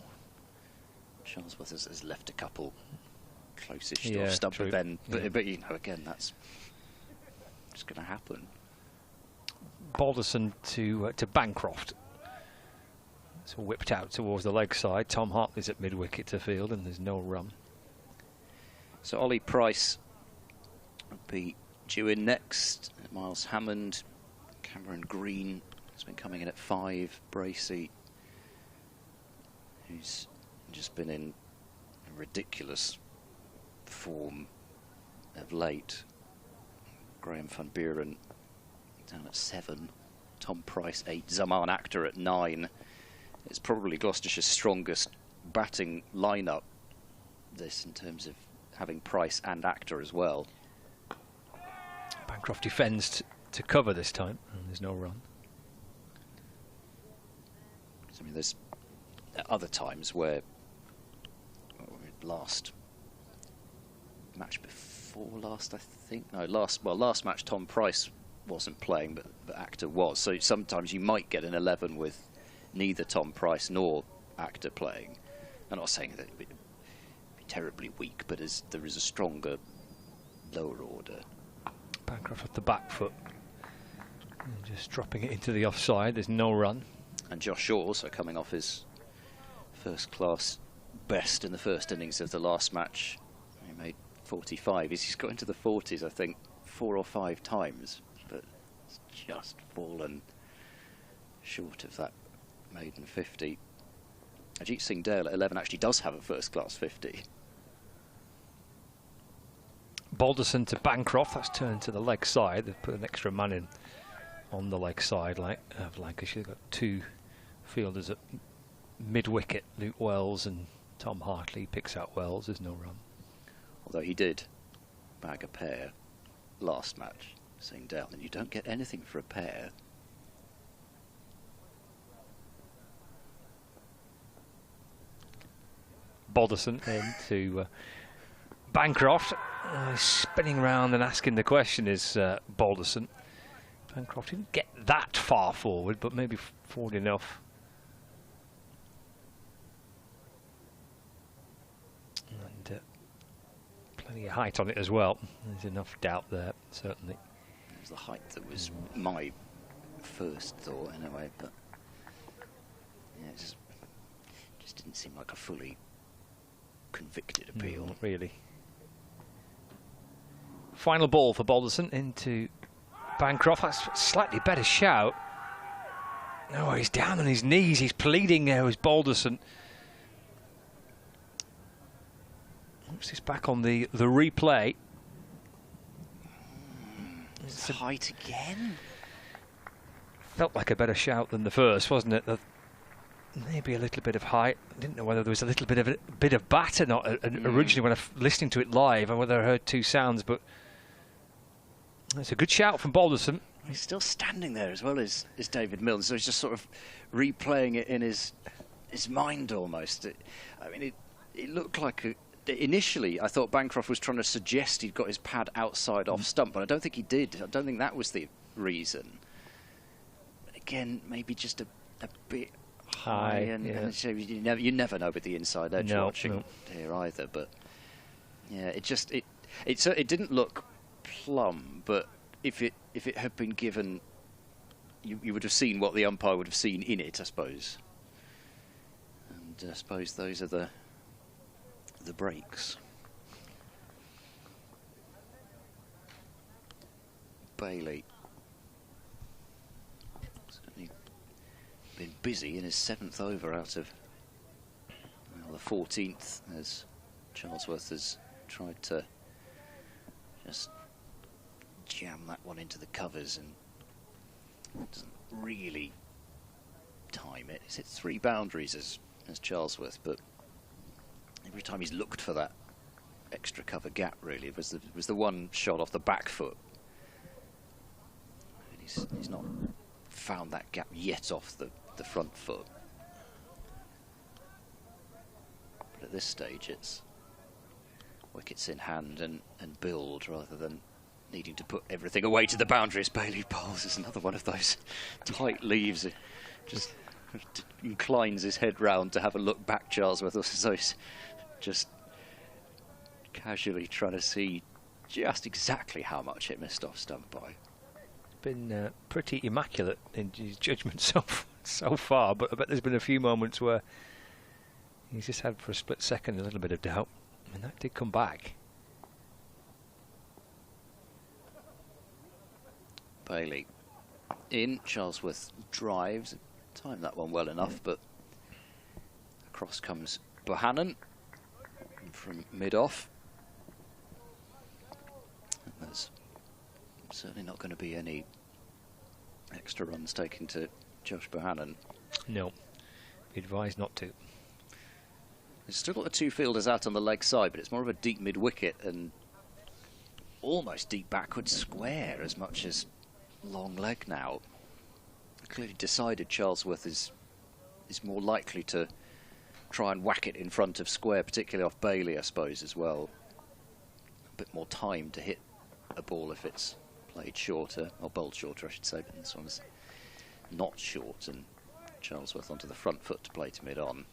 Charlesworth has left a couple close-ish Yeah, off stump true. then, but, Yeah. but you know, again, that's just going to happen. Balderson to Bancroft. So whipped out towards the leg side. Tom Hartley's at mid-wicket to field, and there's no run. So Ollie Price will be due in next. Miles Hammond, Cameron Green has been coming in at 5. Bracey, who's just been in a ridiculous form of late. Graham van Buren down at 7. Tom Price 8. Zaman Akhtar at 9. It's probably Gloucestershire's strongest batting lineup, this, in terms of having Price and Akhtar as well. Bancroft defends to cover this time, and there's no run. I mean, there's other times where last match before last, I think. No, last match Tom Price wasn't playing, but Actor was. So sometimes you might get an 11 with neither Tom Price nor Actor playing. I'm not saying that it would be terribly weak, but there is a stronger lower order. Bancroft at the back foot. And just dropping it into the offside. There's no run. And Josh Shaw also coming off his first class best in the first innings of the last match. He made 45. He's got into the 40s, I think, 4 or 5 times, but it's just fallen short of that maiden 50. Ajit Singh Dale at 11 actually does have a first class 50. Balderson to Bancroft. That's turned to the leg side. They've put an extra man in on the leg side of Lancashire. They've got 2 fielders at mid-wicket, Luke Wells and Tom Hartley. Picks out Wells. There's no run. Although he did bag a pair last match, Singh Dale, and you don't get anything for a pair. Balderson into Bancroft. Spinning round and asking the question is Balderson. Bancroft didn't get that far forward, but maybe forward enough. And plenty of height on it as well. There's enough doubt there, certainly. It was the height that was my first thought, anyway, but yeah, it just didn't seem like a fully convicted appeal. Not really. Final ball for Balderson into Bancroft. That's a slightly better shout. No, he's down on his knees. He's pleading now as Balderson. Oops, he's back on the replay. It's height again. Felt like a better shout than the first, wasn't it? Maybe a little bit of height. I didn't know whether there was a little bit of bat or not originally when I was listening to it live, and whether I heard 2 sounds. But it's a good shout from Balderson. He's still standing there as well as David Milne, so he's just sort of replaying it in his mind almost. It looked like initially I thought Bancroft was trying to suggest he'd got his pad outside off stump, but I don't think he did. I don't think that was the reason. But again, maybe just a bit high, and so you never know with the inside edge watching here either. But yeah, it didn't look plumb, but if it had been given, you would have seen what the umpire would have seen in it, I suppose. And I suppose those are the breaks. Bailey certainly been busy in his 7th over out of the 14th, as Charlesworth has tried to just jam that one into the covers and doesn't really time it. He's hit 3 boundaries as Charlesworth, but every time he's looked for that extra cover gap, really, was the one shot off the back foot. And he's not found that gap yet off the front foot. But at this stage, it's wickets in hand and build rather than needing to put everything away to the boundaries. Bailey bowls is another one of those tight leaves. It just inclines his head round to have a look back, Charlesworth, so he's just casually trying to see just exactly how much it missed off stump by. Been pretty immaculate in his judgment so far, but I bet there's been a few moments where he's just had for a split second a little bit of doubt, and that did come back. Bailey in, Charlesworth drives, timed that one well enough, but across comes Bohannon from mid-off. There's certainly not going to be any extra runs taken to Josh Bohannon. No, be advised not to. He's still got the 2 fielders out on the leg side, but it's more of a deep mid-wicket and almost deep backward square as much as long leg now. Clearly decided Charlesworth is more likely to try and whack it in front of square, particularly off Bailey, I suppose, as well. bit more time to hit a ball if it's played shorter, or bowled shorter I should say, but this one's not short, and Charlesworth onto the front foot to play to mid-on.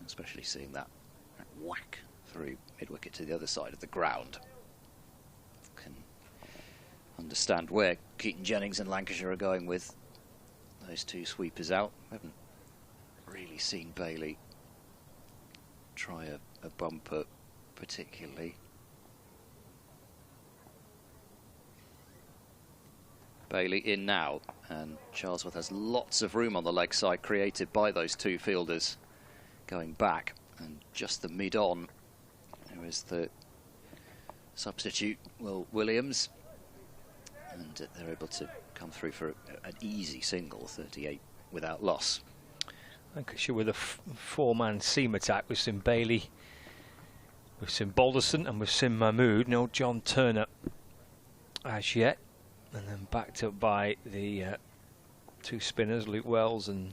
Especially seeing that whack through mid-wicket to the other side of the ground. Can understand where Keaton Jennings and Lancashire are going with those two sweepers out. We haven't really seen Bailey try a bumper particularly. Bailey in now, and Charlesworth has lots of room on the leg side created by those two fielders going back, and just the mid-on, who is the substitute, Will Williams, and they're able to come through for an easy single, 38 without loss. Lancashire with a four-man seam attack with Sim Bailey, with Sim Balderson and with Sim Mahmood. No John Turner as yet. And then backed up by the two spinners, Luke Wells and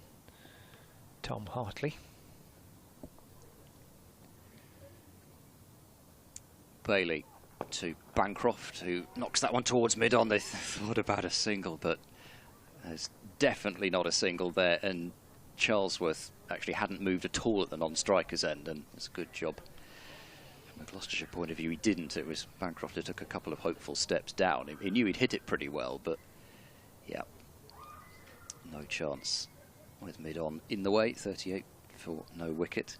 Tom Hartley. Bailey to Bancroft, who knocks that one towards mid-on. They thought about a single, but there's definitely not a single there, and Charlesworth actually hadn't moved at all at the non-striker's end, and it's a good job. From a Gloucestershire point of view, he didn't. It was Bancroft who took a couple of hopeful steps down. He knew he'd hit it pretty well, but yeah, no chance with mid-on in the way. 38 for no wicket.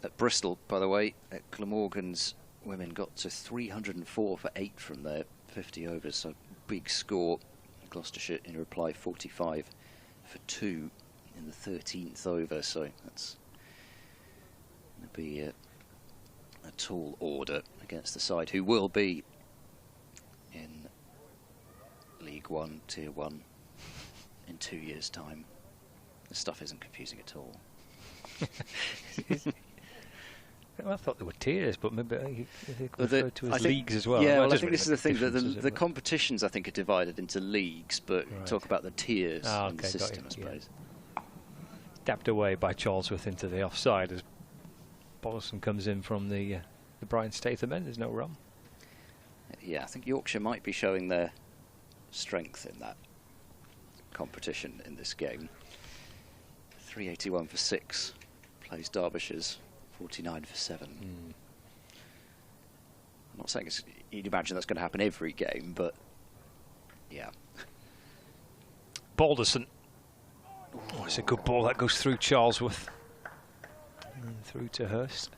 At Bristol, by the way, at Glamorgan's women got to 304 for 8 from their 50 overs, so big score. Gloucestershire in reply 45 for 2 in the 13th over, so that's going to be a tall order against the side who will be in League One, Tier 1 in 2 years' time. The stuff isn't confusing at all. Well, I thought there were tiers, but maybe they refer to as leagues as well. Yeah, well, I think this is the thing, that the competitions I think are divided into leagues, but right. Talk about the tiers in the Okay, system, I suppose. Yeah. Dapped away by Charlesworth into the offside as Bolison comes in from the Brian Statham end. There's no run. Yeah, I think Yorkshire might be showing their strength in that competition in this game. 381 for 6 plays Derbyshire's 49 for 7. I'm not saying you'd imagine that's going to happen every game, but yeah. Balderson. Oh, it's a good ball that goes through Charlesworth and through to Hurst.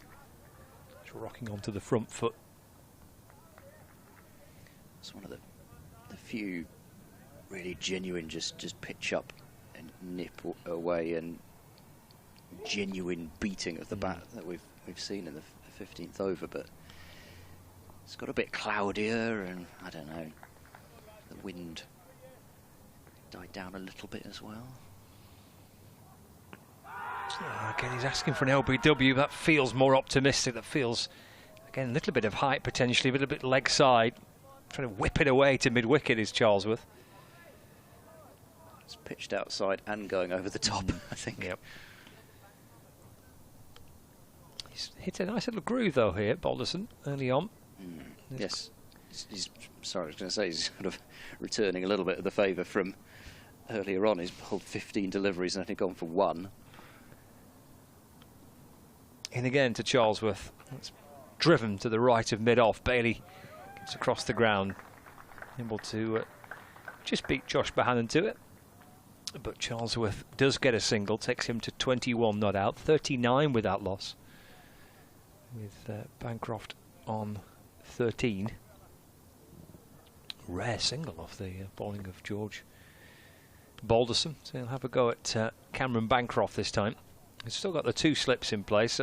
It's rocking onto the front foot. It's one of the few really genuine just pitch up and nip away and genuine beating of the bat that we've seen in the 15th over, but it's got a bit cloudier, and I don't know, the wind died down a little bit as well. Again, he's asking for an LBW. That feels more optimistic. That feels, again, a little bit of height potentially, a little bit leg side. Trying to whip it away to mid-wicket is Charlesworth. It's pitched outside and going over the top, I think. Yep. He's hit a nice little groove, though, here, Balderson, early on. Yes. He's, sorry, I was going to say, he's sort of returning a little bit of the favour from earlier on. He's pulled 15 deliveries and only gone for 1. In again to Charlesworth. It's driven to the right of mid-off. Bailey gets across the ground, able to just beat Josh Bohannon to it. But Charlesworth does get a single, takes him to 21 not out, 39 without loss, with Bancroft on 13. Rare single off the bowling of George Balderson. So he'll have a go at Cameron Bancroft this time. He's still got the 2 slips in place,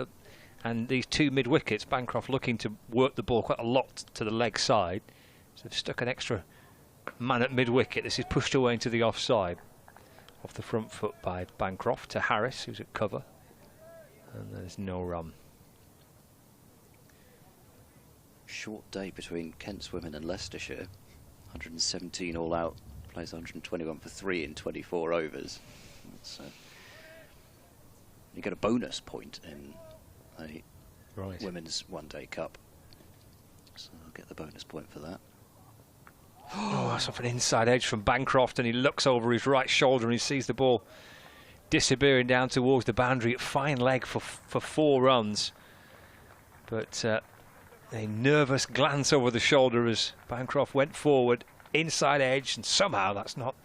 and these 2 mid-wickets, Bancroft looking to work the ball quite a lot to the leg side. So they've stuck an extra man at mid-wicket. This is pushed away into the offside. Off the front foot by Bancroft to Harris, who's at cover. And there's no run. Short day between Kent's women and Leicestershire. 117 all out, plays 121 for 3 in 24 overs. That's, you get a bonus point in a Women's One Day Cup. So I'll get the bonus point for that. Oh, that's off an inside edge from Bancroft, and he looks over his right shoulder and he sees the ball disappearing down towards the boundary. Fine leg for 4 runs. But a nervous glance over the shoulder as Bancroft went forward, inside edge, and somehow that's not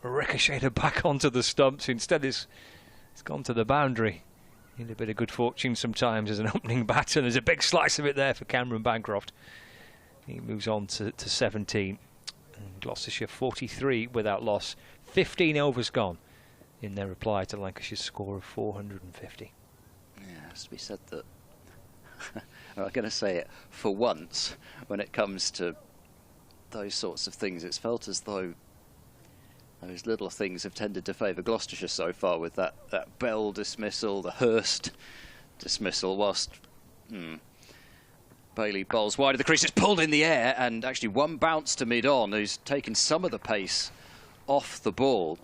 ricocheted back onto the stumps. Instead, it's gone to the boundary. Need a bit of good fortune sometimes as an opening batter, and there's a big slice of it there for Cameron Bancroft. He moves on to 17. And Gloucestershire 43 without loss. 15 overs gone in their reply to Lancashire's score of 450. Yeah, it has to be said that I'm going to say it, for once, when it comes to those sorts of things, it's felt as though those little things have tended to favour Gloucestershire so far, with that Bell dismissal, the Hurst dismissal, whilst Bailey bowls wide of the crease. It's pulled in the air, and actually one bounce to mid-on, who's taken some of the pace off the ball.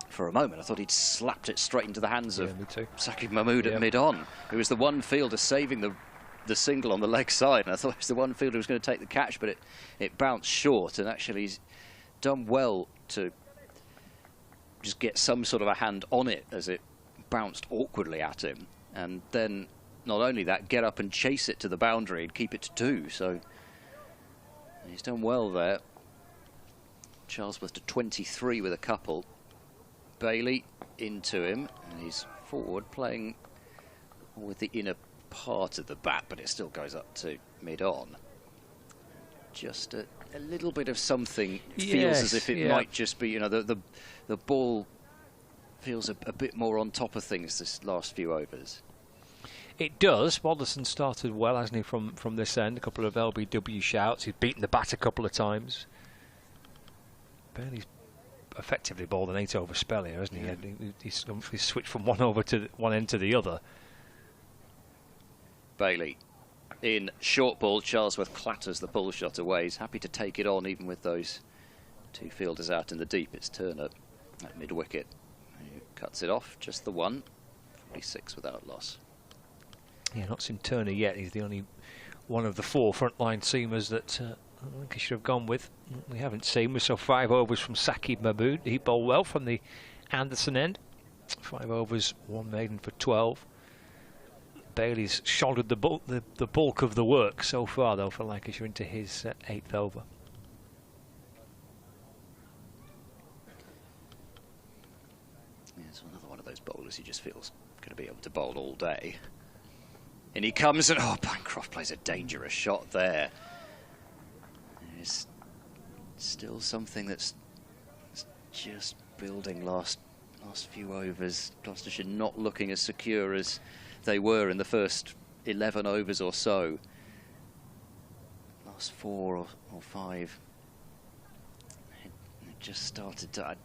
For a moment, I thought he'd slapped it straight into the hands of Saqib Mahmood at mid-on, who was the one fielder saving the single on the leg side, and I thought it was the one fielder who was going to take the catch, but it bounced short, and actually he's done well to just get some sort of a hand on it as it bounced awkwardly at him, and then not only that, get up and chase it to the boundary and keep it to 2. So he's done well there. Charlesworth to 23 with a couple. Bailey into him, and he's forward playing with the inner part of the bat, but it still goes up to mid-on. Just a little bit of something feels as if it might just be, you know, the ball feels a bit more on top of things this last few overs. It does. Balderson started well, hasn't he, from this end? A couple of LBW shouts. He's beaten the bat a couple of times. Bailey's effectively bowled an 8-over spell here, hasn't he? Yeah. He's switched from one over to one end to the other. Bailey in short ball. Charlesworth clatters the pull shot away. He's happy to take it on even with those 2 fielders out in the deep. It's Turner at mid wicket who cuts it off, just the one. 46 without loss. Yeah, not seen Turner yet. He's the only one of the 4 frontline seamers that Lancashire have gone with. We haven't seen. We saw 5 overs from Saqib Mahmood. He bowled well from the Anderson end. 5 overs, 1 maiden for 12. Bailey's shouldered the bulk of the work so far, though, for Lancashire into his 8th over. Yeah, it's another one of those bowlers who just feels going to be able to bowl all day. And he comes and, Bancroft plays a dangerous shot there. There's still something that's just building last few overs. Gloucestershire not looking as secure as they were in the first 11 overs or so. Last 4 or 5. It just started to... I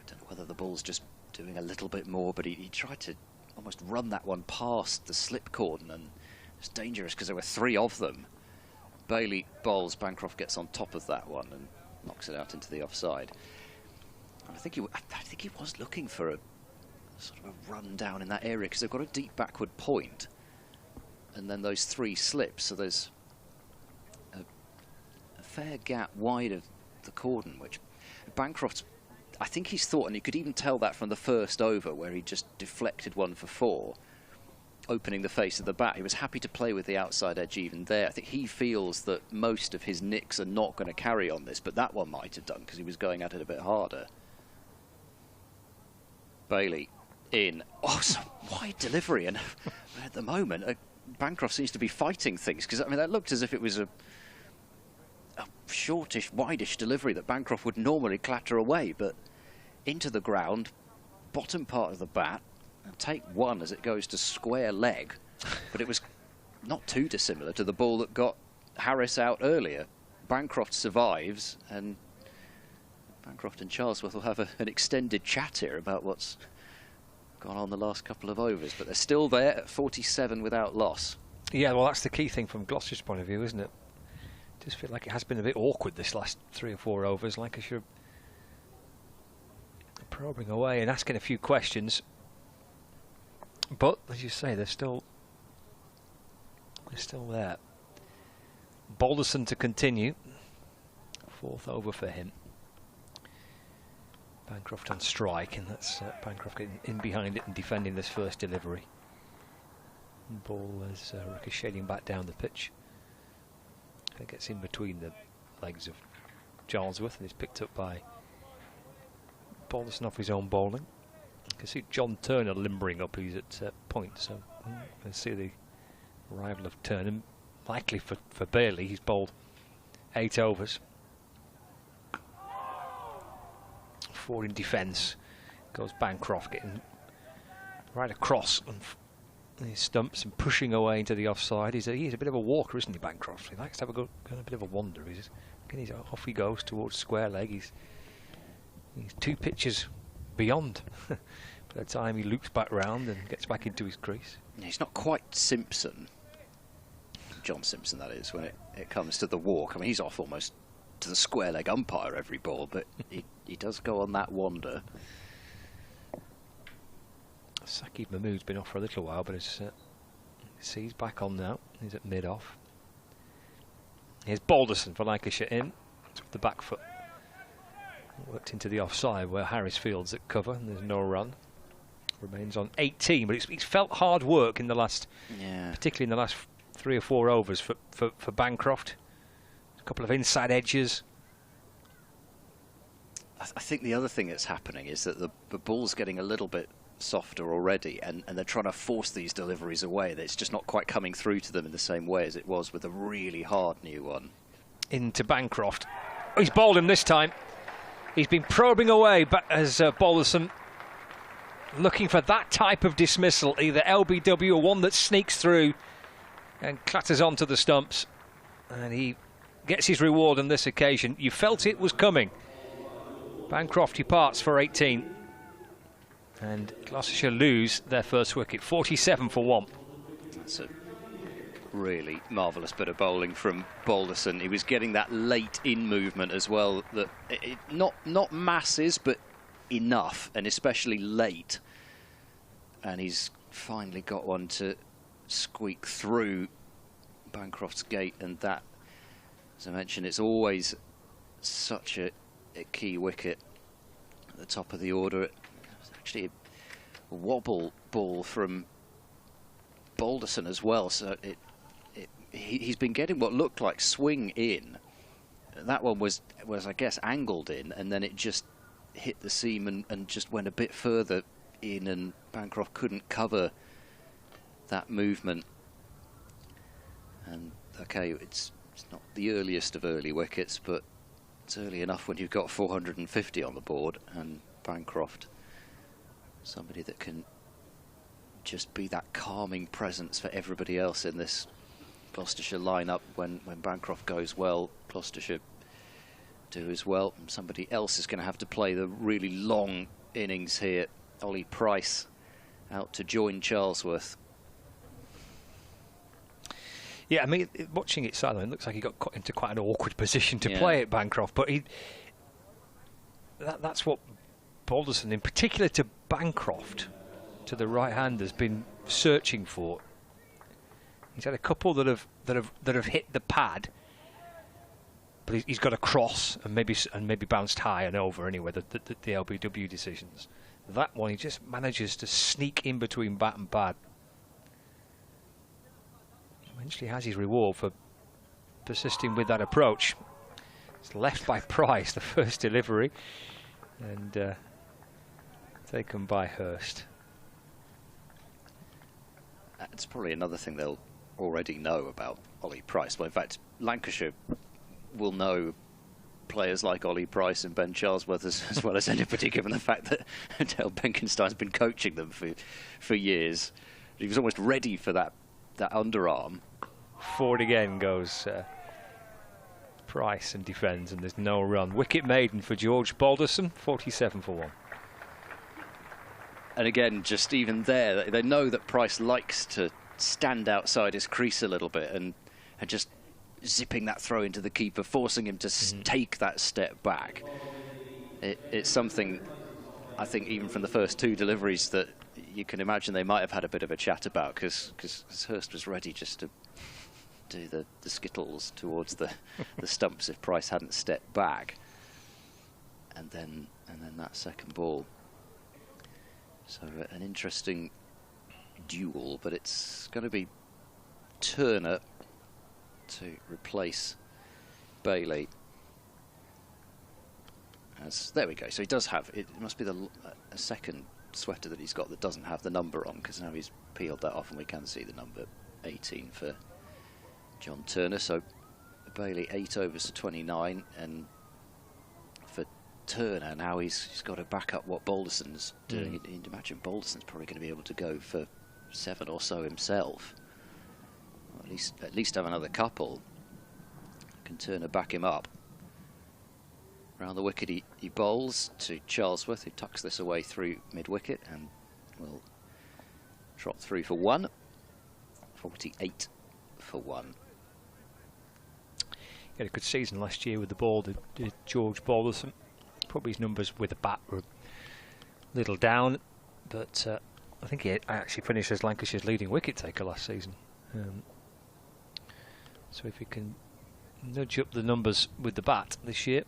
don't know whether the ball's just doing a little bit more, but he tried to almost run that one past the slip cordon, and it's dangerous because there were 3 of them. Bailey bowls, Bancroft gets on top of that one and knocks it out into the offside. And I think he was looking for a sort of a run down in that area because they've got a deep backward point, and then those 3 slips, so there's a fair gap wide of the cordon, which Bancroft's, I think he's thought, and you could even tell that from the first over where he just deflected one for 4, opening the face of the bat. He was happy to play with the outside edge even there. I think he feels that most of his nicks are not going to carry on this, but that one might have done because he was going at it a bit harder. Bailey in. Some wide delivery, and at the moment Bancroft seems to be fighting things, because I mean that looked as if it was a shortish, wideish delivery that Bancroft would normally clatter away, but into the ground, bottom part of the bat, and take one as it goes to square leg. But it was not too dissimilar to the ball that got Harris out earlier. Bancroft survives, and Bancroft and Charlesworth will have an extended chat here about what's gone on the last couple of overs, but they're still there at 47 without loss. Yeah, well, that's the key thing from Gloucestershire's point of view, isn't it? Just feel like it has been a bit awkward this last 3 or 4 overs. Lancashire probing away and asking a few questions, but as you say, they're still We're still there. Balderson to continue. 4th over for him. Bancroft on strike, and that's Bancroft getting in behind it and defending this first delivery. And ball is ricocheting back down the pitch. It gets in between the legs of Charlesworth and is picked up by Balderson off his own bowling. You can see John Turner limbering up. He's at point, so you can see the arrival of Turner. Likely for Bailey. He's bowled 8 overs. 4 in defence. Goes Bancroft getting right across on his stumps and pushing away into the offside. He's a bit of a walker, isn't he, Bancroft? He likes to have a bit of a wander. Off he goes towards square leg. He's 2 pitches beyond by the time he loops back round and gets back into his crease. He's not quite Simpson, John Simpson that is, when it comes to the walk. I mean, he's off almost to the square leg umpire every ball, but he does go on that wander. Saqib Mahmood's been off for a little while, but he's back on now. He's at mid-off. Here's Balderson for Lancashire in. It's with the back foot. Worked into the offside where Harris Field's at cover, and there's no run. Remains on 18, but it's felt hard work in the last, particularly in the last 3 or 4 overs for Bancroft. A couple of inside edges. I think the other thing that's happening is that the ball's getting a little bit softer already, and they're trying to force these deliveries away. It's just not quite coming through to them in the same way as it was with a really hard new one. Into Bancroft. He's bowled him this time. He's been probing away as Balderson, looking for that type of dismissal, either LBW or one that sneaks through and clatters onto the stumps. And he gets his reward on this occasion. You felt it was coming. Bancroft departs for 18. And Gloucestershire lose their first wicket, 47 for 1. That's a really marvellous bit of bowling from Balderson. He was getting that late in movement as well. That not masses, but enough, and especially late. And he's finally got one to squeak through Bancroft's gate, and that, as I mentioned, it's always such a key wicket at the top of the order. It's actually a wobble ball from Balderson as well, so he's been getting what looked like swing in. That one was I guess angled in, and then it just hit the seam and just went a bit further in, and Bancroft couldn't cover that movement. And okay, it's not the earliest of early wickets, but it's early enough when you've got 450 on the board, and Bancroft, somebody that can just be that calming presence for everybody else in this Gloucestershire lineup. When Bancroft goes well, Gloucestershire do as well. And somebody else is going to have to play the really long innings here. Ollie Price out to join Charlesworth. Yeah, I mean, watching it silently, it looks like he got into quite an awkward position to play at Bancroft, but that's what Balderson, in particular to Bancroft, to the right hand, has been searching for. He's had a couple that have hit the pad, but he's got a cross and maybe bounced high and over anyway. The LBW decisions. That one, he just manages to sneak in between bat and pad. Eventually has his reward for persisting with that approach. It's left by Price, the first delivery, and taken by Hurst. That's probably another thing they'll already know about Ollie Price. Well, in fact, Lancashire will know players like Ollie Price and Ben Charlesworth as well as anybody, given the fact that Dale Benkenstein's been coaching them for years. He was almost ready for that underarm. Forward again goes Price and defends, and there's no run. Wicket maiden for George Balderson, 47 for 1. And again, just even there, they know that Price likes to stand outside his crease a little bit, and just zipping that throw into the keeper, forcing him to take that step back. It's something, I think, even from the first 2 deliveries, that you can imagine they might have had a bit of a chat about, because Hurst was ready just to do the skittles towards the stumps if Price hadn't stepped back. And then that second ball. So an interesting duel, but it's going to be Turner to replace Bailey. There we go. So he does have it. Must be a second sweater that he's got that doesn't have the number on, because now he's peeled that off and we can see the number 18 for John Turner. So Bailey 8 overs to 29, and for Turner now he's got to back up what Balderson's doing. You'd imagine Balderson's probably going to be able to go for 7 or so himself. Or at least have another couple. Can Turner back him up? Round the wicket he bowls to Charlesworth, who tucks this away through mid-wicket and will trot through for 1. 48 for 1. He had a good season last year with the ball, did George Balderson. Probably his numbers with the bat were a little down, but I think he actually finished as Lancashire's leading wicket taker last season. So if he can nudge up the numbers with the bat this year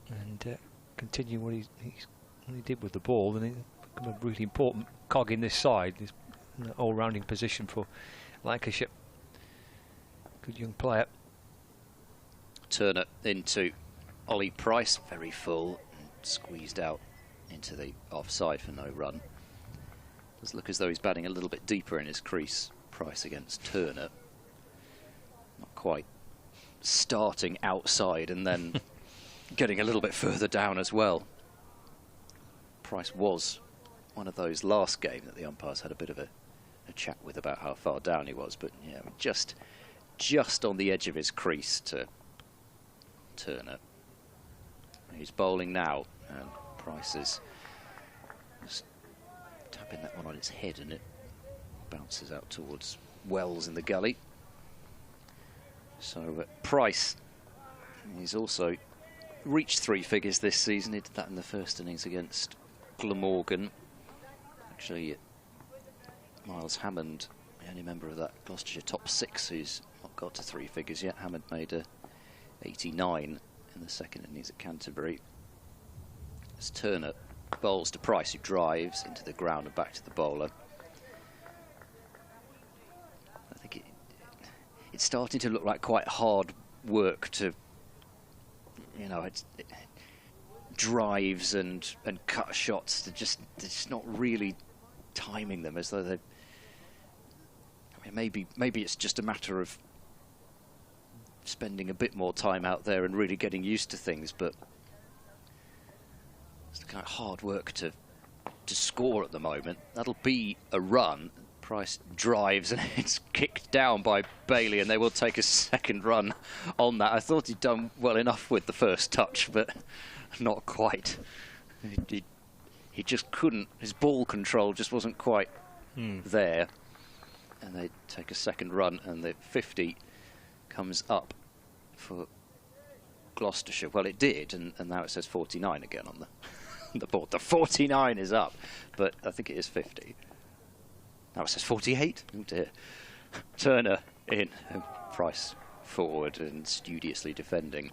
and continue what he did with the ball, then he'll become a really important cog in this side, this all-rounding position for Lancashire. Good young player. Turner into Ollie Price, very full, and squeezed out into the offside for no run. Does look as though he's batting a little bit deeper in his crease, Price against Turner. Not quite starting outside and then getting a little bit further down as well. Price was one of those last game that the umpires had a bit of a chat with about how far down he was, but yeah, just on the edge of his crease to Turner. He's bowling now, and Price is just tapping that one on its head, and it bounces out towards Wells in the gully. So Price, he's also reached 3 figures this season. He did that in the first innings against Glamorgan. Actually, Miles Hammond, the only member of that Gloucestershire top 6 who's not got to 3 figures yet. Hammond made a 89 in the second innings at Canterbury. As Turner bowls to Price, who drives into the ground and back to the bowler. I think it's starting to look like quite hard work to, you know, it drives and cut shots. They're just not really timing them, as though they. I mean, maybe it's just a matter of spending a bit more time out there and really getting used to things, but it's kind of hard work to score at the moment. That'll be a run. Price drives and it's kicked down by Bailey, and they will take a second run on that. I thought he'd done well enough with the first touch, but not quite. He just couldn't. His ball control just wasn't quite there. And they take a second run, and the 50 comes up for Gloucestershire. Well, it did, and now it says 49 again on the board. The 49 is up, but I think it is 50. Now it says 48. Oh dear. Turner in, and Price forward and studiously defending.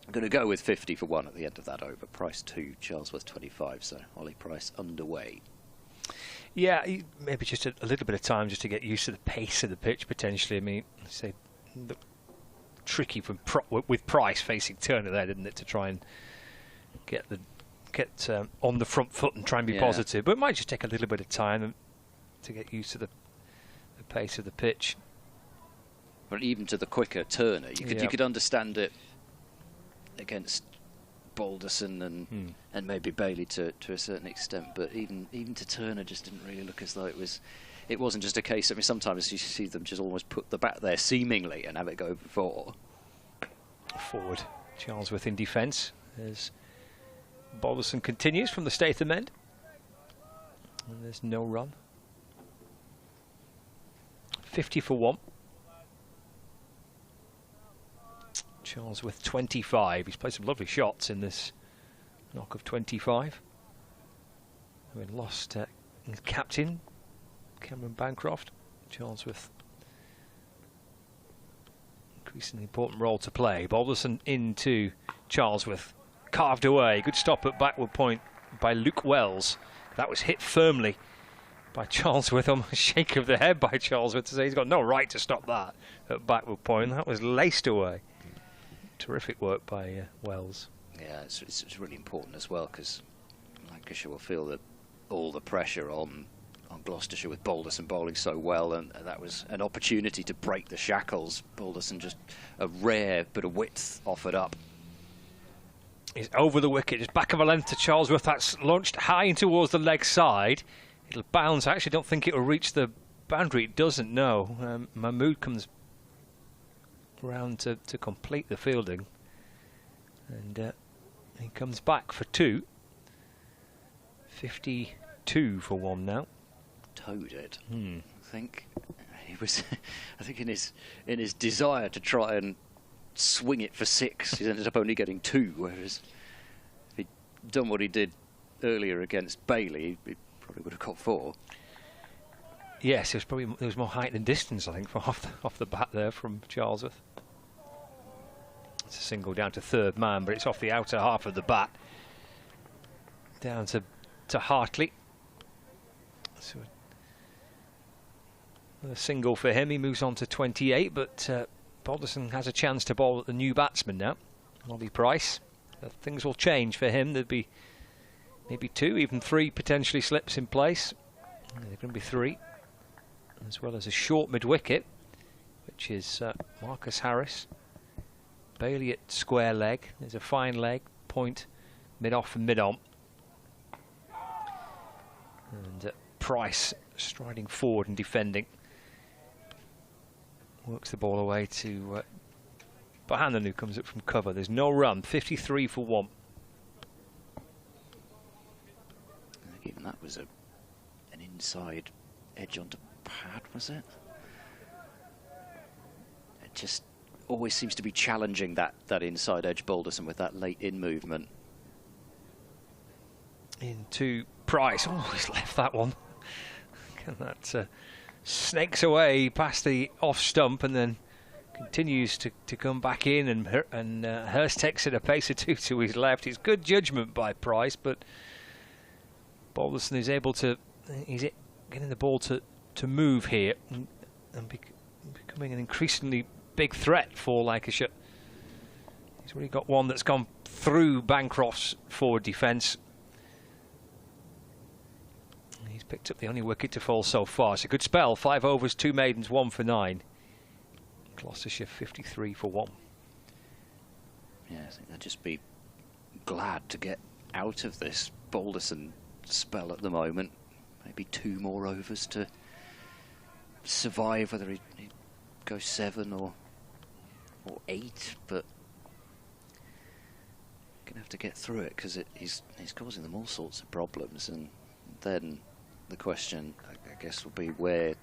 I'm going to go with 50 for 1 at the end of that over. Price 2, Charlesworth 25. So Ollie Price underway. Yeah, maybe just a little bit of time just to get used to the pace of the pitch potentially. I mean, say tricky with Price facing Turner there, didn't it, to try and get on the front foot and try and be positive. But it might just take a little bit of time to get used to the pace of the pitch. But even to the quicker Turner, you could understand it against Balderson and maybe Bailey to a certain extent, but even to Turner just didn't really look as though it wasn't just a case. I mean, sometimes you see them just almost put the bat there seemingly and have it go before. Forward, Charlesworth in defence as Balderson continues from the Statham end, and there's no run. 50 for 1. Charlesworth 25. He's played some lovely shots in this knock of 25. We lost his captain, Cameron Bancroft. Charlesworth increasingly important role to play. Balderson into Charlesworth, carved away. Good stop at backward point by Luke Wells. That was hit firmly by Charlesworth, almost a shake of the head by Charlesworth to say he's got no right to stop that at backward point. That was laced away. Terrific work by Wells. Yeah, it's really important as well, because Lancashire will feel that all the pressure on Gloucestershire with Balderson bowling so well, and that was an opportunity to break the shackles. Balderson just a rare bit of width offered up. He's over the wicket, just back of a length to Charlesworth. That's launched high in towards the leg side. It'll bounce. I actually don't think it will reach the boundary. It doesn't, no. Mahmood comes round to complete the fielding. And he comes back for 2. 52 for 1 now. Towed it. I think he was. I think in his desire to try and swing it for 6, he ended up only getting 2. Whereas if he'd done what he did earlier against Bailey, he probably would have got 4. Yes, there was more height than distance, I think, from off the bat there from Charlesworth. It's a single down to third man, but it's off the outer half of the bat. Down to Hartley. So a single for him. He moves on to 28, but Balderson has a chance to bowl at the new batsman now, Ollie Price. Things will change for him. There'll be maybe 2, even 3 potentially slips in place. There's going to be 3, as well as a short mid-wicket, which is Marcus Harris. Bailey at square leg. There's a fine leg, point, mid-off and mid-on. And Price striding forward and defending. Works the ball away to Bohannon, who comes up from cover. There's no run, 53 for 1. I think even that was an inside edge onto pad, was it? It just always seems to be challenging that inside edge Balderson with that late in movement. Into Price. Oh, he's left that one. And that snakes away past the off stump and then continues to come back in, and Hurst takes it a pace or 2 to his left. It's good judgment by Price, but Balderson is able to, he's getting the ball to move here and becoming an increasingly big threat for Lancashire. He's really got one that's gone through Bancroft's forward defence. He's picked up the only wicket to fall so far. It's a good spell. 5 overs, 2 maidens, 1 for 9. Gloucestershire 53 for 1. Yeah, I think they'd just be glad to get out of this Balderson spell at the moment. Maybe 2 more overs to survive, whether he goes 7 or 8, but gonna have to get through it because he's causing them all sorts of problems. And then the question, I guess, will be where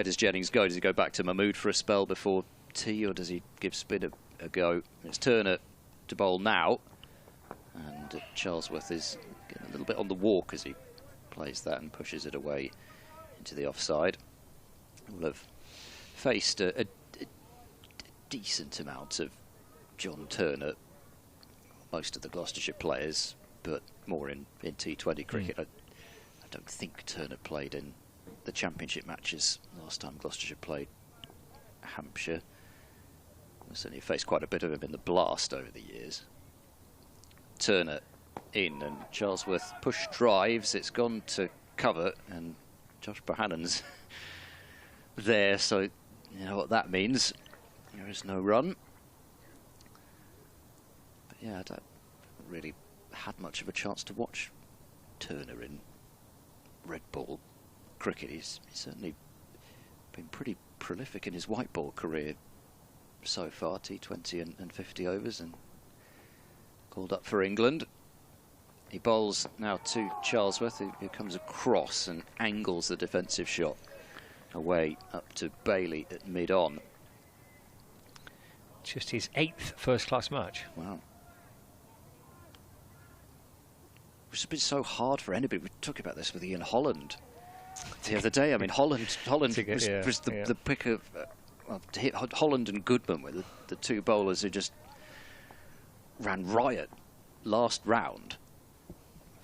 does Jennings go? Does he go back to Mahmood for a spell before tea, or does he give spin a go? It's Turner to bowl now, and Charlesworth is getting a little bit on the walk as he plays that and pushes it away into the offside. We'll have faced a decent amount of John Turner, most of the Gloucestershire players, but more in T20 cricket. I don't think Turner played in the championship matches last time Gloucestershire played Hampshire. I certainly faced quite a bit of him in the blast over the years. Turner in, and Charlesworth push drives. It's gone to cover, and Josh Bohannon's there, so you know what that means. There is no run. But yeah, I don't really had much of a chance to watch Turner in red ball cricket. He's certainly been pretty prolific in his white ball career so far, T20 and 50 overs, and called up for England. He bowls now to Charlesworth, who comes across and angles the defensive shot away up to Bailey at mid-on. Just his 8th first-class match. Wow. Which has been so hard for anybody. We talked about this with Ian Holland the other day. I mean, Holland was the pick of well, to hit Holland and Goodman were the two bowlers who just ran riot last round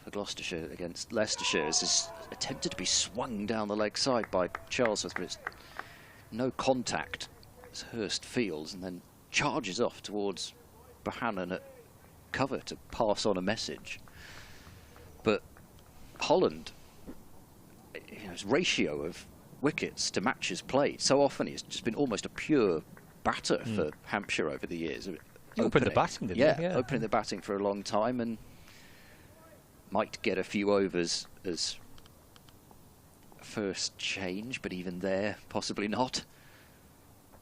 for Gloucestershire against Leicestershire. It's attempted to be swung down the leg side by Charlesworth, but it's no contact as Hurst fields and then charges off towards Bohannon at cover to pass on a message. But Holland, his ratio of wickets to matches played, so often he's just been almost a pure batter for Hampshire over the years. Opened the batting, didn't he? Yeah, opening the batting for a long time, and might get a few overs as first change, but even there, possibly not.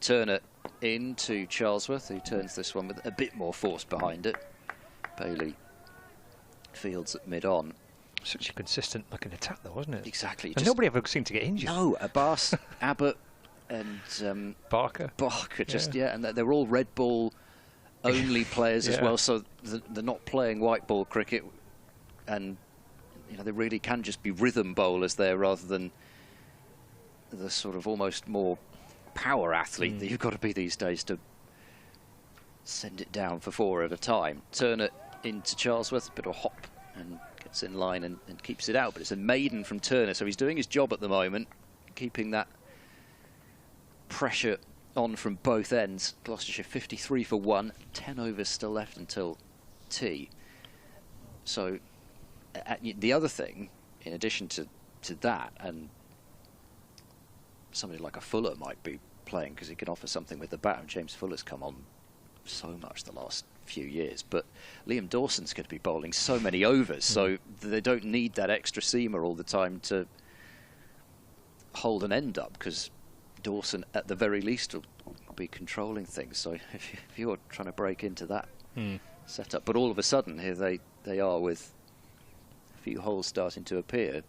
Turner into Charlesworth, who turns this one with a bit more force behind it. Bailey fields at mid-on. Such a consistent looking attack, though, wasn't it? Exactly. And nobody ever seemed to get injured. No, Abbas, Abbott, and Barker. Just and they're all red ball only players as well. So they're not playing white ball cricket, and they really can just be rhythm bowlers there rather than the sort of almost more power athlete that you've got to be these days to send it down for 4 at a time. Turner into Charlesworth, a bit of a hop and gets in line and keeps it out, but it's a maiden from Turner, so he's doing his job at the moment, keeping that pressure on from both ends. Gloucestershire 53 for 1, 10 overs still left until tea. So the other thing, in addition to that, and somebody like a Fuller might be playing because he can offer something with the bat, and James Fuller's come on so much the last few years, but Liam Dawson's going to be bowling so many overs, so they don't need that extra seamer all the time to hold an end up, because Dawson at the very least will be controlling things. So if you're trying to break into that setup, but all of a sudden here they are with a few holes starting to appear.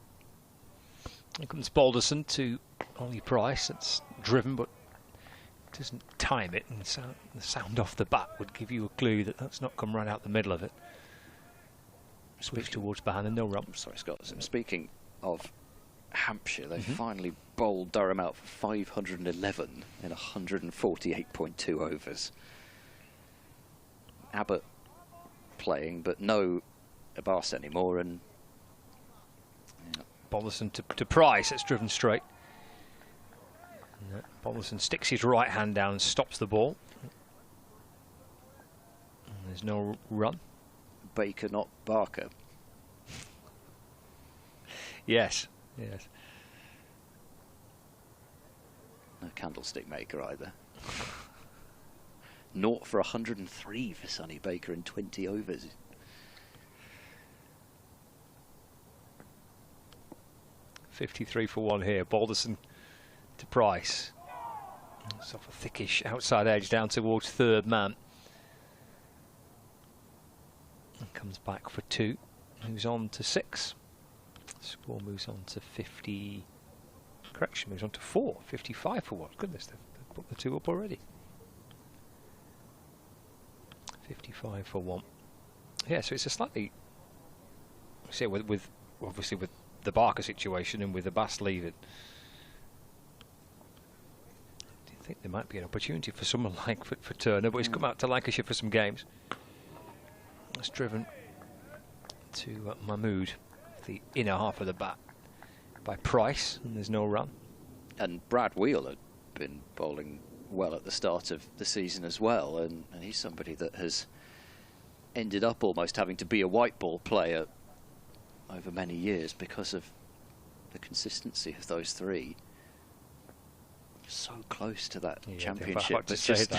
Here comes Balderson to Ollie Price. It's driven, but doesn't time it, and the sound off the bat would give you a clue that that's not come right out the middle of it. Switch towards Bohannon, no run. Sorry, Scott. Speaking of Hampshire, they finally bowled Durham out for 511 in 148.2 overs. Abbott playing, but no Abbas anymore, and Balderson to Price. It's driven straight. Balderson sticks his right hand down and stops the ball. And there's no run. Baker, not Barker. Yes. No candlestick maker either. 0 for 103 for Sonny Baker in 20 overs. .53 for 1 here. Balderson to Price. It's off a thickish outside edge down towards third man. And comes back for 2. Moves on to 6. Score moves on to 50. Correction, moves on to 4. 55 for 1. Goodness, they've put the 2 up already. 55 for 1. Yeah, so it's a slightly, say, with obviously with the Barker situation and with the Bass leaving, do you think there might be an opportunity for someone like for Turner? But he's come out to Lancashire for some games. That's driven to Mahmood, the inner half of the bat, by Price, and there's no run. And Brad Wheel had been bowling well at the start of the season as well, and he's somebody that has ended up almost having to be a white ball player over many years because of the consistency of those three. So close to that championship, but just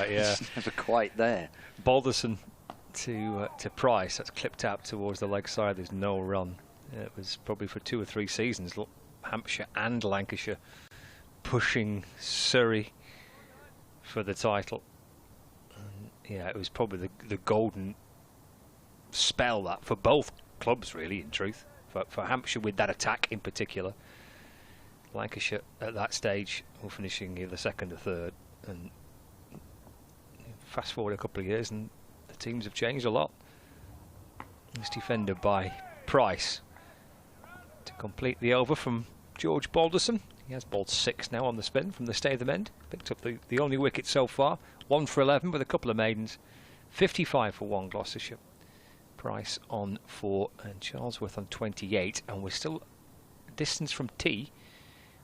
never quite there. Balderson to Price. That's clipped out towards the leg side. There's no run. It was probably for 2 or 3 seasons. Look, Hampshire and Lancashire pushing Surrey for the title. And yeah, it was probably the golden spell that for both clubs, really, in truth. For Hampshire with that attack in particular. Lancashire at that stage were finishing either second or third, and fast forward a couple of years and the teams have changed a lot. This defender by Price to complete the over from George Balderson. He has bowled 6 now on the spin from the Statham end. Picked up the only wicket so far. 1 for 11 with a couple of maidens. 55 for 1 Gloucestershire. Price on 4 and Charlesworth on 28. And we're still distance from tea.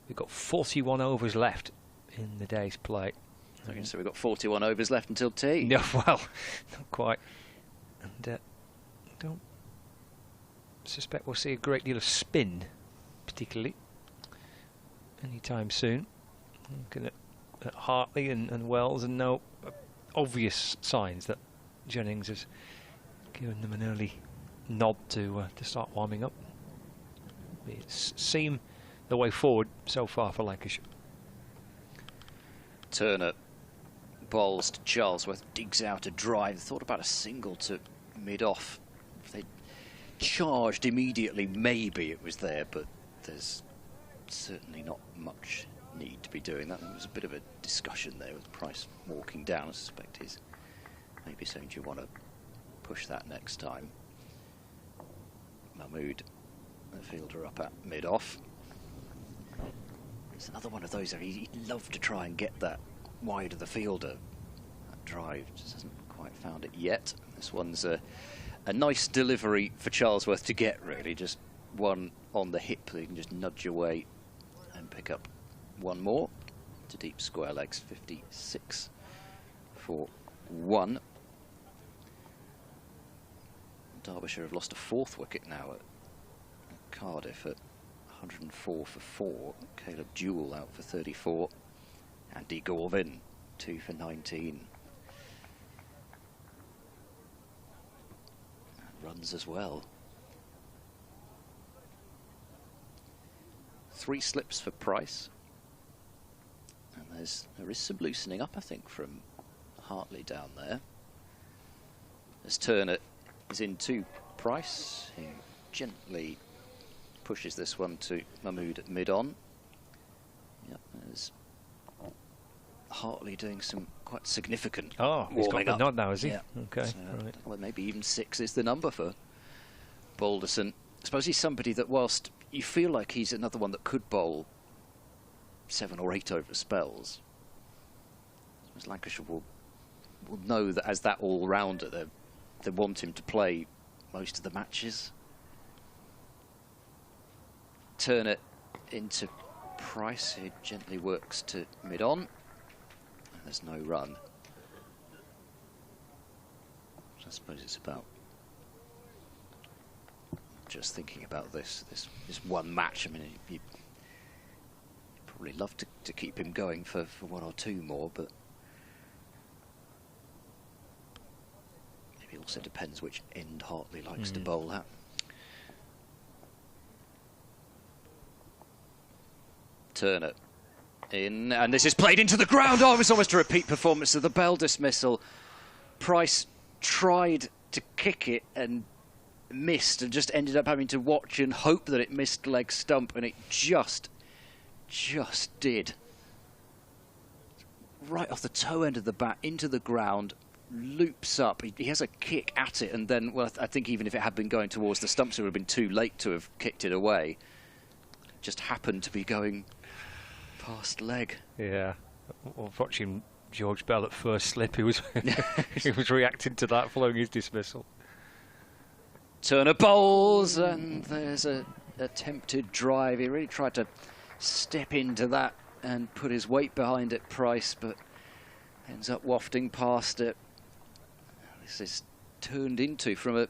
We've got 41 overs left in the day's play. So we've got 41 overs left until tea. No, well, not quite. And don't suspect we'll see a great deal of spin, particularly, anytime soon. Looking at Hartley and Wells, and no obvious signs that Jennings has given them an early nod to start warming up. It's seemed the way forward so far for Lancashire. Turner bowls to Charlesworth, digs out a drive, thought about a single to mid-off. If they charged immediately, maybe it was there, but there's certainly not much need to be doing that. There was a bit of a discussion there with Price walking down. I suspect he's maybe saying, do you want to push that next time? Mahmood, the fielder, up at mid-off. It's another one of those that he'd love to try and get that wide of the fielder. That drive just hasn't quite found it yet. This one's a nice delivery for Charlesworth to get, really. Just one on the hip that you can just nudge away and pick up one more to deep square legs. 56 for 1. Derbyshire have lost a 4th wicket now at Cardiff at 104 for 4. Caleb Jewell out for 34. Andy Gorvin 2 for 19. And runs as well. 3 slips for Price. And there is some loosening up, I think, from Hartley down there. As Turner is into Price, he gently pushes this one to Mahmood at mid-on. Yep, there's Hartley doing some quite significant warming he's got the up. Nod now, has he? Yeah. Okay, So, right. well, maybe even 6 is the number for Balderson. I suppose he's somebody that, whilst you feel like he's another one that could bowl 7 or 8 over spells, as Lancashire will know that as that all-rounder, they want him to play most of the matches. Turn it into Price, who gently works to mid-on. And there's no run. So I suppose it's about just thinking about this one match. I mean, you'd probably love to keep him going for 1 or 2 more, but maybe it also depends which end Hartley likes to bowl at. Turner in, and this is played into the ground. Oh, it was almost a repeat performance of the Bell dismissal. Price tried to kick it and missed, and just ended up having to watch and hope that it missed leg stump, and it just did. Right off the toe end of the bat into the ground, loops up. He has a kick at it, and then, well, I think even if it had been going towards the stumps, it would have been too late to have kicked it away. Just happened to be going past leg. Yeah, watching George Bell at first slip, he was he was reacting to that following his dismissal. Turner bowls, and there's a attempted drive. He really tried to step into that and put his weight behind it, Price, but ends up wafting past it. This is turned into, from a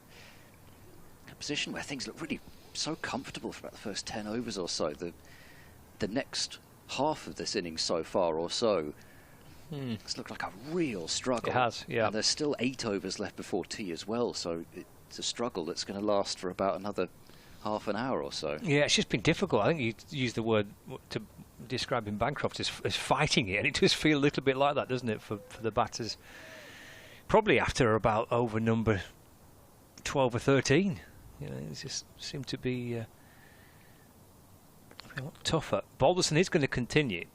position where things look really so comfortable for about the first 10 overs or so. The next half of this innings so far or so, it's looked like a real struggle. It has, yeah. And there's still 8 overs left before tea as well, so it's a struggle that's going to last for about another half an hour or so. Yeah, it's just been difficult. I think you used the word to describe Bancroft as fighting it, and it does feel a little bit like that, doesn't it, for the batters? Probably after about over number 12 or 13. You know, it just seemed to be a lot tougher. Balderson is going to continue.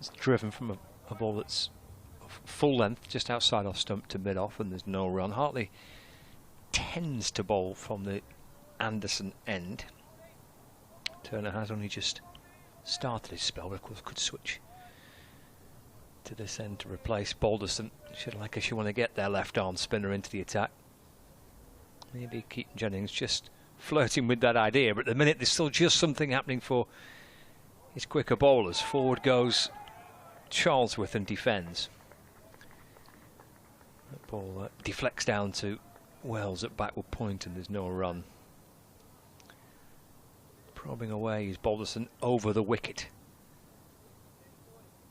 It's driven from a ball that's full length, just outside off stump to mid-off, and there's no run. Hartley tends to bowl from the Anderson end. Turner has only just started his spell, but of course could switch to this end to replace Balderson. Should Lancashire want to get their left arm spinner into the attack. Maybe Keaton Jennings just flirting with that idea, but at the minute there's still just something happening for his quicker bowlers. Forward goes Charlesworth and defends. That ball deflects down to Wells at backward point and there's no run. Probing away is Balderson over the wicket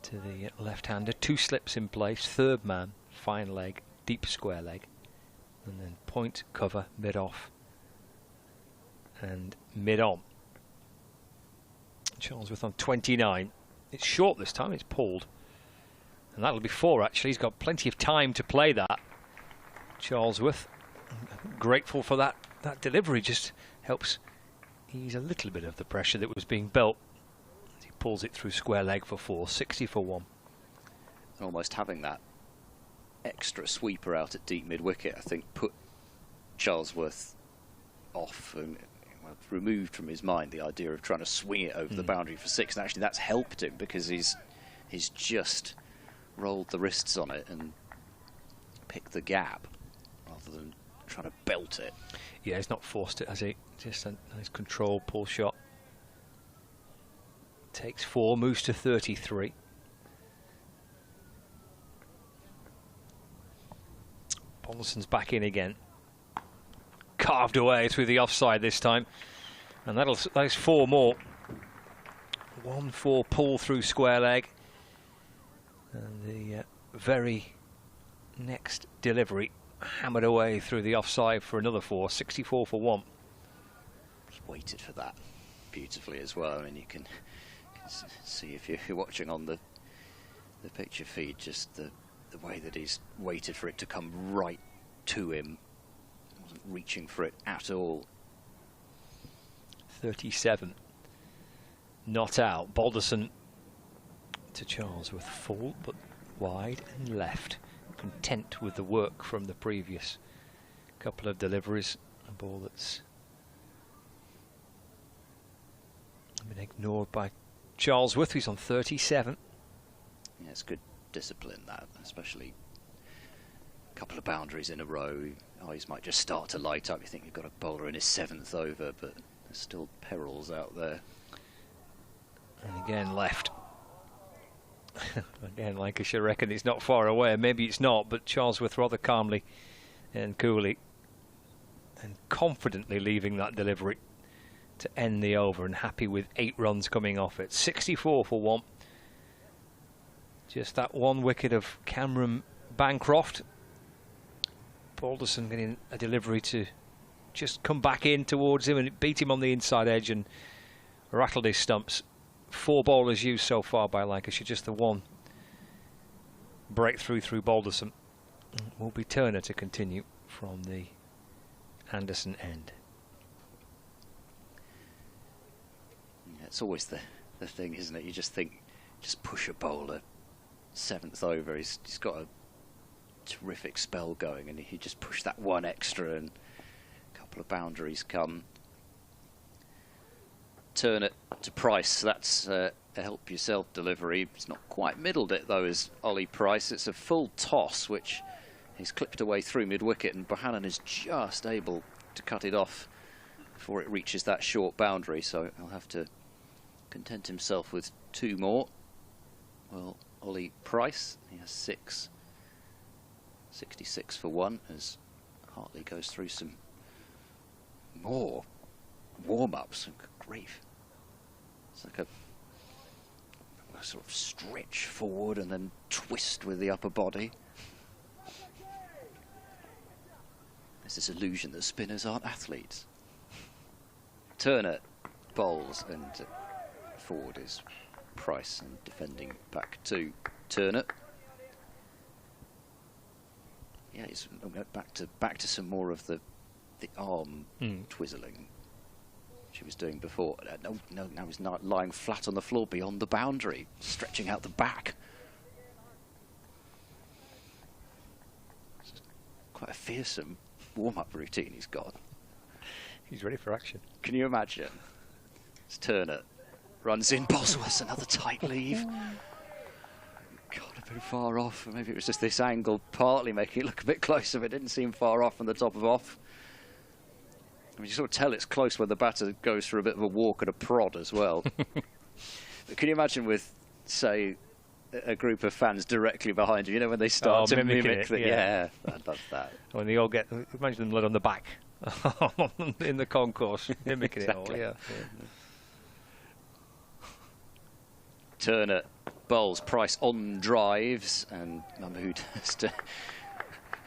to the left-hander. 2 slips in place, third man, fine leg, deep square leg, and then point, cover, mid-off and mid-on. Charlesworth on 29. It's short this time, it's pulled. And that'll be 4 actually. He's got plenty of time to play that. Charlesworth, grateful for that delivery, just helps ease a little bit of the pressure that was being built. He pulls it through square leg for 4, 60 for 1. Almost having that extra sweeper out at deep mid-wicket, I think, put Charlesworth off and removed from his mind the idea of trying to swing it over the boundary for 6. And actually that's helped him because he's just rolled the wrists on it and picked the gap rather than trying to belt it. Yeah, he's not forced it, has he? Just a nice control pull shot. Takes 4, moves to 33. Balderson's back in again. Carved away through the offside this time. And that is 4 more. 1-4 pull through square leg. And the very next delivery hammered away through the offside for another 4, 64 for 1. Just waited for that beautifully as well. I mean, you can see if you're watching on the picture feed, just the way that he's waited for it to come right to him. Wasn't reaching for it at all. 37. Not out. Balderson to Charlesworth, full but wide and left. Content with the work from the previous couple of deliveries. A ball that's been ignored by Charlesworth, who's on 37. Yeah, it's good discipline, that, especially a couple of boundaries in a row. Eyes might just start to light up. You think you've got a bowler in his 7th over, but there's still perils out there. And again, left. Again, Lancashire reckon it's not far away. Maybe it's not, but Charlesworth rather calmly and coolly and confidently leaving that delivery to end the over, and happy with 8 runs coming off it. 64 for 1. Just that 1 wicket of Cameron Bancroft. Balderson getting a delivery to just come back in towards him and beat him on the inside edge and rattled his stumps. 4 bowlers used so far by Lancashire, just the 1 breakthrough through Balderson. Will be Turner to continue from the Anderson end. Yeah, it's always the thing, isn't it? You just think, just push a bowler 7th over. He's got a terrific spell going, and he just pushed that 1 extra, and a couple of boundaries come. Turn it to Price. That's a help yourself delivery. It's not quite middled it though, as Ollie Price. It's a full toss which he's clipped away through mid-wicket, and Bohannon is just able to cut it off before it reaches that short boundary, so he'll have to content himself with 2 more. Well, Ollie Price, he has 6. 66 for 1 as Hartley goes through some more warm-ups. Grief. It's like a sort of stretch forward and then twist with the upper body. There's this illusion that spinners aren't athletes. Turner bowls, and forward is Price, and defending back to Turner. Yeah, he's back to some more of the arm twizzling she was doing before. No, now he's not lying flat on the floor beyond the boundary, stretching out the back. It's quite a fearsome warm-up routine he's got. He's ready for action. Can you imagine? It's Turner. Runs in, Bosworth, another tight leave. God, a bit far off. Maybe it was just this angle partly making it look a bit closer, but it didn't seem far off from the top of off. I mean, you sort of tell it's close when the batter goes for a bit of a walk and a prod as well. But can you imagine with, say, a group of fans directly behind you, you know, when they start to mimic it? Yeah, I'd love that. When they all get, imagine them led on the back in the concourse, mimicking Exactly. it all, Turner bowls, Price on drives, and Mahmood has to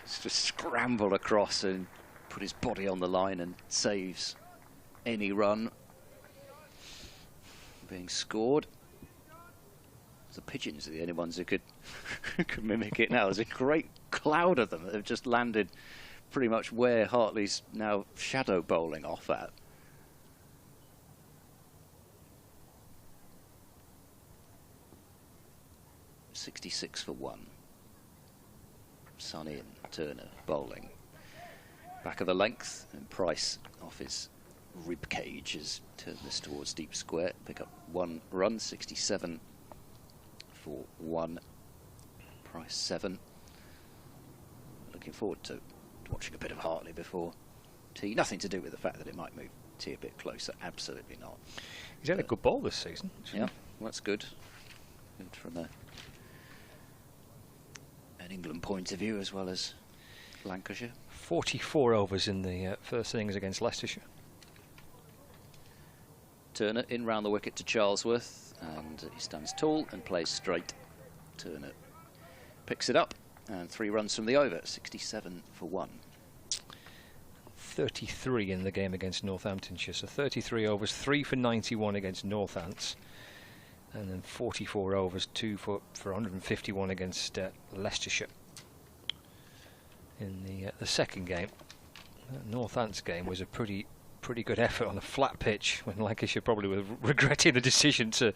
scramble across and put his body on the line and saves any run being scored. The pigeons are the only ones who could mimic it now. There's a great cloud of them that have just landed pretty much where Hartley's now shadow bowling off at. .66 for 1. Sun in, Turner bowling. Back of the length, and Price off his rib cage has turned this towards deep square. Pick up 1 run, 67 for 1. Price 7. Looking forward to watching a bit of Hartley before tea. Nothing to do with the fact that it might move tea a bit closer. Absolutely not. He's had a good ball this season. Yeah, well, that's good. Good from an England point of view as well as Lancashire. 44 overs in the first innings against Leicestershire. Turner in round the wicket to Charlesworth, and he stands tall and plays straight. Turner picks it up, and 3 runs from the over, 67 for 1. 33 in the game against Northamptonshire, so 33 overs, 3 for 91 against Northants, and then 44 overs, 2 for 151 against Leicestershire. In the second game, Northants game was a pretty good effort on a flat pitch, when Lancashire probably were regretting the decision to.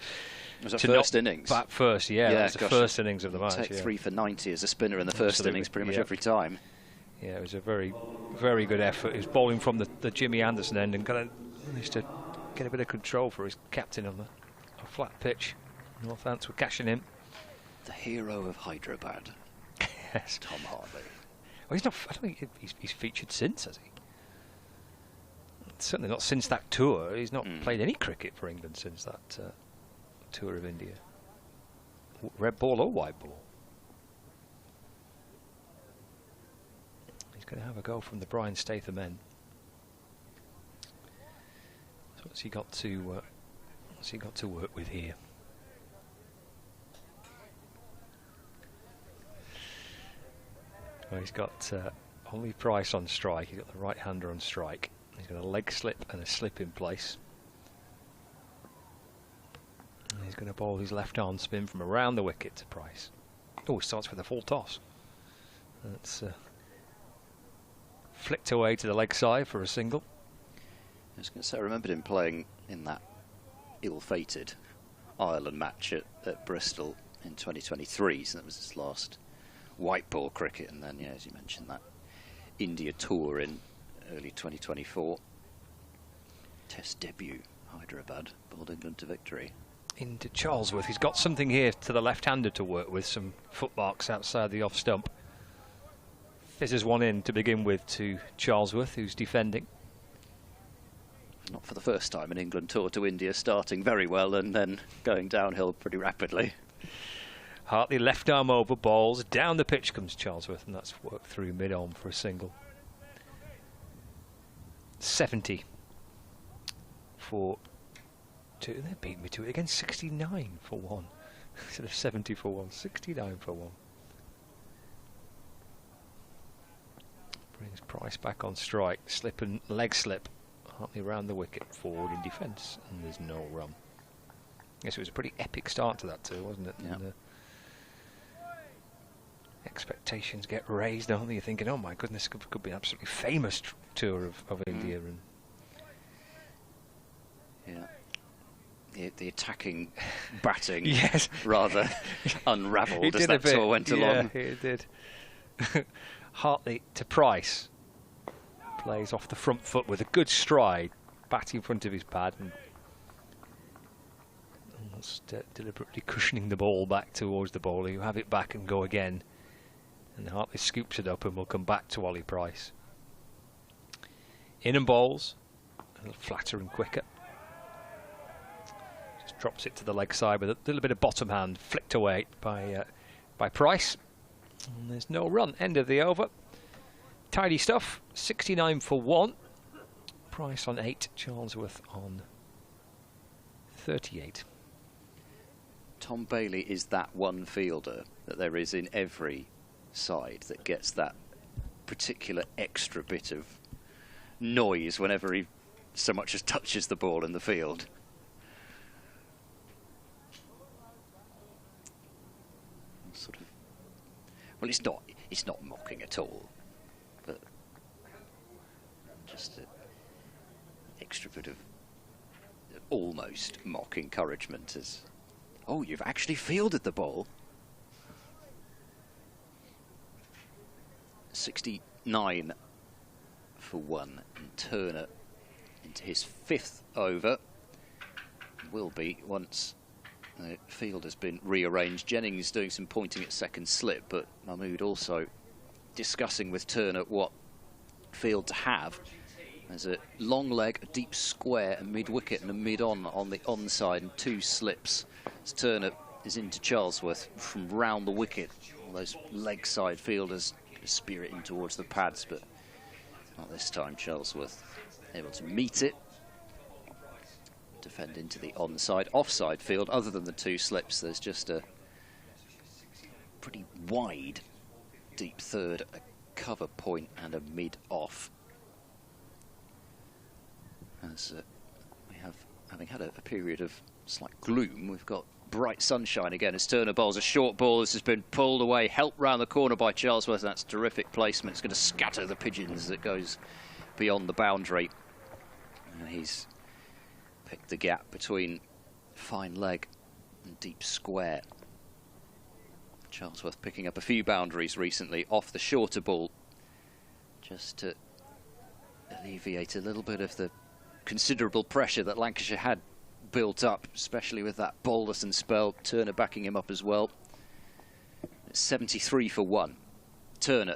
Was that first innings? Bat first, yeah, that was the first innings of the match. Take 3 for 90 as a spinner in the first innings pretty much every time. Yeah, it was a very good effort. He was bowling from the Jimmy Anderson end and managed to get a bit of control for his captain on a flat pitch. Northants were cashing in. The hero of Hyderabad. Yes. Tom Hartley. Well, I don't think he's featured since, has he? Certainly not since that tour. He's not played any cricket for England since that tour of India. Red ball or white ball? He's going to have a go from the Brian Statham end. So what's he got to work with here? Well, he's got only Price on strike. He's got the right-hander on strike. He's got a leg slip and a slip in place. And he's going to bowl his left arm spin from around the wicket to Price. Oh, he starts with a full toss. That's flicked away to the leg side for a single. I was going to say, I remembered him playing in that ill-fated Ireland match at Bristol in 2023, so that was his last white ball cricket, and then, yeah, as you mentioned, that India tour in early 2024. Test debut, Hyderabad, bowled England to victory. Into Charlesworth. He's got something here to the left-hander to work with, some footmarks outside the off-stump. Fizzes one in to begin with to Charlesworth, who's defending. Not for the first time an England tour to India, starting very well and then going downhill pretty rapidly. Hartley left arm over, balls, down the pitch comes Charlesworth, and that's worked through mid-on for a single. 70 for 2. They beat me to it again. 69 for 1 instead of 70 for 1. 69 for 1. Brings Price back on strike. Slip and leg slip. Hartley round the wicket, forward in defence, and there's no run. Yes, it was a pretty epic start to that too, wasn't it? Yeah. And, expectations get raised, don't they? You're thinking, oh my goodness, could be an absolutely famous tour of India. And yeah, the attacking batting yes. rather unravelled as that tour went along. Yeah, it did. Hartley to Price. Plays off the front foot with a good stride, bat in front of his pad, and Whilst deliberately cushioning the ball back towards the bowler. You have it back and go again. And Hartley scoops it up and will come back to Ollie Price. In and bowls. A little flatter and quicker. Just drops it to the leg side with a little bit of bottom hand flicked away by Price. And there's no run. End of the over. Tidy stuff. 69 for 1. Price on 8. Charlesworth on 38. Tom Bailey is that one fielder that there is in every side that gets that particular extra bit of noise whenever he so much as touches the ball in the field. Sort of, well, it's not mocking at all, but just an extra bit of almost mock encouragement as, oh, you've actually fielded the ball. 69 for 1, and Turner into his 5th over will be once the field has been rearranged. Jennings doing some pointing at second slip, but Mahmood also discussing with Turner what field to have. There's a long leg, a deep square, a mid-wicket and a mid-on the onside, and 2 slips as Turner is into Charlesworth from round the wicket. All those leg side fielders spear it in towards the pads, but not this time. Charlesworth able to meet it, defend into the onside, offside field. Other than the 2 slips, there's just a pretty wide deep third, a cover point and a mid-off. As we have, having had a period of slight gloom, we've got bright sunshine again as Turner bowls a short ball. This has been pulled away, helped round the corner by Charlesworth. That's terrific placement. It's going to scatter the pigeons as it goes beyond the boundary. And he's picked the gap between fine leg and deep square. Charlesworth picking up a few boundaries recently off the shorter ball, just to alleviate a little bit of the considerable pressure that Lancashire had built up, especially with that Balderson spell. Turner backing him up as well. It's 73 for 1. Turner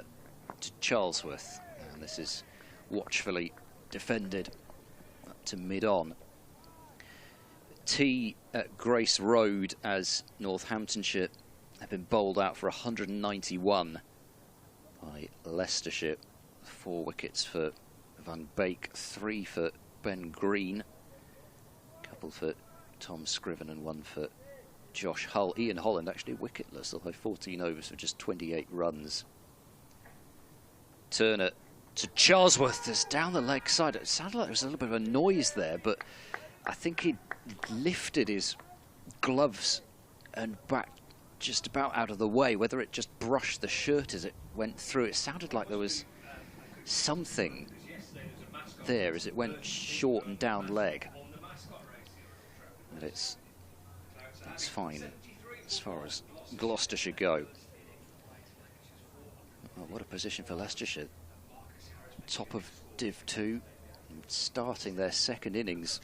to Charlesworth, and this is watchfully defended up to mid-on. Tea at Grace Road as Northamptonshire have been bowled out for 191 by Leicestershire. 4 wickets for Van Beek, 3 for Ben Green, a couple for Tom Scriven and 1 for Josh Hull. Ian Holland actually wicketless, although 14 overs for just 28 runs. Turner to Charlesworth, that's down the leg side. It sounded like there was a little bit of a noise there, but I think he lifted his gloves and back just about out of the way. Whether it just brushed the shirt as it went through, it sounded like there was something there as it went short and down leg. But it's fine as far as Gloucestershire go. Oh, what a position for Leicestershire. Top of Div 2, starting their second innings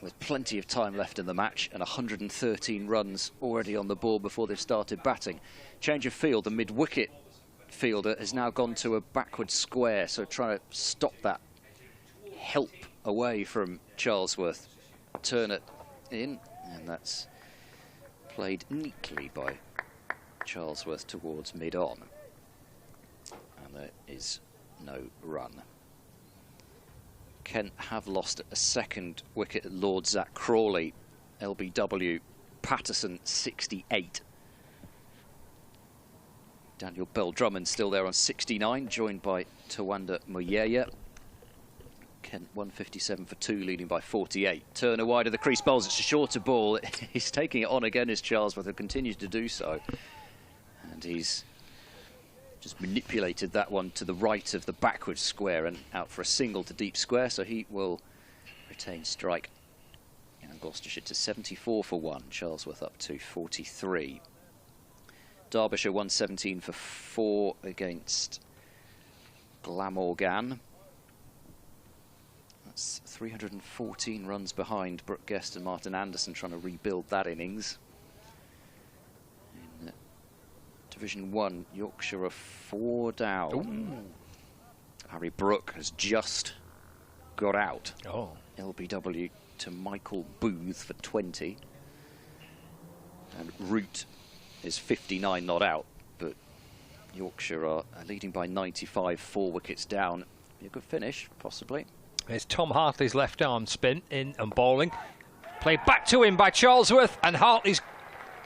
with plenty of time left in the match and 113 runs already on the board before they've started batting. Change of field, the mid-wicket fielder has now gone to a backward square, so trying to stop that help away from Charlesworth. Turner in, and that's played neatly by Charlesworth towards mid-on. And there is no run. Kent have lost a second wicket at Lord Zach Crawley. LBW Patterson 68. Daniel Bell-Drummond still there on 69, joined by Tawanda Moyea. Kent 157 for 2, leading by 48. Turner wide of the crease bowls. It's a shorter ball. He's taking it on again as Charlesworth, and continues to do so. And he's just manipulated that one to the right of the backward square and out for a single to deep square, so he will retain strike. And Gloucestershire to 74 for 1. Charlesworth up to 43. Derbyshire 117 for 4 against Glamorgan. That's 314 runs behind Brooke Guest and Martin Anderson, trying to rebuild that innings. In Division 1, Yorkshire are 4 down. Ooh. Harry Brooke has just got out. Oh. LBW to Michael Booth for 20. And Root is 59 not out, but Yorkshire are leading by 95, 4 wickets down. Be a good finish, possibly. There's Tom Hartley's left arm spin in and bowling. Played back to him by Charlesworth, and Hartley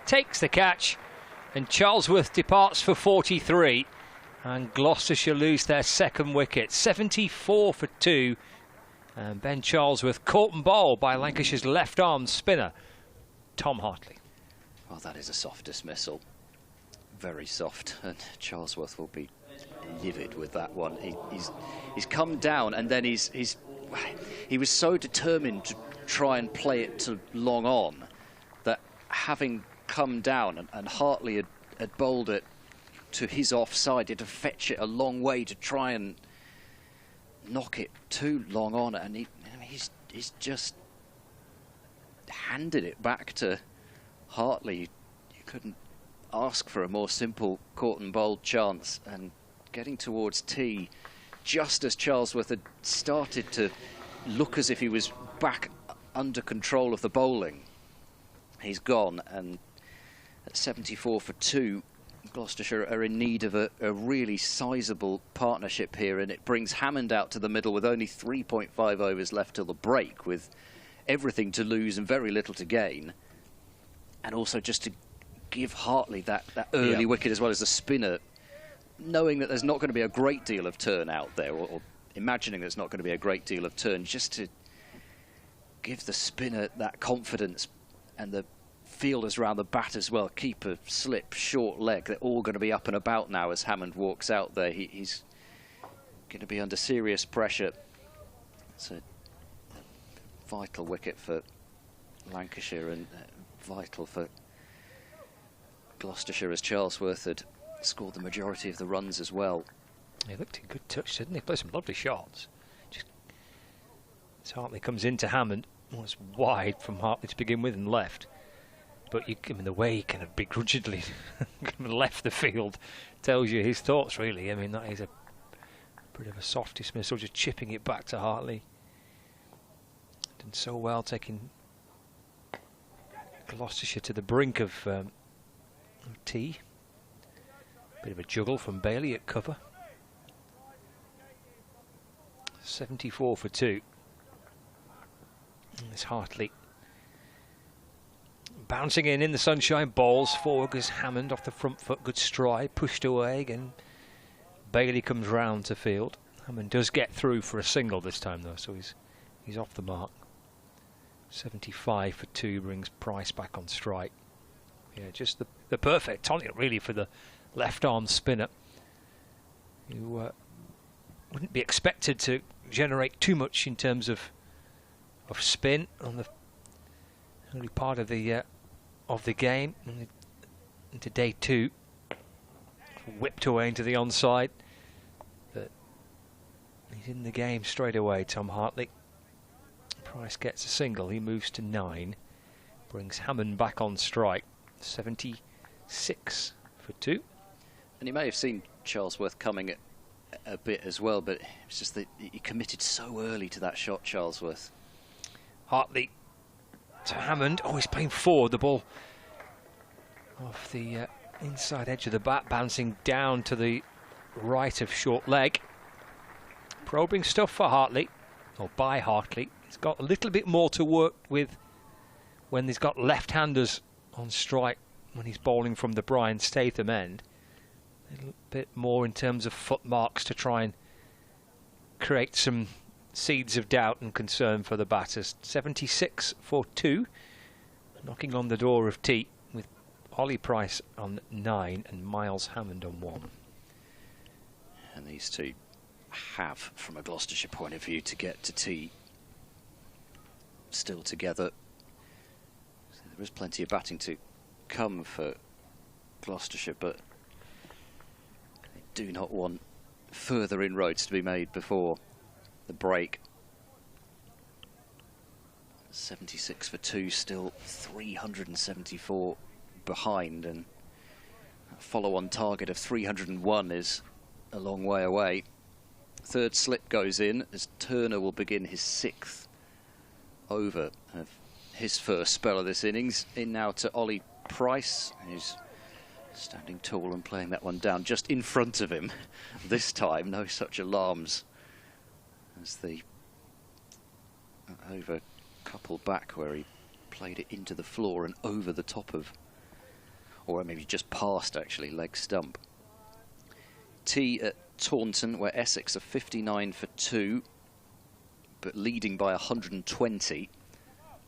takes the catch, and Charlesworth departs for 43, and Gloucestershire lose their second wicket. 74 for 2, and Ben Charlesworth caught and bowled by Lancashire's left arm spinner, Tom Hartley. Well, that is a soft dismissal. Very soft, and Charlesworth will be livid with that one. He's come down, and then he was so determined to try and play it to long on that, having come down and Hartley had bowled it to his offside, he had to fetch it a long way to try and knock it too long on, and he's just handed it back to Hartley. You couldn't ask for a more simple caught and bowled chance, and getting towards tee just as Charlesworth had started to look as if he was back under control of the bowling. He's gone, and at 74 for 2, Gloucestershire are in need of a really sizable partnership here, and it brings Hammond out to the middle with only 3.5 overs left till the break, with everything to lose and very little to gain, and also just to give Hartley that early wicket as well as the spinner, knowing that there's not going to be a great deal of turn out there, or imagining there's not going to be a great deal of turn, just to give the spinner that confidence, and the fielders around the bat as well. Keeper, slip, short leg, they're all going to be up and about now as Hammond walks out there. He's going to be under serious pressure. It's a vital wicket for Lancashire, and vital for Gloucestershire, as Charlesworth had scored the majority of the runs as well. He looked in good touch, didn't he? Played some lovely shots. Just as Hartley comes into Hammond, was wide from Hartley to begin with and left. But the way he kind of begrudgingly left the field tells you his thoughts, really. I mean, that is a bit of a soft dismissal, just chipping it back to Hartley. Done so well, taking Gloucestershire to the brink of tee. Bit of a juggle from Bailey at cover. 74 for 2. It's Hartley bouncing in the sunshine, balls forward, goes Hammond off the front foot, good stride, pushed away again. Bailey comes round to field. Hammond does get through for a single this time though, so he's off the mark. 75 for 2 brings Price back on strike. Yeah, just the perfect tonic really for the left arm spinner, who wouldn't be expected to generate too much in terms of spin on the early part of the game. Into day 2, whipped away into the onside, but he's in the game straight away. Tom Hartley. Price gets a single, he moves to 9, brings Hammond back on strike. 76 for 2. And you may have seen Charlesworth coming a bit as well, but it's just that he committed so early to that shot, Charlesworth. Hartley to Hammond. Oh, he's playing forward. The ball off the inside edge of the bat, bouncing down to the right of short leg. Probing stuff for Hartley, or by Hartley. He's got a little bit more to work with when he's got left-handers on strike when he's bowling from the Brian Statham end. A little bit more in terms of footmarks to try and create some seeds of doubt and concern for the batters. 76 for 2, knocking on the door of tee with Ollie Price on 9 and Miles Hammond on 1. And these two have, from a Gloucestershire point of view, to get to tee still together. So there is plenty of batting to come for Gloucestershire, but they do not want further inroads to be made before the break. 76 for 2, still 374 behind, and a follow-on target of 301 is a long way away. Third slip goes in as Turner will begin his 6th over of his first spell of this innings. In now to Ollie Price, who's standing tall and playing that one down just in front of him. This time, no such alarms as the over couple back where he played it into the floor and over the top of, or maybe just past actually, leg stump. Tee at Taunton, where Essex are 59 for 2, but leading by 120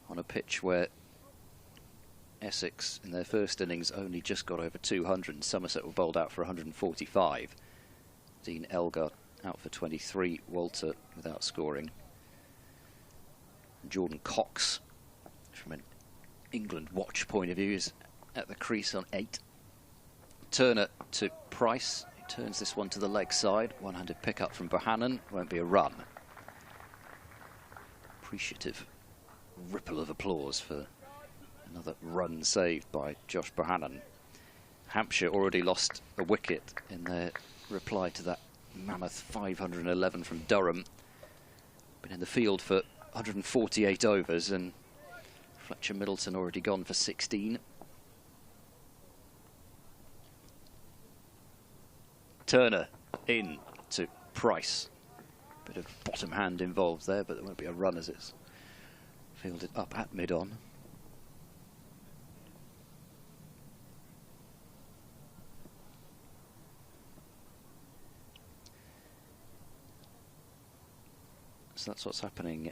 on a pitch where Essex in their first innings only just got over 200 and Somerset were bowled out for 145. Dean Elgar out for 23, Walter without scoring. Jordan Cox, from an England watch point of view, is at the crease on 8. Turner to Price, he turns this one to the leg side. One-handed pick-up from Bohannon, won't be a run. Appreciative ripple of applause for another run saved by Josh Bohannon. Hampshire already lost a wicket in their reply to that mammoth 511 from Durham. Been in the field for 148 overs, and Fletcher Middleton already gone for 16. Turner in to Price. Bit of bottom hand involved there, but there won't be a run as it's fielded up at mid-on. So that's what's happening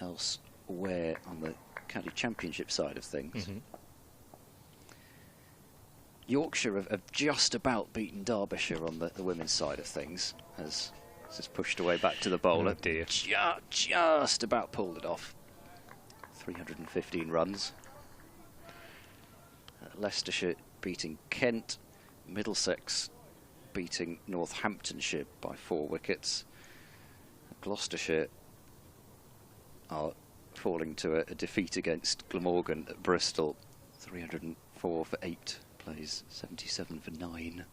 elsewhere on the county championship side of things. Yorkshire have just about beaten Derbyshire on the women's side of things, as this is pushed away back to the bowler. Oh dear. Just about pulled it off. 315 runs. Leicestershire beating Kent. Middlesex beating Northamptonshire by 4 wickets. Gloucestershire are falling to a defeat against Glamorgan at Bristol. 304 for 8, plays 77 for 9.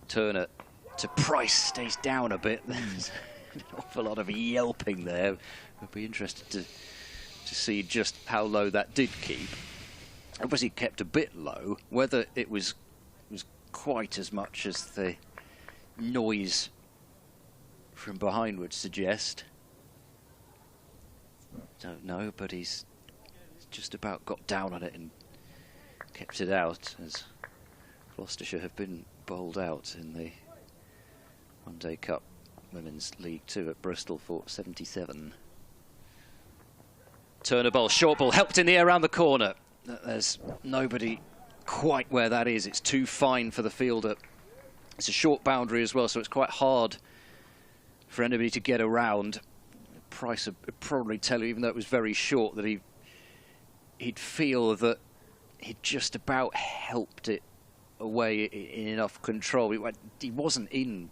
Turner to Price, stays down a bit. There's an awful lot of yelping there. I'd be interested to see just how low that did keep. Obviously kept a bit low. Whether it was quite as much as the noise from behind would suggest, don't know, but he's just about got down on it and kept it out, as Gloucestershire have been bowled out in the One Day Cup Women's League 2 at Bristol for 77. Turner bowl, short ball, helped in the air around the corner. There's nobody quite where that is. It's too fine for the fielder. It's a short boundary as well, so it's quite hard for anybody to get around. Price would probably tell you, even though it was very short, that he'd feel that he'd just about helped it away in enough control. He wasn't in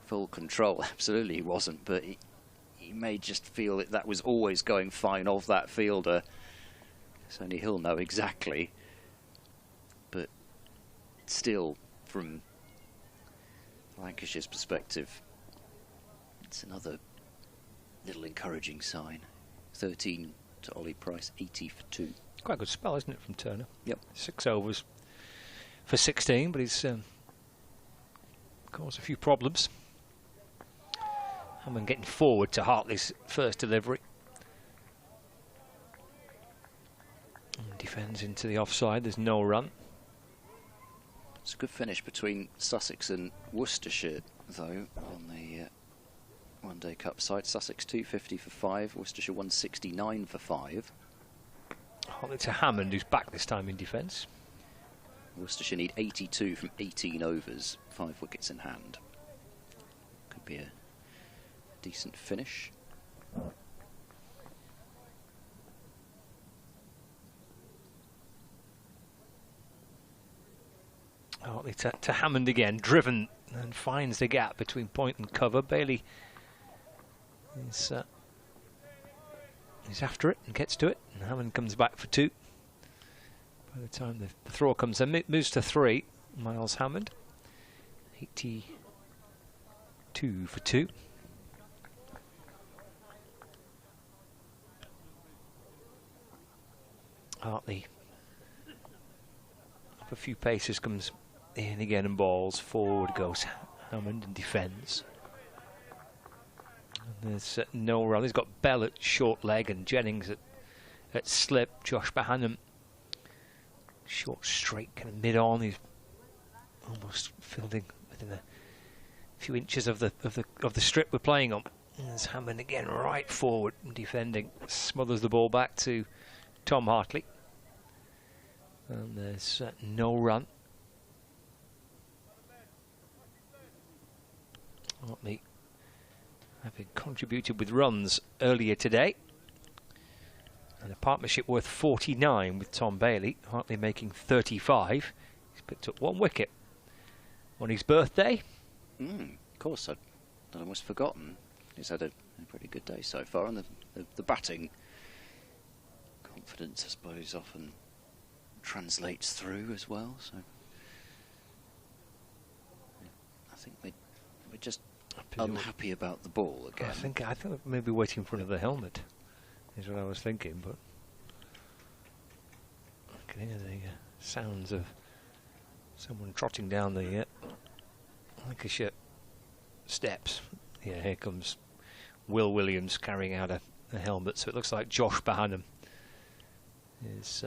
full control, absolutely he wasn't, but he may just feel that was always going fine of that fielder. So only he'll know exactly. But still, from Lancashire's perspective, it's another little encouraging sign. 13 to Ollie Price, 80 for 2. Quite a good spell, isn't it, from Turner? Yep. 6 overs for 16, but he's caused a few problems. Hammond getting forward to Hartley's first delivery. And defends into the offside, there's no run. It's a good finish between Sussex and Worcestershire, though, on the One Day Cup side. Sussex 250 for 5, Worcestershire 169 for 5. Hartley to Hammond, who's back this time in defence. Worcestershire need 82 from 18 overs, 5 wickets in hand. Could be a decent finish. Hartley to Hammond again, driven, and finds the gap between point and cover. Bailey is He's after it and gets to it, and Hammond comes back for 2. By the time the throw comes in, it moves to 3. Miles Hammond, 82 for 2. Hartley up a few paces, comes in again and balls. Forward goes Hammond and defends. And there's no run. He's got Bell at short leg and Jennings at slip. Josh Bohannon short straight, kind of mid on. He's almost fielding within a few inches of the strip we're playing on. And there's Hammond again right forward and defending. Smothers the ball back to Tom Hartley. And there's no run. Hartley having contributed with runs earlier today. And a partnership worth 49 with Tom Bailey. Hartley making 35. He's picked up 1 wicket on his birthday. Of course, I'd almost forgotten. He's had a pretty good day so far, and the batting confidence, I suppose, often translates through as well. So I think we're just unhappy about the ball again. I think maybe waiting for another helmet is what I was thinking, but I can hear the sounds of someone trotting down the Lancashire steps. Yeah, here comes Will Williams carrying out a helmet, so it looks like Josh Bohannon is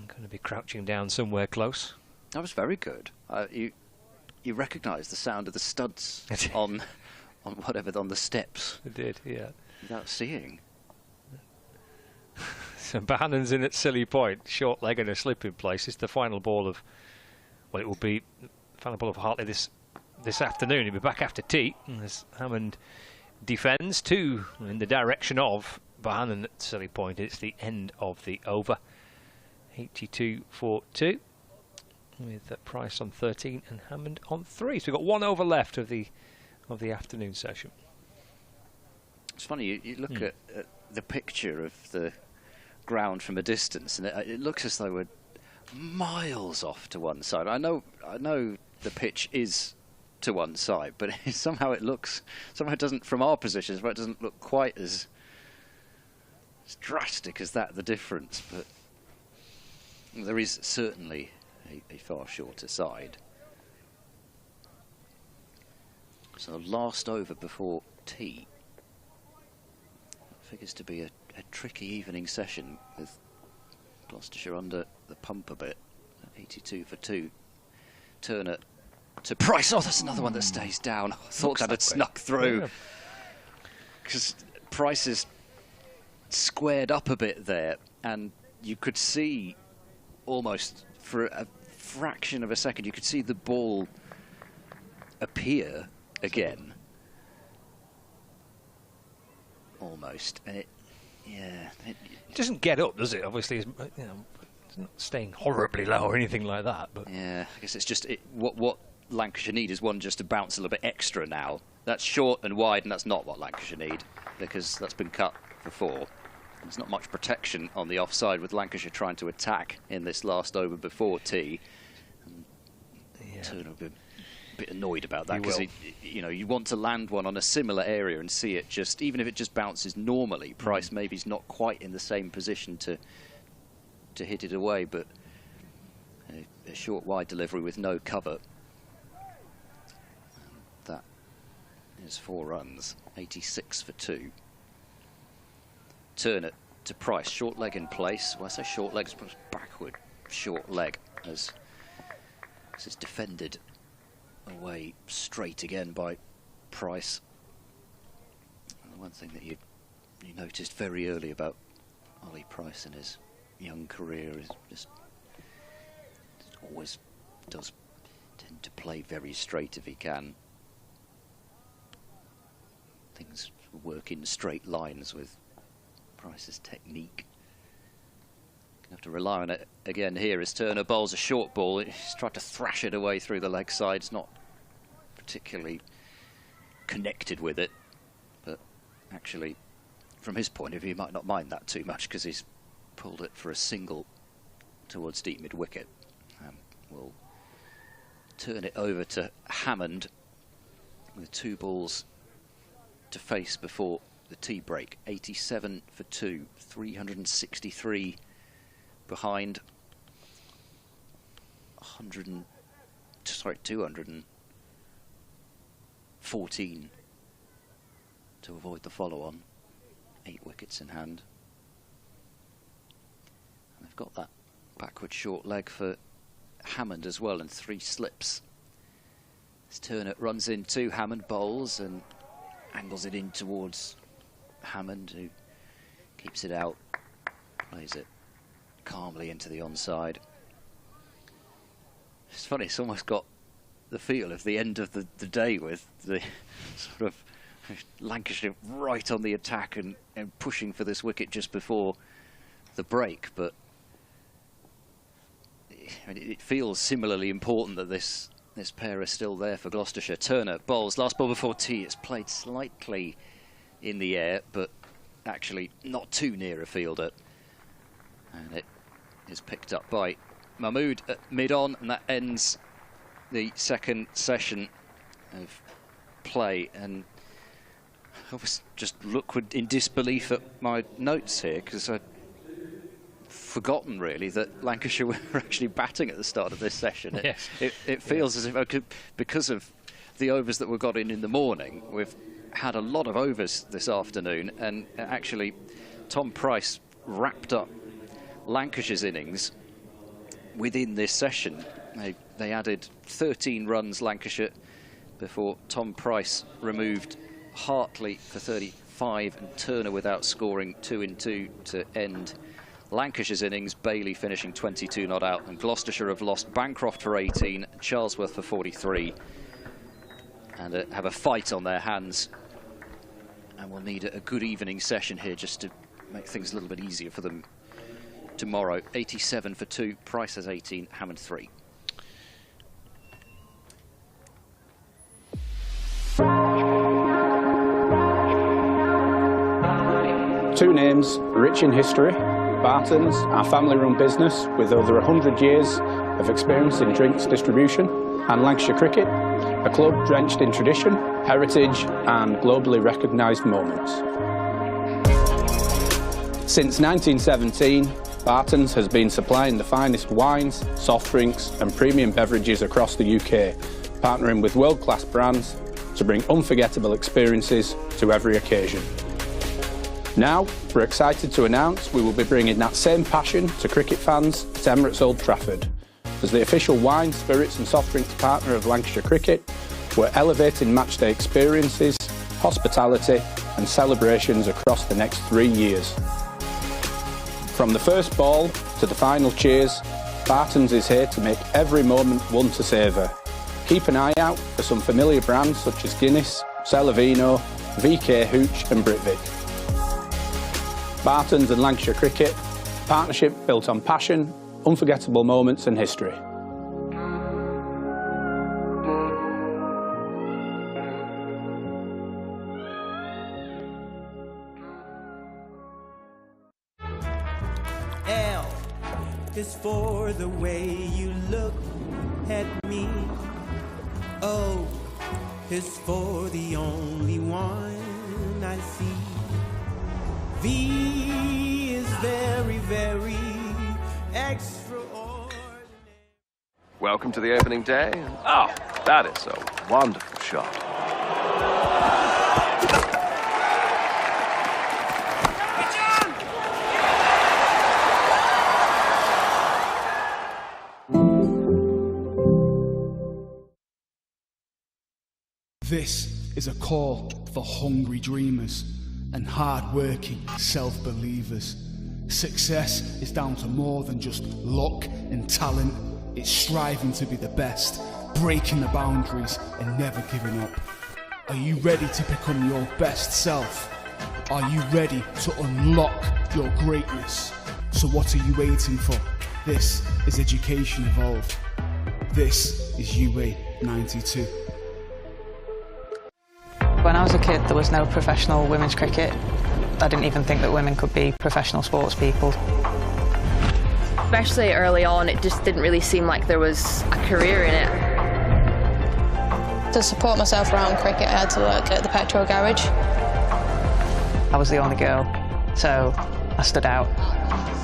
going to be crouching down somewhere close. That was very good. You recognise the sound of the studs on the steps. I did, yeah. Without seeing. So Bohannon's in at silly point, short leg and a slip in place. It's the final ball of, well, it will be the final ball of Hartley this afternoon. He'll be back after tea. And as Hammond defends 2 in the direction of Bohannon at silly point. It's the end of the over. 82 for 2. With Price on 13 and Hammond on 3. So we've got 1 over left of the afternoon session. It's funny, you look at the picture of the ground from a distance, and it looks as though we're miles off to one side. I know the pitch is to one side, but somehow it doesn't, from our position, it doesn't look quite as drastic as that, the difference. But there is certainly a far shorter side. So last over before tea. Figures to be a tricky evening session with Gloucestershire under the pump a bit. 82 for 2. Turner to Price. Oh, that's another one that stays down. I thought that had snuck through. Because Price is squared up a bit there, and you could see almost for a fraction of a second, you could see the ball appear again. Almost. And it doesn't get up, does it? Obviously, it's not staying horribly low or anything like that. But yeah, I guess it's just what Lancashire need is one just to bounce a little bit extra now. That's short and wide, and that's not what Lancashire need, because that's been cut for 4. There's not much protection on the offside with Lancashire trying to attack in this last over before tea. Turner will be a bit annoyed about that, because you want to land one on a similar area and see it just, even if it just bounces normally. Price maybe is not quite in the same position to hit it away, but a short wide delivery with no cover. That is 4 runs. 86 for 2. Turner to Price, short leg in place. Well, I say short leg, it's backward short leg, as this is defended away straight again by Price. And the one thing that you noticed very early about Ollie Price in his young career is just always does tend to play very straight if he can. Things work in straight lines with Price's technique. Gonna have to rely on it again here as Turner bowls a short ball. He's tried to thrash it away through the leg side. It's not particularly connected with it, but actually from his point of view, he might not mind that too much because he's pulled it for a single towards deep mid-wicket. We'll turn it over to Hammond with 2 balls to face before the tea break. 87 for 2, 363 behind. 214 to avoid the follow-on. 8 wickets in hand. And they've got that backward short leg for Hammond as well, and 3 slips. As Turner runs in 2, Hammond bowls and angles it in towards Hammond, who keeps it out, plays it calmly into the onside. It's funny, it's almost got the feel of the end of the day with the sort of Lancashire right on the attack and pushing for this wicket just before the break, but it feels similarly important that this pair are still there for Gloucestershire. Turner bowls, last ball before tea. It's played slightly in the air, but actually not too near a fielder. And it is picked up by Mahmood at mid-on, and that ends the second session of play. And I was just in disbelief at my notes here, because I'd forgotten really that Lancashire were actually batting at the start of this session. Yes. It feels as if I could, because of the overs that were got in the morning, we've had a lot of overs this afternoon, and actually Tom Price wrapped up Lancashire's innings within this session. They added 13 runs, Lancashire, before Tom Price removed Hartley for 35 and Turner without scoring 2 in 2 to end Lancashire's innings. Bailey finishing 22 not out, and Gloucestershire have lost Bancroft for 18, Charlesworth for 43, and have a fight on their hands, and will need a good evening session here just to make things a little bit easier for them tomorrow. 87 for 2, Price has 18, Hammond 3. Two names rich in history. Barton's, our family-run business with over 100 years of experience in drinks distribution, and Lancashire Cricket, a club drenched in tradition, heritage and globally recognised moments. Since 1917, Barton's has been supplying the finest wines, soft drinks and premium beverages across the UK, partnering with world-class brands to bring unforgettable experiences to every occasion. Now, we're excited to announce we will be bringing that same passion to cricket fans at Emirates Old Trafford. As the official wine, spirits and soft drinks partner of Lancashire Cricket, we're elevating matchday experiences, hospitality and celebrations across the next 3 years. From the first ball to the final cheers, Barton's is here to make every moment one to savour. Keep an eye out for some familiar brands such as Guinness, Celavino, VK Hooch and Britvic. Barton's and Lancashire Cricket, partnership built on passion, unforgettable moments and history. L is for the way you look at me. O is for the only one I see. V is very, very extraordinary. Welcome to the opening day. Oh, that is a wonderful shot. This is a call for hungry dreamers and hard-working self-believers. Success is down to more than just luck and talent. It's striving to be the best, breaking the boundaries and never giving up. Are you ready to become your best self? Are you ready to unlock your greatness? So what are you waiting for? This is Education Evolved. This is UA 92. When I was a kid, there was no professional women's cricket. I didn't even think that women could be professional sports people. Especially early on, it just didn't really seem like there was a career in it. To support myself around cricket, I had to work at the petrol garage. I was the only girl, so I stood out.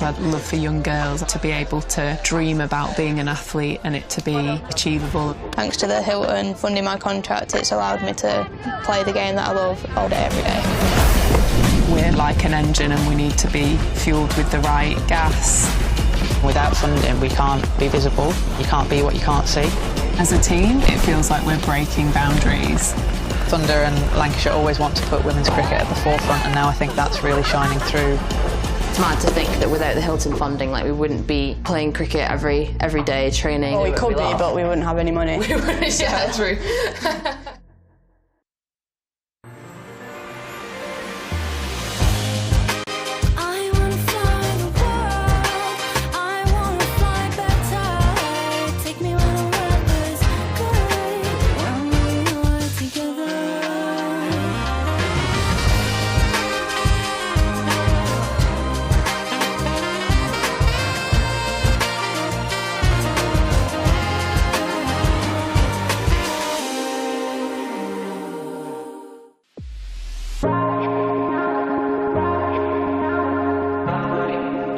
I'd love for young girls to be able to dream about being an athlete and it to be achievable. Thanks to the Hilton funding my contract, it's allowed me to play the game that I love all day, every day. We're like an engine and we need to be fuelled with the right gas. Without funding, we can't be visible. You can't be what you can't see. As a team, it feels like we're breaking boundaries. Thunder and Lancashire always want to put women's cricket at the forefront, and now I think that's really shining through. It's mad to think that without the Hilton funding, like, we wouldn't be playing cricket every day, training. Well, we could be, but we wouldn't have any money. We wouldn't, yeah, true.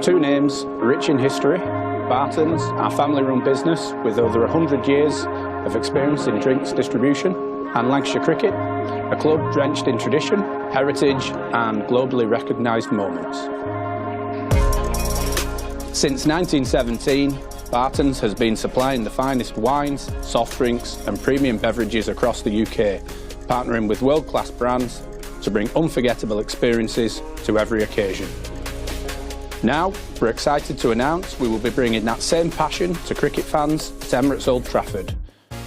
Two names rich in history, Barton's, our family-run business with over 100 years of experience in drinks distribution, and Lancashire Cricket, a club drenched in tradition, heritage and globally recognised moments. Since 1917, Barton's has been supplying the finest wines, soft drinks and premium beverages across the UK, partnering with world-class brands to bring unforgettable experiences to every occasion. Now, we're excited to announce we will be bringing that same passion to cricket fans at Emirates Old Trafford.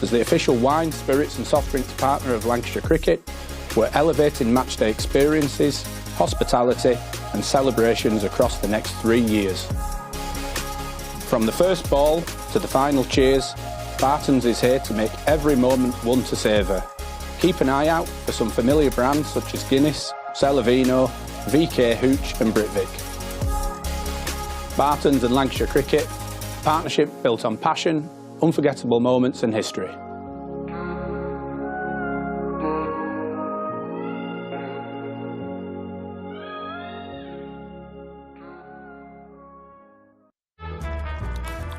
As the official wine, spirits and soft drinks partner of Lancashire Cricket, we're elevating matchday experiences, hospitality and celebrations across the next 3 years. From the first ball to the final cheers, Barton's is here to make every moment one to savour. Keep an eye out for some familiar brands such as Guinness, Celavino, VK Hooch and Britvic. Barton's and Lancashire Cricket, partnership built on passion, unforgettable moments and history.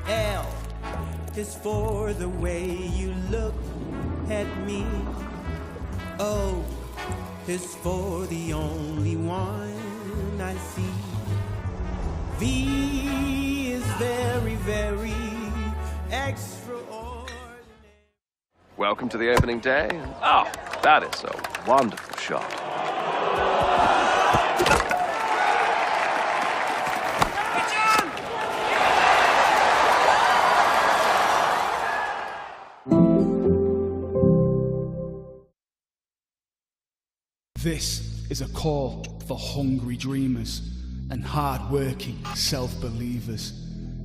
L is for the way you look at me. O is for the only one I see. V is very, very extraordinary. Welcome to the opening day. Oh, that is a wonderful shot. This is a call for hungry dreamers and hard-working self-believers.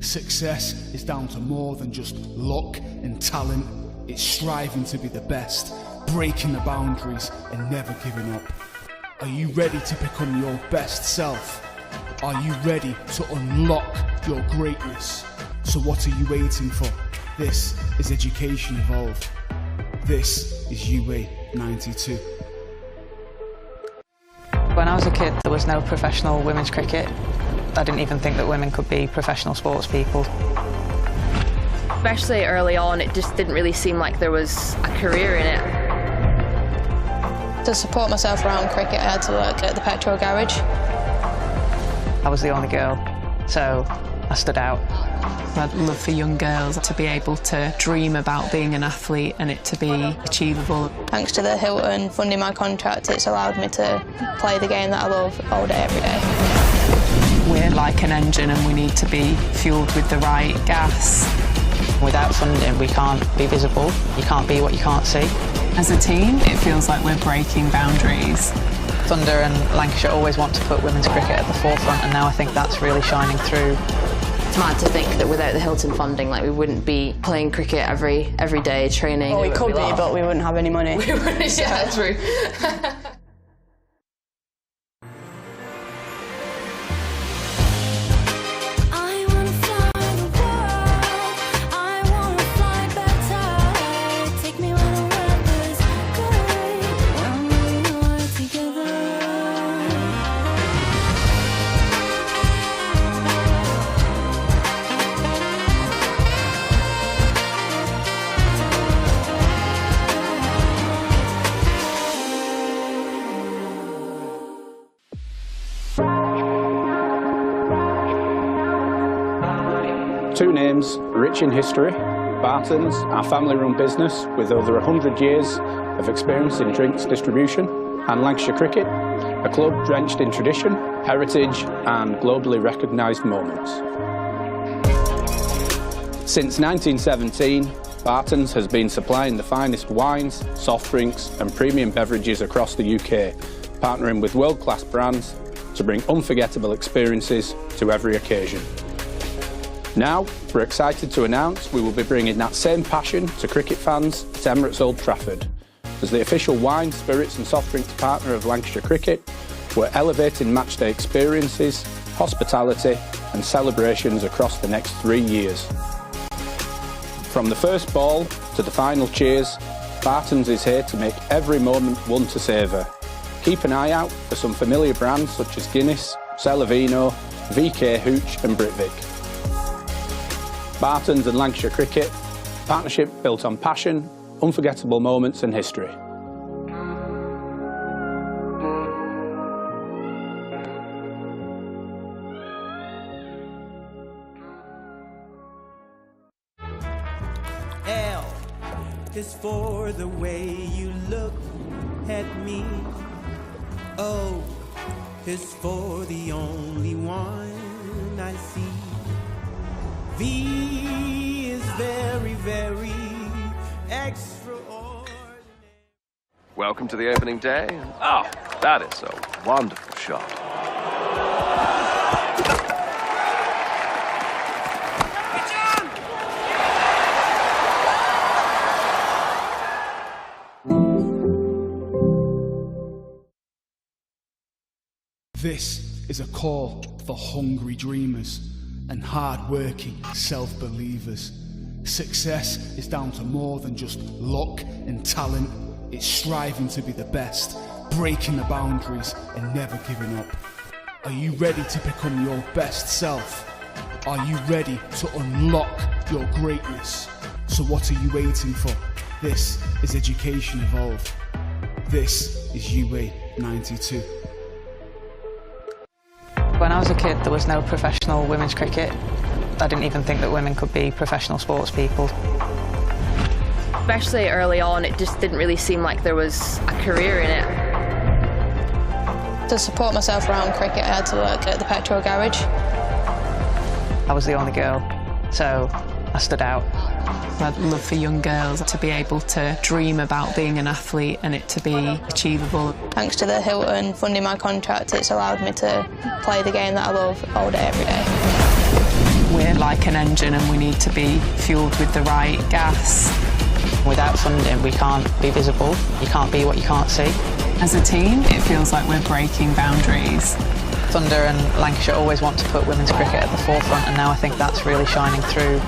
Success is down to more than just luck and talent. It's striving to be the best, breaking the boundaries and never giving up. Are you ready to become your best self? Are you ready to unlock your greatness? So what are you waiting for? This is Education Evolved. This is UA 92. When I was a kid, there was no professional women's cricket. I didn't even think that women could be professional sports people. Especially early on, it just didn't really seem like there was a career in it. To support myself around cricket, I had to work at the petrol garage. I was the only girl, so I stood out. I'd love for young girls to be able to dream about being an athlete and it to be achievable. Thanks to the Hilton funding my contract, it's allowed me to play the game that I love all day, every day. We're like an engine and we need to be fuelled with the right gas. Without funding, we can't be visible. You can't be what you can't see. As a team, it feels like we're breaking boundaries. Thunder and Lancashire always want to put women's cricket at the forefront, and now I think that's really shining through. It's mad to think that without the Hilton funding, like, we wouldn't be playing cricket every day, training. Well, we could be, but we wouldn't have any money. We wouldn't, yeah, true. Two names rich in history: Barton's, our family-run business with over 100 years of experience in drinks distribution, and Lancashire Cricket, a club drenched in tradition, heritage and globally recognised moments. Since 1917, Barton's has been supplying the finest wines, soft drinks and premium beverages across the UK, partnering with world-class brands to bring unforgettable experiences to every occasion. Now, we're excited to announce we will be bringing that same passion to cricket fans at Emirates Old Trafford. As the official wine, spirits and soft drinks partner of Lancashire Cricket, we're elevating matchday experiences, hospitality and celebrations across the next 3 years. From the first ball to the final cheers, Barton's is here to make every moment one to savour. Keep an eye out for some familiar brands such as Guinness, Celavino, VK Hooch and Britvic. Barton's and Lancashire Cricket, partnership built on passion, unforgettable moments and history. L is for the way you look at me. O is for the only one I see. V is very, very extraordinary. Welcome to the opening day. Oh, that is a wonderful shot. This is a call for hungry dreamers and hard-working self-believers. Success is down to more than just luck and talent. It's striving to be the best, breaking the boundaries and never giving up. Are you ready to become your best self? Are you ready to unlock your greatness? So what are you waiting for? This is Education Evolved. This is UA 92. When I was a kid, there was no professional women's cricket. I didn't even think that women could be professional sports people. Especially early on, it just didn't really seem like there was a career in it. To support myself around cricket, I had to work at the petrol garage. I was the only girl, so I stood out. I'd love for young girls to be able to dream about being an athlete and it to be achievable. Thanks to the Hilton funding my contract, it's allowed me to play the game that I love all day, every day. We're like an engine and we need to be fuelled with the right gas. Without funding, we can't be visible. You can't be what you can't see. As a team, it feels like we're breaking boundaries. Thunder and Lancashire always want to put women's cricket at the forefront, and now I think that's really shining through.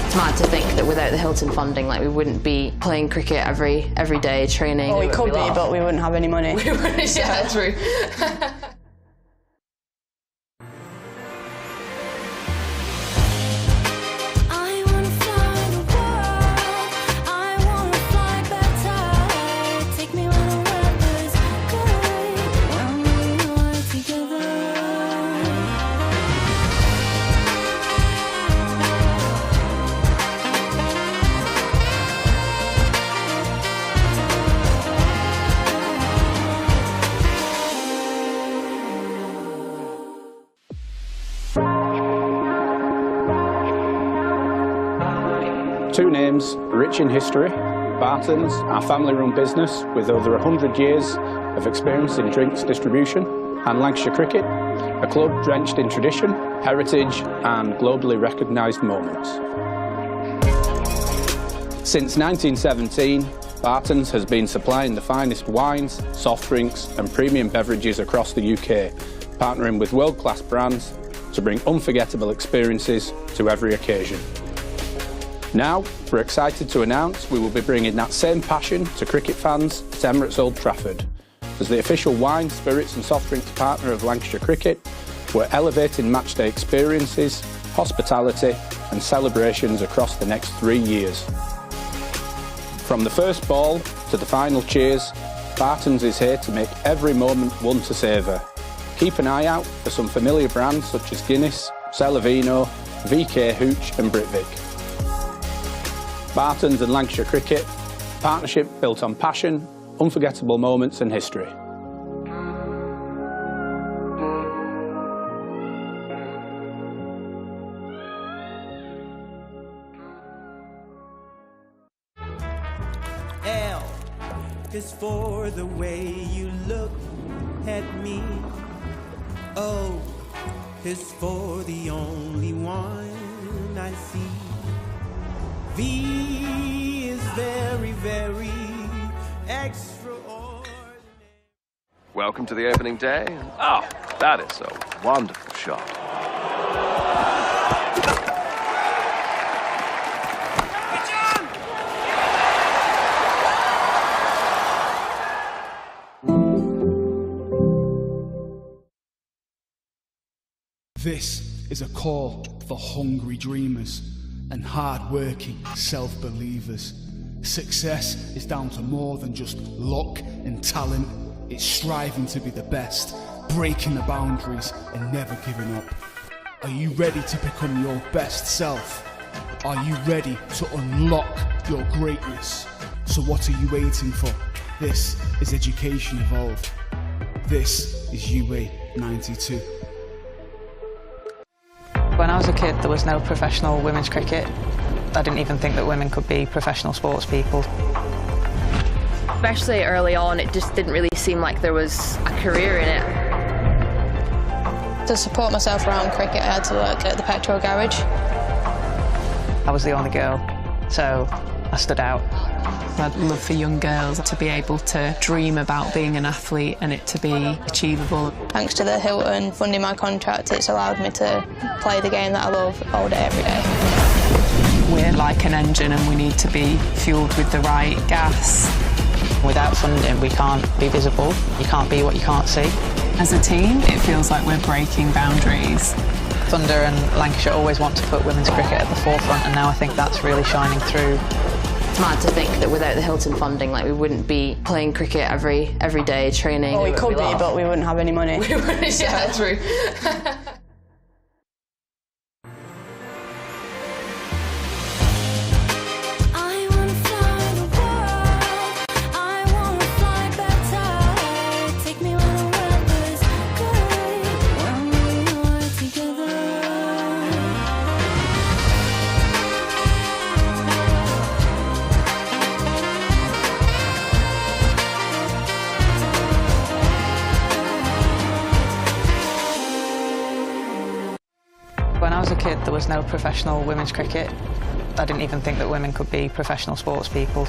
It's mad to think that without the Hilton funding, like, we wouldn't be playing cricket every day, training. Well, we could be, but we wouldn't have any money. We wouldn't, yeah, true. Two names rich in history: Barton's, our family-run business with over 100 years of experience in drinks distribution, and Lancashire Cricket, a club drenched in tradition, heritage and globally recognised moments. Since 1917, Barton's has been supplying the finest wines, soft drinks and premium beverages across the UK, partnering with world-class brands to bring unforgettable experiences to every occasion. Now, we're excited to announce we will be bringing that same passion to cricket fans at Emirates Old Trafford. As the official wine, spirits and soft drinks partner of Lancashire Cricket, we're elevating matchday experiences, hospitality and celebrations across the next 3 years. From the first ball to the final cheers, Barton's is here to make every moment one to savour. Keep an eye out for some familiar brands such as Guinness, Celavino, VK Hooch and Britvik. Bartons and Lancashire Cricket, partnership built on passion, unforgettable moments and history. L is for the way you look at me. O is for the only one I see. V is very, very extraordinary. Welcome to the opening day. Oh, that is a wonderful shot. This is a call for hungry dreamers and hard-working self-believers. Success is down to more than just luck and talent. It's striving to be the best, breaking the boundaries and never giving up. Are you ready to become your best self? Are you ready to unlock your greatness? So what are you waiting for? This is Education Evolved. This is UA 92. When I was a kid, there was no professional women's cricket. I didn't even think that women could be professional sports people. Especially early on, it just didn't really seem like there was a career in it. To support myself around cricket, I had to work at the petrol garage. I was the only girl, so I stood out. I'd love for young girls to be able to dream about being an athlete and it to be achievable. Thanks to the Hilton funding my contract, it's allowed me to play the game that I love all day, every day. We're like an engine and we need to be fuelled with the right gas. Without funding, we can't be visible. You can't be what you can't see. As a team, it feels like we're breaking boundaries. Thunder and Lancashire always want to put women's cricket at the forefront, and now I think that's really shining through. It's mad to think that without the Hilton funding, like, we wouldn't be playing cricket every day, training. Well, we could be, but we wouldn't have any money. We wouldn't, yeah, true. When I was a kid, there was no professional women's cricket. I didn't even think that women could be professional sports people.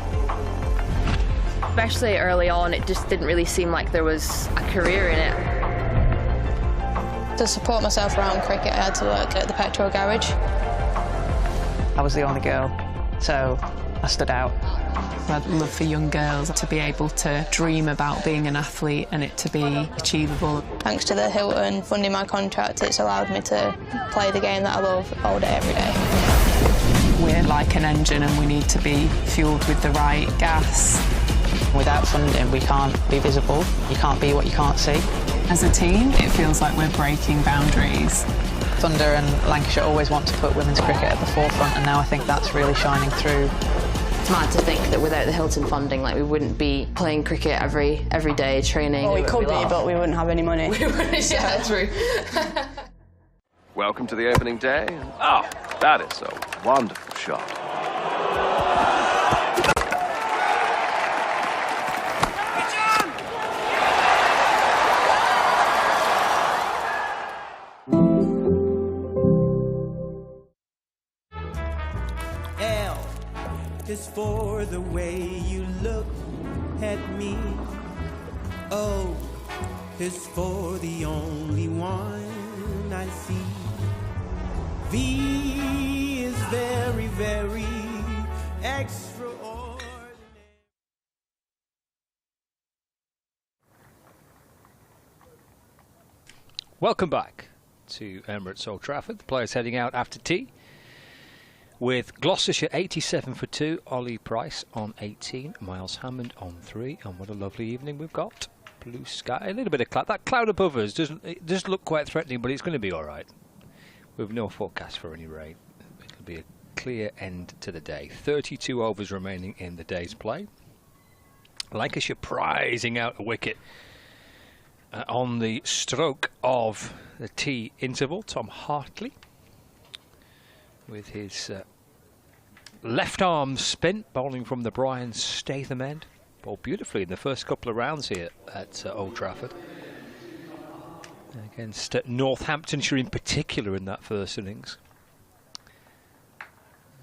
Especially early on, it just didn't really seem like there was a career in it. To support myself around cricket, I had to work at the petrol garage. I was the only girl, so I stood out. I'd love for young girls to be able to dream about being an athlete and it to be achievable. Thanks to the Hilton funding my contract, it's allowed me to play the game that I love all day, every day. We're like an engine and we need to be fuelled with the right gas. Without funding, we can't be visible. You can't be what you can't see. As a team, it feels like we're breaking boundaries. Thunder and Lancashire always want to put women's cricket at the forefront, and now I think that's really shining through. It's mad to think that without the Hilton funding, like, we wouldn't be playing cricket every day, training. Well, we could be, but we wouldn't have any money. We wouldn't, yeah, true. Welcome to the opening day. Oh, that is a wonderful shot. L is for the way you look at me. O is for the only one I see. V is very, very extraordinary. Welcome back to Emirates Old Trafford. The players heading out after tea with Gloucestershire 87 for 2, Ollie Price on 18, Miles Hammond on 3, and what a lovely evening we've got. Blue sky, a little bit of cloud. That cloud above us doesn't look quite threatening, but it's going to be all right. with no forecast for any rain. It'll be a clear end to the day. 32 overs remaining in the day's play. Lancashire prizing out a wicket on the stroke of the tea interval. Tom Hartley with his left arm spin, bowling from the Brian Statham end. Bowled beautifully in the first couple of rounds here at Old Trafford. Against Northamptonshire in particular in that first innings.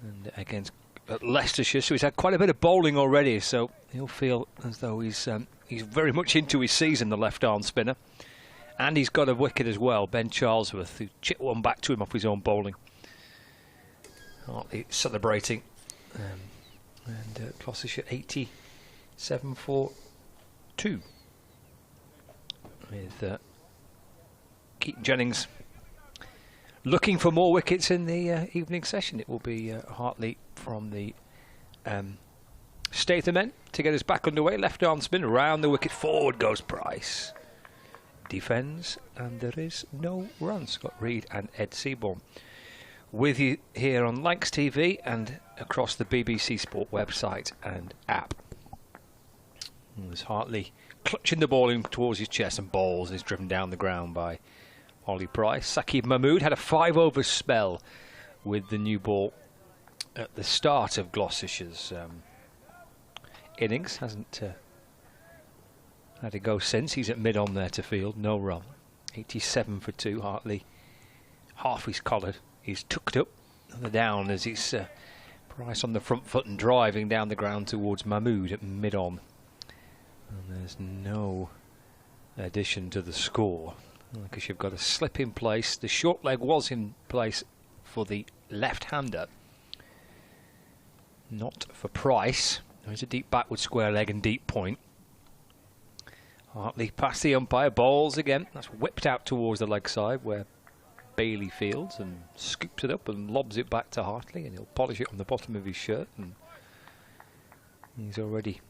And against Leicestershire, so he's had quite a bit of bowling already, so he'll feel as though he's very much into his season, the left-arm spinner. And he's got a wicket as well, Ben Charlesworth, who chipped one back to him off his own bowling. Hartley celebrating. And Gloucestershire 87 for 2. With Keaton Jennings looking for more wickets in the evening session. It will be Hartley from the Statham end to get us back underway. Left arm spin around the wicket. Forward goes Price. Defends, and there is no run. Scott Reed and Ed Seaborn with you here on Lancs TV and across the BBC Sport website and app. And there's Hartley clutching the ball in towards his chest, and balls is driven down the ground by Ollie Price. Saqib Mahmood had a 5-over spell with the new ball at the start of Gloucestershire's innings. Hasn't had a go since. He's at mid-on there to field. No run. 87 for 2. Hartley, half his collar. He's tucked up and down as he's Price on the front foot and driving down the ground towards Mahmood at mid-on. And there's no addition to the score. Because you've got a slip in place. The short leg was in place for the left-hander. Not for Price. There's a deep backward square leg and deep point. Hartley past the umpire, bowls again. That's whipped out towards the leg side where Bailey fields and scoops it up and lobs it back to Hartley, and he'll polish it on the bottom of his shirt. And he's already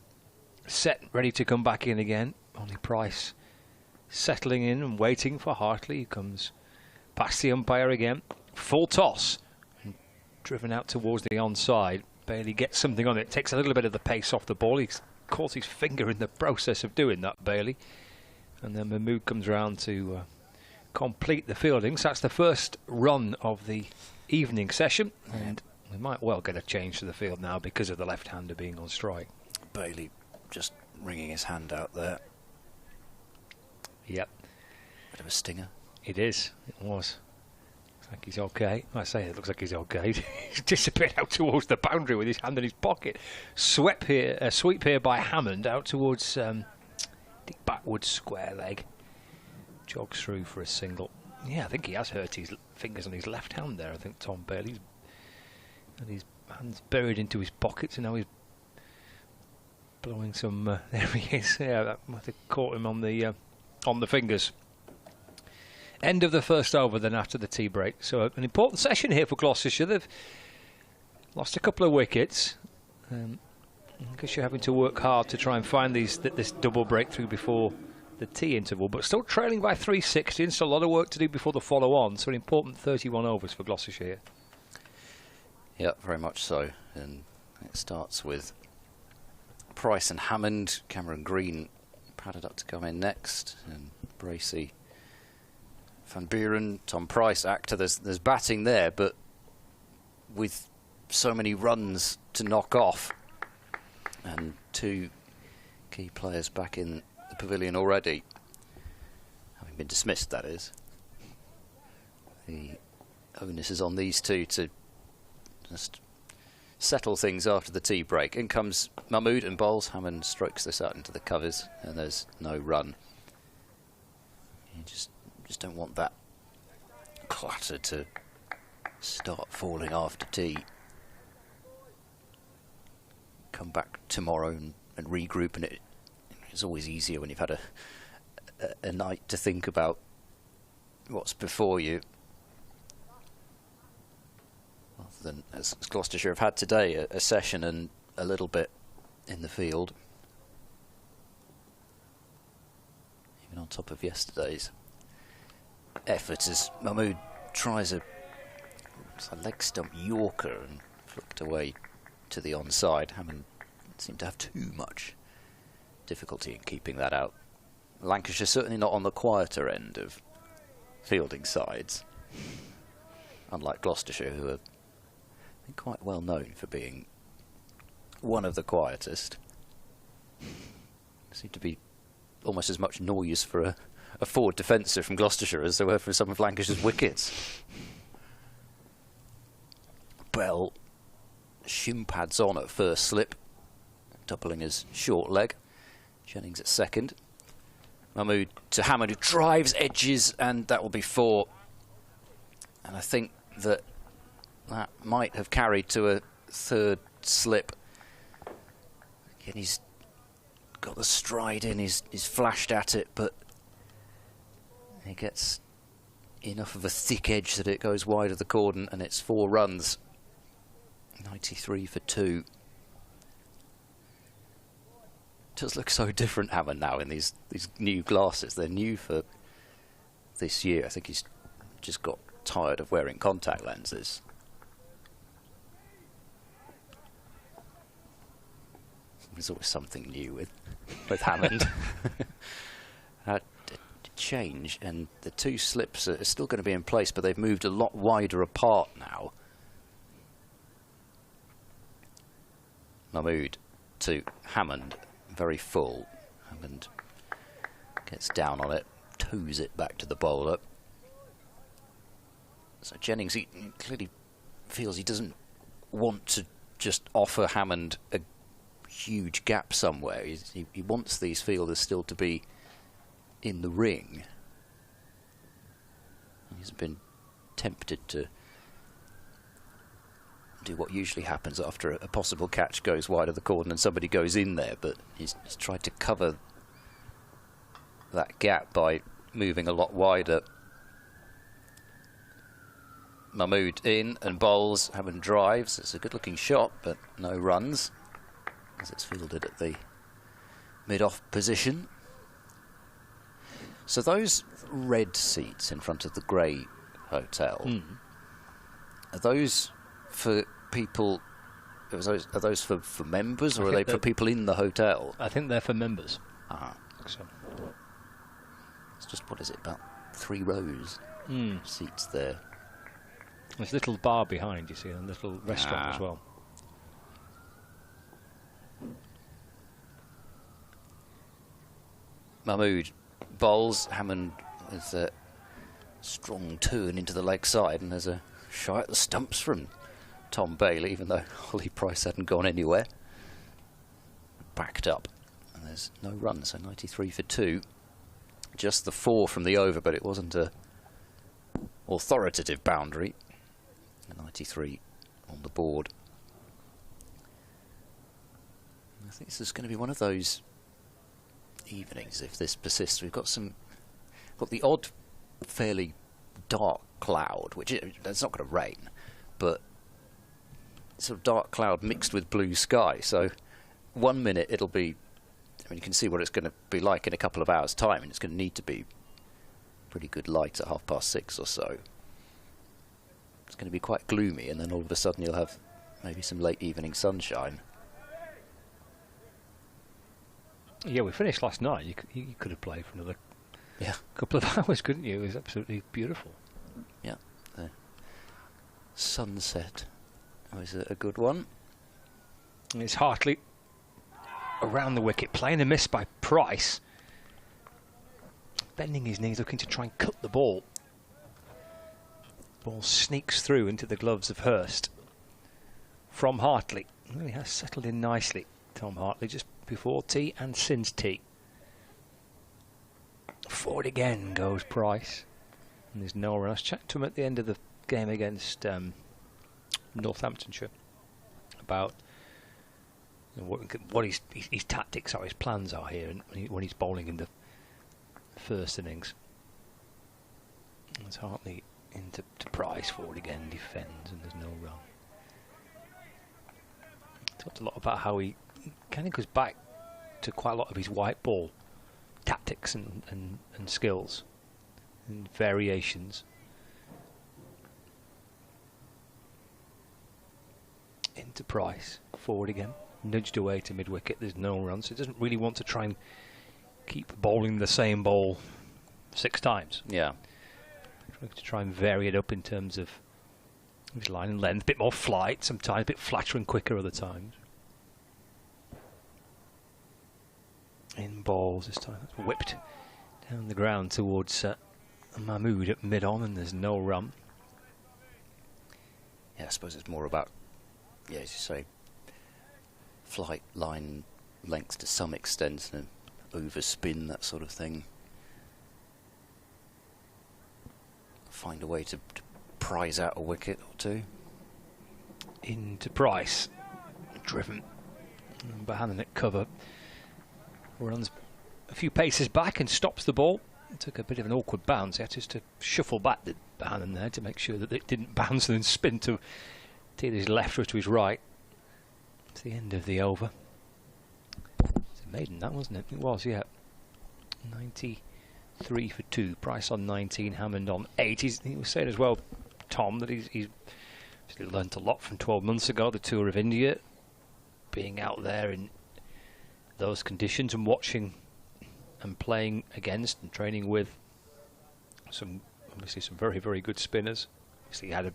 set, ready to come back in again. Only Price settling in and waiting for Hartley. He comes past the umpire again. Full toss. And driven out towards the onside. Bailey gets something on it. Takes a little bit of the pace off the ball. He's caught his finger in the process of doing that, Bailey. And then Mahmood comes round to complete the fielding. So that's the first run of the evening session. And we might well get a change to the field now because of the left-hander being on strike. Bailey just wringing his hand out there. Yep. Bit of a stinger. It is. It was. Looks like he's okay. I say it looks like he's okay. He's disappeared out towards the boundary with his hand in his pocket. Sweep here by Hammond out towards deep backward square leg. Jogs through for a single. Yeah, I think he has hurt his fingers on his left hand there. I think Tom Bailey's had his hands buried into his pockets, and now he's blowing some. There he is. Yeah, that might have caught him on the fingers. End of the first over then after the tea break. So an important session here for Gloucestershire. They've lost a couple of wickets. I guess you're having to work hard to try and find this double breakthrough before the tea interval, but still trailing by 360 and still a lot of work to do before the follow-on. So an important 31 overs for Gloucestershire here. Yeah, very much so. And it starts with Price and Hammond. Cameron Green padded up to come in next, and Bracey, Van Buren, Tom Price, Actor. There's batting there, but with so many runs to knock off and two key players back in the pavilion already, having been dismissed, that is. The onus is on these two to just settle things after the tea break. In comes Mahmood and bowls. Hammond strokes this out into the covers, and there's no run. You just don't want that clatter to start falling after tea. Come back tomorrow and regroup, and it's always easier when you've had a night to think about what's before you, rather than, as Gloucestershire have had today, a session and a little bit in the field, even on top of yesterday's effort, as Mahmood tries a It's a leg stump Yorker and flicked away to the onside. Hammond seemed to have too much difficulty in keeping that out. Lancashire certainly not on the quieter end of fielding sides, unlike Gloucestershire, who are quite well known for being one of the quietest. Seemed to be almost as much noise for a forward defensive from Gloucestershire as there were for some of Lancashire's wickets. Bell, shin pads on at first slip, doubling his short leg. Jennings at second. Mahmood to Hammond, who drives edges, and that will be 4. And I think that might have carried to a third slip. Again, he's got the stride in, he's flashed at it, but he gets enough of a thick edge that it goes wide of the cordon, and it's 4 runs. 93 for 2. Does look so different, Hammond, now in these new glasses. They're new for this year. I think he's just got tired of wearing contact lenses. There's always something new with Hammond. Change, and the 2 slips are still going to be in place, but they've moved a lot wider apart now. Mahmood to Hammond, very full. Hammond gets down on it, toes it back to the bowler. So Jennings, he clearly feels he doesn't want to just offer Hammond a huge gap somewhere. He wants these fielders still to be in the ring. He's been tempted to do what usually happens after a possible catch goes wide of the cordon and somebody goes in there, but he's tried to cover that gap by moving a lot wider. Mahmood in and bowls. Hammond drives. It's a good looking shot, but no runs as it's fielded at the mid-off position. So those red seats in front of the grey hotel, are those for people, are those for members, or are they for people in the hotel? I think they're for members. Ah. I think so. It's just, what is it, about 3 rows of seats there. There's a little bar behind, you see, and a little restaurant as well. Mahmood bowls. Hammond with a strong turn into the leg side, and there's a shy at the stumps from Tom Bailey, even though Holly Price hadn't gone anywhere. Backed up, and there's no run, so 93 for 2. Just the 4 from the over, but it wasn't a authoritative boundary. 93 on the board. I think this is going to be one of those evenings if this persists. We've got the odd fairly dark cloud, which it's not going to rain, but sort of dark cloud mixed with blue sky. So 1 minute it'll be, I mean, you can see what it's going to be like in a couple of hours' time, and it's going to need to be pretty good light at 6:30 or so. It's going to be quite gloomy, and then all of a sudden you'll have maybe some late evening sunshine. Yeah, we finished last night. You could have played for another couple of hours, couldn't you? It was absolutely beautiful. Yeah, the sunset was a good one. And it's Hartley around the wicket, playing a miss by Price. Bending his knees, looking to try and cut the ball. Ball sneaks through into the gloves of Hurst. From Hartley. Really has settled in nicely, Tom Hartley, just before tea and since tea. Forward again goes Price. And there's no run. I was chatting to him at the end of the game against Northamptonshire about what his tactics are, his plans are here, and when he's bowling in the first innings. It's Hartley into Price, forward again, defends, and there's no run. Talked a lot about how he kind of goes back to quite a lot of his white ball tactics and skills and variations. into Price, forward again, nudged away to mid-wicket. There's no run, so he doesn't really want to try and keep bowling the same ball 6 times. Yeah. To try and vary it up in terms of his line and length, a bit more flight sometimes, a bit flatter and quicker other times. In balls this time, it's whipped down the ground towards Mahmood at mid-on, and there's no run. Yeah, I suppose it's more about, yeah, as you say, flight, line length to some extent, and overspin, that sort of thing. Find a way to prize out a wicket or two. Into Price, driven. Bohannon at cover. Runs a few paces back and stops the ball. It took a bit of an awkward bounce. He had just to shuffle back the Bohannon there to make sure that it didn't bounce and then spin to his left or to his right. It's the end of the over. It's a maiden, that, wasn't it? It was, yeah. 93 for 2. Price on 19, Hammond on 8. He was saying as well, Tom, that he's learnt a lot from 12 months ago, the Tour of India, being out there in those conditions and watching and playing against and training with obviously some very, very good spinners. Obviously he had a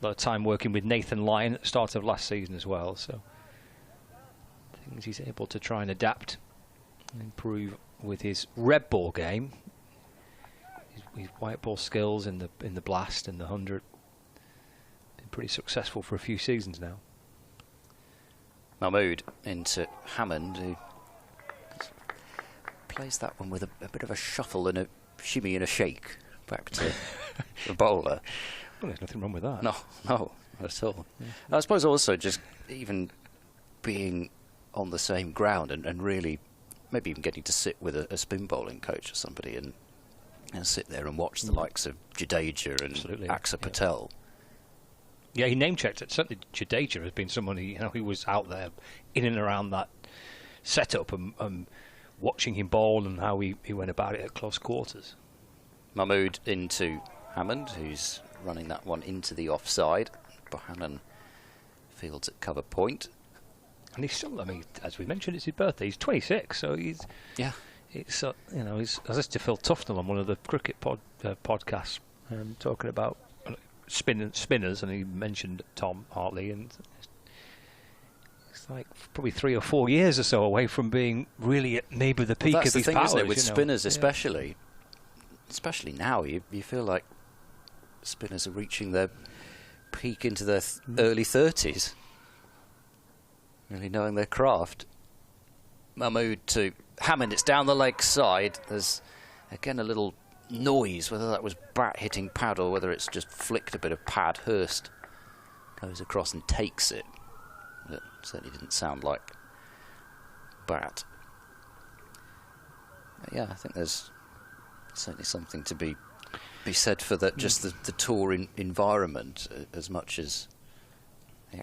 lot of time working with Nathan Lyon at the start of last season as well, so things he's able to try and adapt and improve with his red ball game. His white ball skills in the blast and the 100 been pretty successful for a few seasons now. Mahmood into Hammond, who plays that one with a bit of a shuffle and a shimmy and a shake back to the bowler. Well, there's nothing wrong with that. No, not at all. Yeah. I suppose also just even being on the same ground and really maybe even getting to sit with a spin bowling coach or somebody and sit there and watch the likes of Jadeja and Axar Patel. Yeah, he name-checked it. Certainly Jadeja has been someone who was out there in and around that setup and watching him bowl and how he went about it at close quarters. Mahmood into Hammond, who's running that one into the offside. Bohannon fields at cover point. And he's still, I mean, as we mentioned, it's his birthday. He's 26, so he's... Yeah. It's, I was listening to Phil Tufnell on one of the cricket podcasts talking about spinners, and he mentioned Tom Hartley, and it's like probably 3 or 4 years or so away from being really at maybe the peak of his powers. That's the thing, isn't it, with spinners especially now, you feel like spinners are reaching their peak into their early 30s, really knowing their craft. Mahmood to Hammond, it's down the leg side. There's again a little noise, whether that was bat hitting pad or whether it's just flicked a bit of pad. Hurst goes across and takes it. It certainly didn't sound like bat. But yeah, I think there's certainly something to be said for that. Just the tour environment, as much as the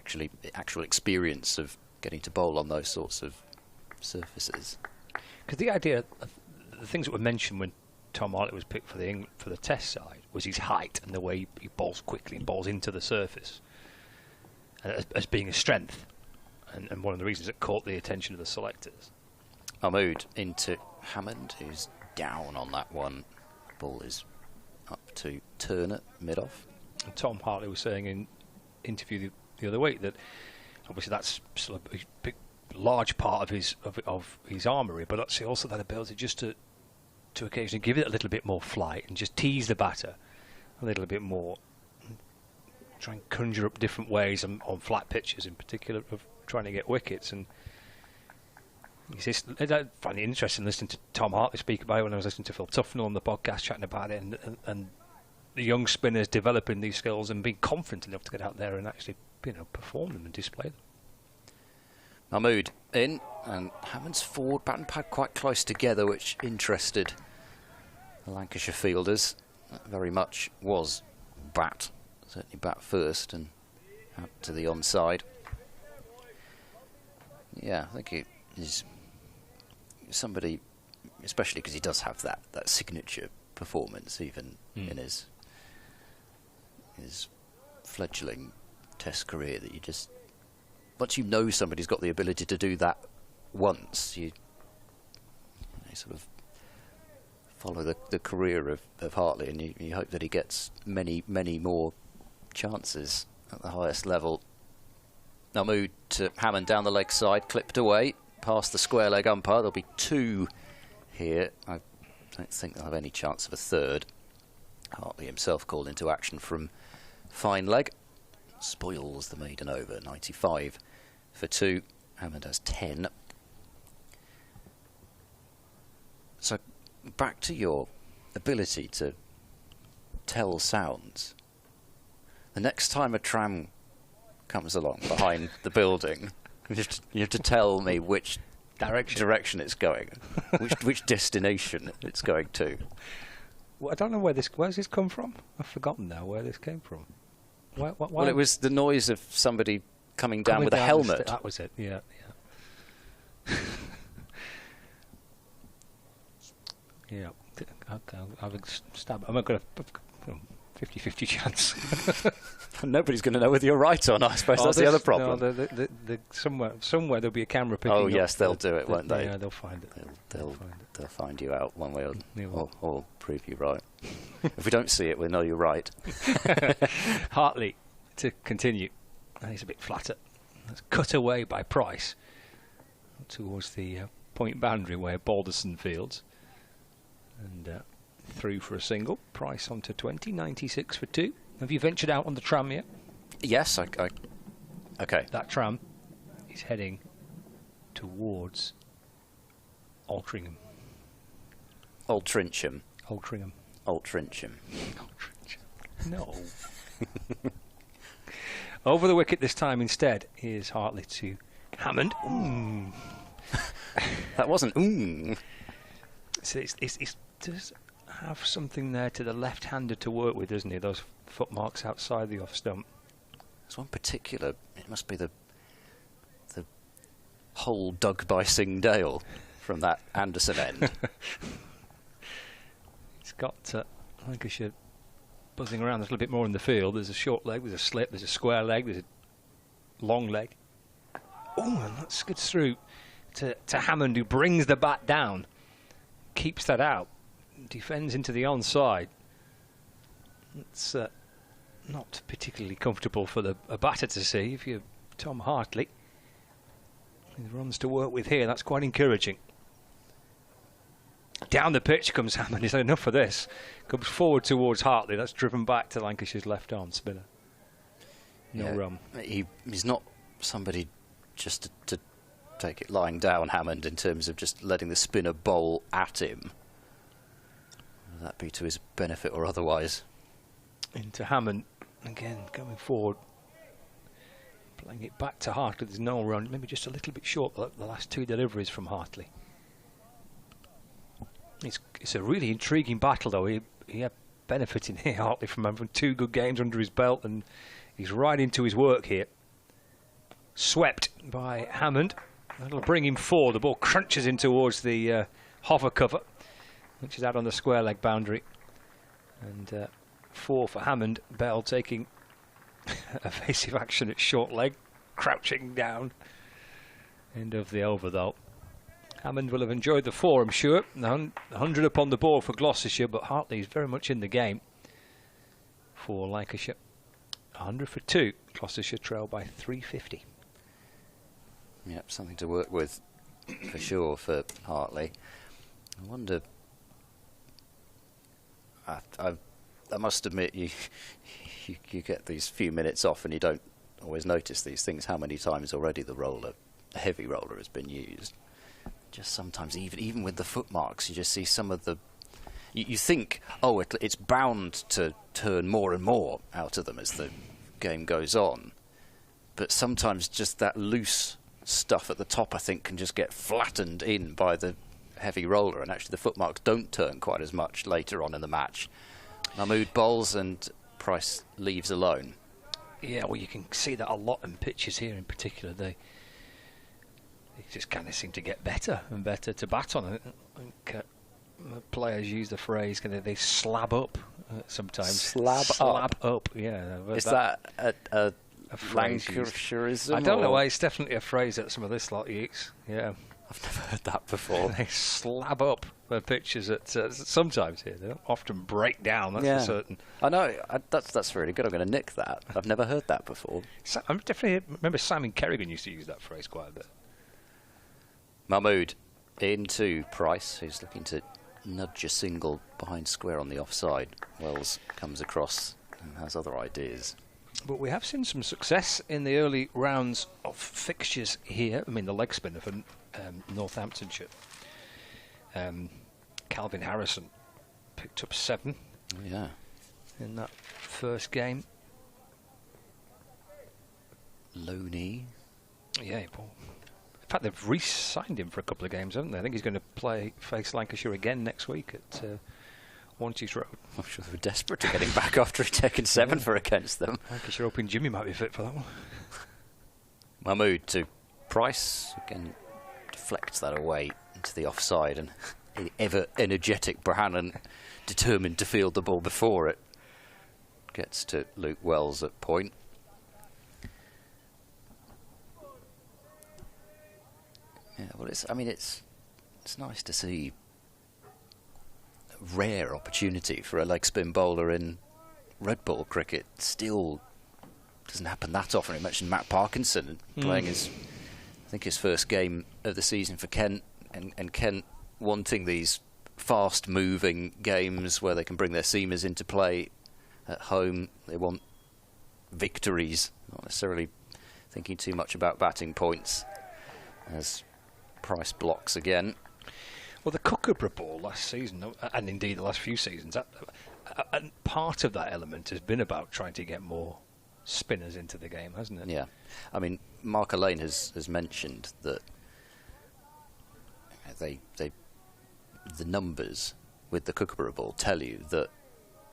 actual experience of getting to bowl on those sorts of surfaces. Because the idea, the things that were mentioned when Tom Hartley was picked for the Test side was his height and the way he bowls quickly and bowls into the surface as being a strength, and one of the reasons it caught the attention of the selectors. Mahmood into Hammond, who's down on that one. The ball is up to Turner mid-off. And Tom Hartley was saying in interview the other week that obviously that's still a big, large part of his armoury, but that's also that ability just to occasionally give it a little bit more flight and just tease the batter a little bit more, try and conjure up different ways on flat pitches in particular of trying to get wickets. And I find it interesting listening to Tom Hartley speak about it when I was listening to Phil Tufnell on the podcast chatting about it, and the young spinners developing these skills and being confident enough to get out there and actually perform them and display them. Mahmood in, and Hammond's forward bat and pad quite close together, which interested the Lancashire fielders. That very much was bat, certainly bat first and out to the onside. Yeah, I think it is somebody, especially because he does have that signature performance even in his fledgling Test career, that you just you know somebody's got the ability to do that once, you sort of follow the career of Hartley, and you hope that he gets many more chances at the highest level. Now moved to Hammond down the leg side, clipped away past the square leg umpire. There'll be 2 here. I don't think they'll have any chance of a third. Hartley himself called into action from fine leg. Spoils the maiden over, 95 for 2. Hammond has 10. So back to your ability to tell sounds. The next time a tram comes along behind the building, you have to tell me which direction it's going, which destination it's going to. Well, I don't know where's this come from? I've forgotten now where this came from. Why? Well, it was the noise of somebody coming down with a helmet. That was it, yeah. Yeah. Okay, I'll stab. I'm not going to 50-50 chance. Nobody's going to know whether you're right or not. I suppose that's the other problem. No, somewhere there'll be a camera picking up. Oh yes, they'll do it, won't they? Yeah, they'll find it. They'll find you out one way or prove you right. If we don't see it, we'll know you're right. Hartley to continue. He's a bit flatter. That's cut away by Price towards the point boundary where Balderson fields. And through for a single. Price on to 20, 96 for 2. Have you ventured out on the tram yet? Yes, okay. That tram is heading towards Altrincham. Altrincham. Altrincham. Altrincham. No. Over the wicket this time instead is Hartley to Hammond. That wasn't So it does have something there to the left-hander to work with, doesn't he? Those footmarks outside the off stump. There's one particular. It must be the hole dug by Sing Dale from that Anderson end. It's got Lancashire buzzing around a little bit more in the field. There's a short leg, there's a slip, there's a square leg, there's a long leg. Oh, and that skids through to Hammond, who brings the bat down, keeps that out, defends into the onside. It's not particularly comfortable for a batter to see if you're Tom Hartley. He runs to work with here, that's quite encouraging. Down the pitch comes Hammond. He's had enough for this. Comes forward towards Hartley. That's driven back to Lancashire's left arm spinner. No run. He's not somebody just to take it lying down, Hammond, in terms of just letting the spinner bowl at him. Will that be to his benefit or otherwise? Into Hammond again, going forward, playing it back to Hartley. There's no run, maybe just a little bit short the last 2 deliveries from Hartley. It's a really intriguing battle, though. He had benefiting here, Hartley, from having 2 good games under his belt, and he's right into his work here. Swept by Hammond. That'll bring him 4. The ball crunches in towards the hover cover, which is out on the square leg boundary. And 4 for Hammond. Bell taking evasive action at short leg, crouching down. End of the over, though. Hammond will have enjoyed the 4, I'm sure. 100 upon the board for Gloucestershire, but Hartley is very much in the game for Lancashire. 100 for 2. Gloucestershire trail by 350. Yep, something to work with for sure for Hartley. I wonder. I must admit, you get these few minutes off and you don't always notice these things. How many times already the heavy roller has been used? Just sometimes, even with the footmarks, you just see some of the. You think, oh, it's bound to turn more and more out of them as the game goes on, but sometimes just that loose stuff at the top, I think, can just get flattened in by the heavy roller, and actually the footmarks don't turn quite as much later on in the match. Mahmood bowls and Price leaves alone. Yeah, well, you can see that a lot in pitches here in particular. They just kind of seem to get better and better to bat on. I think players use the phrase, they slab up sometimes. Slab up, yeah. Is that a phrase used. Lancashireism? I don't know why, it's definitely a phrase that some of this lot use. Yeah. I've never heard that before. They slab up their pictures at sometimes here. They don't often break down, that's for certain. I know, that's really good. I'm going to nick that. I've never heard that before. I definitely remember Simon Kerrigan used to use that phrase quite a bit. Mahmood into Price, who's looking to nudge a single behind square on the offside. Wells comes across and has other ideas. But we have seen some success in the early rounds of fixtures here. I mean, the leg spinner for Northamptonshire. Calvin Harrison picked up 7 in that first game. Loney. Yeah, well, in fact, they've re-signed him for a couple of games, haven't they? I think he's going to face Lancashire again next week at Wanties Road. I'm sure they were desperate to get him back after he'd taken 7 for against them. Lancashire hoping Jimmy might be fit for that one. Mahmood to Price, again deflects that away into the offside, and the ever energetic Bohannon, determined to field the ball before it, gets to Luke Wells at point. Yeah, well, it's nice to see a rare opportunity for a leg spin bowler in red ball cricket. Still doesn't happen that often. You mentioned Matt Parkinson playing his first game of the season for Kent, and Kent wanting these fast-moving games where they can bring their seamers into play at home. They want victories, not necessarily thinking too much about batting points, as Price blocks again. Well, the Kookaburra ball last season, and indeed the last few seasons, and part of that element has been about trying to get more spinners into the game, hasn't it? Yeah. I mean, Mark Lane has mentioned that the numbers with the Kookaburra ball tell you that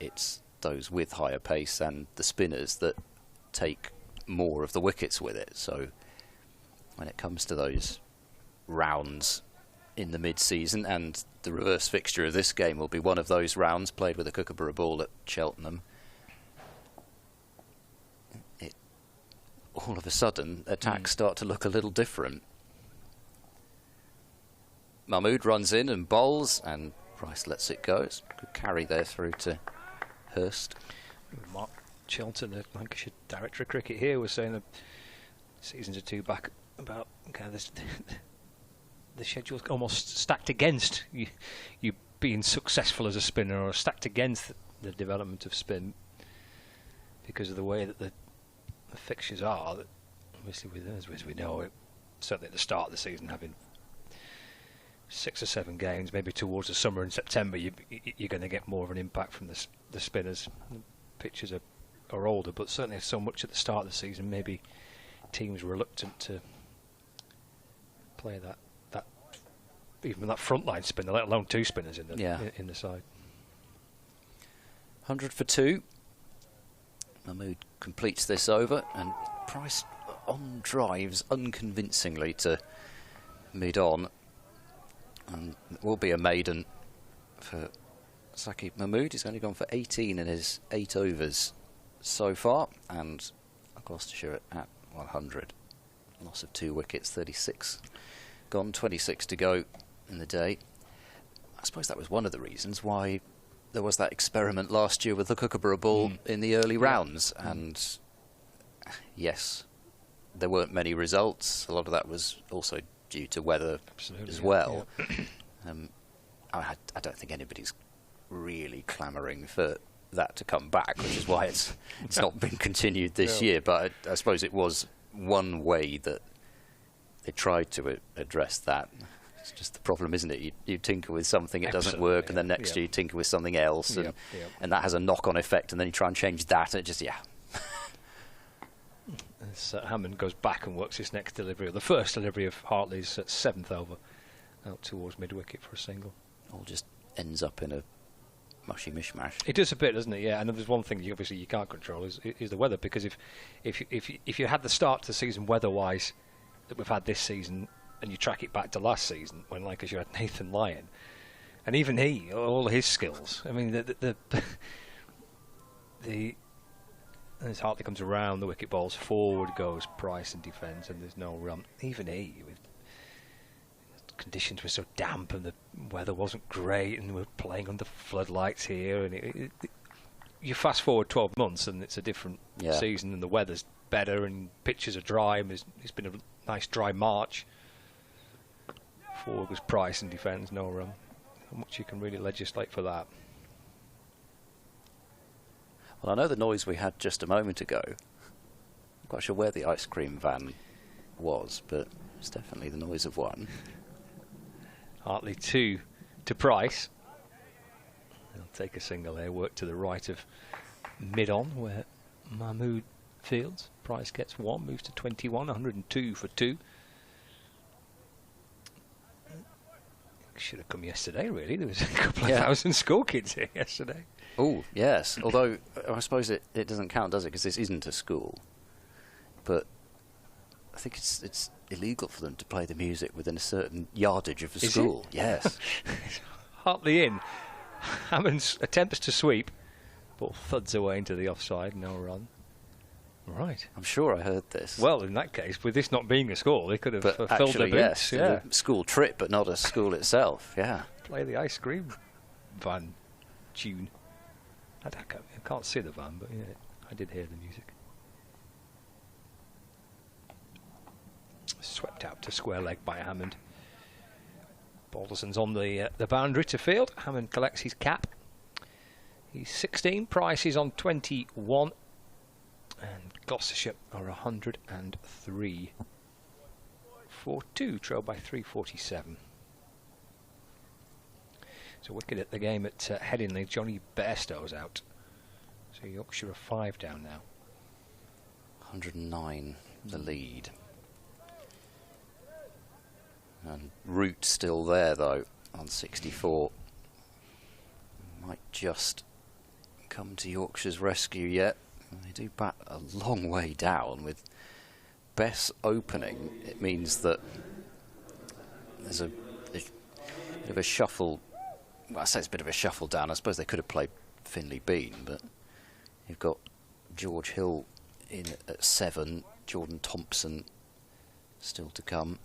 it's those with higher pace and the spinners that take more of the wickets with it. So when it comes to those rounds in the mid-season, and the reverse fixture of this game will be one of those rounds played with a Kookaburra ball at Cheltenham, all of a sudden attacks start to look a little different. Mahmood runs in and bowls, and Price lets it go. It's a good carry there through to Hurst. Mark Chilton, the Lancashire Director of Cricket here, was saying that seasons or two back about kind of the schedule's almost stacked against you being successful as a spinner, or stacked against the development of spin, because of the way that the fixtures are. That obviously, as we know, certainly at the start of the season, having 6 or 7 games, maybe towards the summer in September, you're going to get more of an impact from the spinners. The pitches are older, but certainly so much at the start of the season, maybe teams were reluctant to play that even that frontline spinner, let alone 2 spinners in the side. 100 for 2. Mahmood completes this over, and Price on drives unconvincingly to mid-on, and it will be a maiden for Saqib Mahmood. He's only gone for 18 in his 8 overs so far, and Gloucestershire at 100. Loss of 2 wickets, 36 gone, 26 to go in the day. I suppose that was one of the reasons why there was that experiment last year with the Kookaburra ball in the early rounds, and yes, there weren't many results. A lot of that was also due to weather as well. I don't think anybody's really clamouring for that to come back, which is why it's not been continued this year. But I suppose it was one way that they tried to address that. It's just the problem, isn't it? You tinker with something, it doesn't work, and then next year you tinker with something else, and that has a knock-on effect, and then you try and change that, and it just, As Hammond goes back and works his next delivery, or the first delivery of Hartley's 7th over, out towards mid-wicket for a single. All just ends up in a mushy mishmash. It does a bit, doesn't it? Yeah, and there's one thing you can't control is the weather, because if you had the start to the season weather-wise that we've had this season, and you track it back to last season when Lancashire had Nathan Lyon, and even he, all his skills. I mean, the as Hartley comes around, the wicket balls forward goes Price and defends, and there's no run. Even he, with conditions were so damp and the weather wasn't great, and we're playing under floodlights here, and you fast forward 12 months and it's a different season, and the weather's better and pitches are dry, and it's been a nice dry March. Forward was Price and defends, no run. Not much you can really legislate for that. Well, I know the noise we had just a moment ago. I'm quite sure where the ice cream van was, but it's definitely the noise of one. Hartley 2 to Price. He'll take a single here, work to the right of mid-on where Mahmood fields. Price gets 1, moves to 21, 102 for 2. Should have come yesterday, really. There was a couple of thousand school kids here yesterday. Oh, yes. Although, I suppose it doesn't count, does it? Because this isn't a school. But I think it's illegal for them to play the music within a certain yardage of a school. Yes. Hartley in. Hammond attempts to sweep. Ball thuds away into the offside. No run. Right. I'm sure I heard this. Well, in that case, with this not being a school, they could have filled actually, their boots. Yes, a school trip, but not a school itself. Yeah. Play the ice cream van tune. I can't see the van, but yeah, I did hear the music. Swept out to square leg by Hammond. Balderson's on the boundary to field. Hammond collects his cap. He's 16. Price is on 21. And Gloucestershire are 103. 4-2, trailed by 347. So Wicket at the game at Headingley. Johnny Bairstow's out. So Yorkshire are 5 down now. 109, the lead. And Root still there, though, on 64. Might just come to Yorkshire's rescue yet. They do bat a long way down. With Bess opening, it means that there's a bit of a shuffle. Well, I say it's a bit of a shuffle down. I suppose they could have played Finley Bean, but you've got George Hill in at 7, Jordan Thompson still to come.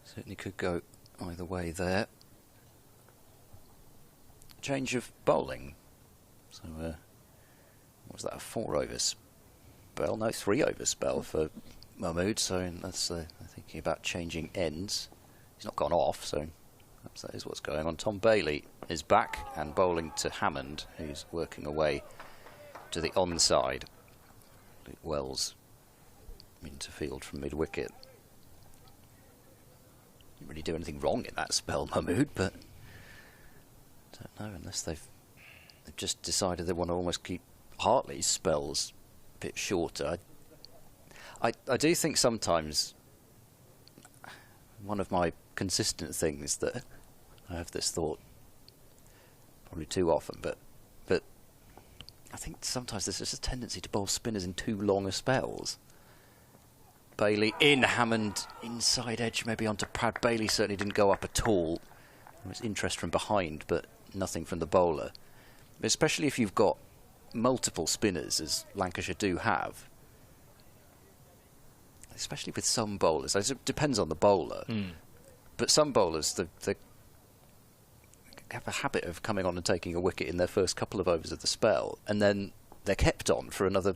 Certainly could go either way there. Change of bowling. So, what was that, a 4-over spell? No, 3-over spell for Mahmood, so that's thinking about changing ends. He's not gone off, so perhaps that is what's going on. Tom Bailey is back and bowling to Hammond, who's working away to the onside. Luke Wells into field from mid-wicket. Didn't really do anything wrong in that spell, Mahmood, but don't know, unless they've just decided they want to almost keep Hartley's spells a bit shorter. I do think sometimes one of my consistent things that I have this thought probably too often, but I think sometimes there's just a tendency to bowl spinners in too long a spells. Bailey in, Hammond inside edge, maybe onto pad. Bailey certainly didn't go up at all. There was interest from behind, but nothing from the bowler. Especially if you've got multiple spinners, as Lancashire do have. Especially with some bowlers. It depends on the bowler. But some bowlers, they have a habit of coming on and taking a wicket in their first couple of overs of the spell, and then they're kept on for another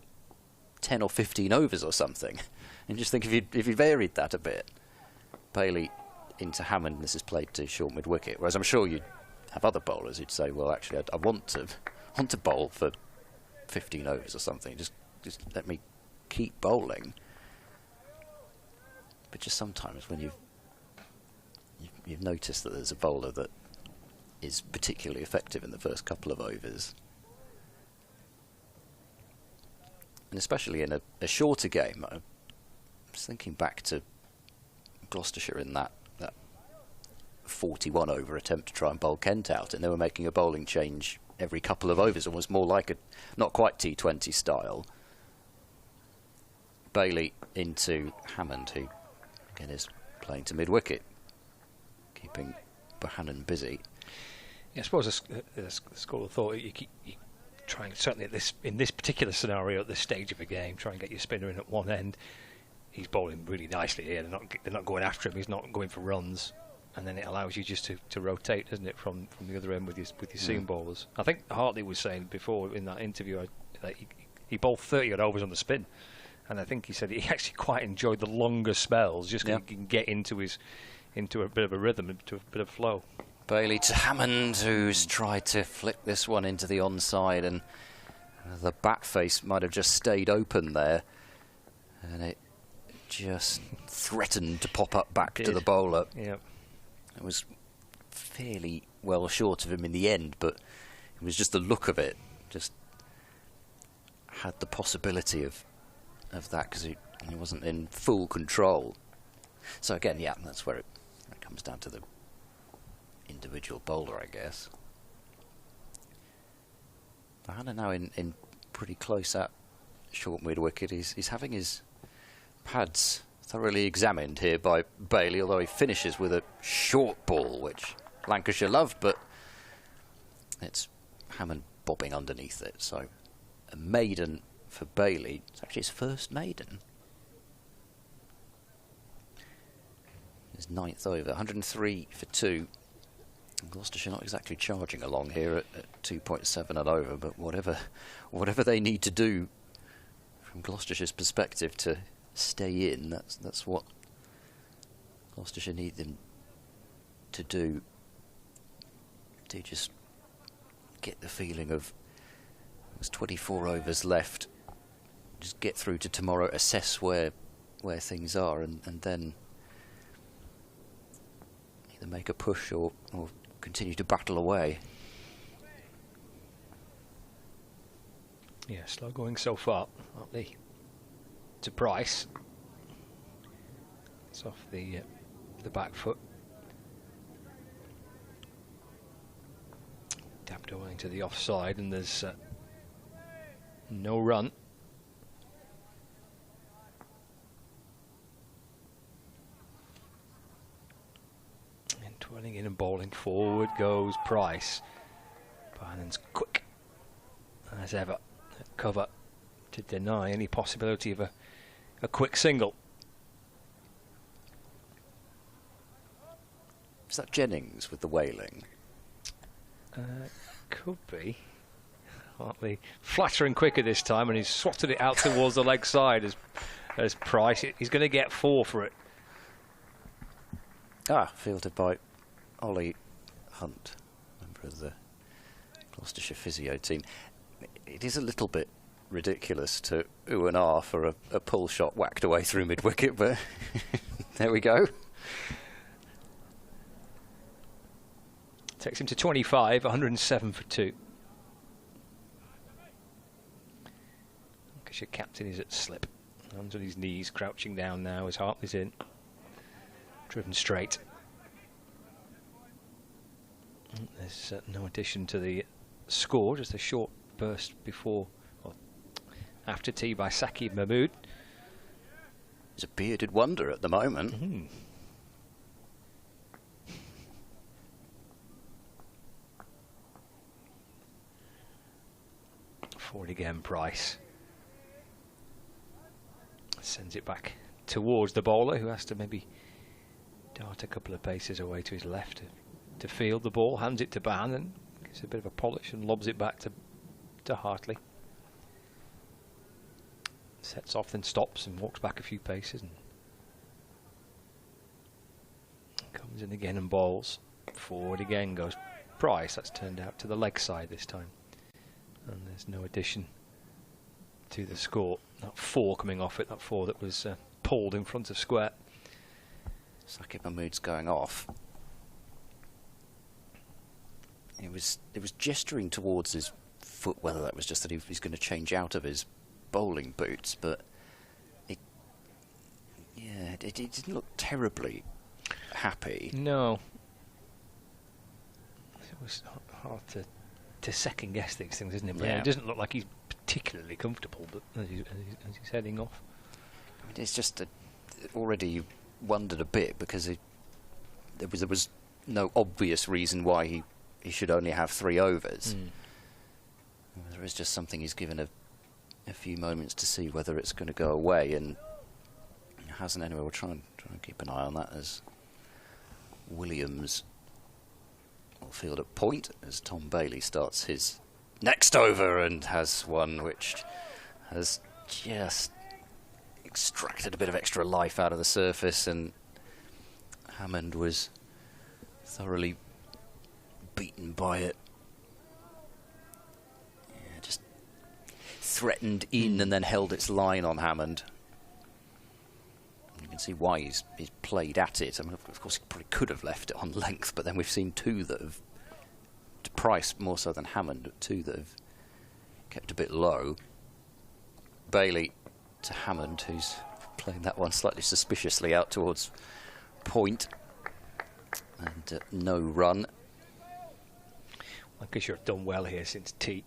10 or 15 overs or something. And just think if you varied that a bit. Bailey into Hammond, this is played to short mid-wicket, whereas I'm sure you'd have other bowlers who'd say, well, actually, I want to bowl for 15 overs or something. Just let me keep bowling. But just sometimes when you've noticed that there's a bowler that is particularly effective in the first couple of overs, and especially in a shorter game. I was thinking back to Gloucestershire in that 41 over attempt to try and bowl Kent out, and they were making a bowling change every couple of overs, almost more like a not quite T20 style. Bailey into Hammond, who again is playing to mid-wicket, keeping Bohannon busy. Yeah, I suppose a school of thought, you trying, certainly in this particular scenario at this stage of a game, try and get your spinner in at one end. He's bowling really nicely here. They're not going after him. He's not going for runs, and then it allows you just to rotate, doesn't it, from the other end with your seam bowlers. I think Hartley was saying before in that interview that he bowled 30 odd overs on the spin, and I think he said he actually quite enjoyed the longer spells, just because he can get into a bit of a rhythm, into a bit of flow. Bailey to Hammond, who's tried to flick this one into the onside, and the bat face might have just stayed open there, and it just threatened to pop up back to the bowler. Yep. It was fairly well short of him in the end, but it was just the look of it, just had the possibility of that, because he wasn't in full control. So again, yeah, that's where it comes down to the individual bowler, I guess. Bahana now in pretty close at short mid-wicket. He's having his pads thoroughly examined here by Bailey, although he finishes with a short ball, which Lancashire loved, but it's Hammond bobbing underneath it. So a maiden for Bailey. It's actually his first maiden. His 9th over, 103 for 2. Gloucestershire not exactly charging along here at 2.7 and over, but whatever they need to do from Gloucestershire's perspective to stay in, that's what Gloucestershire need them to do. To just get the feeling of there's 24 overs left, just get through to tomorrow, assess where things are, and then either make a push or continue to battle away. Yeah, slow going so far, aren't they? To Price. It's off the back foot. Dabbed away into the offside, and there's no run. And twirling in and bowling forward goes Price. Barnon's quick as ever at cover to deny any possibility of a quick single. Is that Jennings with the wailing? Could be. Hartley flatter and quicker this time, and he's swatted it out towards the leg side as Price. He's going to get 4 for it. Fielded by Ollie Hunt, member of the Gloucestershire physio team. It is a little bit ridiculous to ooh and ah for a pull shot whacked away through mid-wicket, but there we go. Takes him to 25, 107 for 2. Because your captain is at slip. Hands on his knees, crouching down now as Hartley's in. Driven straight. There's no addition to the score, just a short burst before, or after tea by Saqib Mahmood. He's a bearded wonder at the moment. Forward again, Price. Sends it back towards the bowler, who has to maybe dart a couple of paces away to his left to field the ball. Hands it to Ban and gives a bit of a polish and lobs it back to Hartley. Sets off, then stops and walks back a few paces and comes in again and bowls. Forward again goes Price. That's turned out to the leg side this time. And there's no addition to the score. That 4 coming off it, that 4 that was pulled in front of square. Saqib Mahmood's going off. It was gesturing towards his foot, whether that was just that he's going to change out of his bowling boots, but it didn't look terribly happy. No. It was hard to second guess these things, isn't it? But yeah, it doesn't look like he's particularly comfortable, but as he's heading off. I mean, it's just already you wondered a bit, because there was no obvious reason why he should only have 3 overs. Whether is just something he's given a few moments to see whether it's going to go away, and it hasn't anyway. We'll try and keep an eye on that as Williams will field at point as Tom Bailey starts his next over and has one which has just extracted a bit of extra life out of the surface, and Hammond was thoroughly beaten by it. Yeah, just threatened in and then held its line on Hammond. You can see why he's played at it. I mean, of course, he probably could have left it on length, but then we've seen two that have, to Price more so than Hammond, two that have kept a bit low. Bailey to Hammond, who's playing that one slightly suspiciously out towards point, and no run. Lancashire have done well here since tea.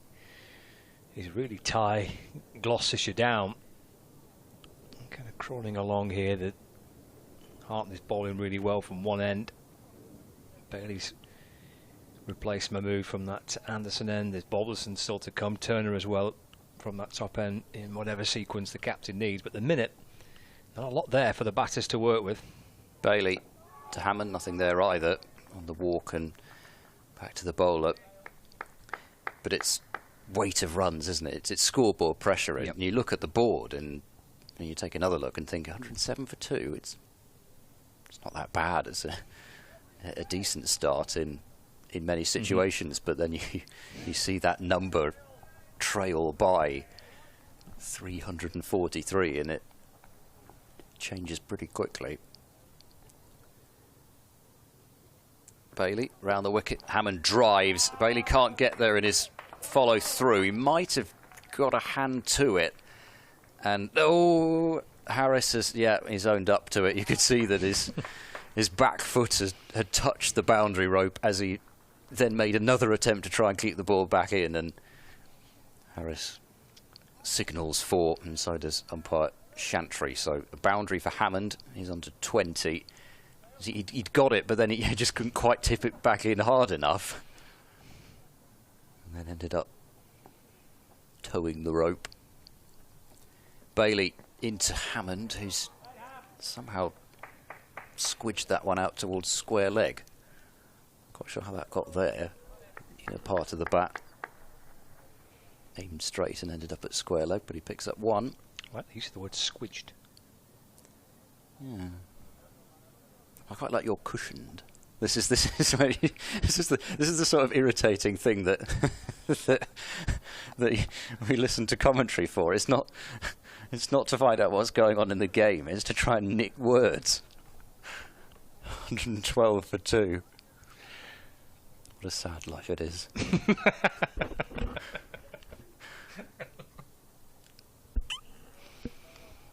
He's really tie Gloucestershire down. Kind of crawling along here. That Hartley is bowling really well from one end. Bailey's replaced Mahmood from that Anderson end. There's Bobbleson still to come. Turner as well from that top end in whatever sequence the captain needs. But the minute, not a lot there for the batters to work with. Bailey to Hammond, nothing there either on the walk and back to the bowler. But it's weight of runs, isn't it? It's scoreboard pressure. Yep. And you look at the board and you take another look and think 107 for 2. It's not that bad. It's a decent start in many situations. But then you see that number trail by 343 and it changes pretty quickly. Bailey round the wicket. Hammond drives. Bailey can't get there in his follow through. He might have got a hand to it. And Harris has, he's owned up to it. You could see that his back foot had touched the boundary rope as he then made another attempt to try and keep the ball back in, and Harris signals for inside his umpire Chantry. So a boundary for Hammond. He's on to 20. He'd got it, but then he just couldn't quite tip it back in hard enough. And then ended up towing the rope. Bailey into Hammond, who's somehow squidged that one out towards square leg. Quite sure how that got there. Inner part of the bat. Aimed straight and ended up at square leg, but he picks up one. Well, he used the word squidged. Yeah. I quite like your cushioned. This is the sort of irritating thing that that we listen to commentary for. It's not to find out what's going on in the game. It's to try and nick words. 112 for 2. What a sad life it is.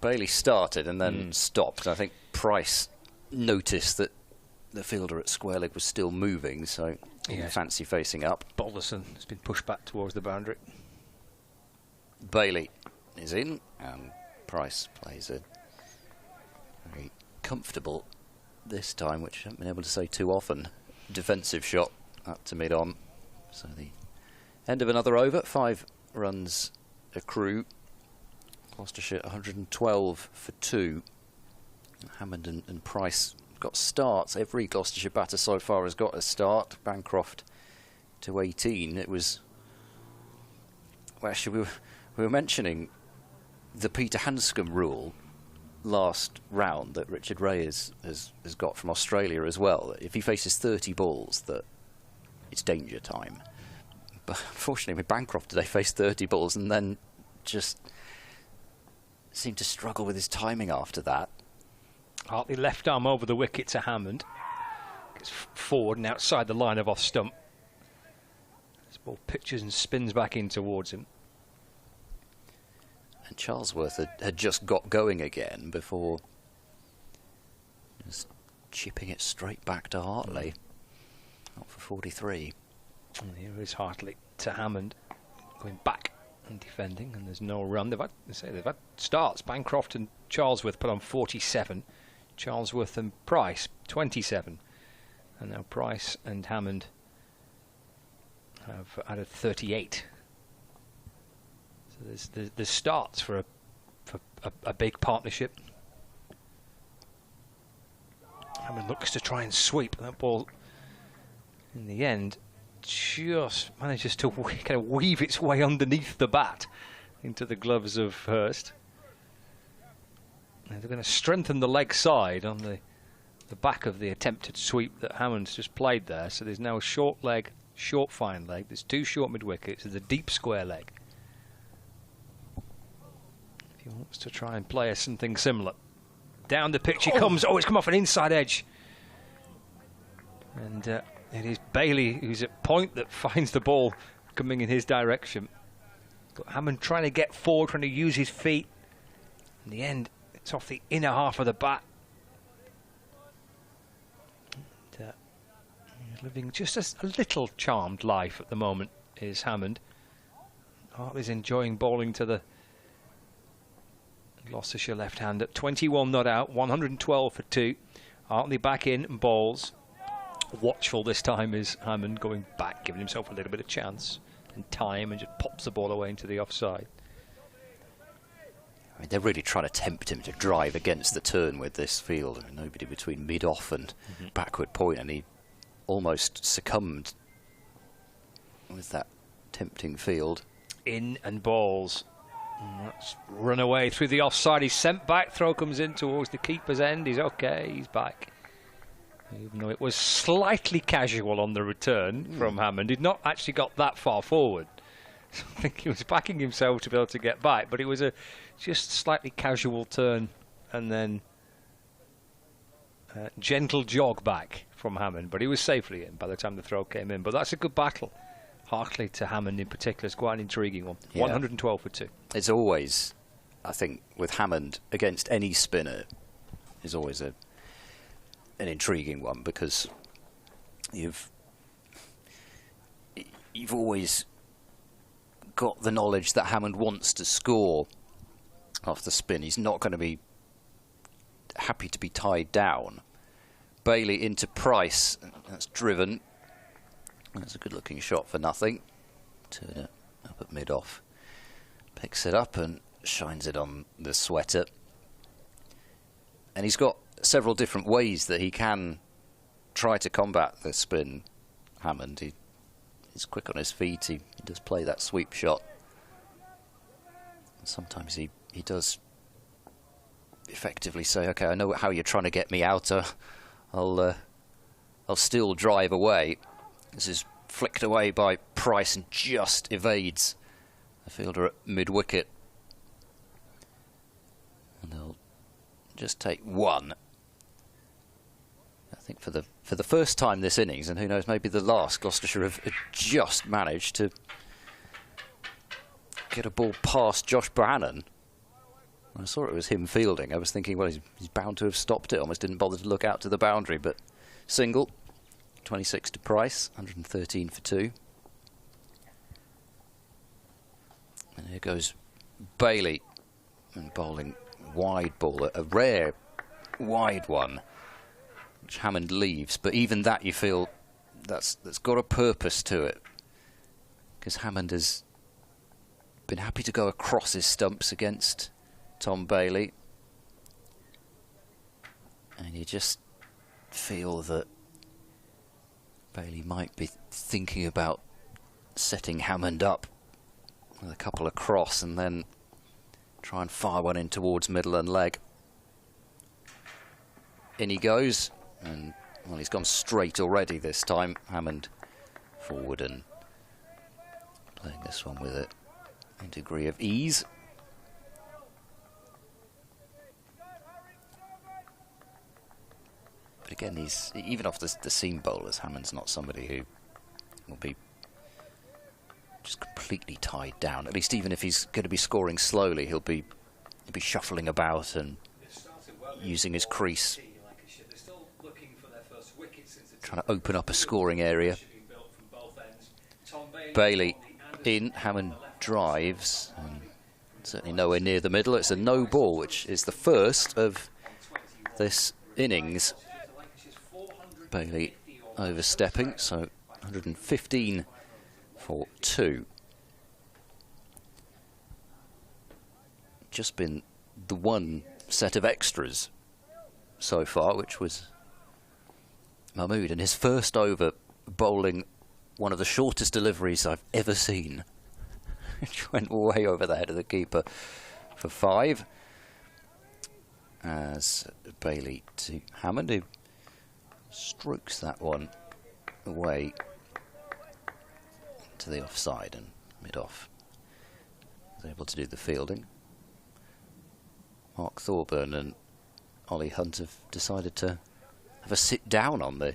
Bailey started and then stopped. I think Price noticed that the fielder at square leg was still moving, so he didn't fancy facing up. Bobbleson has been pushed back towards the boundary. Bailey is in, and Price plays a very comfortable this time, which I haven't been able to say too often. Defensive shot up to mid-on. So the end of another over. 5 runs accrue. Gloucestershire 112 for 2. Hammond and Price got starts. Every Gloucestershire batter so far has got a start. Bancroft to 18. It was... Well, actually, we were mentioning the Peter Hanscom rule last round that Richard Ray has got from Australia as well. If he faces 30 balls, that it's danger time. But unfortunately, with Bancroft today, faced 30 balls and then just seemed to struggle with his timing after that. Hartley left arm over the wicket to Hammond. Gets forward and outside the line of off stump. This ball pitches and spins back in towards him. And Charlesworth had just got going again before just chipping it straight back to Hartley. Not for 43. And here is Hartley to Hammond, going back and defending, and there's no run. They've had starts. Bancroft and Charlesworth put on 47. Charlesworth and Price 27. And now Price and Hammond have added 38. So there's starts for a big partnership. Hammond looks to try and sweep that ball. In the end, just manages to kind of weave its way underneath the bat into the gloves of Hurst. And they're going to strengthen the leg side on the back of the attempted sweep that Hammond's just played there. So there's now a short leg, short fine leg. There's 2 short mid wickets. There's a deep square leg. If he wants to try and play something similar. Down the pitch he comes. Oh, it's come off an inside edge. And it is Bailey who's at point that finds the ball coming in his direction. But Hammond trying to get forward, trying to use his feet. In the end, it's off the inner half of the bat. And, he's living just a little charmed life at the moment, is Hammond. Hartley's enjoying bowling to the Gloucestershire left-hand at 21 not out, 112 for 2. Hartley back in and bowls. Watchful this time is Hammond, going back, giving himself a little bit of chance and time, and just pops the ball away into the offside. I mean, they're really trying to tempt him to drive against the turn with this field. I mean, nobody between mid-off and backward point, and he almost succumbed with that tempting field. In and bowls. And that's run away through the offside. He's sent back. Throw comes in towards the keeper's end. He's okay. He's back. Even though it was slightly casual on the return from Hammond, he'd not actually got that far forward. So I think he was backing himself to be able to get back, but it was a just slightly casual turn and then gentle jog back from Hammond. But he was safely in by the time the throw came in. But that's a good battle. Hartley to Hammond in particular is quite an intriguing one. Yeah. 112 for 2. It's always, I think, with Hammond against any spinner, is always an intriguing one, because you've always got the knowledge that Hammond wants to score off the spin. He's not going to be happy to be tied down. Bailey into Price, that's driven. That's a good looking shot for nothing. Turn it up at mid-off. Picks it up and shines it on the sweater. And he's got several different ways that he can try to combat the spin, Hammond. He's quick on his feet. He does play that sweep shot. And sometimes he does effectively say, OK, I know how you're trying to get me out. I'll still drive away. This is flicked away by Price and just evades the fielder at mid-wicket. And they'll just take one. I think for the first time this innings, and who knows, maybe the last, Gloucestershire have just managed to get a ball past Josh Brannan. When I saw it was him fielding, I was thinking, well, he's bound to have stopped it. Almost didn't bother to look out to the boundary, but single. 26 to Price, 113 for 2. And here goes Bailey, and bowling wide ball, a rare wide one, which Hammond leaves. But even that, you feel that's got a purpose to it, because Hammond has been happy to go across his stumps against Tom Bailey, and you just feel that Bailey might be thinking about setting Hammond up with a couple across and then try and fire one in towards middle and leg. In he goes, and well, he's gone straight already this time. Hammond forward and playing this one with a degree of ease. But again, he's even off the seam bowlers, Hammond's not somebody who will be just completely tied down. At least even if he's going to be scoring slowly, he'll be shuffling about and using his crease, trying to open up a scoring area. Bailey in, Hammond drives, and certainly nowhere near the middle. It's a no ball, which is the first of this innings. Bailey overstepping, so 115 for 2. just been the one set of extras so far, which was Mahmood, and his first over bowling one of the shortest deliveries I've ever seen, which went way over the head of the keeper for 5. As Bailey to Hammond, who strokes that one away to the offside and mid-off. Was able to do the fielding. Mark Thorburn and Ollie Hunt have decided to have a sit down on the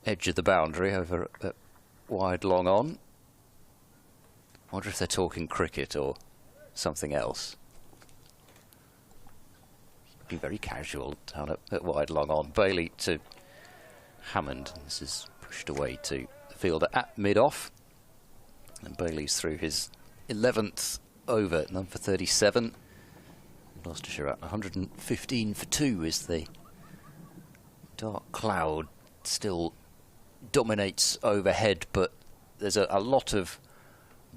edge of the boundary over at wide long on. I wonder if they're talking cricket or something else. Be very casual down at wide long on. Bailey to Hammond. This is pushed away to the fielder at mid-off. And Bailey's through his 11th over, number 37. Gloucestershire at 115 for 2 as the dark cloud still dominates overhead, but there's a lot of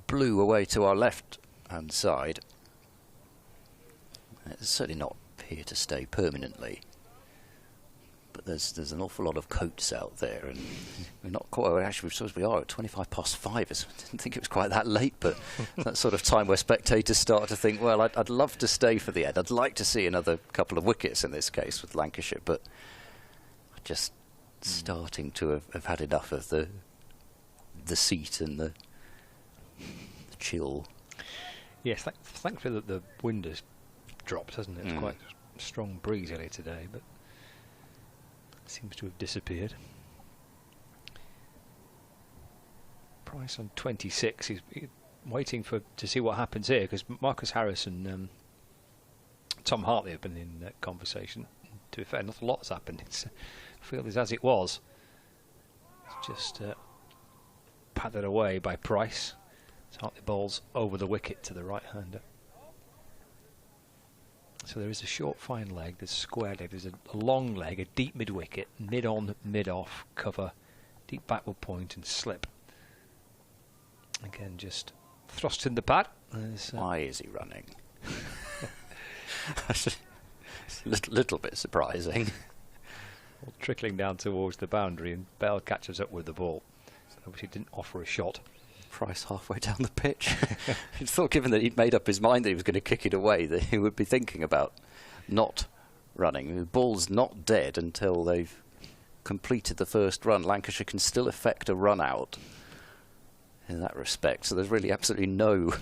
blue away to our left-hand side. It's certainly not here to stay permanently, but there's an awful lot of coats out there, and we're not quite, actually we are at 25 past 5. I didn't think it was quite that late, but that sort of time where spectators start to think, well, I'd love to stay for the end. I'd like to see another couple of wickets in this case with Lancashire, but just starting to have had enough of the seat and the chill. Yes, thankfully the wind has dropped, hasn't it? It's quite a strong breeze earlier today, but it seems to have disappeared. Price on 26. He's waiting to see what happens here, because Marcus Harris and Tom Hartley have been in conversation. To be fair, not a lot has happened. The field is as it was. It's just padded away by Price. Hartley bowls over the wicket to the right-hander. So there is a short fine leg, there's a square leg, there's a long leg, a deep mid-wicket, mid-on, mid-off, cover, deep backward point and slip. Again, just thrust in the pad. Why is he running? It's a little bit surprising. Well, trickling down towards the boundary, and Bell catches up with the ball. So obviously didn't offer a shot. Price halfway down the pitch. I thought, given that he'd made up his mind that he was going to kick it away, that he would be thinking about not running. The ball's not dead until they've completed the first run. Lancashire can still effect a run out in that respect, so there's really absolutely no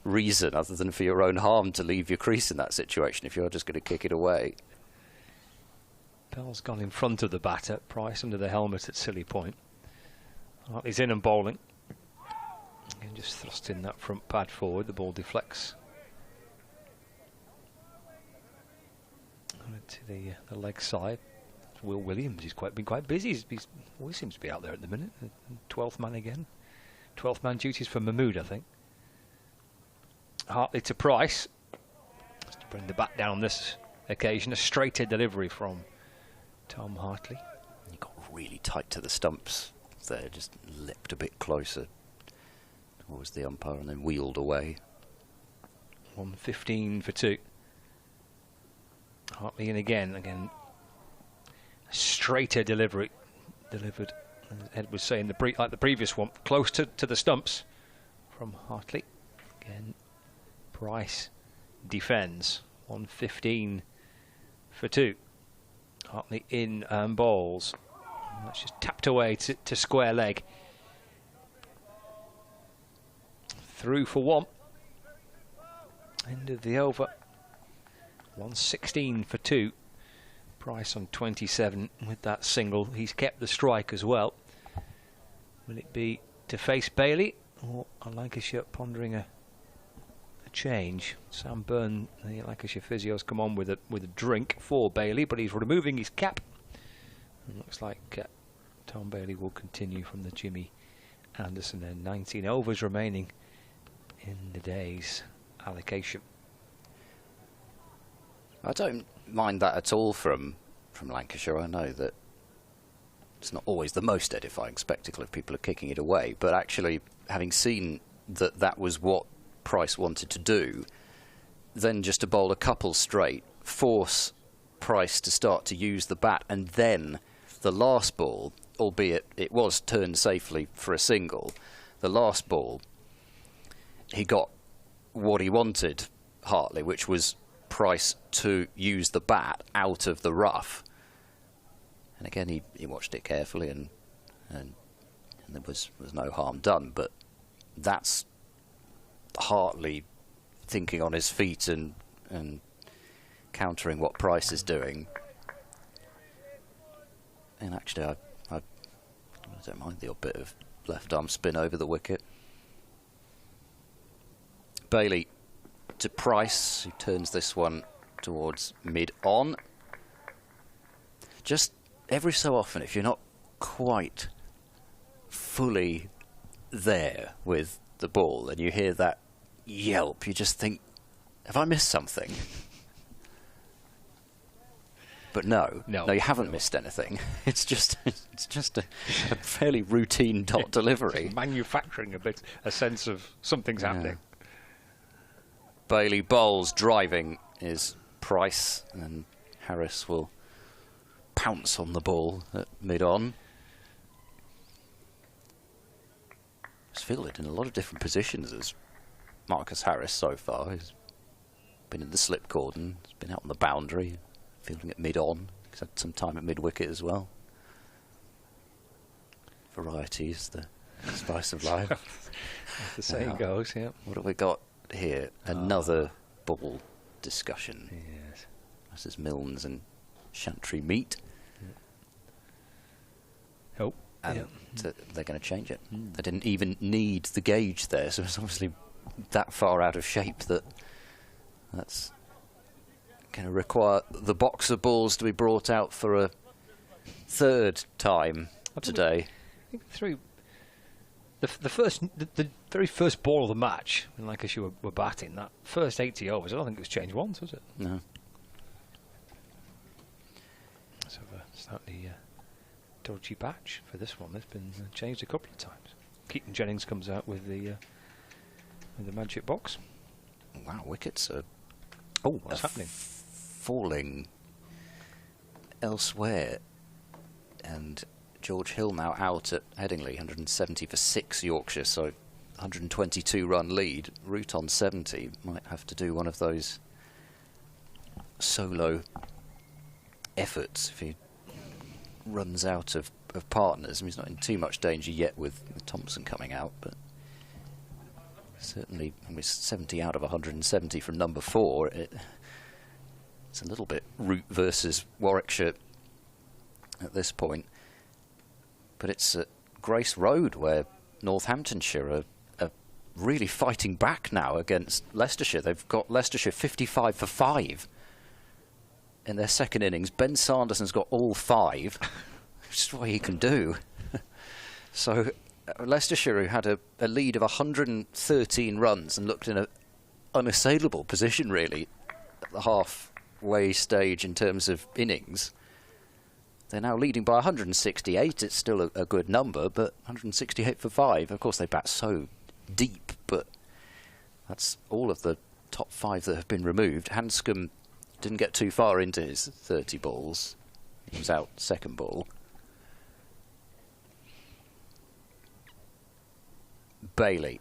reason other than for your own harm to leave your crease in that situation if you're just going to kick it away. Bell's gone in front of the batter. Price under the helmet at silly point. He's in and bowling. And just thrust in that front pad forward. The ball deflects to the leg side. Will Williams, he's been quite busy. He always seems to be out there at the minute. 12th man again. 12th man duties for Mahmood, I think. Hartley to Price. Just to bring the bat down on this occasion. A straighter delivery from Tom Hartley. He got really tight to the stumps there, just leapt a bit closer towards the umpire and then wheeled away. 115 for 2. Hartley in again. A straighter delivery delivered, as Ed was saying, like the previous one, close to the stumps from Hartley. Again, Price defends. 115 for 2. Hartley in and bowls. That's just tapped away to square leg. Through for 1. End of the over. 116 for 2. Price on 27 with that single. He's kept the strike as well. Will it be to face Bailey, or are Lancashire pondering a change? Sam Byrne, the Lancashire physio's come on with a drink for Bailey, but he's removing his cap. It looks like Tom Bailey will continue from the Jimmy Anderson. And 19 overs remaining in the day's allocation. I don't mind that at all from Lancashire. I know that it's not always the most edifying spectacle if people are kicking it away, but actually having seen that was what Price wanted to do, then just to bowl a couple straight, force Price to start to use the bat, and then the last ball, albeit it was turned safely for a single, the last ball, he got what he wanted, Hartley, which was Price to use the bat out of the rough. And again, he watched it carefully, and there was no harm done. But that's Hartley thinking on his feet and countering what Price is doing. And actually, I don't mind the odd bit of left arm spin over the wicket. Bailey to Price, who turns this one towards mid-on. Just every so often, if you're not quite fully there with the ball and you hear that yelp, you just think, have I missed something? But no, you haven't missed anything. It's just a fairly routine dot delivery. Manufacturing a sense of something's happening. Bailey bowls, driving is Price, and Harris will pounce on the ball at mid-on. He's fielded in a lot of different positions as Marcus Harris so far. He's been in the slip cordon, he's been out on the boundary, fielding at mid-on. He's had some time at mid-wicket as well. Variety is the spice of life. The saying goes, yeah. What have we got here? Another ball discussion. Yes. This is Milnes and Chantry meet. Oh. And they're going to change it. They didn't even need the gauge there, so it's obviously that far out of shape that that's going to require the boxer balls to be brought out for a third time today. I think through the very first ball of the match, when Lancashire were batting, that first 80 overs, I don't think it was changed once, was it? No. So slightly dodgy batch for this one. It's been changed a couple of times. Keaton Jennings comes out with the magic box. Wow, wickets are what's happening? Falling elsewhere, and George Hill now out at Headingley, 170 for 6 Yorkshire, so 122 run lead. Root on 70 might have to do one of those solo efforts if he runs out of partners. I mean, he's not in too much danger yet with Thompson coming out, but certainly, I mean, 70 out of 170 from number 4. It's a little bit Root versus Warwickshire at this point. But it's at Grace Road where Northamptonshire are really fighting back now against Leicestershire. They've got Leicestershire 55 for 5 in their second innings. Ben Sanderson's got all 5, which is what he can do. So Leicestershire, who had a lead of 113 runs and looked in an unassailable position really at the halfway stage in terms of innings, they're now leading by 168. It's still a good number, but 168 for 5. Of course, they bat so deep, but that's all of the top 5 that have been removed. Hanscom didn't get too far into his 30 balls. He was out second ball. Bailey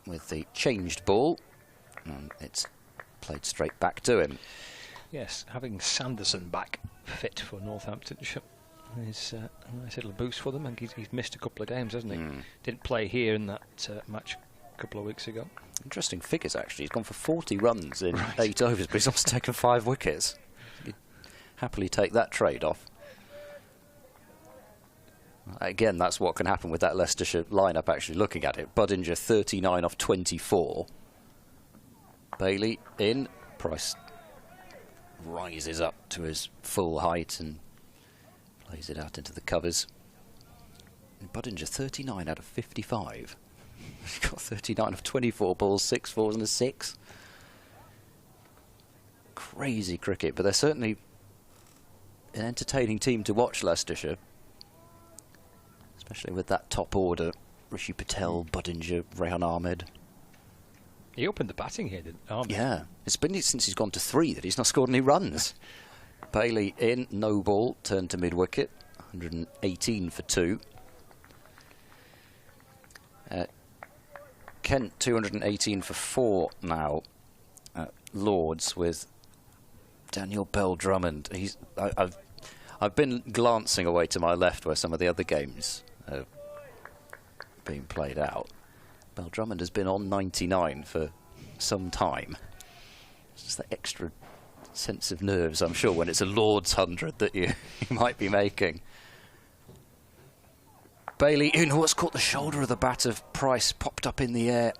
with the changed ball, and it's played straight back to him. Yes, having Sanderson back fit for Northamptonshire is a nice little boost for them. And he's missed a couple of games, hasn't he? Didn't play here in that match a couple of weeks ago. Interesting figures, actually. He's gone for 40 runs in 8 overs, but he's also taken 5 wickets. He'd happily take that trade-off. Again, that's what can happen with that Leicestershire lineup, actually, looking at it. Budinger, 39 off 24. Bailey in. Price rises up to his full height and plays it out into the covers. And Budinger, 39 out of 55. He's got 39 of 24 balls, 6 fours and a 6. Crazy cricket, but they're certainly an entertaining team to watch, Leicestershire. Especially with that top order, Rishi Patel, Budinger, Rehan Ahmed. He opened the batting here, didn't he? Yeah, it's been since he's gone to 3 that he's not scored any runs. Bailey in, no ball, turned to mid-wicket, 118 for 2. Kent 218 for 4 now at Lords with Daniel Bell-Drummond. I've been glancing away to my left where some of the other games are being played out. Bell-Drummond has been on 99 for some time. It's just that extra sense of nerves, I'm sure, when it's a Lord's 100 that you might be making. Bailey, who what's caught the shoulder of the bat of Price, popped up in the air,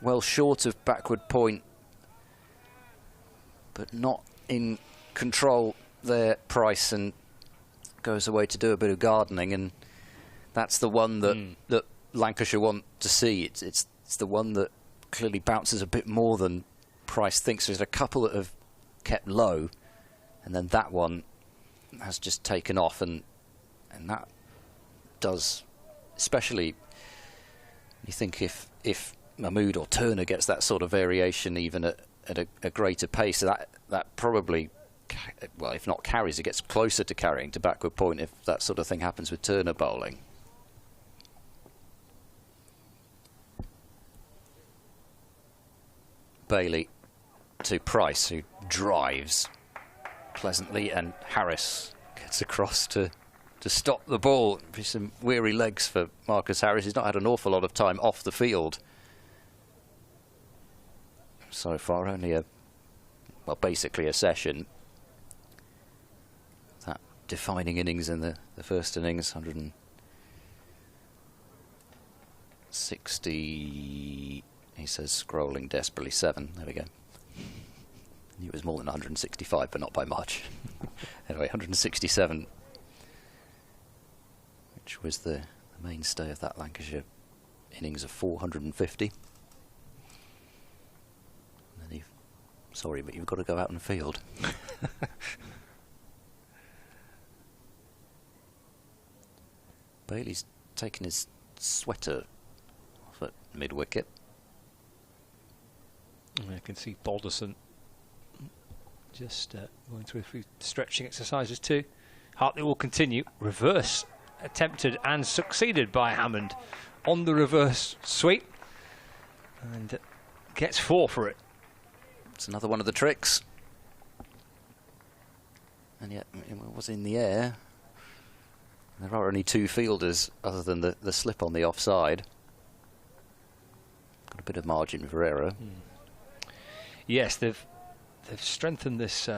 well short of backward point, but not in control there, Price, and goes away to do a bit of gardening, and that's the one that Lancashire want to see. It's the one that clearly bounces a bit more than Price thinks. There's a couple that have kept low, and then that one has just taken off, and that does, especially you think if Mahmood or Turner gets that sort of variation even at a greater pace, that probably, well, if not carries, it gets closer to carrying to backward point if that sort of thing happens with Turner bowling. Bailey to Price, who drives pleasantly, and Harris gets across to stop the ball. Some weary legs for Marcus Harris. He's not had an awful lot of time off the field so far, only basically a session. That defining innings in the first innings, 160, he says, scrolling desperately, 7, there we go. It was more than 165, but not by much. Anyway, 167, which was the mainstay of that Lancashire innings of 450. And then sorry, but you've got to go out and field. Bailey's taken his sweater off at mid-wicket. I can see Balderson just going through a few stretching exercises too. Hartley will continue. Reverse attempted and succeeded by Hammond on the reverse sweep, and gets 4 for it. It's another one of the tricks, and yet it was in the air. There are only 2 fielders other than the slip on the offside. Got a bit of margin for error. Yes, they've strengthened this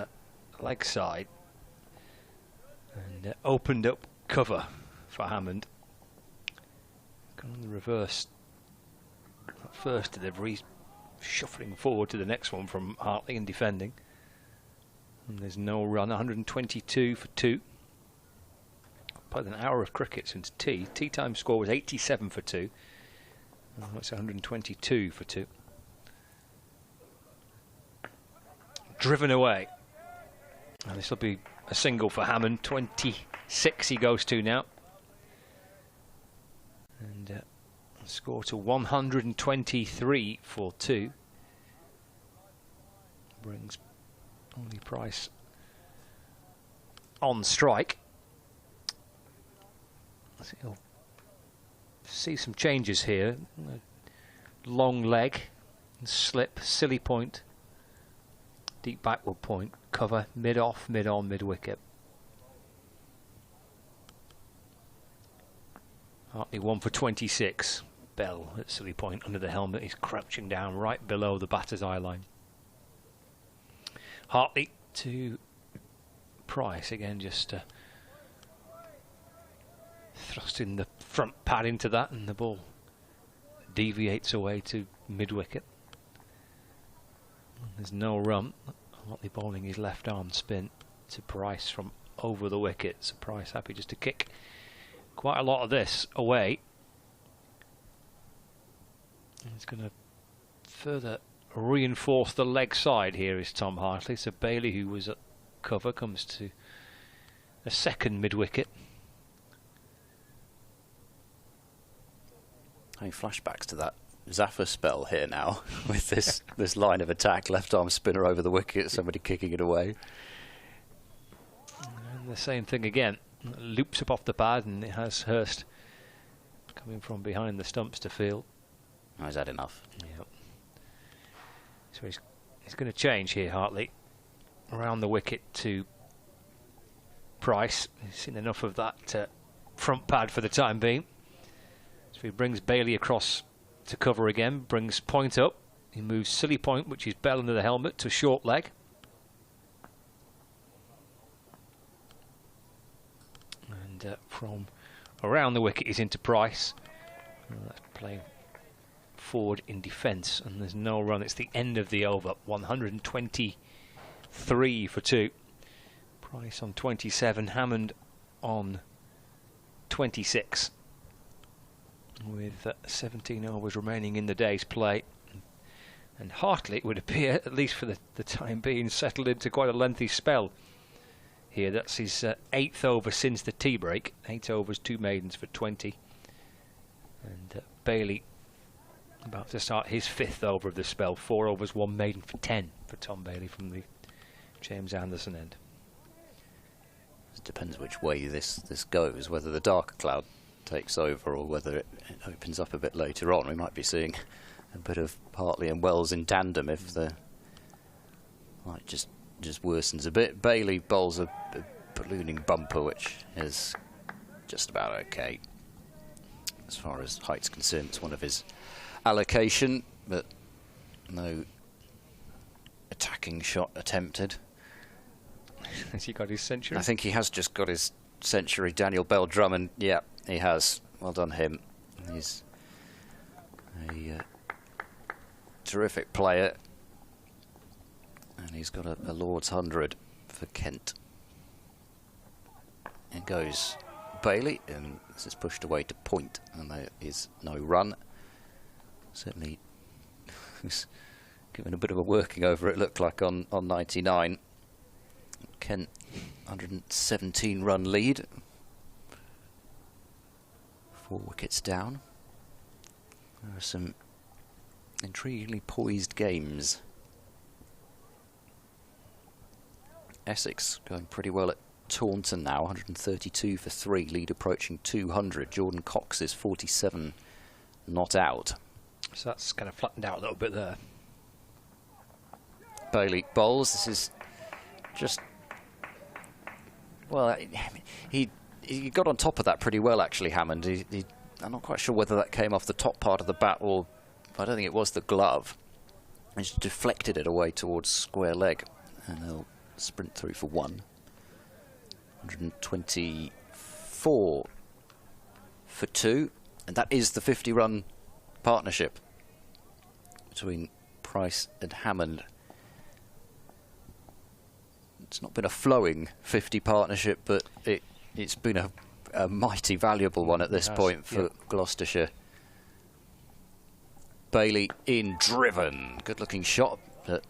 leg side and opened up cover for Hammond. Gone on the reverse. That first delivery, shuffling forward to the next one from Hartley and defending. And there's no run. 122 for 2. Played an hour of cricket since tea. Tea time score was 87 for 2. Now it's 122 for 2. Driven away. And this will be a single for Hammond. 26 he goes to now. And score to 123 for 2. Brings only Price on strike. So he'll see some changes here. Long leg, slip, silly point, deep backward point, cover, mid-off, mid-on, mid-wicket. Hartley 1 for 26. Bell at silly point under the helmet. He's crouching down right below the batter's eye line. Hartley to Price again, just thrusting the front pad into that, and the ball deviates away to mid-wicket. There's no run. Hartley bowling his left arm spin to Price from over the wicket. So Price happy just to kick quite a lot of this away. And he's going to further reinforce the leg side here is Tom Hartley. So Bailey, who was at cover, comes to a second mid-wicket. Having flashbacks to that Zaffa spell here now with this line of attack, left arm spinner over the wicket, somebody kicking it away. And the same thing again, loops up off the pad, and it has Hurst coming from behind the stumps to field. Oh, is that enough? Yep. So he's going to change here, Hartley, around the wicket to Price. He's seen enough of that front pad for the time being. So he brings Bailey across to cover again, brings Point up. He moves silly Point, which is bell under the helmet, to short leg. And from around the wicket he's into Price. That's playing forward in defence, and there's no run. It's the end of the over. 123 for 2. Price on 27, Hammond on 26. With 17 overs remaining in the day's play. And Hartley, it would appear, at least for the time being, settled into quite a lengthy spell here. That's his 8th over since the tea break. 8 overs, 2 maidens for 20. And Bailey about to start his 5th over of the spell. 4 overs, 1 maiden for 10 for Tom Bailey from the James Anderson end. It depends which way this goes, whether the darker cloud takes over or whether it opens up a bit later on. We might be seeing a bit of Hartley and Wells in tandem if the light just worsens a bit. Bailey bowls a ballooning bumper, which is just about okay as far as height's concerned. It's one of his allocation, but no attacking shot attempted. Has he got his century? I think he has just got his century. Daniel Bell Drummond, yeah, he has. Well done him. He's a terrific player, and he's got a Lord's 100 for Kent. And goes Bailey, and this is pushed away to Point, and there is no run. Certainly was given a bit of a working over, it looked like, on 99. Kent 117 run lead, 4 wickets down. There are some intriguingly poised games. Essex going pretty well at Taunton now, 132 for 3, lead approaching 200. Jordan Cox is 47 not out. So that's kind of flattened out a little bit there. Bailey bowls. This is just, well, he got on top of that pretty well, actually, Hammond. I'm not quite sure whether that came off the top part of the bat, or I don't think it was the glove. He just deflected it away towards square leg, and they'll sprint through for 1. 124 for 2, and that is the 50-run partnership between Price and Hammond. It's not been a flowing 50 partnership, but it's been a mighty valuable one at this point for Gloucestershire. Bailey in driven. Good looking shot, but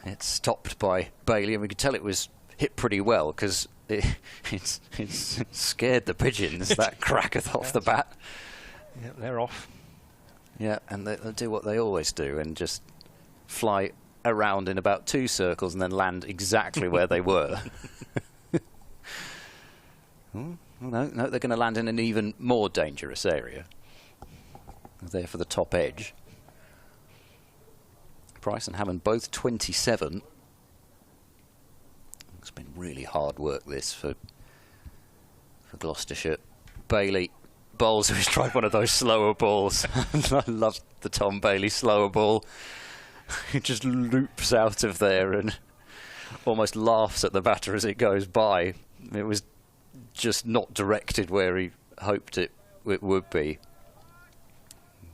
it's stopped by Bailey, and we could tell it was hit pretty well because it's scared the pigeons, that crack off the bat. Yeah, they're off. Yeah, and they'll do what they always do and just fly around in about 2 circles and then land exactly where they were. No, they're going to land in an even more dangerous area. They're there for the top edge. Price and Hammond both 27. It's been really hard work, this, for Gloucestershire. Bailey bowls, who's tried one of those slower balls. I love the Tom Bailey slower ball. It just loops out of there and almost laughs at the batter as it goes by. It was just not directed where he hoped it would be.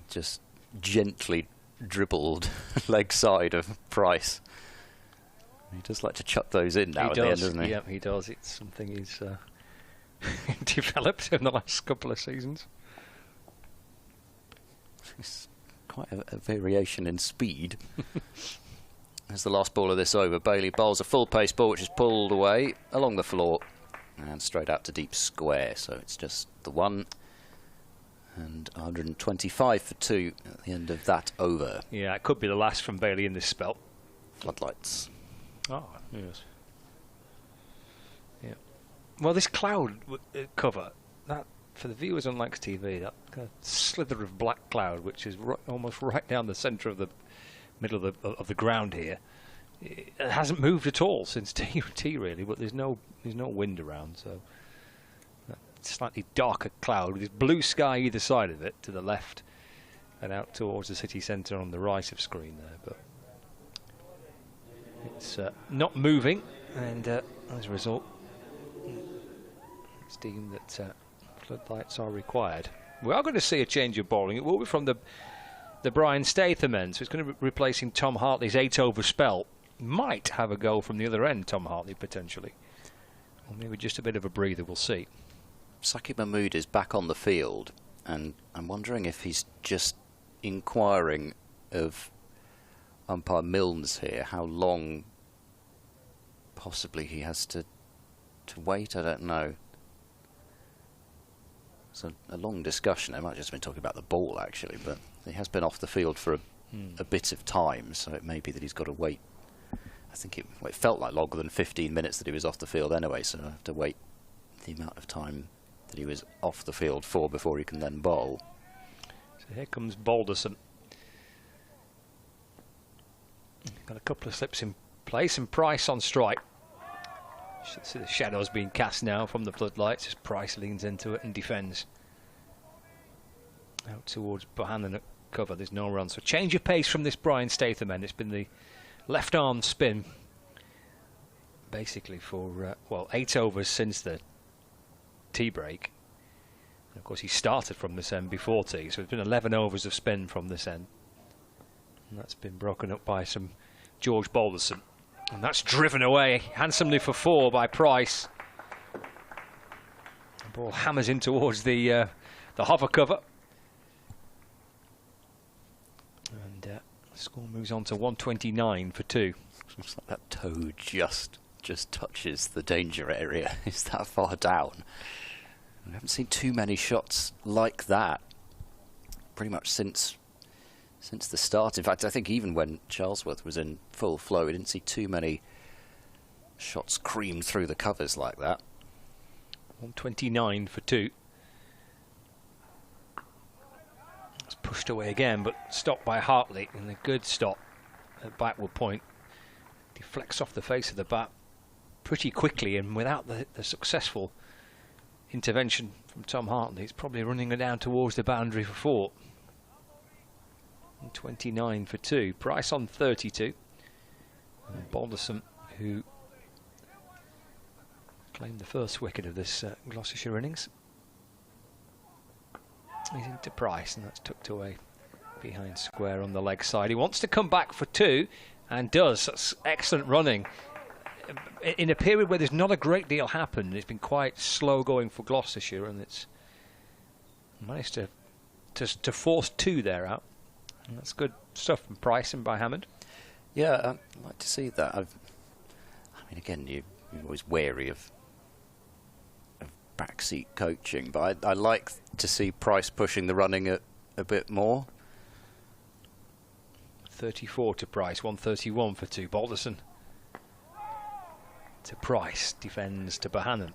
Just gently dribbled leg side of Price. He does like to chuck those in now at the end, doesn't he? Yeah, he does. It's something he's developed in the last couple of seasons. It's quite a variation in speed. As the last ball of this over, Bailey bowls a full pace ball which is pulled away along the floor and straight out to deep square. So it's just the 1, And 125 for 2 at the end of that over. Yeah, it could be the last from Bailey in this spell. Floodlights. Oh, yes. Yeah. Well, this cloud cover, that for the viewers on Lancs TV, that kind of slither of black cloud, which is almost right down the centre of the middle of the ground here, it hasn't moved at all since tea really. But there's no wind around, so that slightly darker cloud with this blue sky either side of it, to the left and out towards the city centre on the right of screen there, but. It's not moving, and as a result, it's deemed that floodlights are required. We are going to see a change of bowling. It will be from the Brian Statham end, so it's going to be replacing Tom Hartley's 8-over spell. Might have a go from the other end, Tom Hartley, potentially. Or maybe just a bit of a breather, we'll see. Saqib Mahmood is back on the field, and I'm wondering if he's just inquiring of umpire Milnes here, how long possibly he has to wait. I don't know. It's a long discussion. I might have just been talking about the ball actually, but he has been off the field for a bit of time, so it may be that he's got to wait. I think it felt like longer than 15 minutes that he was off the field anyway, so I have to wait the amount of time that he was off the field for before he can then bowl. So here comes Balderson. Got a couple of slips in place and Price on strike. You should see the shadows being cast now from the floodlights as Price leans into it and defends. Out towards Bohannon at cover, there's no run. So change of pace from this Brian Statham end. It's been the left arm spin basically for, well, 8 overs since the tea break. And of course he started from this end before tea, so it's been 11 overs of spin from this end. And that's been broken up by some George Balderson. And that's driven away handsomely for 4 by Price. The ball hammers in towards the hover cover. And the score moves on to 129 for 2. Looks like that toe just touches the danger area. It's that far down. We haven't seen too many shots like that pretty much since the start. In fact, I think even when Charlesworth was in full flow, we didn't see too many shots creamed through the covers like that. 129 for 2. It's pushed away again, but stopped by Hartley, and a good stop at backward point. Deflects off the face of the bat pretty quickly, and without the successful intervention from Tom Hartley, it's probably running it down towards the boundary for 4. 29 for 2. Price on 32. And Balderson, who claimed the first wicket of this Gloucestershire innings, he's into Price, and that's tucked away behind square on the leg side. He wants to come back for 2 and does. That's excellent running in a period where there's not a great deal happened. It's been quite slow going for Gloucestershire, and it's managed to force 2 there out. And that's good stuff from Price and by Hammond. Yeah, I'd like to see that. I mean, again, you're always wary of backseat coaching, but I like to see Price pushing the running a bit more. 34 to Price, 131 for 2. Balderson to Price, defends to Bohannon,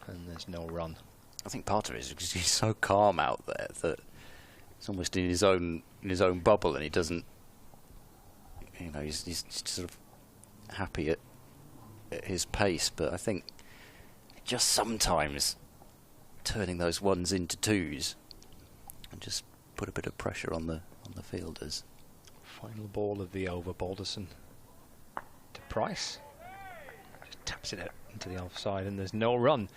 and there's no run. I think part of it is because he's so calm out there that it's almost in his own bubble, and he doesn't, you know, he's sort of happy at his pace. But I think just sometimes turning those 1s into 2s and just put a bit of pressure on the fielders. Final ball of the over. Balderson to Price, just taps it out into the offside, and there's no run.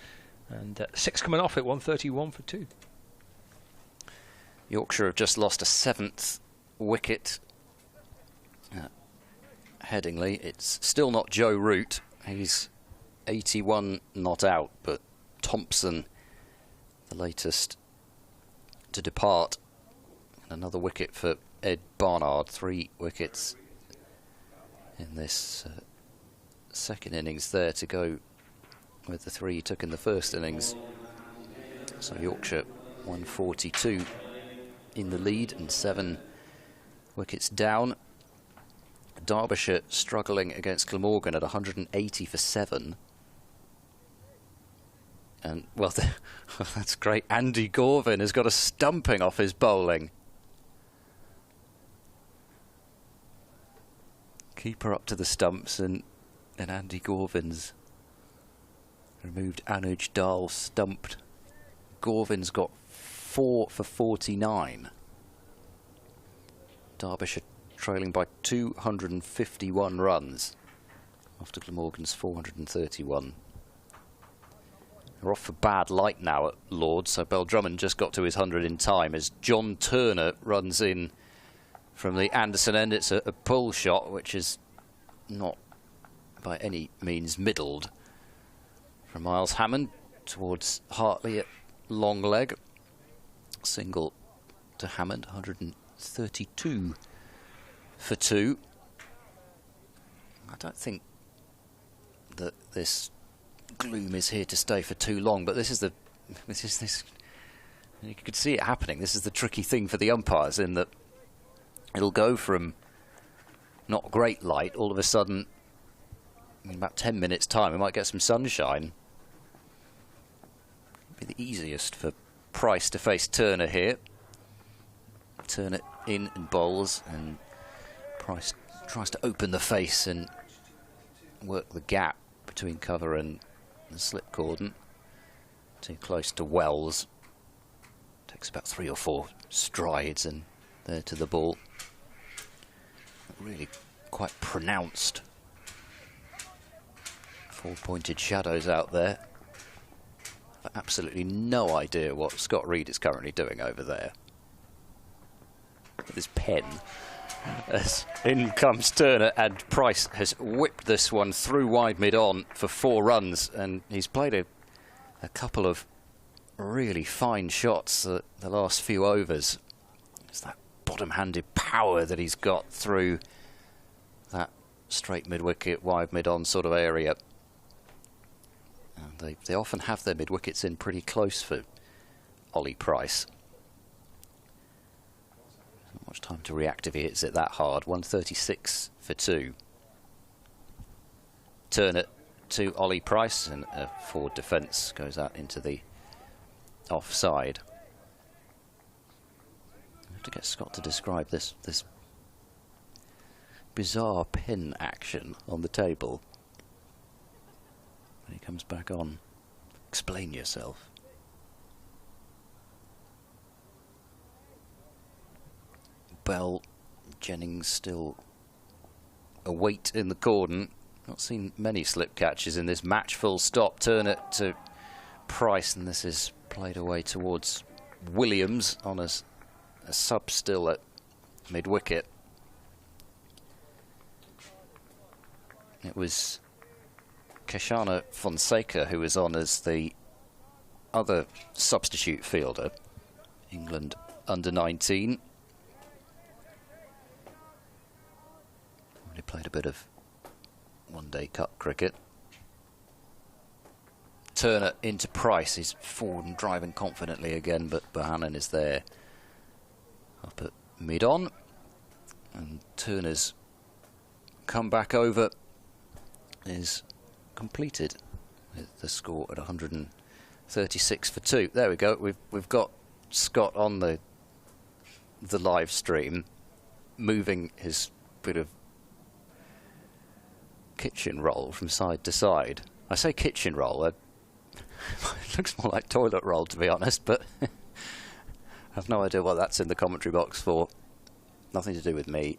And 6 coming off at 131 for 2. Yorkshire have just lost a 7th wicket. Headingley, it's still not Joe Root. He's 81 not out, but Thompson, the latest to depart. And another wicket for Ed Barnard. 3 wickets in this second innings there to go with the 3 he took in the first innings. So Yorkshire 142 in the lead and 7 wickets down. Derbyshire struggling against Glamorgan at 180 for 7. And, well, that's great. Andy Gorvin has got a stumping off his bowling. Keeper up to the stumps, and Andy Gorvin's removed Anuj Dal stumped. Gorvin's got 4 for 49. Derbyshire trailing by 251 runs after Glamorgan's 431. They're off for bad light now at Lord's, so Bell Drummond just got to his 100 in time as John Turner runs in from the Anderson end. It's a pull shot, which is not by any means middled. From Miles Hammond towards Hartley at long leg. Single to Hammond, 132 for 2. I don't think that this gloom is here to stay for too long, but this you could see it happening. This is the tricky thing for the umpires, in that it'll go from not great light, all of a sudden in about 10 minutes time we might get some sunshine. It'll be the easiest for Price to face Turner here. Turner in and bowls, and Price tries to open the face and work the gap between cover and the slip cordon. Too close to Wells. Takes about 3 or 4 strides and there to the ball. Really quite pronounced 4-pointed shadows out there. I've absolutely no idea what Scott Reed is currently doing over there with his pen. As in comes Turner, and Price has whipped this one through wide mid-on for 4 runs, and he's played a couple of really fine shots the last few overs. It's that bottom-handed power that he's got through that straight mid-wicket, wide mid-on sort of area. And they often have their mid-wickets in pretty close for Ollie Price. Not much time to reactivate it that hard. 136 for 2. Turner to Ollie Price, and a forward defence goes out into the offside. I have to get Scott to describe this bizarre pin action on the table when he comes back on. Explain yourself. Bell, Jennings still await in the cordon. Not seen many slip catches in this match. Full stop. Turner to Price, and this is played away towards Williams on a sub still at mid-wicket. It was Keshana Fonseca who was on as the other substitute fielder. England under 19. Already played a bit of one-day cup cricket. Turner into Price. He's forward and driving confidently again, but Bohannon is there up at mid-on. And Turner's come back over is completed with the score at 136 for 2. There we go. We've got Scott on the live stream moving his bit of kitchen roll from side to side. I say kitchen roll, it looks more like toilet roll, to be honest, but I have no idea what that's in the commentary box for. Nothing to do with me.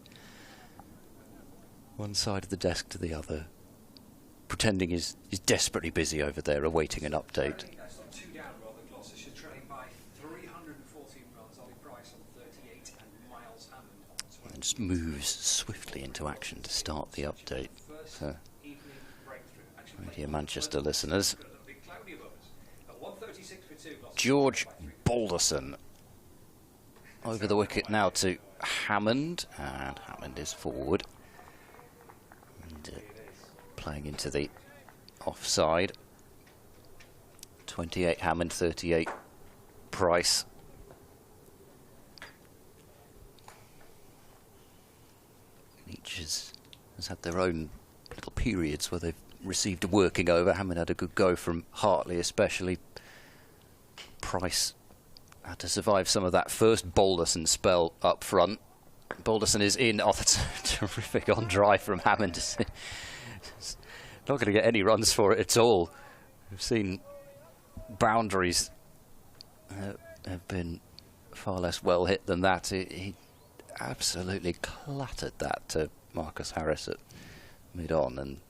One side of the desk to the other, pretending he's desperately busy over there awaiting an update. 2 down, Robert. Gloucestershire trailing by 314 runs. Ollie Price on 38 and Miles Hammond. And just moves swiftly into action to start the update. So, dear Manchester listeners, George Balderson over the wicket now to Hammond, and Hammond is forward and playing into the offside. 28 Hammond, 38 Price. pitch has had their own little periods where they've received a working over. Hammond had a good go from Hartley especially. Price had to survive some of that first Balderson spell up front. Balderson is in. Oh, that's a terrific on drive from Hammond. Not going to get any runs for it at all. We've seen boundaries have been far less well hit than that. He absolutely clattered that to Marcus Harris at mid-on, and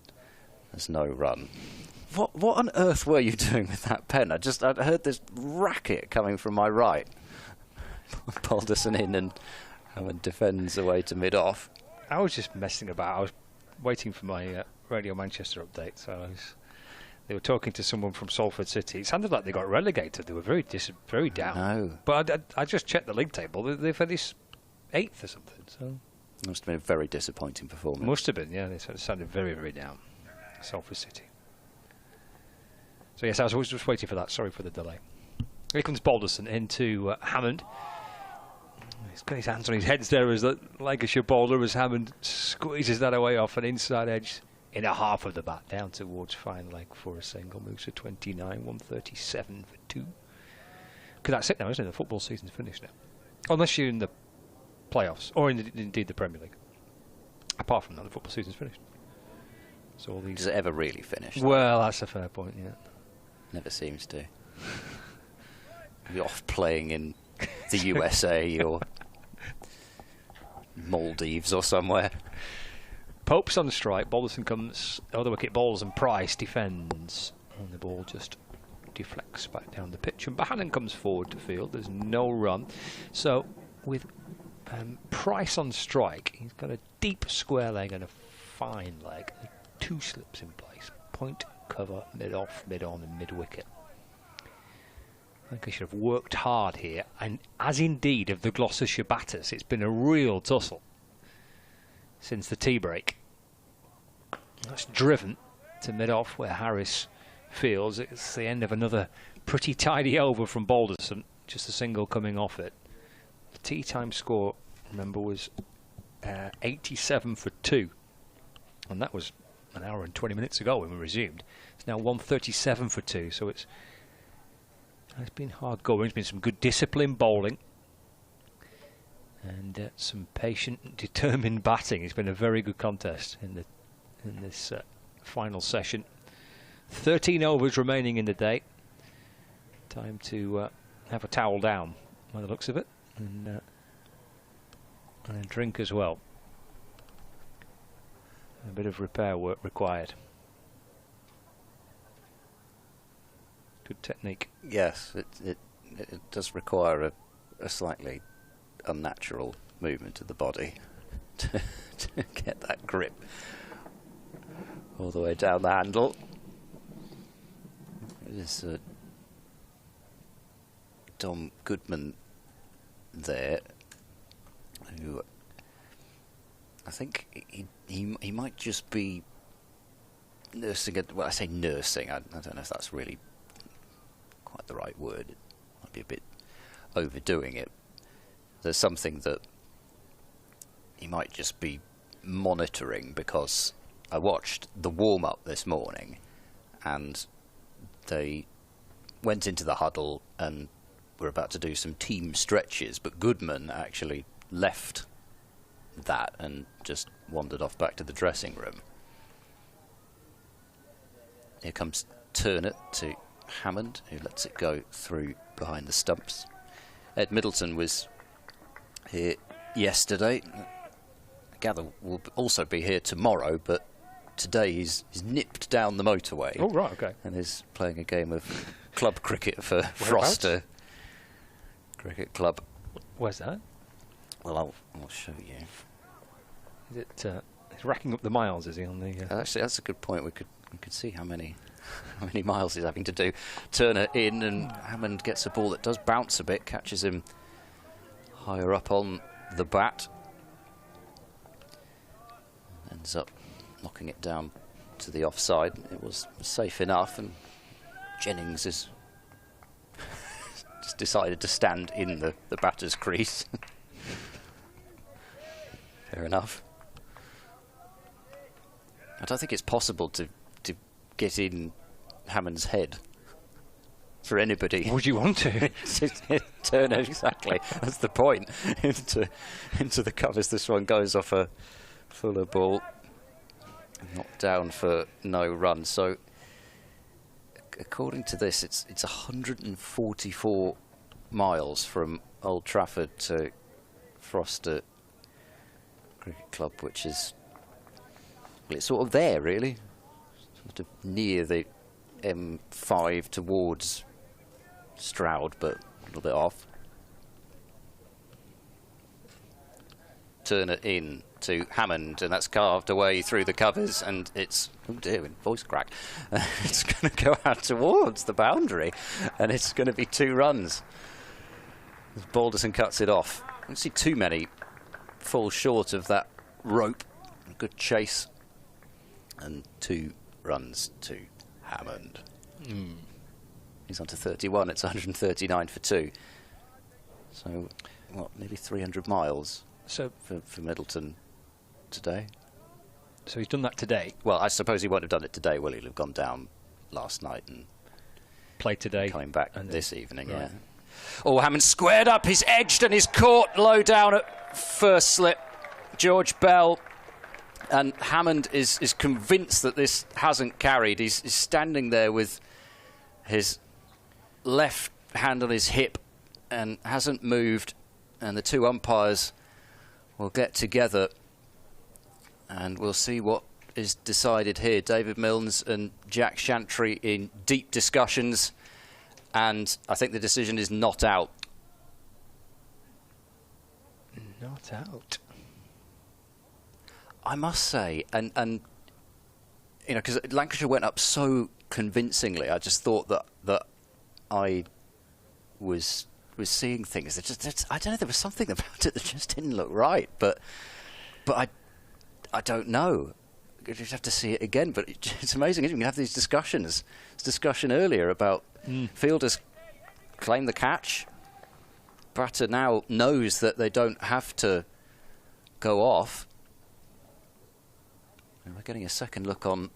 there's no run. What on earth were you doing with that pen? I heard this racket coming from my right. Balderson in, and Hammond defends away to mid-off. I was just messing about. I was waiting for my Radio Manchester update, so they were talking to someone from Salford City. It sounded like they got relegated. They were very down. No. But I just checked the league table. They finished 8th or something. So must have been a very disappointing performance. Must have been, yeah. They sounded very, very down. Salford City. So yes, I was just waiting for that. Sorry for the delay. Here comes Balderson into Hammond. He's got his hands on his head there as the Lancashire bowler, as Hammond squeezes that away off an inside edge in a half of the bat down towards fine leg for a single. Moves to 29, 137 for 2. Because that's it now, isn't it? The football season's finished now. Unless you're in the playoffs, or indeed the Premier League. Apart from that, the football season's finished. So all these. Does it ever really finish? Well, that's a fair point, yeah. Never seems to. You're off playing in the USA or Maldives or somewhere. Pope's on the strike. Balderson comes, other wicket bowls, and Price defends. And the ball just deflects back down the pitch. And Bohannon comes forward to field. There's no run. So with Price on strike, he's got a deep square leg and a fine leg. 2 slips in place. Point, cover, mid-off, mid-on and mid-wicket. I think I should have worked hard here, and as indeed of the Gloucestershire batters. It's been a real tussle since the tea break. That's driven to mid-off where Harris fields. It's the end of another pretty tidy over from Balderson. Just a single coming off it. The tea time score, remember, was 87 for 2. And that was an hour and 20 minutes ago when we resumed. It's now 137 for 2, so it's been hard going. There's been some good disciplined bowling and some patient, determined batting. It's been a very good contest in this final session. 13 overs remaining in the day. Time to have a towel down by the looks of it, and a drink as well. A bit of repair work required. Good technique. Yes, it does require a slightly unnatural movement of the body to get that grip all the way down the handle. There's Dom Goodman there, who I think he might just be nursing it. Well, I say nursing. I don't know if that's really quite the right word. It might be a bit overdoing it. There's something that he might just be monitoring, because I watched the warm-up this morning and they went into the huddle and were about to do some team stretches, but Goodman actually left that and just wandered off back to the dressing room. Here comes Turner to Hammond, who lets it go through behind the stumps. Ed Middleton was here yesterday. I gather will also be here tomorrow, but today he's nipped down the motorway. Oh, right, okay. And is playing a game of club cricket for Froster Cricket Club. Where's that? Well, I'll show you. Is it? He's racking up the miles, is he? On the? Actually, that's a good point. We could see how many miles he's having to do. Turner in, and Hammond gets a ball that does bounce a bit, catches him higher up on the bat, ends up knocking it down to the offside. It was safe enough, and Jennings has just decided to stand in the batter's crease. Fair enough. I don't think it's possible to get in Hammond's head for anybody. Would you want to? Turner, exactly. That's the point. into the covers. This one goes off a fuller ball. Knocked down for no run. So, according to this, it's 144 miles from Old Trafford to Froster Cricket Club, which is, well, it's sort of there, really. Sort of near the M5 towards Stroud, but a little bit off. Turner in to Hammond, and that's carved away through the covers, and it's, oh dear, voice crack. It's going to go out towards the boundary, and it's going to be 2 runs. As Balderson cuts it off. I don't see too many fall short of that rope. A good chase, and 2 runs to Hammond. He's on to 31. It's 139 for 2. So, what, nearly 300 miles so for Middleton today. So he's done that today? Well, I suppose he won't have done it today, will he? He'll have gone down last night and played today. Coming back this evening, right. Yeah. Oh, Hammond squared up. He's edged and he's caught low down at first slip. George Bell. And Hammond is convinced that this hasn't carried. He's standing there with his left hand on his hip and hasn't moved. And the 2 umpires will get together and we'll see what is decided here. David Milnes and Jack Shantry in deep discussions, and I think the decision is not out. Not out. I must say, and you know, because Lancashire went up so convincingly, I just thought that I was seeing things that just, I don't know, there was something about it that just didn't look right, but I don't know. You just have to see it again. But it's amazing, isn't it? We can have these discussions. This discussion earlier about fielders claim the catch. Batter now knows that they don't have to go off. And we're getting a second look on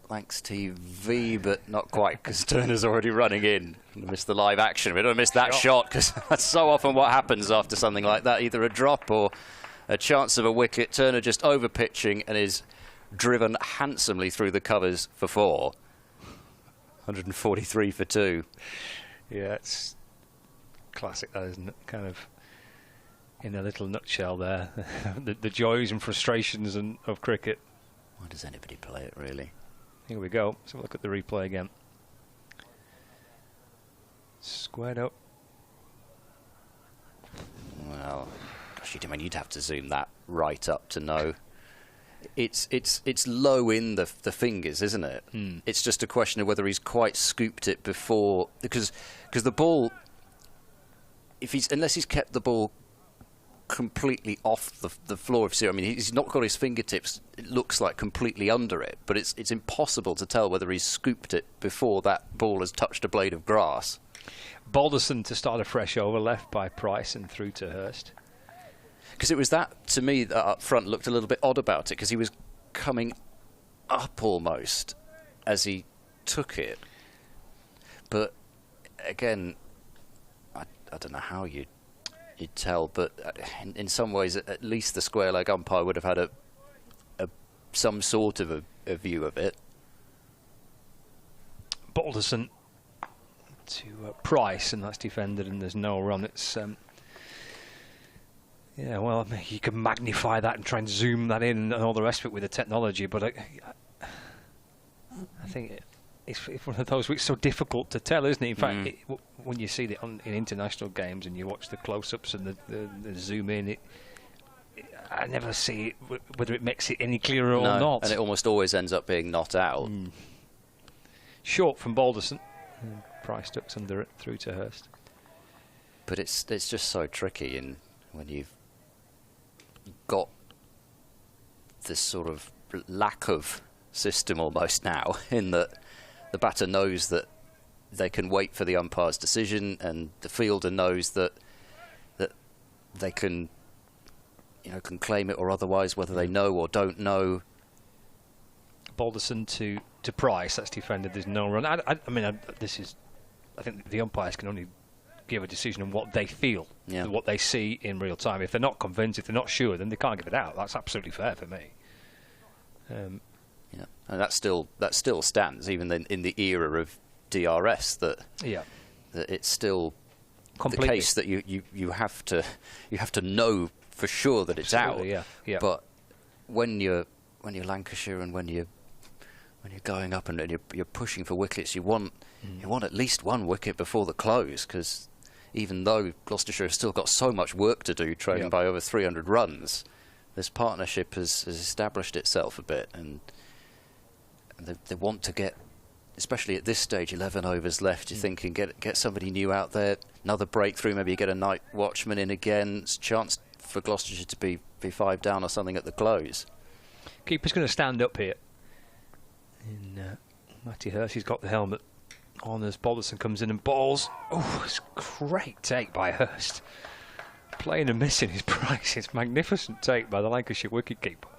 Lancs TV, but not quite, because Turner's already running in. Missed the live action. We don't miss that shot, because that's so often what happens after something like that. Either a drop or a chance of a wicket. Turner just over pitching and is driven handsomely through the covers for 4. 143 for 2. Yeah, it's classic, that, isn't it? Kind of in a little nutshell there. the joys and frustrations of cricket. Why does anybody play it, really? Here we go. Let's have a look at the replay again. Squared up. Well, gosh, you'd have to zoom that right up to know. It's low in the fingers, isn't it? It's just a question of whether he's quite scooped it before, because the ball, unless he's kept the ball completely off the floor of zero. I mean, he's not got his fingertips, it looks like, completely under it, but it's impossible to tell whether he's scooped it before that ball has touched a blade of grass. Balderson to start a fresh over, left by Price and through to Hurst. Because it was that, to me, that up front looked a little bit odd about it, because he was coming up almost as he took it. But again, I don't know how you'd tell, but in some ways, at least the square leg umpire would have had some sort of a view of it. Balderson to Price, and that's defended, and there's no run. It's yeah, well, I mean, you can magnify that and try and zoom that in and all the rest of it with the technology, but I think it's one of those which is so difficult to tell, isn't it? In fact, when you see it in international games and you watch the close-ups and the zoom in, I never see it, whether it makes it any clearer or not. And it almost always ends up being not out. Short from Balderson. Price ducks under it through to Hurst. But it's just so tricky when you've got this sort of lack of system almost now, in that the batter knows that they can wait for the umpire's decision, and the fielder knows that they can claim it or otherwise, whether they know or don't know. Balderson to Price. That's defended. There's no run. I mean, I think the umpires can only give a decision on what they feel, what they see in real time. If they're not convinced, if they're not sure, then they can't give it out. That's absolutely fair for me. Yeah, and that still stands even in the era of DRS. That it's still completely the case that you have to know for sure that it's out. Yeah. But when you're Lancashire and when you're going up and you're pushing for wickets, you want at least one wicket before the close, because even though Gloucestershire has still got so much work to do, trailing by over 300 runs, this partnership has established itself a bit, and they want to get, especially at this stage, 11 overs left. You're thinking get somebody new out there, another breakthrough. Maybe you get a night watchman in again. It's a chance for Gloucestershire to be 5 down or something at the close. Keeper's going to stand up here. Matty Hurst, got the helmet on as Balderson comes in and bowls. Oh, it's a great take by Hurst. Playing and missing his Price. It's magnificent take by the Lancashire wicketkeeper.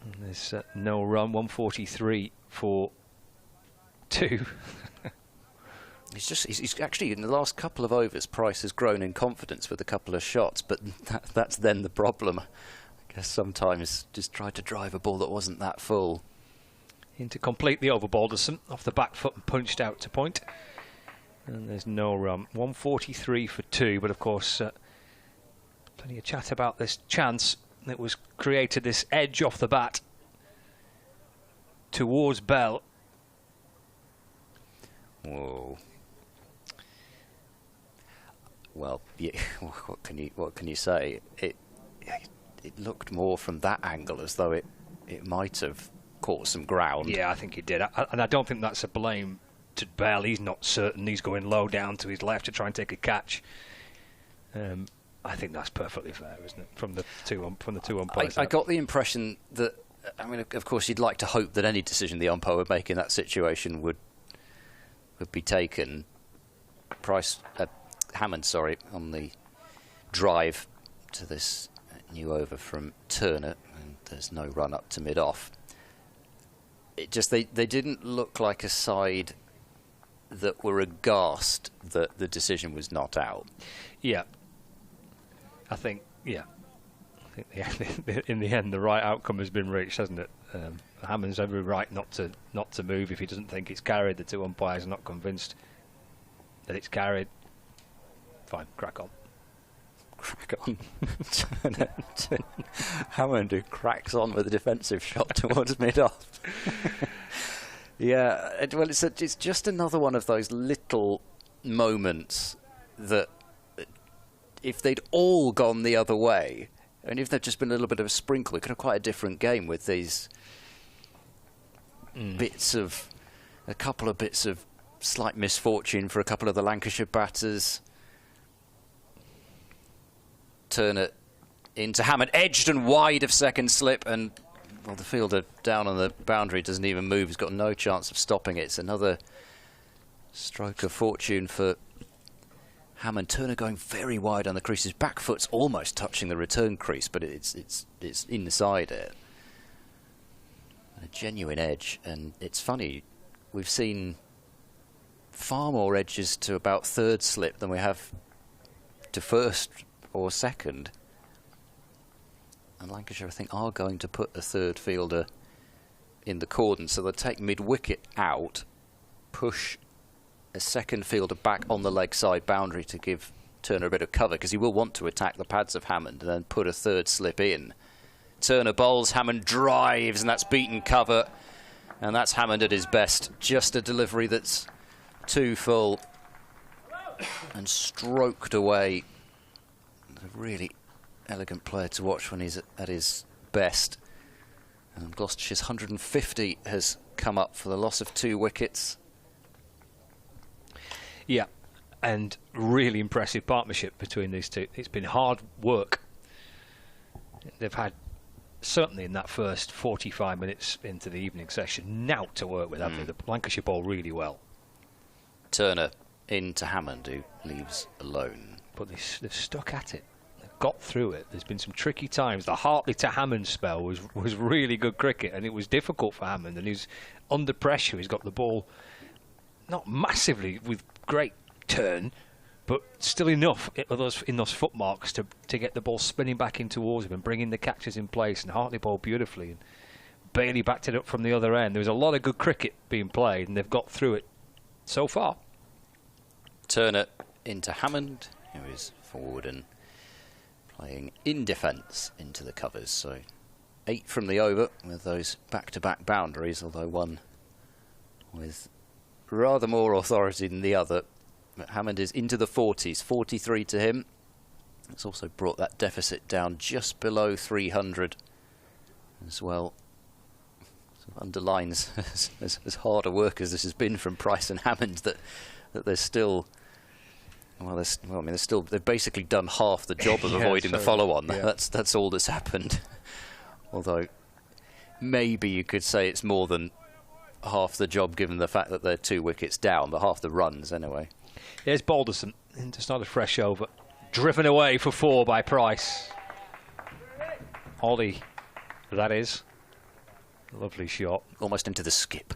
And there's no run, 143 for 2. He's actually, in the last couple of overs, Price has grown in confidence with a couple of shots, but that's then the problem. I guess sometimes just tried to drive a ball that wasn't that full. In to complete the over, Balderson off the back foot and punched out to point. And there's no run. 143 for 2, but of course, plenty of chat about this chance that was created, this edge off the bat towards Bell. Whoa. Well, yeah, what can you say? It looked more from that angle as though it might have caught some ground. Yeah, I think it did. And I don't think that's a blame to Bell. He's not certain. He's going low down to his left to try and take a catch. I think that's perfectly fair, isn't it? From the two umpires. I got the impression that, I mean, of course, you'd like to hope that any decision the umpire would make in that situation would be taken. Hammond, on the drive to this new over from Turner, and there's no run up to mid-off. It just they didn't look like a side that were aghast that the decision was not out. Yeah, I think in the end the right outcome has been reached, hasn't it? Hammond's every right not to move if he doesn't think it's carried. The two umpires are not convinced that it's carried. Fine, crack on. Crack on. Hammond, who cracks on with a defensive shot towards mid-off. Yeah, well, it's just another one of those little moments that, if they'd all gone the other way, and if there'd just been a little bit of a sprinkle, it could have quite a different game with these a couple of bits of slight misfortune for a couple of the Lancashire batters. Turner into Hammond, edged and wide of second slip, and the fielder down on the boundary doesn't even move. He's got no chance of stopping it. It's another stroke of fortune for Hammond. Turner going very wide on the crease. His back foot's almost touching the return crease, but it's inside it. A genuine edge, and it's funny. We've seen far more edges to about third slip than we have to first or second. And Lancashire, I think, are going to put a third fielder in the cordon, so they'll take mid-wicket out, push a second fielder back on the leg side boundary to give Turner a bit of cover, because he will want to attack the pads of Hammond, and then put a third slip in. Turner bowls, Hammond drives, and that's beaten cover, and that's Hammond at his best. Just a delivery that's too full and stroked away. A really elegant player to watch when he's at his best. And Gloucestershire's 150 has come up for the loss of 2 wickets. Yeah, and really impressive partnership between these two. It's been hard work. They've had, certainly in that first 45 minutes into the evening session, now to work with, haven't they? The Lancashire bowl really well. Turner into Hammond, who leaves alone. But they've stuck at it. They've got through it. There's been some tricky times. The Hartley to Hammond spell was really good cricket, and it was difficult for Hammond, and he's under pressure. He's got the ball not massively with great turn, but still enough in those footmarks to get the ball spinning back in towards him and bringing the catches in place, and Hartley bowled beautifully, and Bailey backed it up from the other end. There was a lot of good cricket being played, and they've got through it so far. Turner into Hammond, who is forward and playing in defence into the covers. So 8 from the over with those back-to-back boundaries, although one with rather more authority than the other. But Hammond is into the 40s, 43 to him. It's also brought that deficit down just below 300 as well. Sort of underlines as hard a work as this has been from Price and Hammond that there's still. Well, they've basically done half the job of avoiding the follow-on. Yeah. That's all that's happened. Although maybe you could say it's more than half the job, given the fact that they're 2 wickets down, but half the runs anyway. Here's Balderson in to start a fresh over, driven away for 4 by Price. Ollie, that is. Lovely shot, almost into the skip.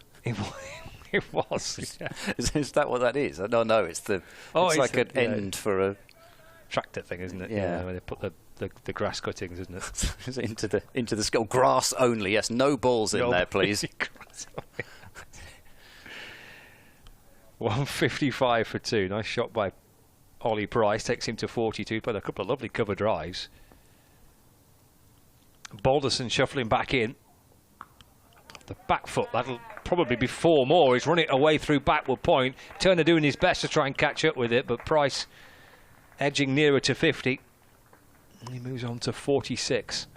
It was. Yeah. Is that what that is? No, it's the. It's like an end for a tractor thing, isn't it? Yeah, where they put the grass cuttings, isn't it? into the skill. Grass only. Yes, no balls in there, please. 155 for 2. Nice shot by Ollie Price. Takes him to 42. Played a couple of lovely cover drives. Balderson shuffling back in. The back foot, that'll probably be 4 more. He's running it away through backward point. Turner doing his best to try and catch up with it, but Price edging nearer to 50. And he moves on to 46.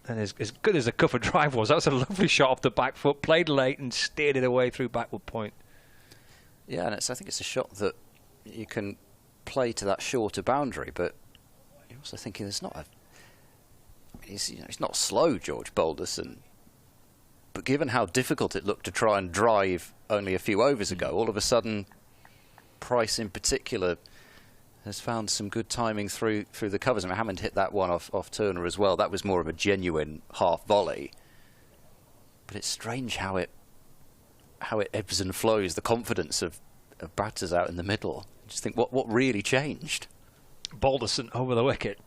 And as good as the cover drive was, that was a lovely shot off the back foot. Played late and steered it away through backward point. Yeah, and I think it's a shot that you can play to that shorter boundary, but you're also thinking there's not a... He's not slow, George Balderson. But given how difficult it looked to try and drive only a few overs ago, all of a sudden, Price in particular has found some good timing through the covers. I mean, Hammond hit that one off Turner as well. That was more of a genuine half volley. But it's strange how it ebbs and flows. The confidence of batters out in the middle. I just think what really changed. Balderson over the wicket.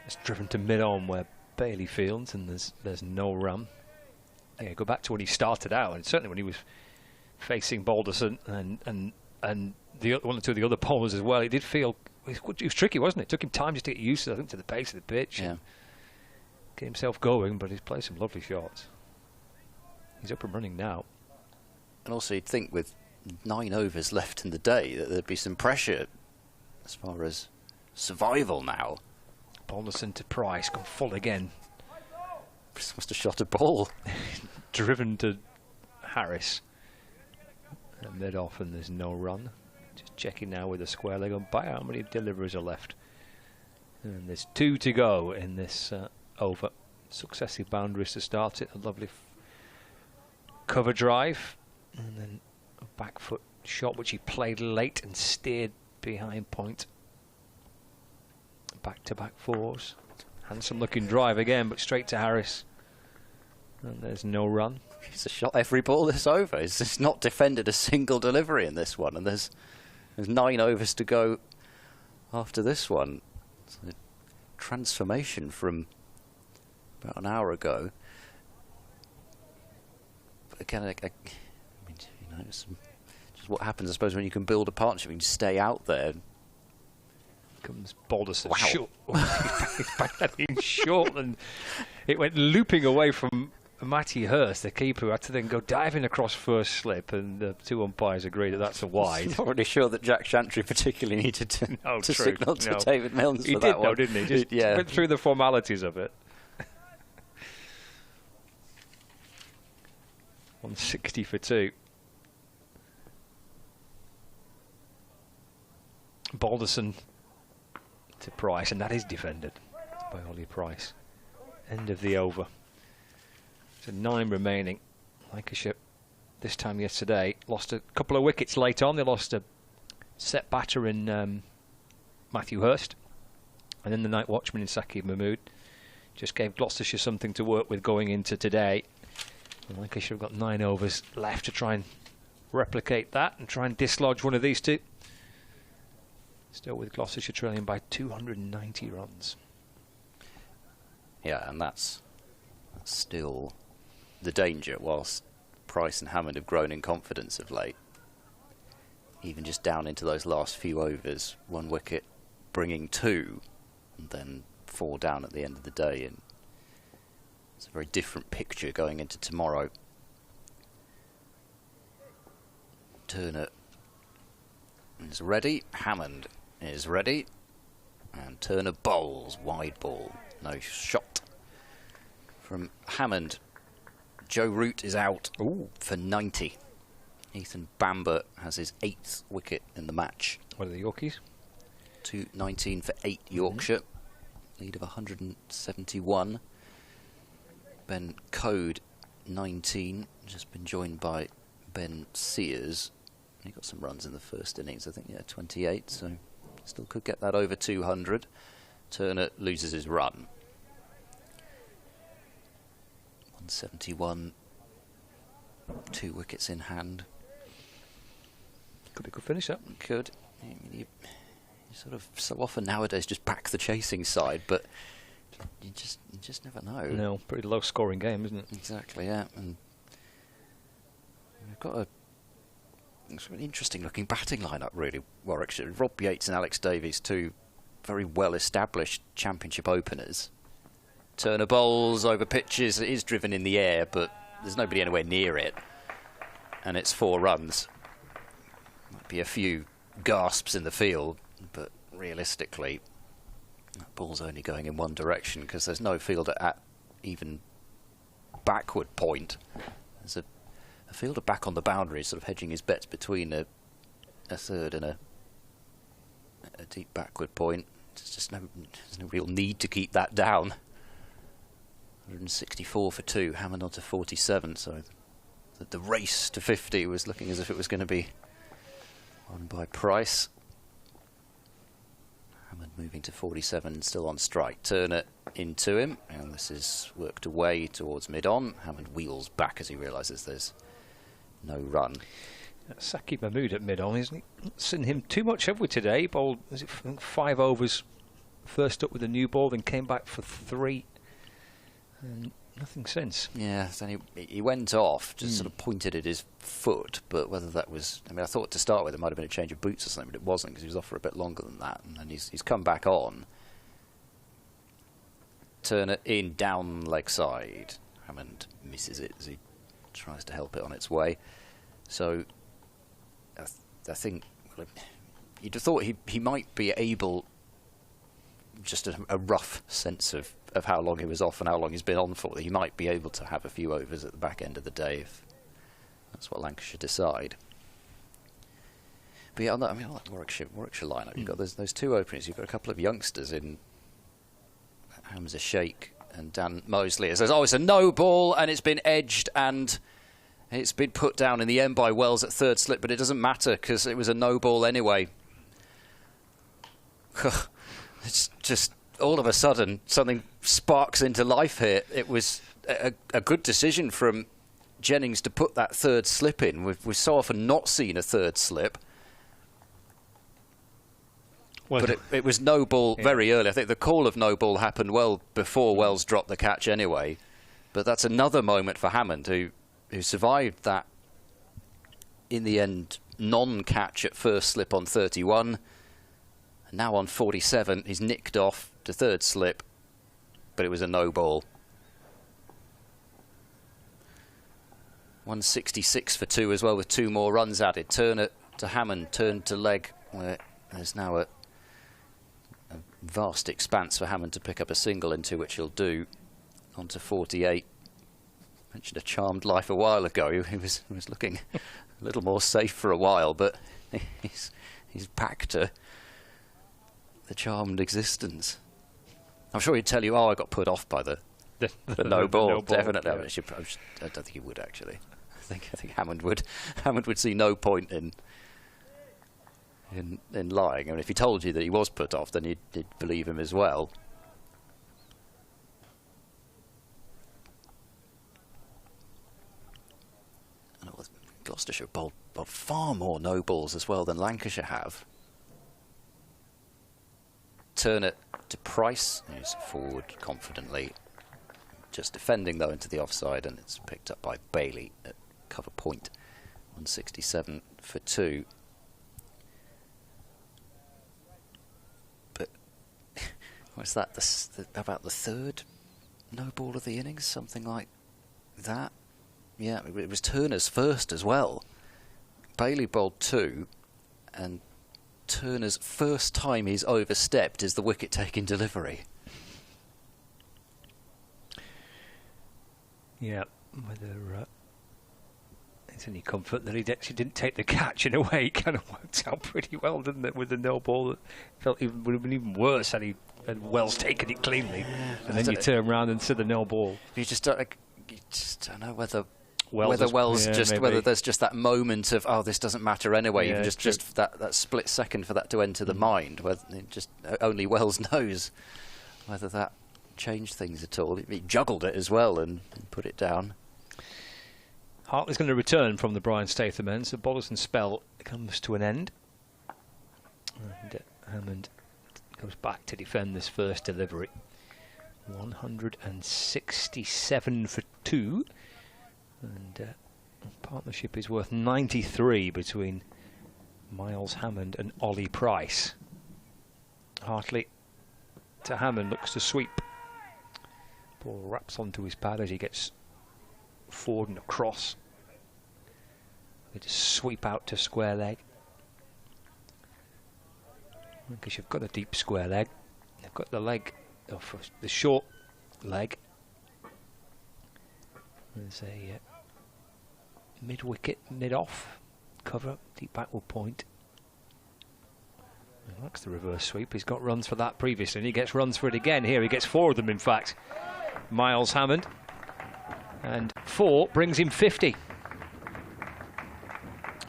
It's driven to mid-on where Bailey fields, and there's no run. Yeah, go back to when he started out, and certainly when he was facing Balderson and the one or two of the other bowlers as well, it did feel it was tricky, wasn't it? It took him time just to get used to, I think, to the pace of the pitch. Yeah. And get himself going, but he's played some lovely shots. He's up and running now. And also, you'd think with 9 overs left in the day that there'd be some pressure as far as survival now. Balderson to Price, gone full again. Must have shot a ball. Driven to Harris. And mid-off, and there's no run. Just checking now with a square leg umpire how many deliveries are left. And there's 2 to go in this over. Successive boundaries to start it. A lovely cover drive. And then a back foot shot which he played late and steered behind point. Back-to-back 4s. Handsome looking drive again, but straight to Harris. And there's no run. He's shot every ball this over. He's just not defended a single delivery in this one, and there's 9 overs to go after this one. It's a transformation from about an hour ago. But again, I mean, it's just what happens, I suppose, when you can build a partnership. You can stay out there. Comes Balderson short. He's back that in short, and it went looping away from Matty Hurst, the keeper, who had to then go diving across first slip, and the 2 umpires agreed that that's a wide. I'm not really sure that Jack Chantry particularly needed to signal to David Milnes for that one. He did, though, didn't he? Just went through the formalities of it. 160 for 2. Balderson to Price, and that is defended by Ollie Price. End of the over. So 9 remaining. Lancashire, this time yesterday, lost a couple of wickets late on. They lost a set batter in Matthew Hurst, And then the night watchman in Saqib Mahmood just gave Gloucestershire something to work with going into today. And Lancashire have got 9 overs left to try and replicate that and try and dislodge one of these two. Still with Gloucestershire trailing by 290 runs. Yeah, and that's still the danger. Whilst Price and Hammond have grown in confidence of late, even just down into those last few overs, 1 wicket bringing 2, and then 4 down at the end of the day, and it's a very different picture going into tomorrow. Turner is ready, Hammond is ready, and Turner bowls, wide ball, no shot from Hammond. Joe Root is out for 90. Ethan Bamber has his 8th wicket in the match. What are the Yorkies? 219 for 8 Yorkshire, lead of 171. Ben Code 19, just been joined by Ben Sears. He got some runs in the first innings, I think, yeah, 28, so still could get that over 200. Turner loses his run. 171, 2 wickets in hand. Could be a good finish, that. Could. You sort of so often nowadays just back the chasing side, but you just never know. No, pretty low scoring game, isn't it? Exactly, yeah. And we've got a interesting looking batting lineup, really. Warwickshire, Rob Yates and Alex Davies, 2 very well established championship openers. Turner bowls over pitches, it is driven in the air, but there's nobody anywhere near it, and it's 4 runs. Might be a few gasps in the field, but realistically that ball's only going in one direction because there's no fielder at even backward point. There's a fielder back on the boundary, sort of hedging his bets between a third and a deep backward point. There's just there's no real need to keep that down. 164 for 2, Hammond on to 47, so the race to 50 was looking as if it was going to be won by Price. Hammond moving to 47, still on strike. Turner into him, and this is worked away towards mid-on. Hammond wheels back as he realises there's no run. Saqib Mahmood at mid-on, isn't he? Not seen him too much, have we, today? Bowled, was it 5 overs first up with a new ball, then came back for 3. And nothing since. Yeah, then he went off, just sort of pointed at his foot, but whether that was... I mean, I thought to start with it might have been a change of boots or something, but it wasn't, because he was off for a bit longer than that, and then he's come back on. Turner in, down leg side. Hammond misses it as he tries to help it on its way. So, I think... Well, you'd have thought he might be able... just a rough sense of how long he was off and how long he's been on for. He might be able to have a few overs at the back end of the day if that's what Lancashire decide. But yeah, on that Warwickshire lineup, you've got those 2 openers. You've got a couple of youngsters in Hamza Sheikh and Dan Mosley. It says, oh, it's a no ball and it's been edged and it's been put down in the end by Wells at 3rd slip, but it doesn't matter because it was a no ball anyway. It's just all of a sudden something sparks into life here. It was a good decision from Jennings to put that 3rd slip in. We've so often not seen a 3rd slip. Well, but it was no ball very early. I think the call of no ball happened well before Wells dropped the catch anyway. But that's another moment for Hammond, who survived that, in the end, non-catch at 1st slip on 31. And now on 47, he's nicked off to 3rd slip, but it was a no ball. 166 for 2 as well, with 2 more runs added. Turner to Hammond, turn to leg, where there's now a vast expanse for Hammond to pick up a single into, which he'll do. On to 48. Mentioned a charmed life a while ago. He was looking a little more safe for a while, but he's back to the charmed existence. I'm sure he'd tell you, oh, I got put off by the no ball. No ball. Definitely. Yeah. I don't think he would, actually. I think Hammond would see no point in in lying. I mean, if he told you that he was put off, then you'd believe him as well. And Gloucestershire bowled far more no balls as well than Lancashire have. Turner to Price, who's forward confidently, just defending though into the offside, and it's picked up by Bailey at cover point. 167 for 2. But was that about the third no ball of the innings, something like that? Yeah, it was Turner's first as well. Bailey bowled 2, and Turner's first time he's overstepped is the wicket-taking delivery. Yeah, whether it's any comfort that he actually didn't take the catch, in a way, it kind of worked out pretty well, didn't it, with the no ball? That would have been even worse had Wells taken it cleanly, and then you turn around and see the no ball. You just don't know whether Wells whether there's just that moment of, oh, this doesn't matter anyway, Yeah, even just that split second for that to enter the mind, whether only Wells knows whether that changed things at all. He juggled it as well and put it down. Hartley's going to return from the Brian Statham end, so Bollerson spell comes to an end. And Hammond goes back to defend this first delivery. 167 for 2. And partnership is worth 93 between Miles Hammond and Ollie Price. Hartley to Hammond, looks to sweep. Ball wraps onto his pad as he gets forward and across. They just sweep out to square leg. Because you've got a deep square leg. They've got the leg, the short leg. There's a mid-wicket, mid-off cover, deep backward point. He likes the reverse sweep. He's got runs for that previously, and he gets runs for it again. Here he gets 4 of them, in fact. Miles Hammond. And 4 brings him 50.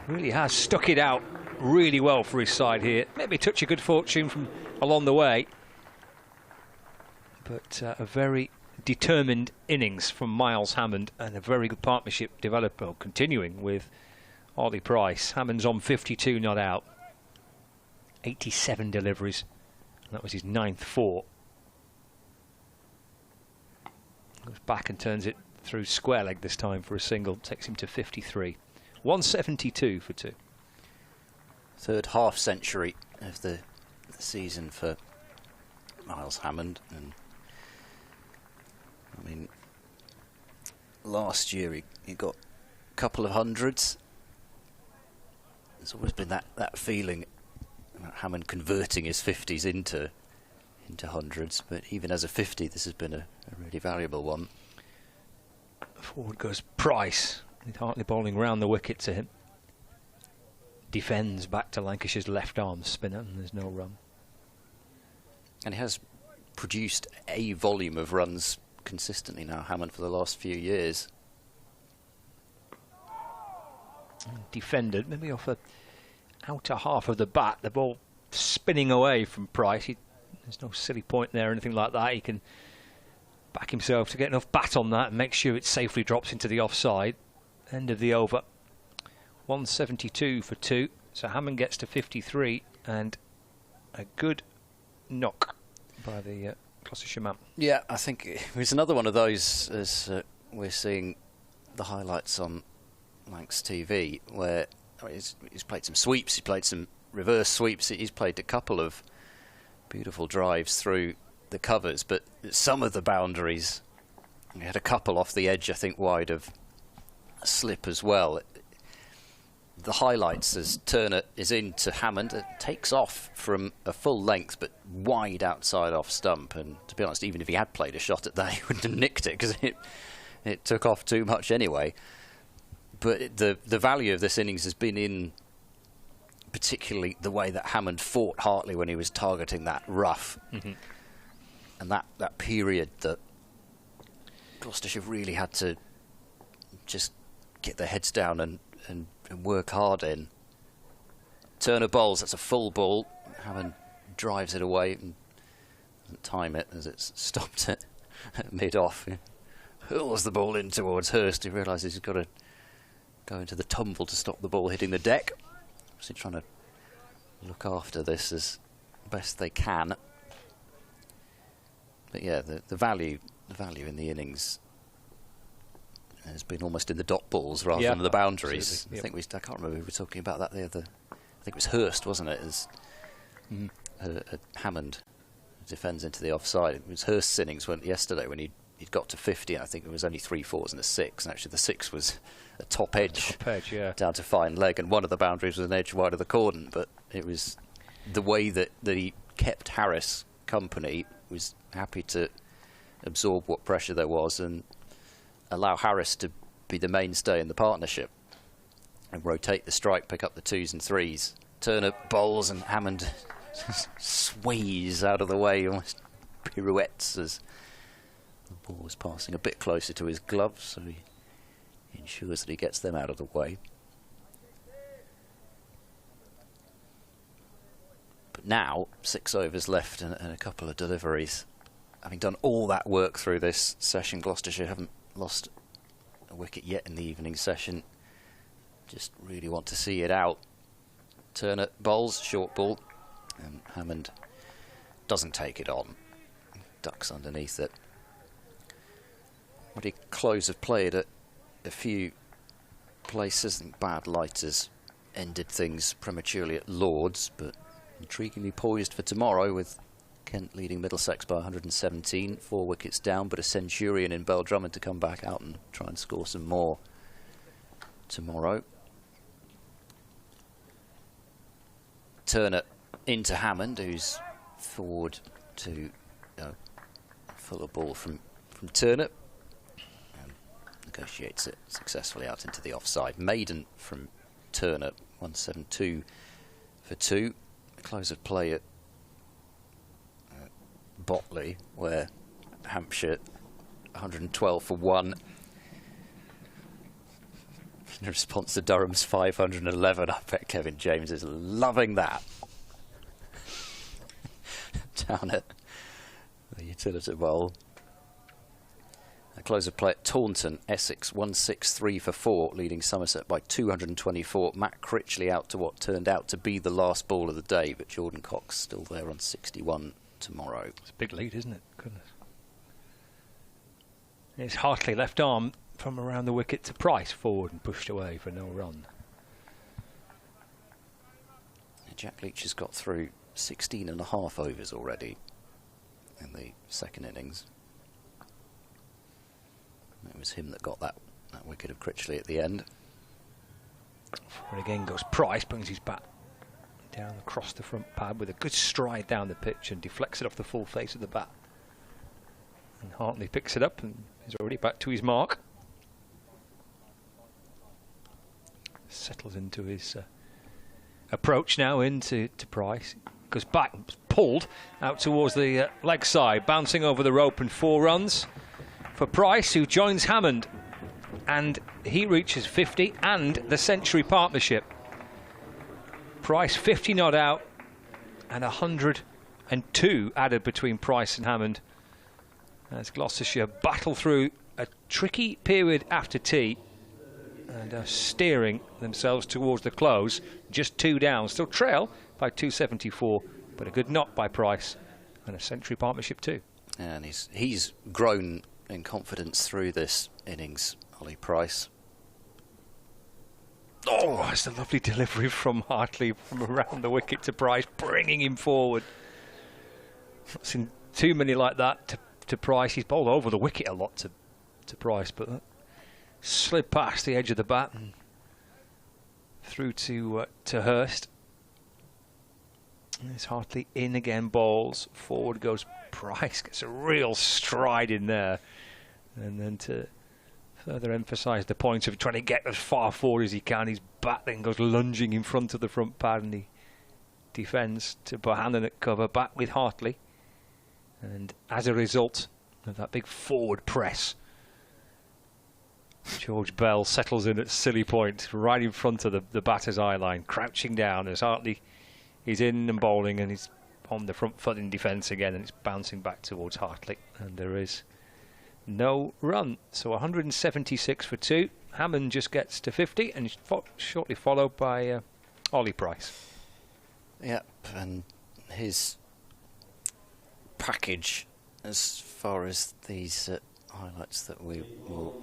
Really has stuck it out really well for his side here. Maybe a touch of good fortune from along the way. But a very determined innings from Miles Hammond, and a very good partnership continuing with Ollie Price. Hammond's on 52 not out. 87 deliveries. And that was his 9th 4. Goes back and turns it through square leg this time for a single. Takes him to 53. 172 for 2. Third half century of the season for Miles Hammond. And I mean, last year he got a couple of hundreds. There's always been that feeling about Hammond converting his 50s into hundreds, but even as a 50, this has been a really valuable one. Forward goes Price, with Hartley bowling round the wicket to him. Defends back to Lancashire's left arm spinner, and there's no run. And he has produced a volume of runs consistently now, Hammond, for the last few years. Defended, maybe off the outer half of the bat, the ball spinning away from Price. There's no silly point there or anything like that. He can back himself to get enough bat on that and make sure it safely drops into the offside. End of the over. 172 for 2. So Hammond gets to 53, and a good knock by the Gloucestershire man. Yeah, I think it was another one of those, as we're seeing the highlights on Lancs TV, where he's played some sweeps, he's played some reverse sweeps, he's played a couple of beautiful drives through the covers, but some of the boundaries, he had a couple off the edge, I think, wide of a slip as well. The highlights as Turner is into Hammond, it takes off from a full length but wide outside off stump, and to be honest, even if he had played a shot at that, he wouldn't have nicked it because it took off too much anyway. But the value of this innings has been in particularly the way that Hammond fought Hartley when he was targeting that rough. Mm-hmm. And that period that Gloucestershire really had to just get their heads down and work hard in. Turner bowls, that's a full ball. Hammond drives it away and doesn't time it as it's stopped it mid-off. Hurls the ball in towards Hurst. He realises he's got to go into the tumble to stop the ball hitting the deck. So trying to look after this as best they can. But yeah, the value in the innings has been almost in the dot balls rather than the boundaries. I think I can't remember who we were talking about that the other. I think it was Hurst, wasn't it? As Hammond defends into the offside. It was Hurst's innings yesterday when he'd got to 50, and I think it was only 3 4s and a 6, and actually the 6 was a top edge, down to fine leg, and one of the boundaries was an edge wide of the cordon. But it was the way that he kept Harris company, was happy to absorb what pressure there was and allow Harris to be the mainstay in the partnership and rotate the strike, pick up the 2s and 3s. Turner bowls and Hammond sways out of the way, almost pirouettes as the ball was passing a bit closer to his gloves, so he ensures that he gets them out of the way. But now, 6 overs left and a couple of deliveries. Having done all that work through this session, Gloucestershire haven't lost a wicket yet in the evening session. Just really want to see it out. Turner bowls, short ball, and Hammond doesn't take it on. Ducks underneath it. What he close of play at a few places. I think bad lighters ended things prematurely at Lord's, but intriguingly poised for tomorrow with Kent leading Middlesex by 117, 4 wickets down, but a centurion in Bell Drummond to come back out and try and score some more tomorrow. Turner into Hammond, who's forward to full of ball from Turner, and negotiates it successfully out into the offside. Maiden from Turner, 172 for 2. Close of play at Botley, where Hampshire 112 for 1 in response to Durham's 511. I bet Kevin James is loving that. Down at the utility bowl. A close of play at Taunton, Essex 163 for 4, leading Somerset by 224. Matt Critchley out to what turned out to be the last ball of the day, but Jordan Cox still there on 61 tomorrow. It's a big lead, isn't it? Goodness. It's Hartley left arm from around the wicket to Price forward and pushed away for no run. Jack Leach has got through 16.5 overs already in the second innings. It was him that got that wicket of Critchley at the end. Forward again goes Price, brings his bat down across the front pad with a good stride down the pitch and deflects it off the full face of the bat. And Hartley picks it up and is already back to his mark. Settles into his approach now into Price. Goes back, pulled out towards the leg side, bouncing over the rope, and 4 runs for Price, who joins Hammond, and he reaches 50 and the century partnership. Price 50 not out and 102 added between Price and Hammond as Gloucestershire battle through a tricky period after tea and are steering themselves towards the close. Just 2 down, still trail by 274, but a good knock by Price and a century partnership too. And he's grown in confidence through this innings, Ollie Price. Oh, that's a lovely delivery from Hartley from around the wicket to Price, bringing him forward. Not seen too many like that to Price. He's bowled over the wicket a lot to Price, but that slid past the edge of the bat and through to Hurst. There's Hartley in again, bowls. Forward goes Price, gets a real stride in there. And then to further emphasise the point of trying to get as far forward as he can, his bat then goes lunging in front of the front pad and he defends to Bohannon at cover, back with Hartley. And as a result of that big forward press, George Bell settles in at silly point, right in front of the batter's eye line, crouching down as Hartley is in and bowling, and he's on the front foot in defence again, and it's bouncing back towards Hartley, and there is no run. So 176 for 2. Hammond just gets to 50, and shortly followed by Ollie Price. Yep, and his package as far as these highlights that we will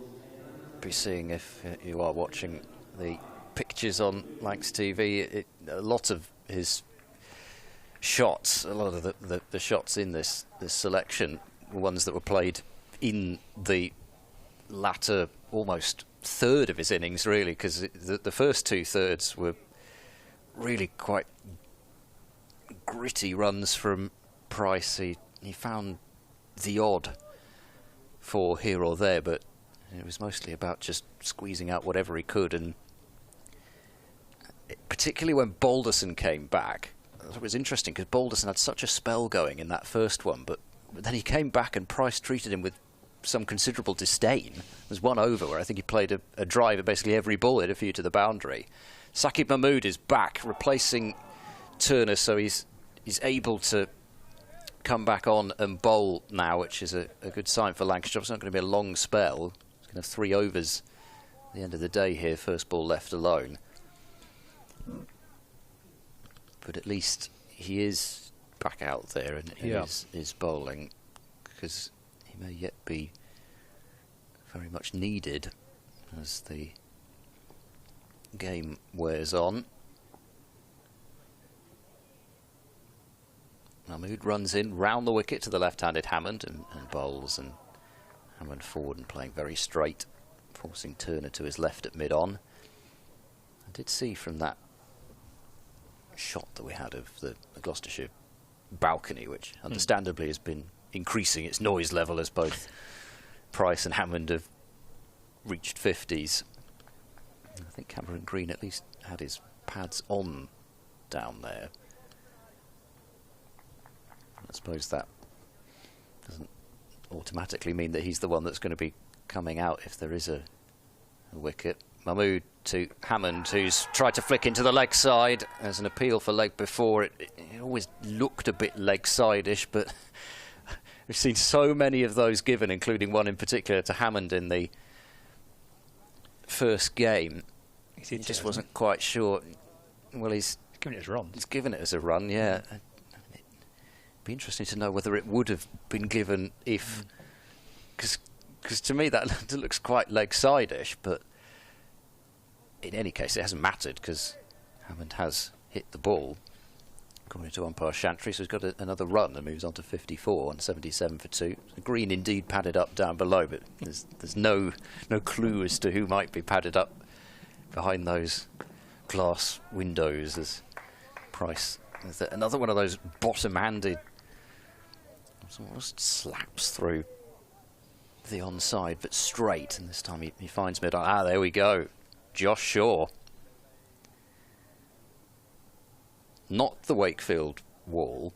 be seeing if you are watching the pictures on Lancs TV, a lot of his shots, a lot of the shots in this selection were ones that were played in the latter almost third of his innings, really, because the first 2/3 were really quite gritty runs from Price. He found the odd for here or there, but it was mostly about just squeezing out whatever he could, and particularly when Balderson came back, it was interesting because Balderson had such a spell going in that first one, but then he came back and Price treated him with some considerable disdain. There's one over where I think he played a drive at basically every ball, hit a few to the boundary. Saqib Mahmood is back, replacing Turner, so he's able to come back on and bowl now, which is a good sign for Lancashire. It's not going to be a long spell. It's going to have 3 overs at the end of the day here, first ball left alone. But at least he is back out there and is bowling, because he may yet be very much needed as the game wears on. Mahmood runs in round the wicket to the left-handed Hammond and bowls, and Hammond forward and playing very straight, forcing Turner to his left at mid-on. I did see from that shot that we had of the Gloucestershire balcony, which understandably has been increasing its noise level as both Price and Hammond have reached 50s. I think Cameron Green at least had his pads on down there. I suppose that doesn't automatically mean that he's the one that's going to be coming out if there is a wicket. Mahmood to Hammond, who's tried to flick into the leg side. There's an appeal for leg before. It always looked a bit leg side-ish, but we've seen so many of those given, including one in particular to Hammond in the first game. He just wasn't quite sure. Well, he's given it as a run. He's given it as a run, yeah. It'd be interesting to know whether it would have been given if, because to me that looks quite leg side-ish, but in any case it hasn't mattered because Hammond has hit the ball according to umpire Chantry, so he's got another run and moves on to 54 on 77 for 2. Green indeed padded up down below, but there's no clue as to who might be padded up behind those glass windows as Price. Another one of those bottom-handed almost slaps through the onside, but straight, and this time he finds mid. There we go. Josh Shaw. Not the Wakefield wall,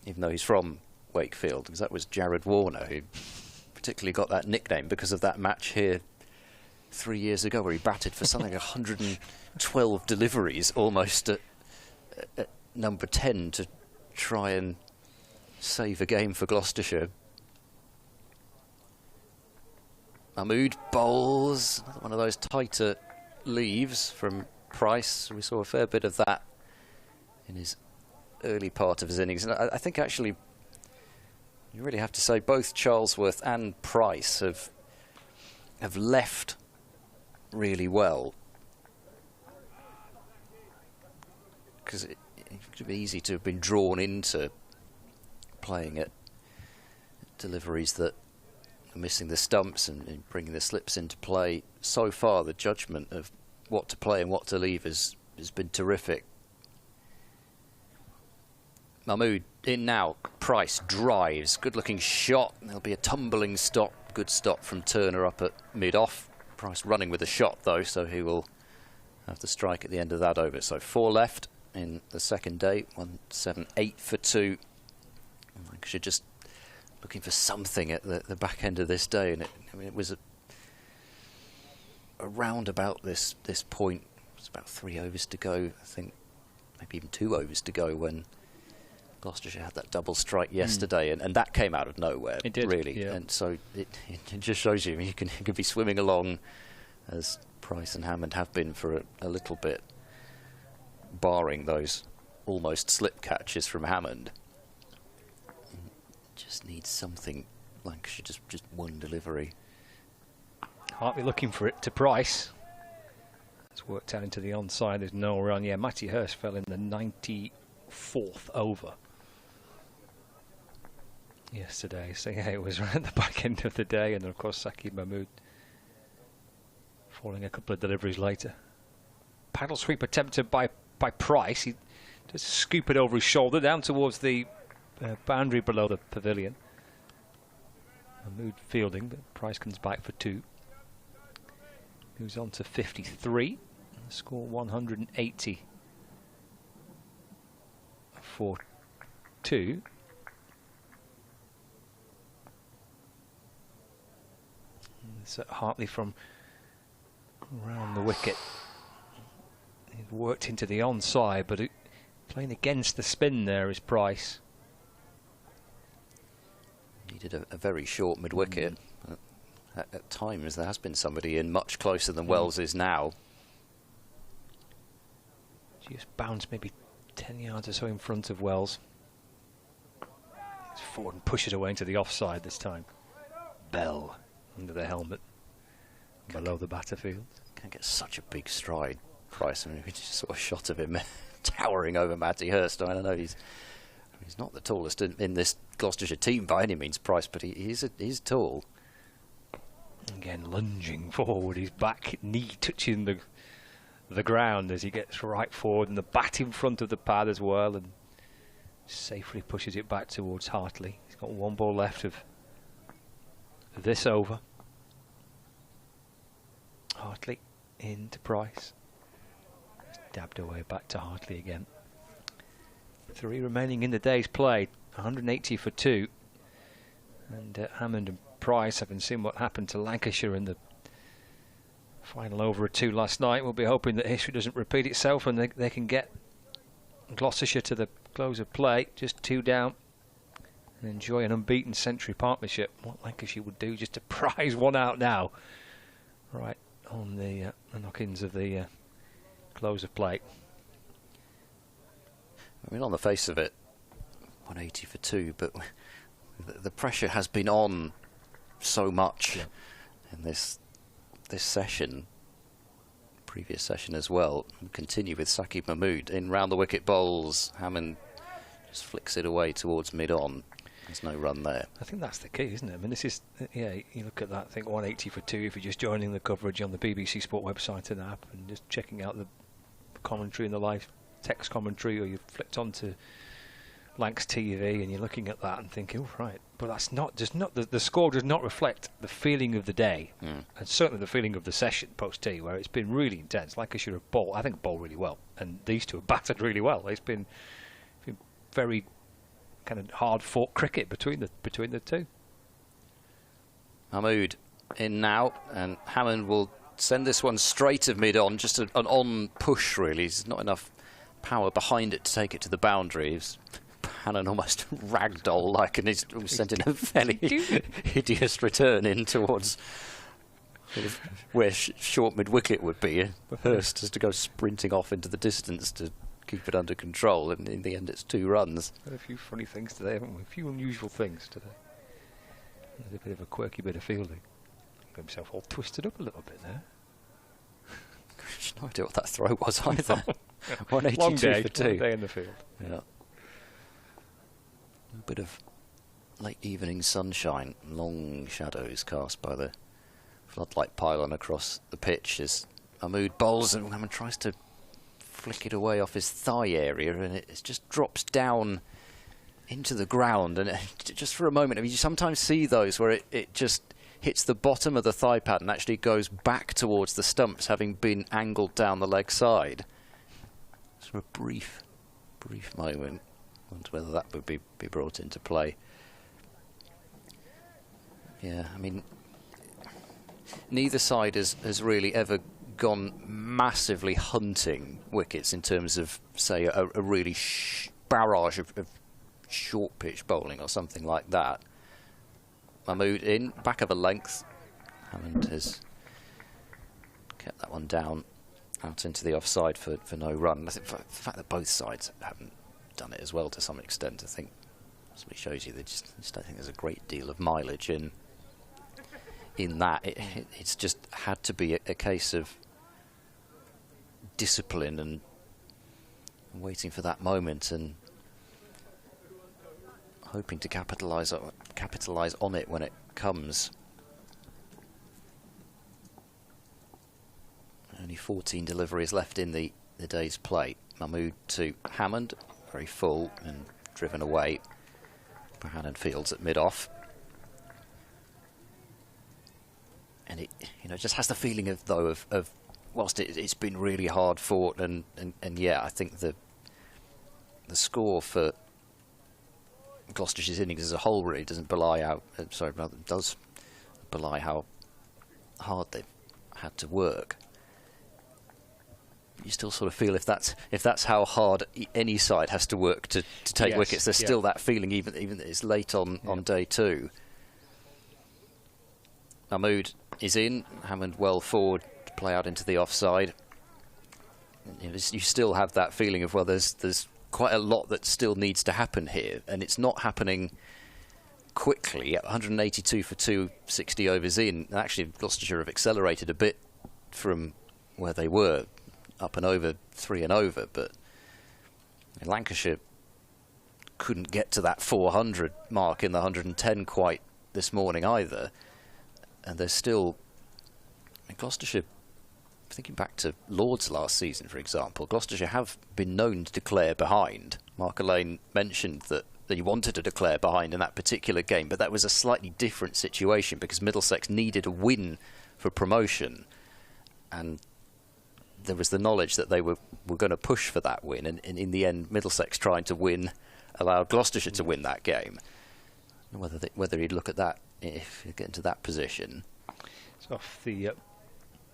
even though he's from Wakefield, because that was Jared Warner who particularly got that nickname because of that match here 3 years ago where he batted for something like 112 deliveries almost at number 10 to try and save a game for Gloucestershire. Mahmood bowls, another one of those tighter leaves from Price. We saw a fair bit of that in his early part of his innings. And I think actually you really have to say both Charlesworth and Price have left really well. Because it could be easy to have been drawn into playing at deliveries that are missing the stumps and bringing the slips into play. So far, the judgment of what to play and what to leave has been terrific. Mahmood in now. Price drives. Good-looking shot. There'll be a tumbling stop. Good stop from Turner up at mid-off. Price running with a shot, though, so he will have to strike at the end of that over. So 4 left in the second day. 178 for 2. Lancashire just looking for something at the back end of this day, and it was around about this point. It's about 3 overs to go, I think, maybe even 2 overs to go when Gloucestershire had that double strike yesterday, and that came out of nowhere. It did, really. Yeah. And so it just shows you can be swimming along, as Price and Hammond have been for a little bit, barring those almost slip catches from Hammond. Just needs something. Lancashire just one delivery. Hartley looking for it to Price. It's worked out into the onside. There's no run. Yeah, Matty Hurst fell in the 94th over yesterday. So yeah, it was right at the back end of the day, and then of course Saqib Mahmood falling a couple of deliveries later. Paddle sweep attempted by Price. He just scoop it over his shoulder down towards the boundary below the pavilion. Mahmood fielding, but Price comes back for 2. Moves on to 53. Score 180 for 2. It's Hartley from around the wicket. He's worked into the onside, but playing against the spin there is Price. Needed a very short mid-wicket. At times there has been somebody in much closer than Wells is now. Just bounced maybe 10 yards or so in front of Wells. It's forward and push it away into the offside this time. Bell under the helmet below the batter field. Can't get such a big stride, Price. I mean, we just saw a shot of him towering over Matty Hurst. I don't know, he's not the tallest in this Gloucestershire team by any means, Price, but he's tall. Again, lunging forward, his back knee touching the ground as he gets right forward, and the bat in front of the pad as well, and safely pushes it back towards Hartley. He's got 1 ball left of this over. Hartley into Price. Dabbed away back to Hartley again. 3 remaining in the day's play. 180 for 2. And Hammond and Price, having seen what happened to Lancashire in the final over of 2 last night, we'll be hoping that history doesn't repeat itself and they can get Gloucestershire to the close of play, just 2 down, and enjoy an unbeaten century partnership. What Lancashire would do just to prize one out now, right on the knock-ins of the close of play. I mean, on the face of it, 180 for 2, but the pressure has been on so much in this session, previous session as well. We'll continue with Saqib Mahmood in round the wicket bowls. Hammond just flicks it away towards mid-on. There's no run there. I think that's the key, isn't it? I mean, this is, yeah, you look at that, I think 180 for 2 if you're just joining the coverage on the BBC Sport website and app and just checking out the commentary and the live text commentary, or you've flicked onto Lancs TV and you're looking at that and thinking, oh, right, but that's not the score does not reflect the feeling of the day, and certainly the feeling of the session post tea, where it's been really intense. Lancashire have bowled, I think, bowled really well, and these two have batted really well. It's been very kind of hard fought cricket between the two. Mahmood in now, and Hammond will send this one straight of mid on, just an on push really. There's not enough power behind it to take it to the boundary. Hannon almost ragdoll like, and he's sent in a fairly hideous return in towards where short mid-wicket would be. Hurst has to go sprinting off into the distance to keep it under control, and in the end it's 2 runs. A few funny things today, haven't we? A few unusual things today. There's a bit of a quirky bit of fielding. Got himself all twisted up a little bit there. No idea what that throw was either. 182 long day, for 2. Long day in the field. Yeah. A bit of late evening sunshine, long shadows cast by the floodlight pylon across the pitch as Mahmood bowls, and Hammond tries to flick it away off his thigh area, and it just drops down into the ground. And just for a moment, I mean, you sometimes see those where it just hits the bottom of the thigh pad and actually goes back towards the stumps, having been angled down the leg side. Just for a brief moment. I wonder whether that would be brought into play. Yeah, I mean, neither side has really ever gone massively hunting wickets in terms of, say, a really barrage of short pitch bowling or something like that. Mahmood in, back of a length. Hammond has kept that one down, out into the offside for no run. I think the fact that both sides haven't done it as well to some extent, I think somebody shows you they just don't think there's a great deal of mileage in that. It's just had to be a case of discipline and waiting for that moment and hoping to capitalise on it when it comes. Only 14 deliveries left in the day's play. Mahmood to Hammond, very full and driven away. Bohannon fields at mid-off. And it, just has the feeling of whilst it's been really hard fought, and yeah, I think the score for Gloucestershire's innings as a whole really doesn't belie how, does belie how hard they've had to work. You still sort of feel if that's how hard any side has to work to take wickets, there's still that feeling even that it's late on day 2. Mahmood is in, Hammond well forward to play out into the offside. You still have that feeling of, well, there's quite a lot that still needs to happen here, and it's not happening quickly. At 182 for 260 overs in, actually Gloucestershire have accelerated a bit from where they were, up and over 3 and over, but Lancashire couldn't get to that 400 mark in the 110 quite this morning either. And there's still, Gloucestershire, thinking back to Lord's last season, for example, Gloucestershire have been known to declare behind. Mark Alleyne mentioned that he wanted to declare behind in that particular game, but that was a slightly different situation because Middlesex needed a win for promotion, and there was the knowledge that they were going to push for that win, and in the end Middlesex trying to win allowed Gloucestershire to win that game. Whether he'd look at that if you get into that position. It's off the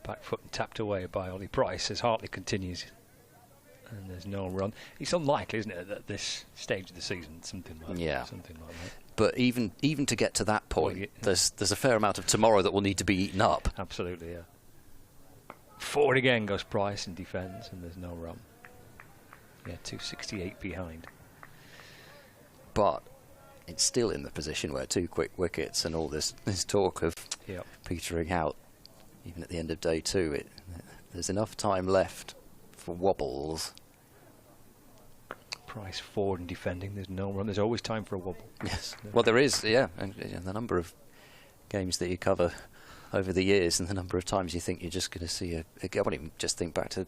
back foot and tapped away by Ollie Price as Hartley continues, and there's no run. It's unlikely, isn't it, at this stage of the season, something like that. But even to get to that point, there's a fair amount of tomorrow that will need to be eaten up. Absolutely, yeah. Forward again goes Price in defence, and there's no run. Yeah, 268 behind. But it's still in the position where 2 quick wickets and all this talk of petering out, even at the end of day 2, there's enough time left for wobbles. Price forward and defending, there's no run. There's always time for a wobble. Yes, well there is, yeah, and the number of games that you cover over the years and the number of times you think you're just going to see I won't even just think back to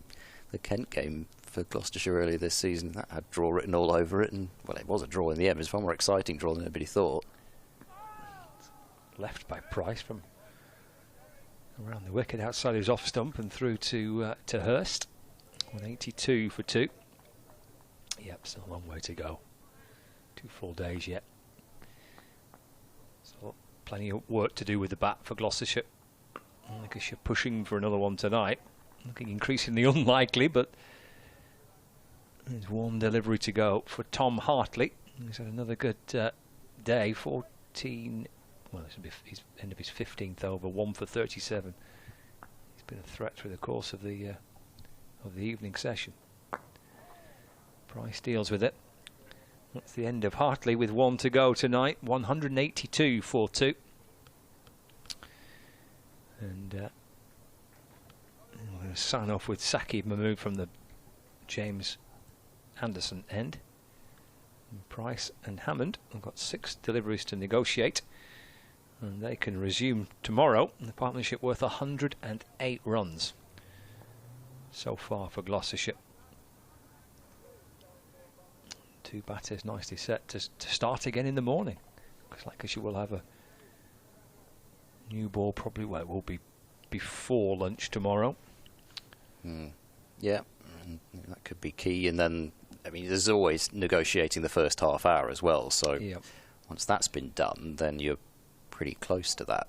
the Kent game for Gloucestershire earlier this season. That had draw written all over it, and well, it was a draw in the end. It was a far more exciting draw than anybody thought. Left by Price from around the wicket outside his off stump and through to Hurst. 182 for 2. Yep, still a long way to go. 2 full days yet. So plenty of work to do with the bat for Gloucestershire. Lancashire pushing for another one tonight. Looking increasingly unlikely, but there's one delivery to go for Tom Hartley. He's had another good day. 14. Well, this will be his end of his 15th over. 1 for 37. He's been a threat through the course of the evening session. Price deals with it. That's the end of Hartley with 1 to go tonight. 182 for 2. And we're going to sign off with Saqib Mahmood from the James Anderson end. And Price and Hammond have got 6 deliveries to negotiate, and they can resume tomorrow. The partnership worth 108 runs so far for Gloucestershire. 2 batters nicely set to start again in the morning. Looks like Lancashire will have a new ball probably, well, it will be before lunch tomorrow. Yeah, and that could be key. And then, I mean, there's always negotiating the first half hour as well. So once that's been done, then you're pretty close to that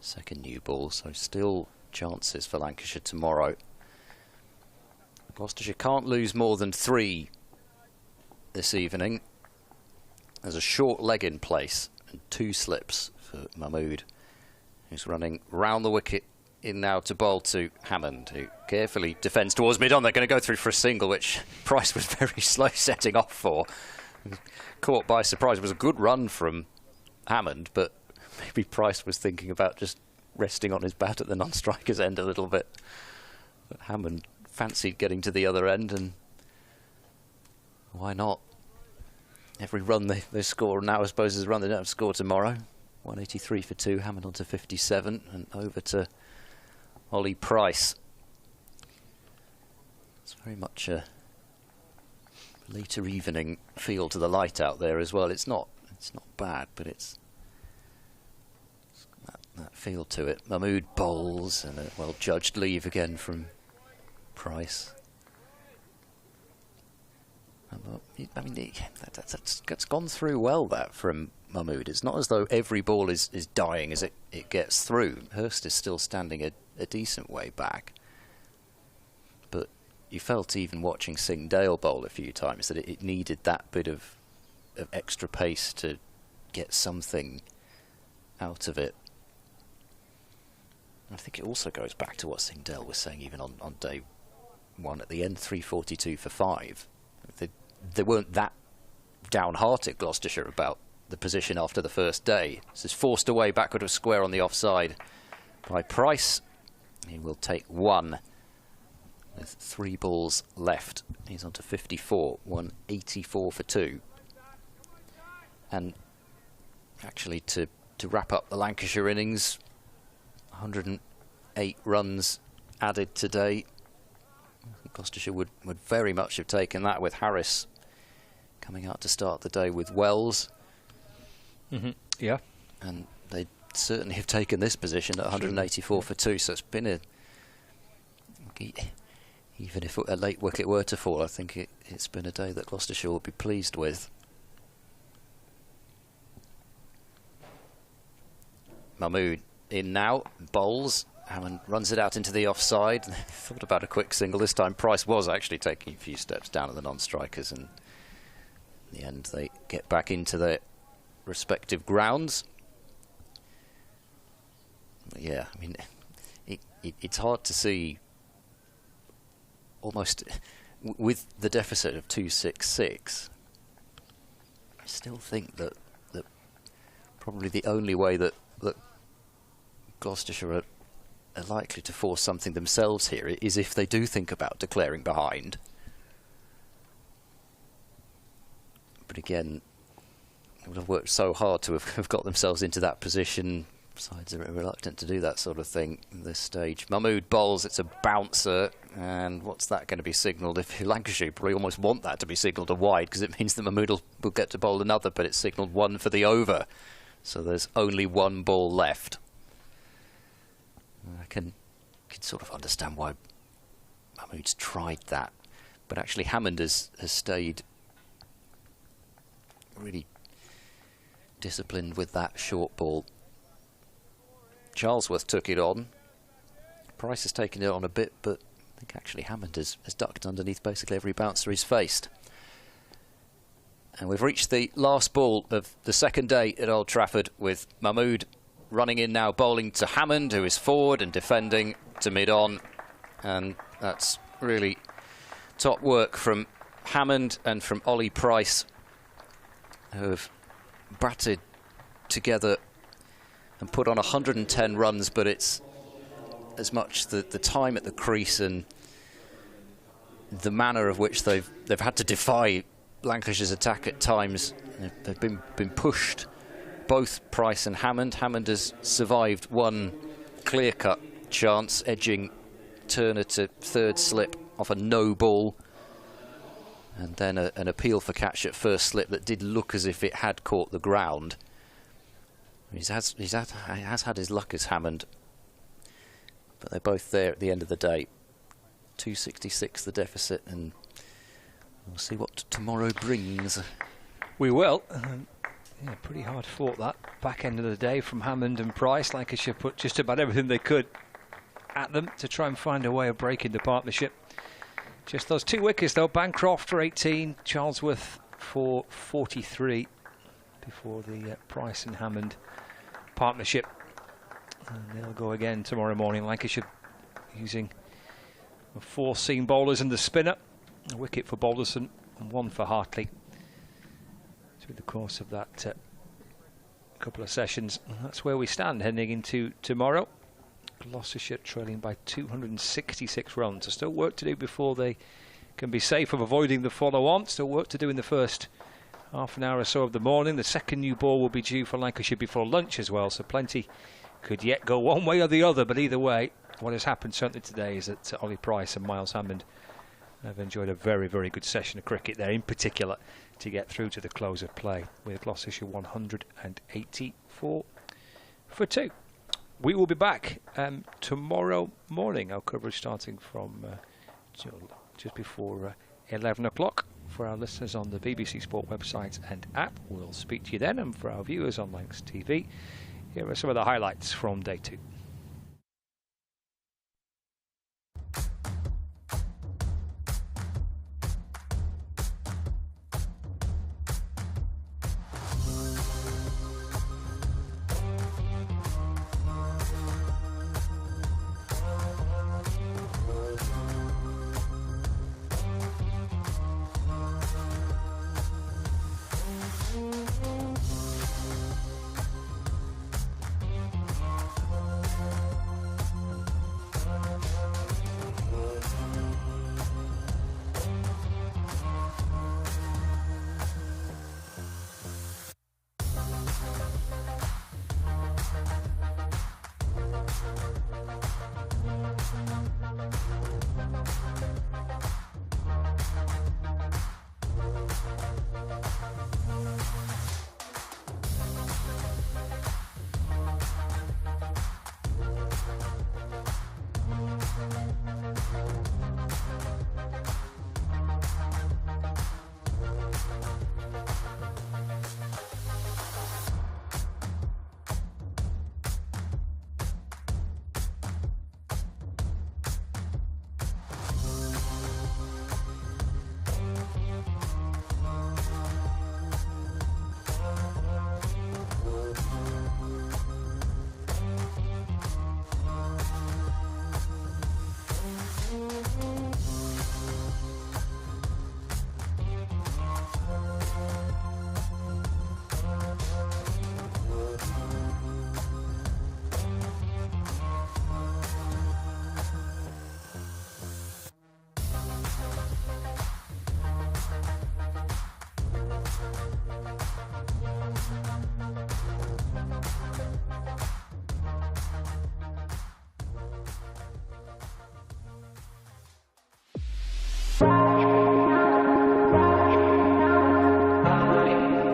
second new ball, so still chances for Lancashire tomorrow. Gloucestershire can't lose more than 3 this evening. There's a short leg in place and 2 slips for Mahmood, who's running round the wicket in now to bowl to Hammond, who carefully defends towards mid-on. They're going to go through for a single, which Price was very slow setting off for. Caught by surprise. It was a good run from Hammond, but maybe Price was thinking about just resting on his bat at the non-striker's end a little bit. But Hammond fancied getting to the other end, and why not? Every run they score now, I suppose, is a run they don't have to score tomorrow. 183 for 2, Hammond on to 57, and over to Ollie Price. It's very much a later evening feel to the light out there as well. It's not bad, but it's that feel to it. Mahmood bowls, and a well-judged leave again from Price. I mean, that's gone through well, that, from Mahmood. It's not as though every ball is dying as it gets through. Hurst is still standing a decent way back. But you felt, even watching Singh Dale bowl a few times, that it needed that bit of extra pace to get something out of it. I think it also goes back to what Singh Dale was saying even on day 1 at the end, 342 for 5. They weren't that downhearted, Gloucestershire, about the position after the first day. This is forced away backward of square on the offside by Price. He will take 1 with 3 balls left. He's on to 54, 184 for 2. And actually, to wrap up the Lancashire innings, 108 runs added today. Gloucestershire would very much have taken that, with Harris coming out to start the day with Wells. Yeah. And they certainly have taken this position at 184 for 2, so it's been even if a late wicket were to fall, I think it's been a day that Gloucestershire will be pleased with. Mahmood in now, bowls. Hammond runs it out into the offside. Thought about a quick single this time. Price was actually taking a few steps down at the non-strikers, and in the end they get back into their respective grounds. But yeah, I mean, it's hard to see, almost with the deficit of 266. I still think that probably the only way that Gloucestershire are likely to force something themselves here is if they do think about declaring behind. But again, they would have worked so hard to have got themselves into that position. Sides are reluctant to do that sort of thing at this stage. Mahmood bowls, it's a bouncer, and what's that going to be signalled? If Lancashire probably almost want that to be signalled a wide, because it means that Mahmood will get to bowl another, but it's signalled 1 for the over. So there's only 1 ball left. I can sort of understand why Mahmood's tried that, but actually Hammond has stayed really disciplined with that short ball. Charlesworth took it on. Price has taken it on a bit, but I think actually Hammond has ducked underneath basically every bouncer he's faced. And we've reached the last ball of the second day at Old Trafford, with Mahmood running in now, bowling to Hammond, who is forward, and defending to mid-on. And that's really top work from Hammond and from Ollie Price, who have batted together and put on 110 runs, but it's as much the time at the crease and the manner of which they've had to defy Lancashire's attack at times. They've been pushed, both Price and Hammond. Hammond has survived one clear-cut chance, edging Turner to third slip off a no ball, and then an appeal for catch at first slip that did look as if it had caught the ground. He has had his luck as Hammond, but they're both there at the end of the day. 266 the deficit, and we'll see what tomorrow brings. We will. Yeah, pretty hard fought that back end of the day from Hammond and Price. Lancashire put just about everything they could at them to try and find a way of breaking the partnership. Just those 2 wickets though. Bancroft for 18, Charlesworth for 43 before the Price and Hammond partnership. And they'll go again tomorrow morning. Lancashire using 4 seam bowlers and the spinner. A wicket for Balderson and 1 for Hartley through the course of that couple of sessions. And that's where we stand heading into tomorrow. Gloucestershire trailing by 266 runs. There's still work to do before they can be safe of avoiding the follow-on. Still work to do in the first half an hour or so of the morning. The second new ball will be due for Lancashire before lunch as well, so plenty could yet go one way or the other. But either way, what has happened certainly today is that Ollie Price and Miles Hammond have enjoyed a very, very good session of cricket there, in particular to get through to the close of play with Gloucestershire 184 for 2. We will be back tomorrow morning. Our coverage starting from just before 11 o'clock for our listeners on the BBC Sport website and app. We'll speak to you then, and for our viewers on Lancs TV, here are some of the highlights from day 2.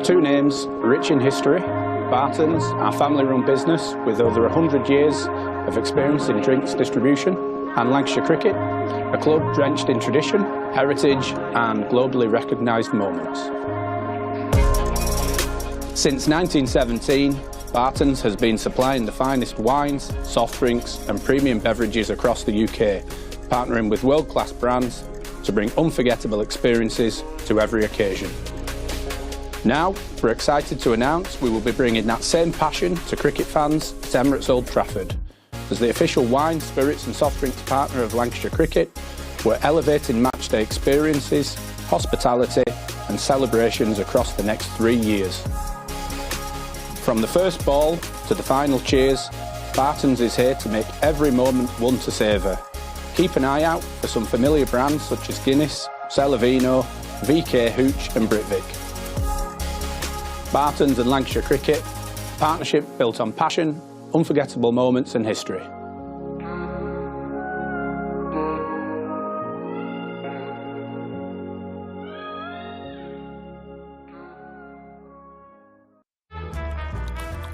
Two names rich in history: Barton's, our family-run business with over 100 years of experience in drinks distribution, and Lancashire Cricket, a club drenched in tradition, heritage and globally recognised moments. Since 1917, Barton's has been supplying the finest wines, soft drinks and premium beverages across the UK, partnering with world-class brands to bring unforgettable experiences to every occasion. Now, we're excited to announce we will be bringing that same passion to cricket fans at Emirates Old Trafford. As the official wine, spirits and soft drinks partner of Lancashire Cricket, we're elevating matchday experiences, hospitality and celebrations across the next 3 years. From the first ball to the final cheers, Barton's is here to make every moment one to savour. Keep an eye out for some familiar brands such as Guinness, Celavino, VK Hooch and Britvic. Barton's and Lancashire Cricket, partnership built on passion, unforgettable moments and history.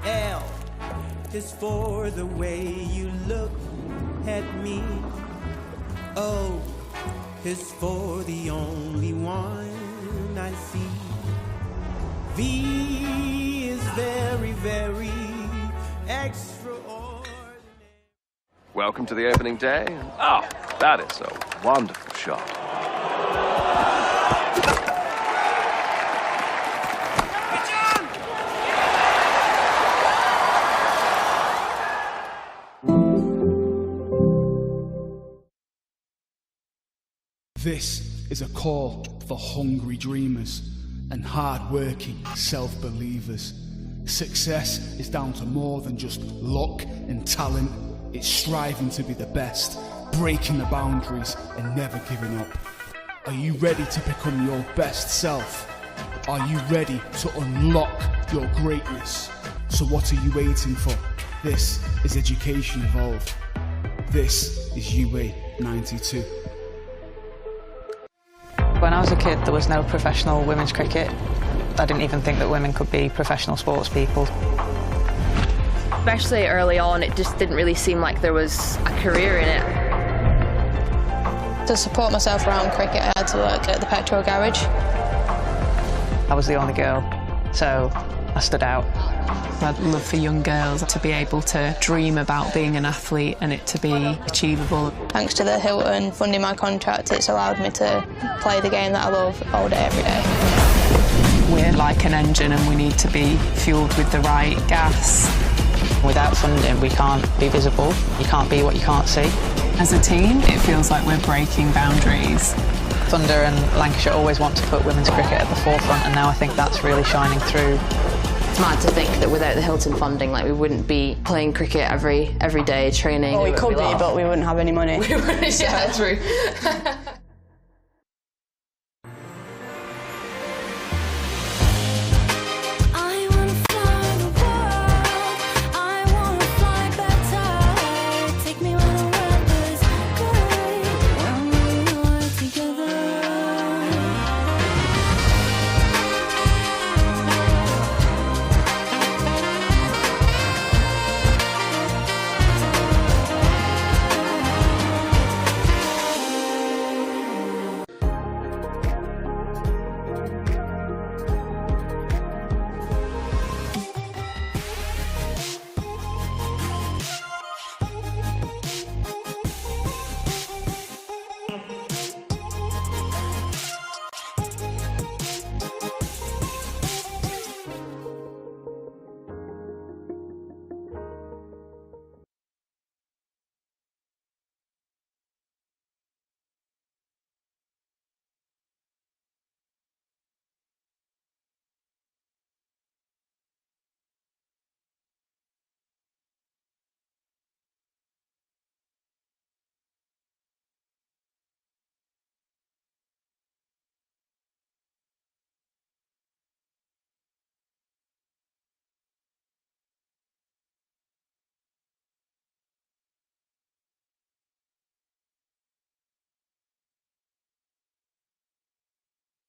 L is for the way you look at me. O is for the only one I see. V very, very extraordinary. Welcome to the opening day. Oh, that is a wonderful shot. This is a call for hungry dreamers and hard-working self-believers. Success is down to more than just luck and talent. It's striving to be the best, breaking the boundaries and never giving up. Are you ready to become your best self? Are you ready to unlock your greatness? So what are you waiting for? This is Education Evolved. This is UA 92. When I was a kid, there was no professional women's cricket. I didn't even think that women could be professional sports people. Especially early on, it just didn't really seem like there was a career in it. To support myself around cricket, I had to work at the petrol garage. I was the only girl, so I stood out. I'd love for young girls to be able to dream about being an athlete and it to be achievable. Thanks to the Hilton funding my contract, it's allowed me to play the game that I love all day, every day. We're like an engine and we need to be fuelled with the right gas. Without funding, we can't be visible. You can't be what you can't see. As a team, it feels like we're breaking boundaries. Thunder and Lancashire always want to put women's cricket at the forefront, and now I think that's really shining through. It's mad to think that without the Hilton funding, like, we wouldn't be playing cricket every day, training. Well, we could be, but we wouldn't have any money. Yeah, true.